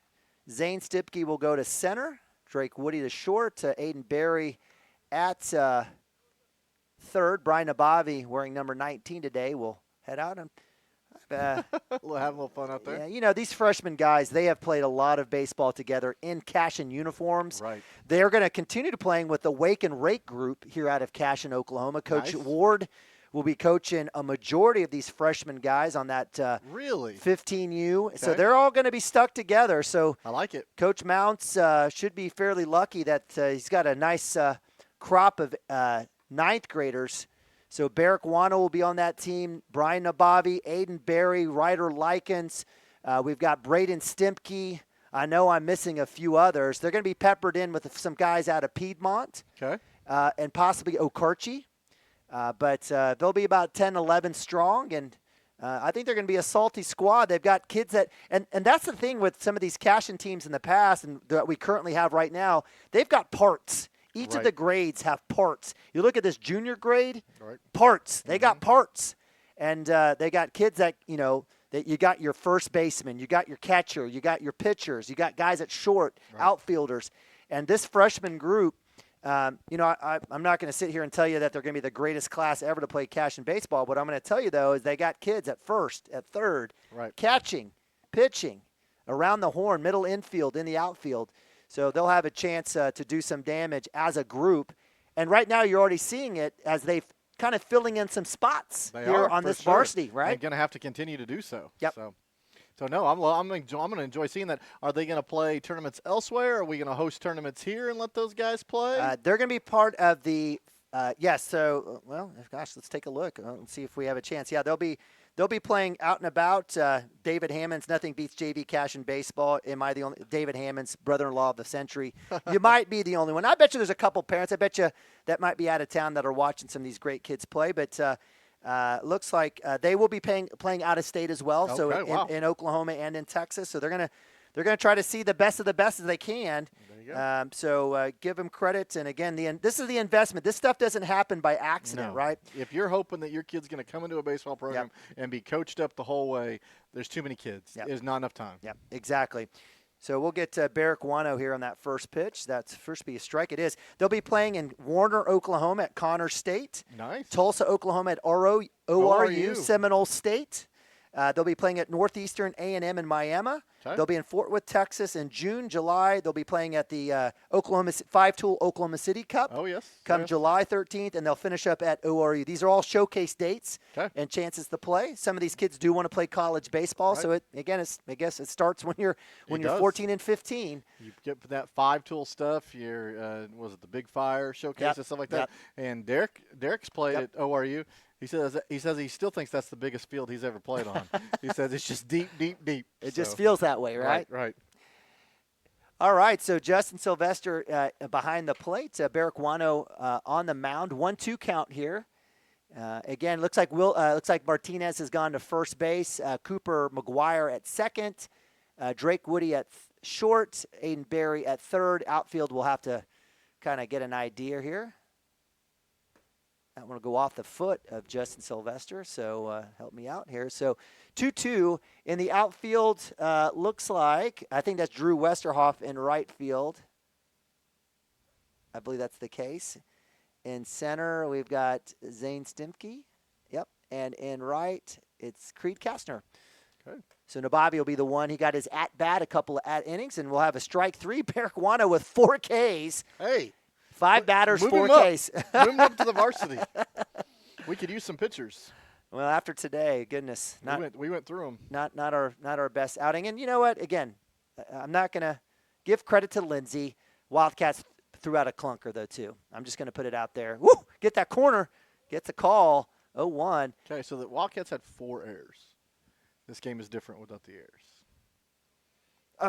Zane Stipke will go to center. Drake Woody to short. Aiden Berry at third. Brian Nabavi, wearing number 19 today, will head out. And have a little fun out there. Yeah, you know, these freshman guys, they have played a lot of baseball together in Cashion uniforms. Right. They're going to continue to playing with the Wake and Rake group here out of Cashion, Oklahoma. Coach Ward will be coaching a majority of these freshman guys on that 15U. Okay. So they're all going to be stuck together. So I like it. Coach Mounts should be fairly lucky that he's got a nice crop of ninth graders. So Barrick Wano will be on that team. Brian Nabavi, Aiden Berry, Ryder Likens, We've got Braden Stimpke. I know I'm missing a few others. They're going to be peppered in with some guys out of Piedmont. Okay. And possibly Okarche. But they'll be about 10, 11 strong, and I think they're going to be a salty squad. They've got kids that – and that's the thing with some of these Cashion teams in the past and that we currently have right now. They've got parts. Each of the grades have parts. You look at this junior grade, parts. They got parts. And they got kids that, that you got your first baseman, you got your catcher, you got your pitchers, you got guys at short, outfielders. And this freshman group – I'm not going to sit here and tell you that they're going to be the greatest class ever to play Cashion baseball. What I'm going to tell you, though, is they got kids at first, at third, catching, pitching, around the horn, middle infield, in the outfield. So they'll have a chance to do some damage as a group. And right now you're already seeing it as they've kind of filling in some spots here on this varsity, right? They're going to have to continue to do so. Yep. So no, I'm going to enjoy seeing that. Are they going to play tournaments elsewhere? Are we going to host tournaments here and let those guys play? They're going to be part of the yes. So gosh, let's take a look and see if we have a chance. Yeah, they'll be playing out and about. David Hammond's Nothing Beats JV Cashion Baseball. Am I the only? David Hammond's brother-in-law of the century. You might be the only one. I bet you there's a couple parents. I bet you that might be out of town that are watching some of these great kids play, but. Looks like they will be playing out of state as well, so in Oklahoma and in Texas. So they're gonna try to see the best of the best as they can. There you go. So give them credit. And again, this is the investment. This stuff doesn't happen by accident, right? If you're hoping that your kid's going to come into a baseball program and be coached up the whole way, there's too many kids. There's not enough time. Yep, exactly. So we'll get Barrick Wano here on that first pitch. That's first be a strike. It is. They'll be playing in Warner, Oklahoma at Connor State. Nice. Tulsa, Oklahoma at ORU, Seminole State. They'll be playing at Northeastern A&M in Miami. Okay. They'll be in Fort Worth, Texas in June, July. They'll be playing at the Five-Tool Oklahoma City Cup. Oh, yes. Come July 13th, and they'll finish up at ORU. These are all showcase dates and chances to play. Some of these kids do want to play college baseball, so I guess it starts when you're 14 and 15. You get that Five-Tool stuff. Was it the Big Fire showcase and stuff like that? And Derek's played at ORU. He says he still thinks that's the biggest field he's ever played on. He says it's just deep, deep, deep. It just feels that way, right? Right. All right, so Justin Sylvester behind the plate. Barrick Wano on the mound. 1-2 count here. Again, looks like Martinez has gone to first base. Cooper McGuire at second. Drake Woody at short. Aiden Berry at third. Outfield will have to kind of get an idea here. I want to go off the foot of Justin Sylvester, so help me out here. So 2-2 in the outfield. Looks like, I think that's Drew Westerhoff in right field. I believe that's the case. In center, we've got Zane Stimke. Yep. And in right, it's Creed Kastner. Okay. So Nabavi will be the one. He got his at-bat, a couple of at-innings, and we'll have a strike three. Barrick Wano with 4 Ks. Hey. 5 batters, Move 4 Ks. Move him up to the varsity. We could use some pitchers. Well, after today, goodness, we went through them. Not our best outing. And you know what? Again, I'm not gonna give credit to Lindsay. Wildcats threw out a clunker though too. I'm just gonna put it out there. Woo! Get that corner. Gets a call. 0-1. Okay, so the Wildcats had 4 errors. This game is different without the errors.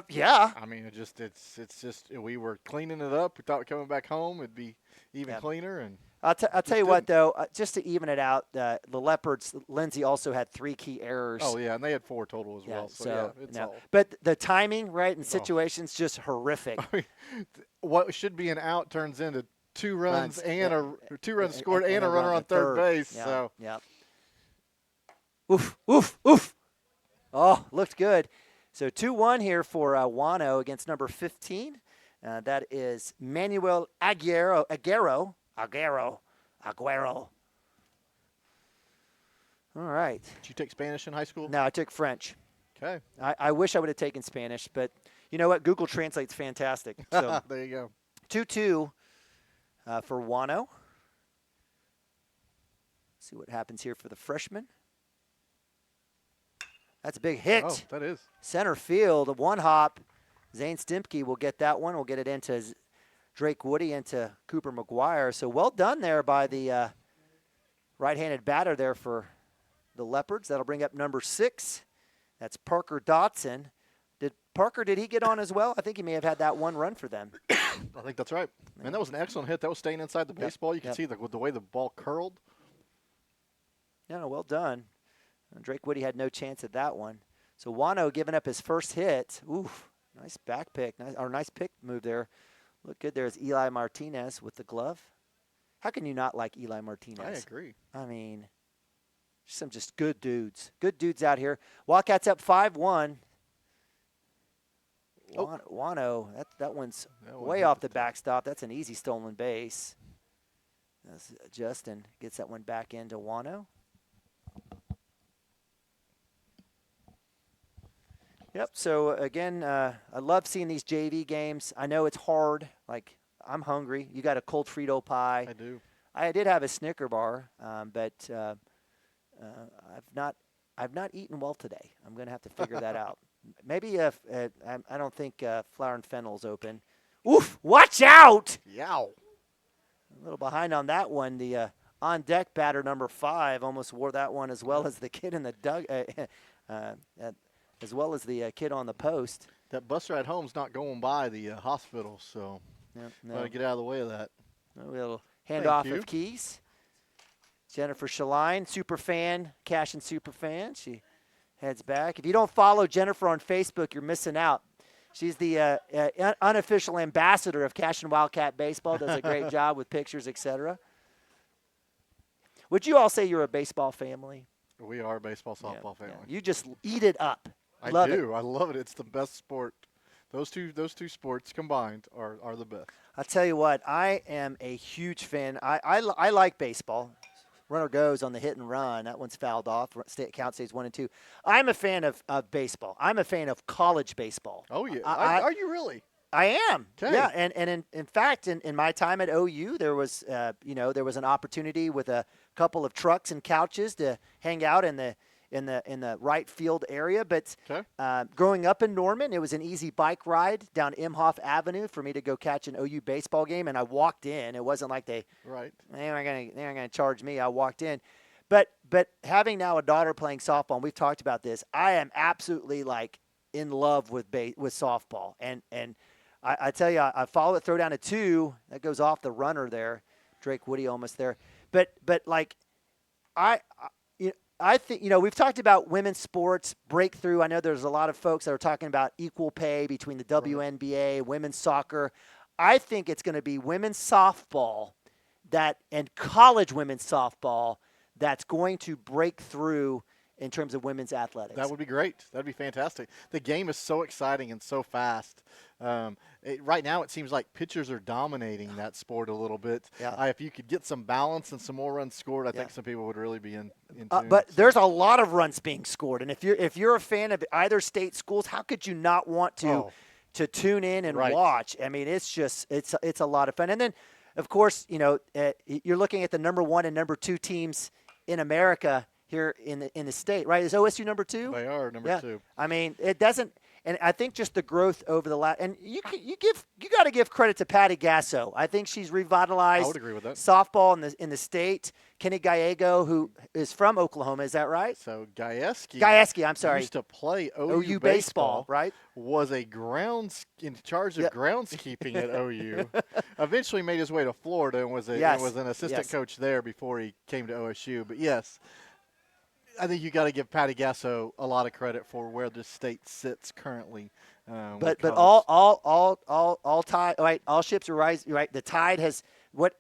Yeah. I mean, it's just we were cleaning it up. We thought coming back home it'd be even cleaner. And I'll tell you what, though, just to even it out, the Leopards, Lindsay also had 3 key errors. Oh, yeah, and they had 4 total as well. So it's all. But the timing, right, in situations just horrific. What should be an out turns into 2 runs and 2 runs scored and a runner on third base. Yeah. So. Yeah. Oof. Oh, looked good. So 2-1 here for Wano against number 15. That is Manuel Aguero. All right. Did you take Spanish in high school? No, I took French. Okay. I wish I would have taken Spanish, but you know what? Google Translate's fantastic. So there you go. 2-2 for Wano. See what happens here for the freshman. That's a big hit. Oh, that is. Center field, a 1-hop. Zane Stimke will get that one. We'll get it into Drake Woody, into Cooper McGuire. So well done there by the right-handed batter there for the Leopards. That'll bring up number 6. That's Parker Dotson. Did he get on as well? I think he may have had that one run for them. I think that's right. And that was an excellent hit. That was staying inside the baseball. You can see the way the ball curled. Yeah, well done. Drake Woody had no chance at that one. So Wano giving up his first hit. Oof, nice back pick. Nice pick move there. Look good. There's Eli Martinez with the glove. How can you not like Eli Martinez? I agree. I mean, some just good dudes. Good dudes out here. Wildcats up 5-1. Wano, that one's way off the backstop. That's an easy stolen base. As Justin gets that one back into Wano. Yep, so again, I love seeing these JV games. I know it's hard. Like, I'm hungry. You got a cold Frito pie. I do. I did have a Snicker bar, but I've not eaten well today. I'm going to have to figure that out. Maybe I don't think Flour and Fennel's open. Oof! Watch out! Yow! A little behind on that one. The on-deck batter number 5 almost wore that one as well as the kid in the as well as the kid on the post. That bus ride home's not going by the hospital, so gotta get out of the way of that. A little handoff of keys. Jennifer Shaline, super fan, Cashion super fan. She heads back. If you don't follow Jennifer on Facebook, you're missing out. She's the unofficial ambassador of Cashion Wildcat Baseball. Does a great job with pictures, etc. Would you all say you're a baseball family? We are a baseball softball family. Yeah. You just eat it up. I do. I love it. It's the best sport. Those two sports combined are the best. I'll tell you what. I am a huge fan. I like baseball. Runner goes on the hit and run. That one's fouled off. Count stays 1-2. I'm a fan of baseball. I'm a fan of college baseball. Oh, yeah. Are you really? I am. Okay. Yeah, and in fact, in my time at OU, there was there was an opportunity with a couple of trucks and couches to hang out in the right field area. But growing up in Norman, it was an easy bike ride down Imhoff Avenue for me to go catch an OU baseball game, and I walked in. It wasn't like they aren't gonna charge me. I walked in. But having now a daughter playing softball, and we've talked about this, I am absolutely like in love with softball. And I tell you, I follow it, throw down a 2. That goes off the runner there. Drake Woody almost there. But like I think, we've talked about women's sports breakthrough. I know there's a lot of folks that are talking about equal pay between the WNBA, women's soccer. I think it's going to be women's softball and college women's softball that's going to break through in terms of women's athletics. That would be great. That would be fantastic. The game is so exciting and so fast. Right now it seems like pitchers are dominating that sport a little bit. Yeah. If you could get some balance and some more runs scored, I think some people would really be in tune. But there's a lot of runs being scored. And if you're a fan of either state schools, how could you not want to tune in and watch? I mean, it's a lot of fun. And then, of course, you're looking at the number 1 and number 2 teams in America here in the state, right? Is OSU number 2? They are number 2. I mean, it doesn't, and I think just the growth over the last, and you got to give credit to Patty Gasso. I think she's revitalized I would agree with that. softball in the state. Kenny Gallego, who is from Oklahoma, is that right? So Gajewski, I'm sorry, used to play OU baseball, right? Was in charge of groundskeeping at OU. Eventually made his way to Florida and was an assistant coach there before he came to OSU. But yes, I think you got to give Patty Gasso a lot of credit for where the state sits currently. But all tide, right? All ships are rising, right? The tide has but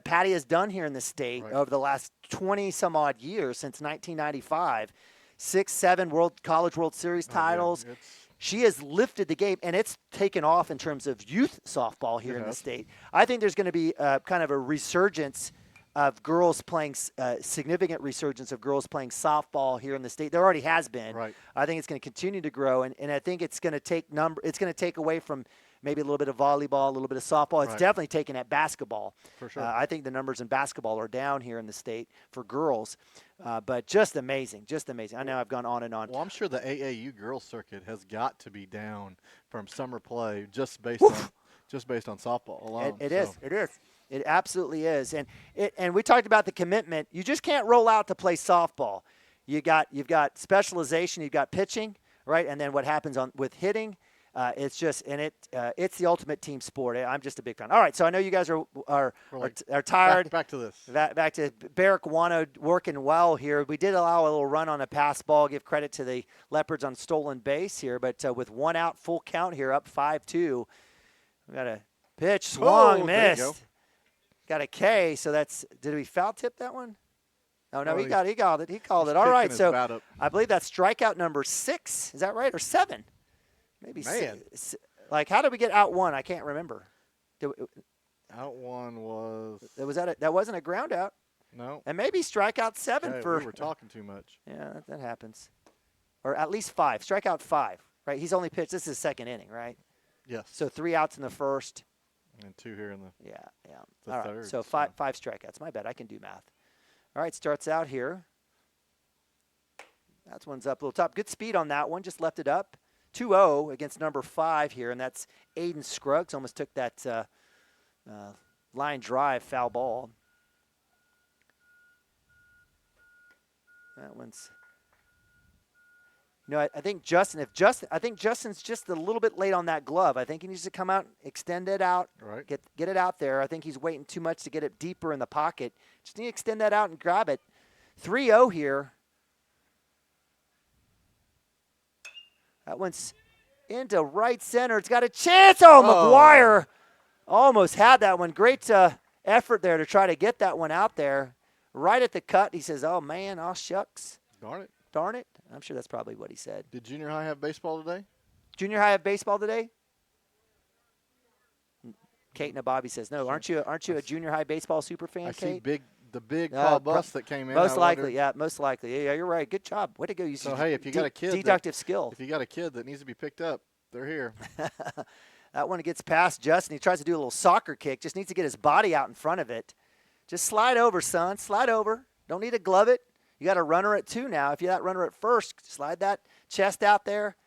Patty has done here in the state over the last 20 some odd years since 1995, 6-7 College World Series titles. Yeah, she has lifted the game, and it's taken off in terms of youth softball here in the state. I think there's going to be kind of a resurgence of girls playing, significant resurgence of girls playing softball here in the state. There already has been. Right. I think it's going to continue to grow, and I think it's going to take away from maybe a little bit of volleyball, a little bit of softball. It's definitely taken at basketball. For sure. I think the numbers in basketball are down here in the state for girls, but just amazing, just amazing. I know I've gone on and on. Well, I'm sure the AAU girls circuit has got to be down from summer play just based on softball alone. It is. It absolutely is. And we talked about the commitment. You just can't roll out to play softball. you've got specialization, you've got pitching, right? And then what happens with hitting, it's the ultimate team sport. I'm just a big fan. All right, so I know you guys are tired. Back to this. Back to Barrick Wano working well here. We did allow a little run on a pass ball. Give credit to the Leopards on stolen base here, but with 1 out, full count here, up 5-2. We got a pitch, swung, missed. Got a K. So did we foul tip that one? Oh no, he called it. He called it. All right, so I believe that's strikeout number 6. Is that right, or 7? Maybe six. Like, how did we get out 1? I can't remember. Out 1 was. That wasn't a ground out. No. And maybe strikeout 7 okay, for. We were talking too much. Yeah, that happens. Or at least 5. Strikeout 5. Right. He's only pitched. This is his second inning, right? Yes. So 3 outs in the first. And 2 here in the. Yeah. The All third. Right. So five strikeouts. My bad. I can do math. All right. Starts out here. That one's up a little top. Good speed on that one. Just left it up. 2-0 against number 5 here, and that's Aiden Scruggs. Almost took that line drive foul ball. That one's. I think Justin's just a little bit late on that glove. I think he needs to come out, extend it out, right. Get it out there. I think he's waiting too much to get it deeper in the pocket. Just need to extend that out and grab it. 3-0 here. That one's into right center. It's got a chance. Oh, McGuire almost had that one. Great effort there to try to get that one out there. Right at the cut, he says, oh, man, oh, shucks. Darn it. I'm sure that's probably what he said. Did junior high have baseball today? Junior high have baseball today? Kate and Bobby says, no. Aren't you a junior high baseball super fan, I Kate? see the big call bus that came in. Most likely. Yeah, you're right. Good job. Way to go. Hey, if you got a kid, deductive skill. If you got a kid that needs to be picked up, they're here. That one gets past Justin. He tries to do a little soccer kick. Just needs to get his body out in front of it. Just slide over, son. Slide over. Don't need to glove it. You got a runner at 2 now. If you got that runner at first, slide that chest out there.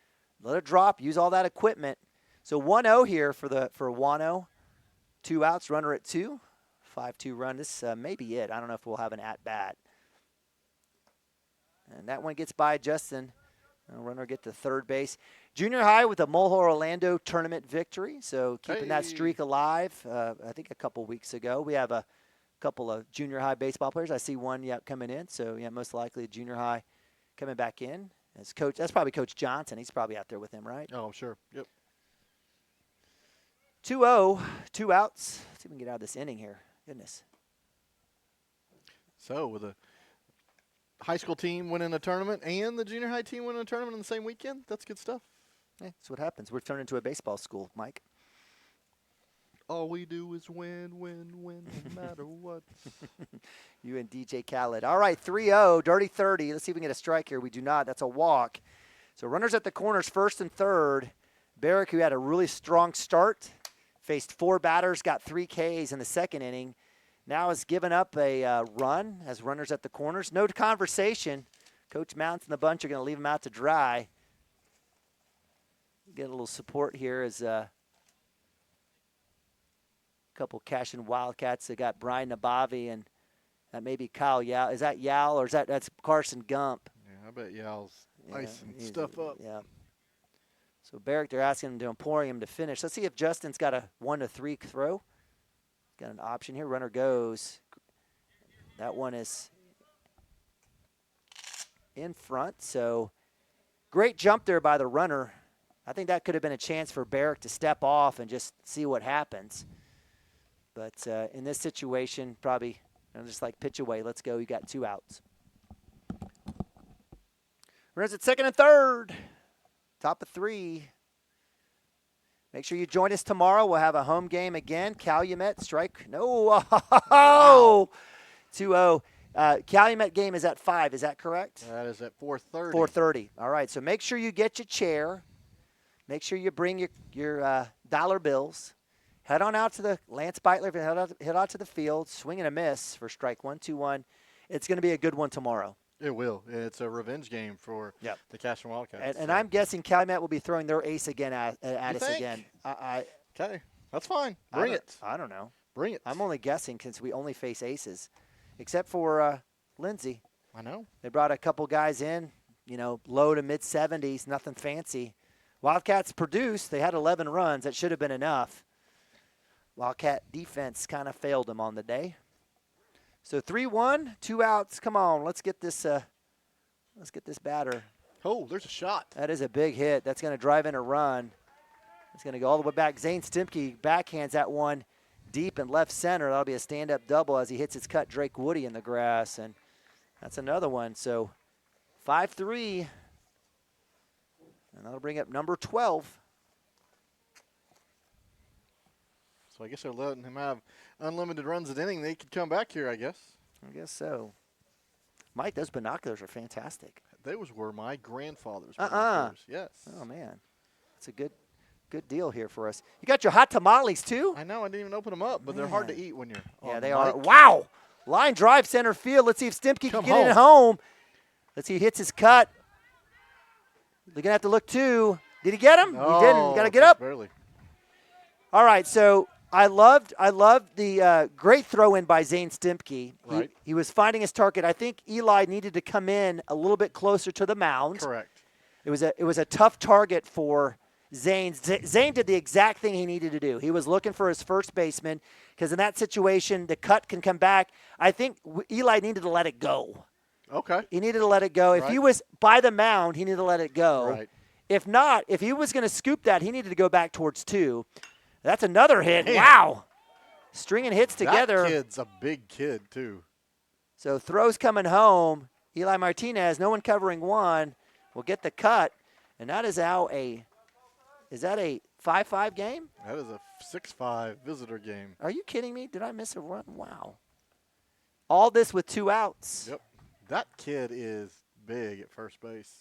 Let it drop. Use all that equipment. So 1-0 here for Wano. 2 outs. Runner at 2. 5-2 run. This may be it. I don't know if we'll have an at-bat. And that one gets by Justin. Runner get to third base. Junior high with a Mulhall Orlando tournament victory. So keeping that streak alive. I think a couple weeks ago. We have a couple of junior high baseball players. I see one coming in. So, most likely a junior high coming back in. As coach, that's probably Coach Johnson. He's probably out there with him, right? Oh, I'm sure. Yep. 2-0. 2 outs. Let's see if we can get out of this inning here. Goodness. So with a high school team winning a tournament and the junior high team winning a tournament in the same weekend, that's good stuff. Yeah, that's what happens. We're turned into a baseball school, Mike. All we do is win, no matter what. You and DJ Khaled. All right, 3-0, dirty 30. Let's see if we can get a strike here. We do not. That's a walk. So runners at the corners, first and third. Barrick, who had a really strong start, faced 4 batters, got 3 Ks in the second inning. Now has given up a run as runners at the corners. No conversation. Coach Mounts and the bunch are going to leave him out to dry. Get a little support here as a couple Cashion Wildcats. They got Brian Nabavi and that may be Kyle Yao. Is that Yao or that's Carson Gump? Yeah, I bet Yao's icing stuff up. Yeah. So Barrick, they're asking him to Emporium to finish. Let's see if Justin's got a 1-3 throw. Got an option here. Runner goes. That one is in front. So great jump there by the runner. I think that could have been a chance for Barrick to step off and just see what happens. But in this situation, probably just like pitch away. Let's go. You got 2 outs. Runners at second and third. Top of 3. Make sure you join us tomorrow. We'll have a home game again. Calumet strike. No. Wow. 2-0. Calumet game is at 5. Is that correct? That is at 4:30. 4:30. All right. So make sure you get your chair. Make sure you bring your dollar bills. Head on out to the Lance Beitler. Head out to the field. Swing and a miss for strike 1, 2-1. It's going to be a good one tomorrow. It will. It's a revenge game for the Cashion Wildcats. And I'm guessing Calumet will be throwing their ace again at us think? again. Okay, that's fine. Bring it. I don't know. Bring it. I'm only guessing since we only face aces, except for Lindsay. I know. They brought a couple guys in, low to mid-70s, nothing fancy. Wildcats produced. They had 11 runs. That should have been enough. Wildcat defense kind of failed them on the day. So 3-1, 2 outs. Come on, let's get this batter. Oh, there's a shot. That is a big hit. That's going to drive in a run. It's going to go all the way back. Zane Stimke backhands that one deep in left center. That'll be a stand-up double as he hits his cut Drake Woody in the grass, and that's another one. So 5-3, and that'll bring up number 12. So I guess they're letting him have unlimited runs at inning. They could come back here, I guess. I guess so. Mike, those binoculars are fantastic. Those were my grandfather's binoculars. Yes. Oh, man. That's a good deal here for us. You got your hot tamales, too? I know. I didn't even open them up, but they're hard to eat when you're on they the are. mic. Wow. Line drive center field. Let's see if Stimke can get it home. Let's see. He hits his cut. They're going to have to look, too. Did he get him? He didn't. Got to get up. Barely. All right, so I loved the great throw in by Zane Stimke. Right. He was finding his target. I think Eli needed to come in a little bit closer to the mound. Correct. It was a tough target for Zane. Zane did the exact thing he needed to do. He was looking for his first baseman because in that situation the cut can come back. I think Eli needed to let it go. Okay. He needed to let it go. If he was by the mound, he needed to let it go. Right. If not, if he was going to scoop that, he needed to go back towards 2. That's another hit. Man. Wow. Stringing hits together. That kid's a big kid, too. So throws coming home. Eli Martinez, no one covering one, will get the cut. And that is now is that a 5-5 game? That is a 6-5 visitor game. Are you kidding me? Did I miss a run? Wow. All this with 2 outs. Yep. That kid is big at first base.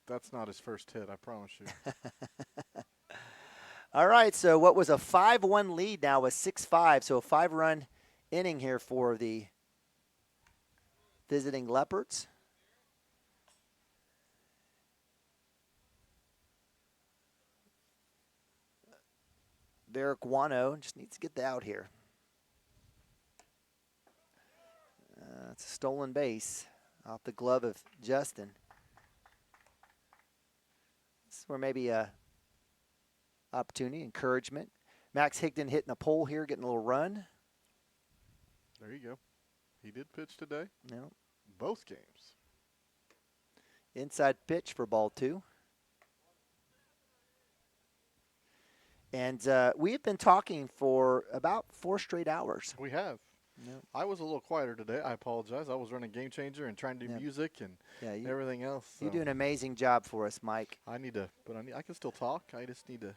That's not his first hit, I promise you. All right, so what was a 5-1 lead now is 6-5. So a 5-run inning here for the visiting Leopards. Barrick Guano just needs to get the out here. It's a stolen base off the glove of Justin. This is where maybe a opportunity, encouragement. Max Higdon hitting a pole here, getting a little run. There you go. He did pitch today. No. Both games. Inside pitch for ball 2. And we have been talking for about 4 straight hours. We have. Yep. I was a little quieter today. I apologize. I was running Game Changer and trying to do music and everything else. So. You do an amazing job for us, Mike. I can still talk. I just need to.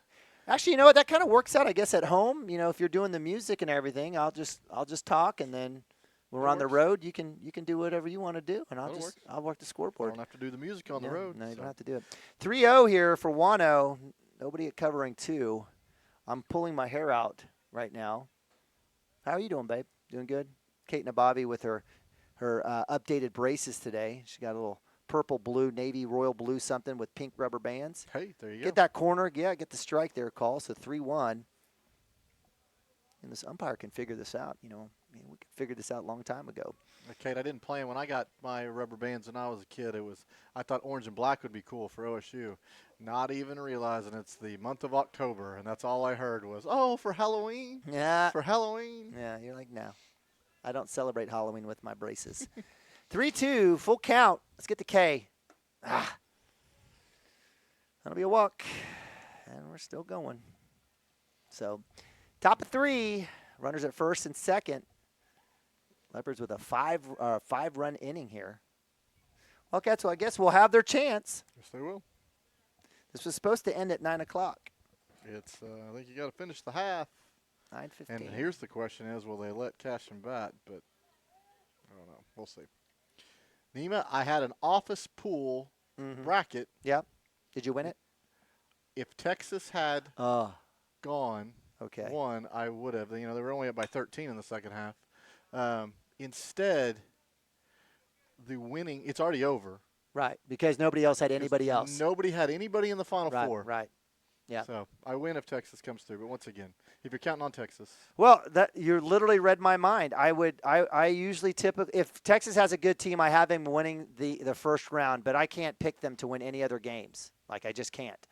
Actually, you know what? That kind of works out, I guess, at home. You know, if you're doing the music and everything, I'll just talk, and then when we're on the road, you can do whatever you want to do, and I'll work the scoreboard. I don't have to do the music on the road. No, you don't have to do it. 3-0 here for Wano. Nobody at covering 2. I'm pulling my hair out right now. How are you doing, babe? Doing good? Kate Nabavi with her updated braces today. She got a little purple, blue, navy, royal blue something with pink rubber bands. Hey, there you go. Get that corner. Yeah, get the strike there call. So 3-1. And this umpire can figure this out. You know, we could figure this out a long time ago. Kate, I didn't play when I got my rubber bands when I was a kid. I thought orange and black would be cool for OSU. Not even realizing it's the month of October, and that's all I heard was, oh, for Halloween? Yeah. For Halloween? Yeah, you're like, no. I don't celebrate Halloween with my braces. 3-2, full count. Let's get to K. That'll be a walk. And we're still going. So, top of 3, runners at first and second. Leopards with a 5-run inning here. Okay, so I guess we'll have their chance. Yes, they will. This was supposed to end at 9 o'clock. It's, I think you got to finish the half. 9:15. And here's the question is, will they let Cashion bat? But I don't know. We'll see. Nima, I had an office pool bracket. Yep. Did you win it? If Texas had gone one, I would have. You know, they were only up by 13 in the second half. Instead, the winning, it's already over. Right, because nobody else had anybody else. Nobody had anybody in the Final Four. Right. Yeah. So I win if Texas comes through. But once again, if you're counting on Texas. Well, that you literally read my mind. I usually if Texas has a good team, I have them winning the first round, but I can't pick them to win any other games. Like, I just can't.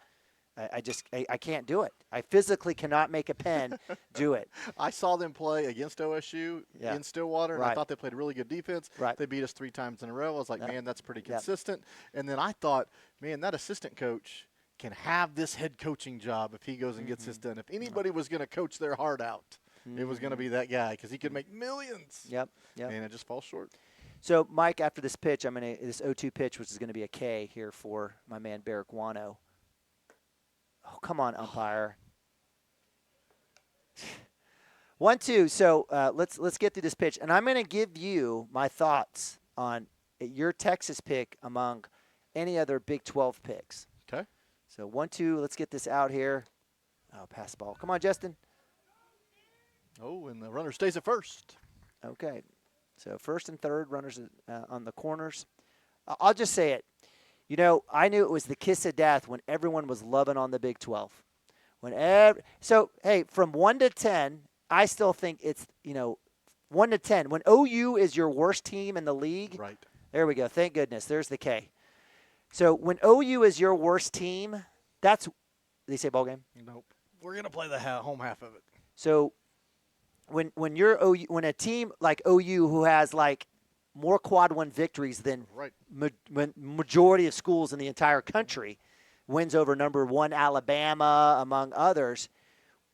I can't do it. I physically cannot make a pen do it. I saw them play against OSU in Stillwater, and I thought they played really good defense. Right. They beat us 3 times in a row. I was like, man, that's pretty consistent. And then I thought, man, that assistant coach can have this head coaching job if he goes and gets this done. If anybody was going to coach their heart out, it was going to be that guy because he could make millions. Yep. And it just falls short. So, Mike, after this pitch, this 0-2 pitch, which is going to be a K here for my man Barrick Wano. Oh, come on, umpire. 1-2. So let's get through this pitch, and I'm going to give you my thoughts on your Texas pick among any other Big 12 picks. Okay. So 1-2. Let's get this out here. Oh, pass the ball. Come on, Justin. Oh, and the runner stays at first. Okay. So first and third runners on the corners. I'll just say it. You know, I knew it was the kiss of death when everyone was loving on the Big 12. So, hey, from 1 to 10, I still think it's, 1 to 10. When OU is your worst team in the league. Right. There we go. Thank goodness. There's the K. So when OU is your worst team, did they say ball game? Nope. We're going to play the home half of it. So when a team like OU who has like more quad one victories than majority of schools in the entire country, wins over number 1 Alabama, among others.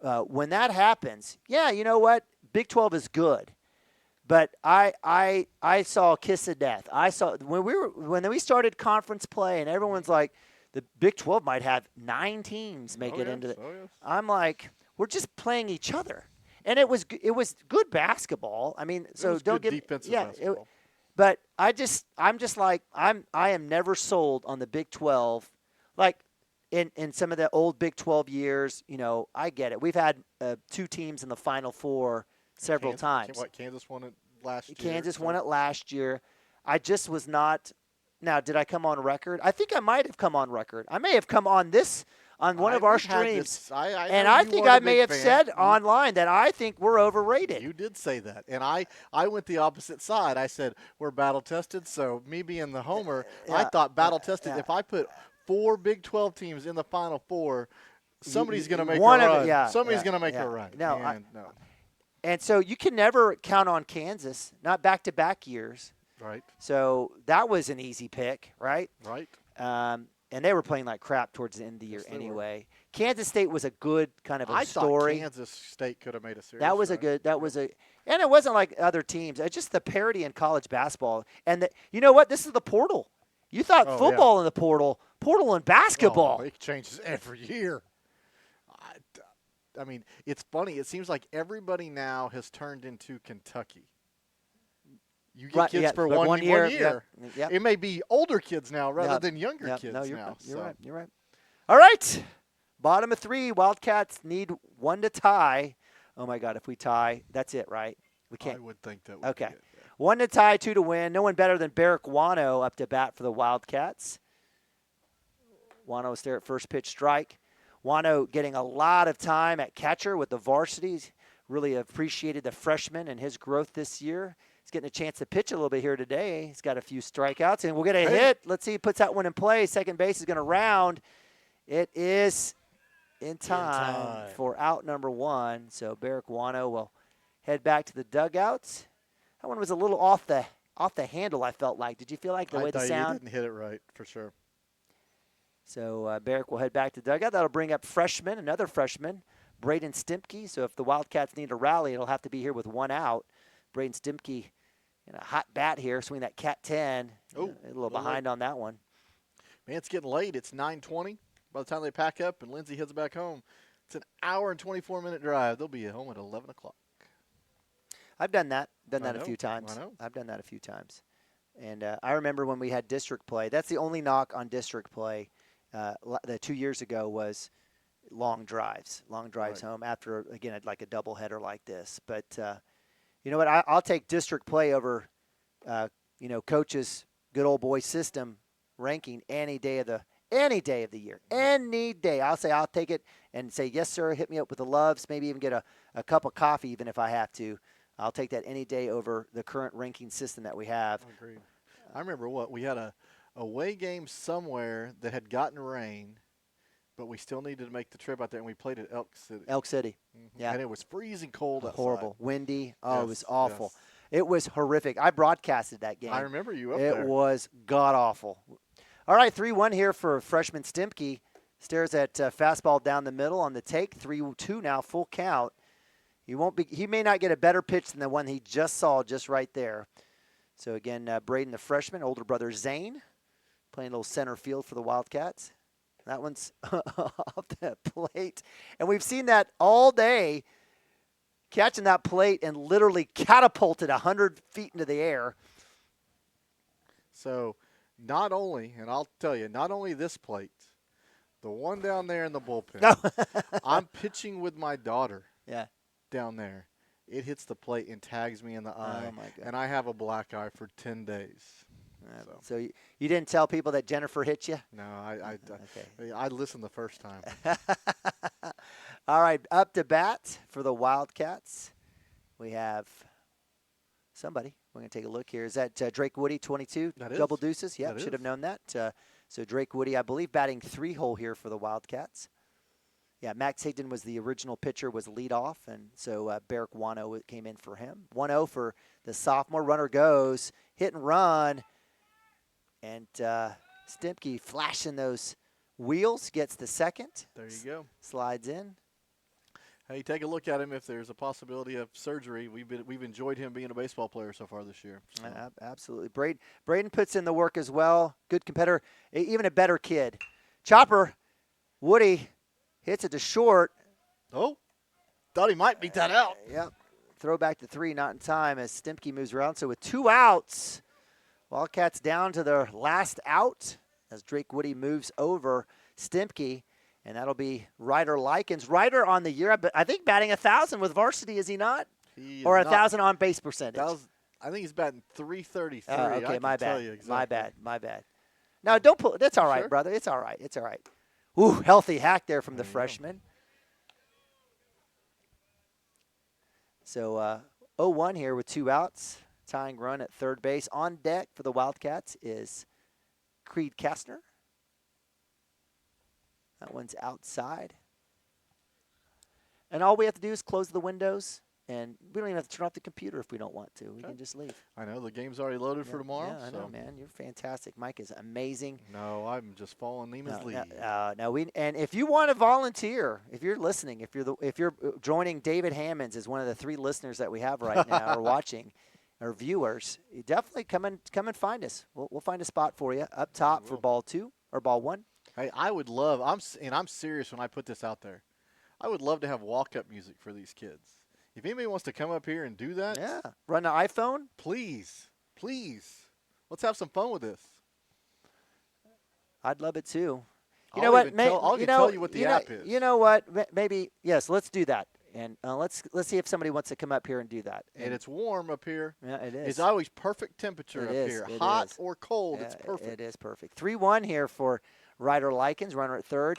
When that happens, you know what? Big 12 is good. But I saw a kiss of death. I saw when we started conference play and everyone's like, the Big 12 might have 9 teams make it into it. I'm like, we're just playing each other. And it was good basketball. I mean, so don't get defensive basketball. But I am never sold on the Big 12. Like in some of the old Big 12 years, I get it. We've had 2 teams in the Final Four several times. Kansas won it last year. Kansas won it last year. I just was not. Now, did I come on record? I think I might have come on record. I may have come on one of our streams. I think I may have said online that I think we're overrated. You did say that. And I went the opposite side. I said we're battle-tested. So me being the homer, I thought battle-tested. If I put 4 Big 12 teams in the Final Four, somebody's going to make a run. Somebody's going to make a run. No. And so you can never count on Kansas, not back-to-back years. Right. So that was an easy pick, right? Right. And they were playing like crap towards the end of the year anyway. Kansas State was a good kind of a story. I thought Kansas State could have made a serious and it wasn't like other teams. It's just the parity in college basketball. And you know what? This is the portal. You thought football in the portal in basketball. It changes every year. I mean, it's funny. It seems like everybody now has turned into Kentucky. You get kids for one year. Yep. It may be older kids now rather than younger kids now. You're right. All right. Bottom of 3. Wildcats need 1 to tie. Oh, my God. If we tie, that's it, right? We can't. I would think that would be it. 1 to tie, 2 to win. No one better than Barrick Wano up to bat for the Wildcats. Wano was there at first pitch strike. Wano getting a lot of time at catcher with the varsities. Really appreciated the freshman and his growth this year. He's getting a chance to pitch a little bit here today. He's got a few strikeouts, and we'll get a hit. Let's see, he puts that one in play. Second base is going to round. It is in time for out number 1. So Barrick Wano will head back to the dugouts. That one was a little off the handle, I felt like. Did you feel like the way the sound? You didn't hit it right, for sure. So Barrick will head back to the dugout. That'll bring up another freshman, Braden Stimpke. So if the Wildcats need a rally, it'll have to be here with 1 out. Braden Stimpke in a hot bat here, swing that cat 10. A little behind on that one. Man, it's getting late. It's 9:20. By the time they pack up and Lindsay heads back home, it's an hour and 24-minute drive. They'll be at home at 11 o'clock. I've done that. A few times. I know. I've done that a few times. And I remember when we had district play. That's the only knock on district play the 2 years ago was long drives home after, again, like a doubleheader like this. But you know what? I'll take district play over, coach's good old boy system ranking any day of Any day of the year. Any day. I'll say I'll take it and say, yes, sir, hit me up with the loves, maybe even get a cup of coffee even if I have to. I'll take that any day over the current ranking system that we have. Agreed. I remember we had a away game somewhere that had gotten rain, but we still needed to make the trip out there, and we played at Elk City. Elk City. Yeah. And it was freezing cold outside. Horrible. Windy. Oh, yes, it was awful. Yes. It was horrific. I broadcasted that game. I remember you up there. It was god-awful. All right, 3-1 here for freshman Stimke. Stares at fastball down the middle on the take. 3-2 now, full count. He may not get a better pitch than the one he just saw just right there. So, again, Braden, the freshman, older brother Zane, playing a little center field for the Wildcats. That one's off the plate. And we've seen that all day, catching that plate and literally catapulted 100 feet into the air. So, not only, and I'll tell you, not only this plate, the one down there in the bullpen. I'm pitching with my daughter. Yeah. Down there. It hits the plate and tags me in the eye. Oh, my God. And I have a black eye for 10 days. So you didn't tell people that Jennifer hit you? No, I listened the first time. All right, up to bat for the Wildcats. We have somebody. We're going to take a look here. Is that Drake Woody, 22? That is. Double deuces? Yep, That should have is. known that. So Drake Woody, I believe, batting 3-hole here for the Wildcats. Yeah, Max Higdon was the original pitcher, was lead off, and so Barrick Wano came in for him. 1-0 for the sophomore. Runner goes, hit and run, and Stimke flashing those wheels, gets the second. There you go. Slides in. Hey, take a look at him if there's a possibility of surgery. We've enjoyed him being a baseball player so far this year. So. Absolutely. Braden puts in the work as well. Good competitor, even a better kid. Chopper, Woody hits it to short. Oh, thought he might beat that out. Yep. Throw back to 3, not in time as Stimke moves around. So with 2 outs, Wildcats down to their last out as Drake Woody moves over Stimke. And that'll be Ryder Likens. Ryder on the year, I think batting 1,000 with varsity, is he not? Or 1,000 on base percentage? I think he's batting 333. Okay, my bad. Exactly. My bad. No, don't pull. That's all right, Sure. brother. It's all right. Ooh, healthy hack there from the freshman. So 0-1 here with 2 outs. Tying run at third base. On deck for the Wildcats is Creed Kastner. That one's outside. And all we have to do is close the windows, and we don't even have to turn off the computer if we don't want to. We can just leave. I know. The game's already loaded for tomorrow. Yeah, I know, man. You're fantastic. Mike is amazing. No, I'm just following Neiman's lead. And if you want to volunteer, if you're listening, if you're joining David Hammonds as one of the 3 listeners that we have right now or watching, or viewers, you definitely come and find us. We'll find a spot for you up top for ball 2 or ball 1. Hey, I would love. I'm serious when I put this out there. I would love to have walk-up music for these kids. If anybody wants to come up here and do that, yeah, run the iPhone, please. Let's have some fun with this. I'd love it too. You I'll know what? I'll tell you what the app is. You know what? Maybe yes. Let's do that, and let's see if somebody wants to come up here and do that. And it's warm up here. Yeah, it is. It's always perfect temperature up here. Hot or cold, yeah, it's perfect. It is perfect. 3-1 here for Ryder Likens, runner at third.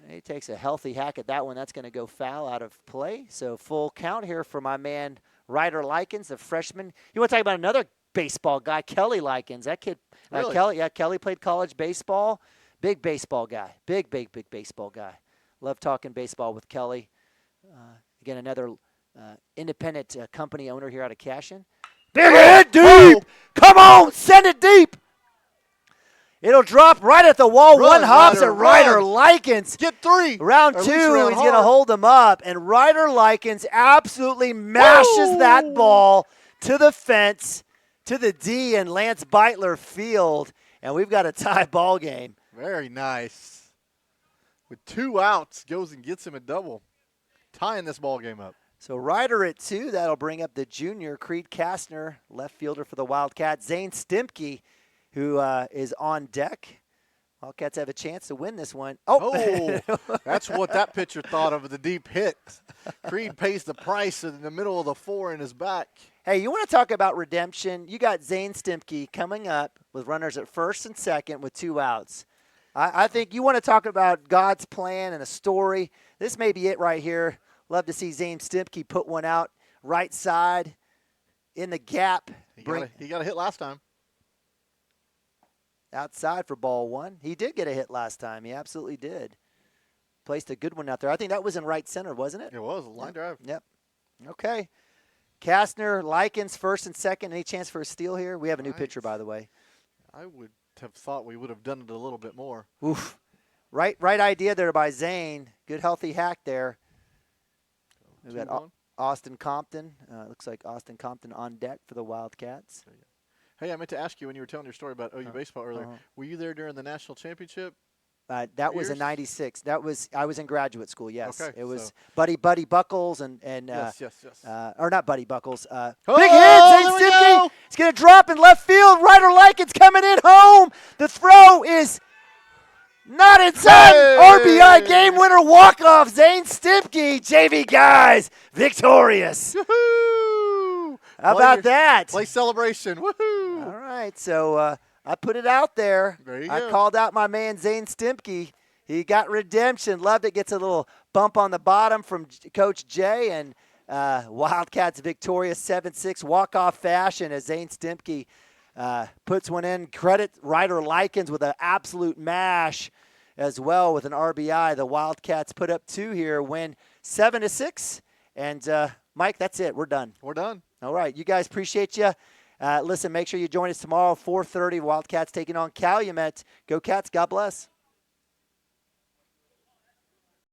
He takes a healthy hack at that one. That's going to go foul out of play. So full count here for my man Ryder Likens, the freshman. You want to talk about another baseball guy, Kelly Likens. That kid, Really? Kelly played college baseball. Big baseball guy. Big baseball guy. Love talking baseball with Kelly. Again, another independent company owner here out of Cashion. Big hit deep. Come on, send it deep. It'll drop right at the wall. Run, One hops Ryder, at Ryder run. Likens. Get 3. Round Or at 2, least he's round going to hard. hold him up. And Ryder Likens absolutely mashes that ball to the fence, to the D in Lance Beitler Field. And we've got a tie ball game. Very nice. With 2 outs, goes and gets him a double, tying this ball game up. So Ryder at 2. That'll bring up the junior, Creed Kastner, left fielder for the Wildcats. Zane Stimke, who is on deck. Wildcats have a chance to win this one. Oh, that's what that pitcher thought of the deep hit. Creed pays the price in the middle of the 4 in his back. Hey, you want to talk about redemption? You got Zane Stimke coming up with runners at first and second with 2 outs. I think you want to talk about God's plan and a story. This may be it right here. Love to see Zane Stimpke put one out right side in the gap. He got a hit last time. Outside for ball one. He did get a hit last time. He absolutely did. Placed a good one out there. I think that was in right center, wasn't it? It was a line drive. Yep. Okay. Kastner, Likens, first and second. Any chance for a steal here? We have a new pitcher, by the way. I would have thought we would have done it a little bit more. Oof. Right idea there by Zane. Good healthy hack there. We've got Austin Compton. Looks like Austin Compton on deck for the Wildcats. Hey, I meant to ask you when you were telling your story about OU baseball earlier. Were you there during the national championship? That was in '96. I was in graduate school. Yes, okay, it was Buddy Buckles and yes. Or not Buddy Buckles. Oh, big hit, Zane Stimpke. It's gonna drop in left field. Ryder Likens coming in home. The throw is not in time. RBI game winner walk off. Zane Stimpke, JV guys, victorious. Woohoo! How about that? Play celebration. Woohoo! All right, so. I put it out there. There you I go. called out my man Zane Stimpke. He got redemption. Loved it. Gets a little bump on the bottom from Coach Jay. And Wildcats victorious 7-6 walk-off fashion as Zane Stimpke puts one in. Credit Ryder Likens with an absolute mash as well with an RBI. The Wildcats put up 2 here, win 7-6. And, Mike, that's it. We're done. We're done. All right. You guys, appreciate you. Listen, make sure you join us tomorrow, 4:30. Wildcats taking on Calumet. Go Cats. God bless.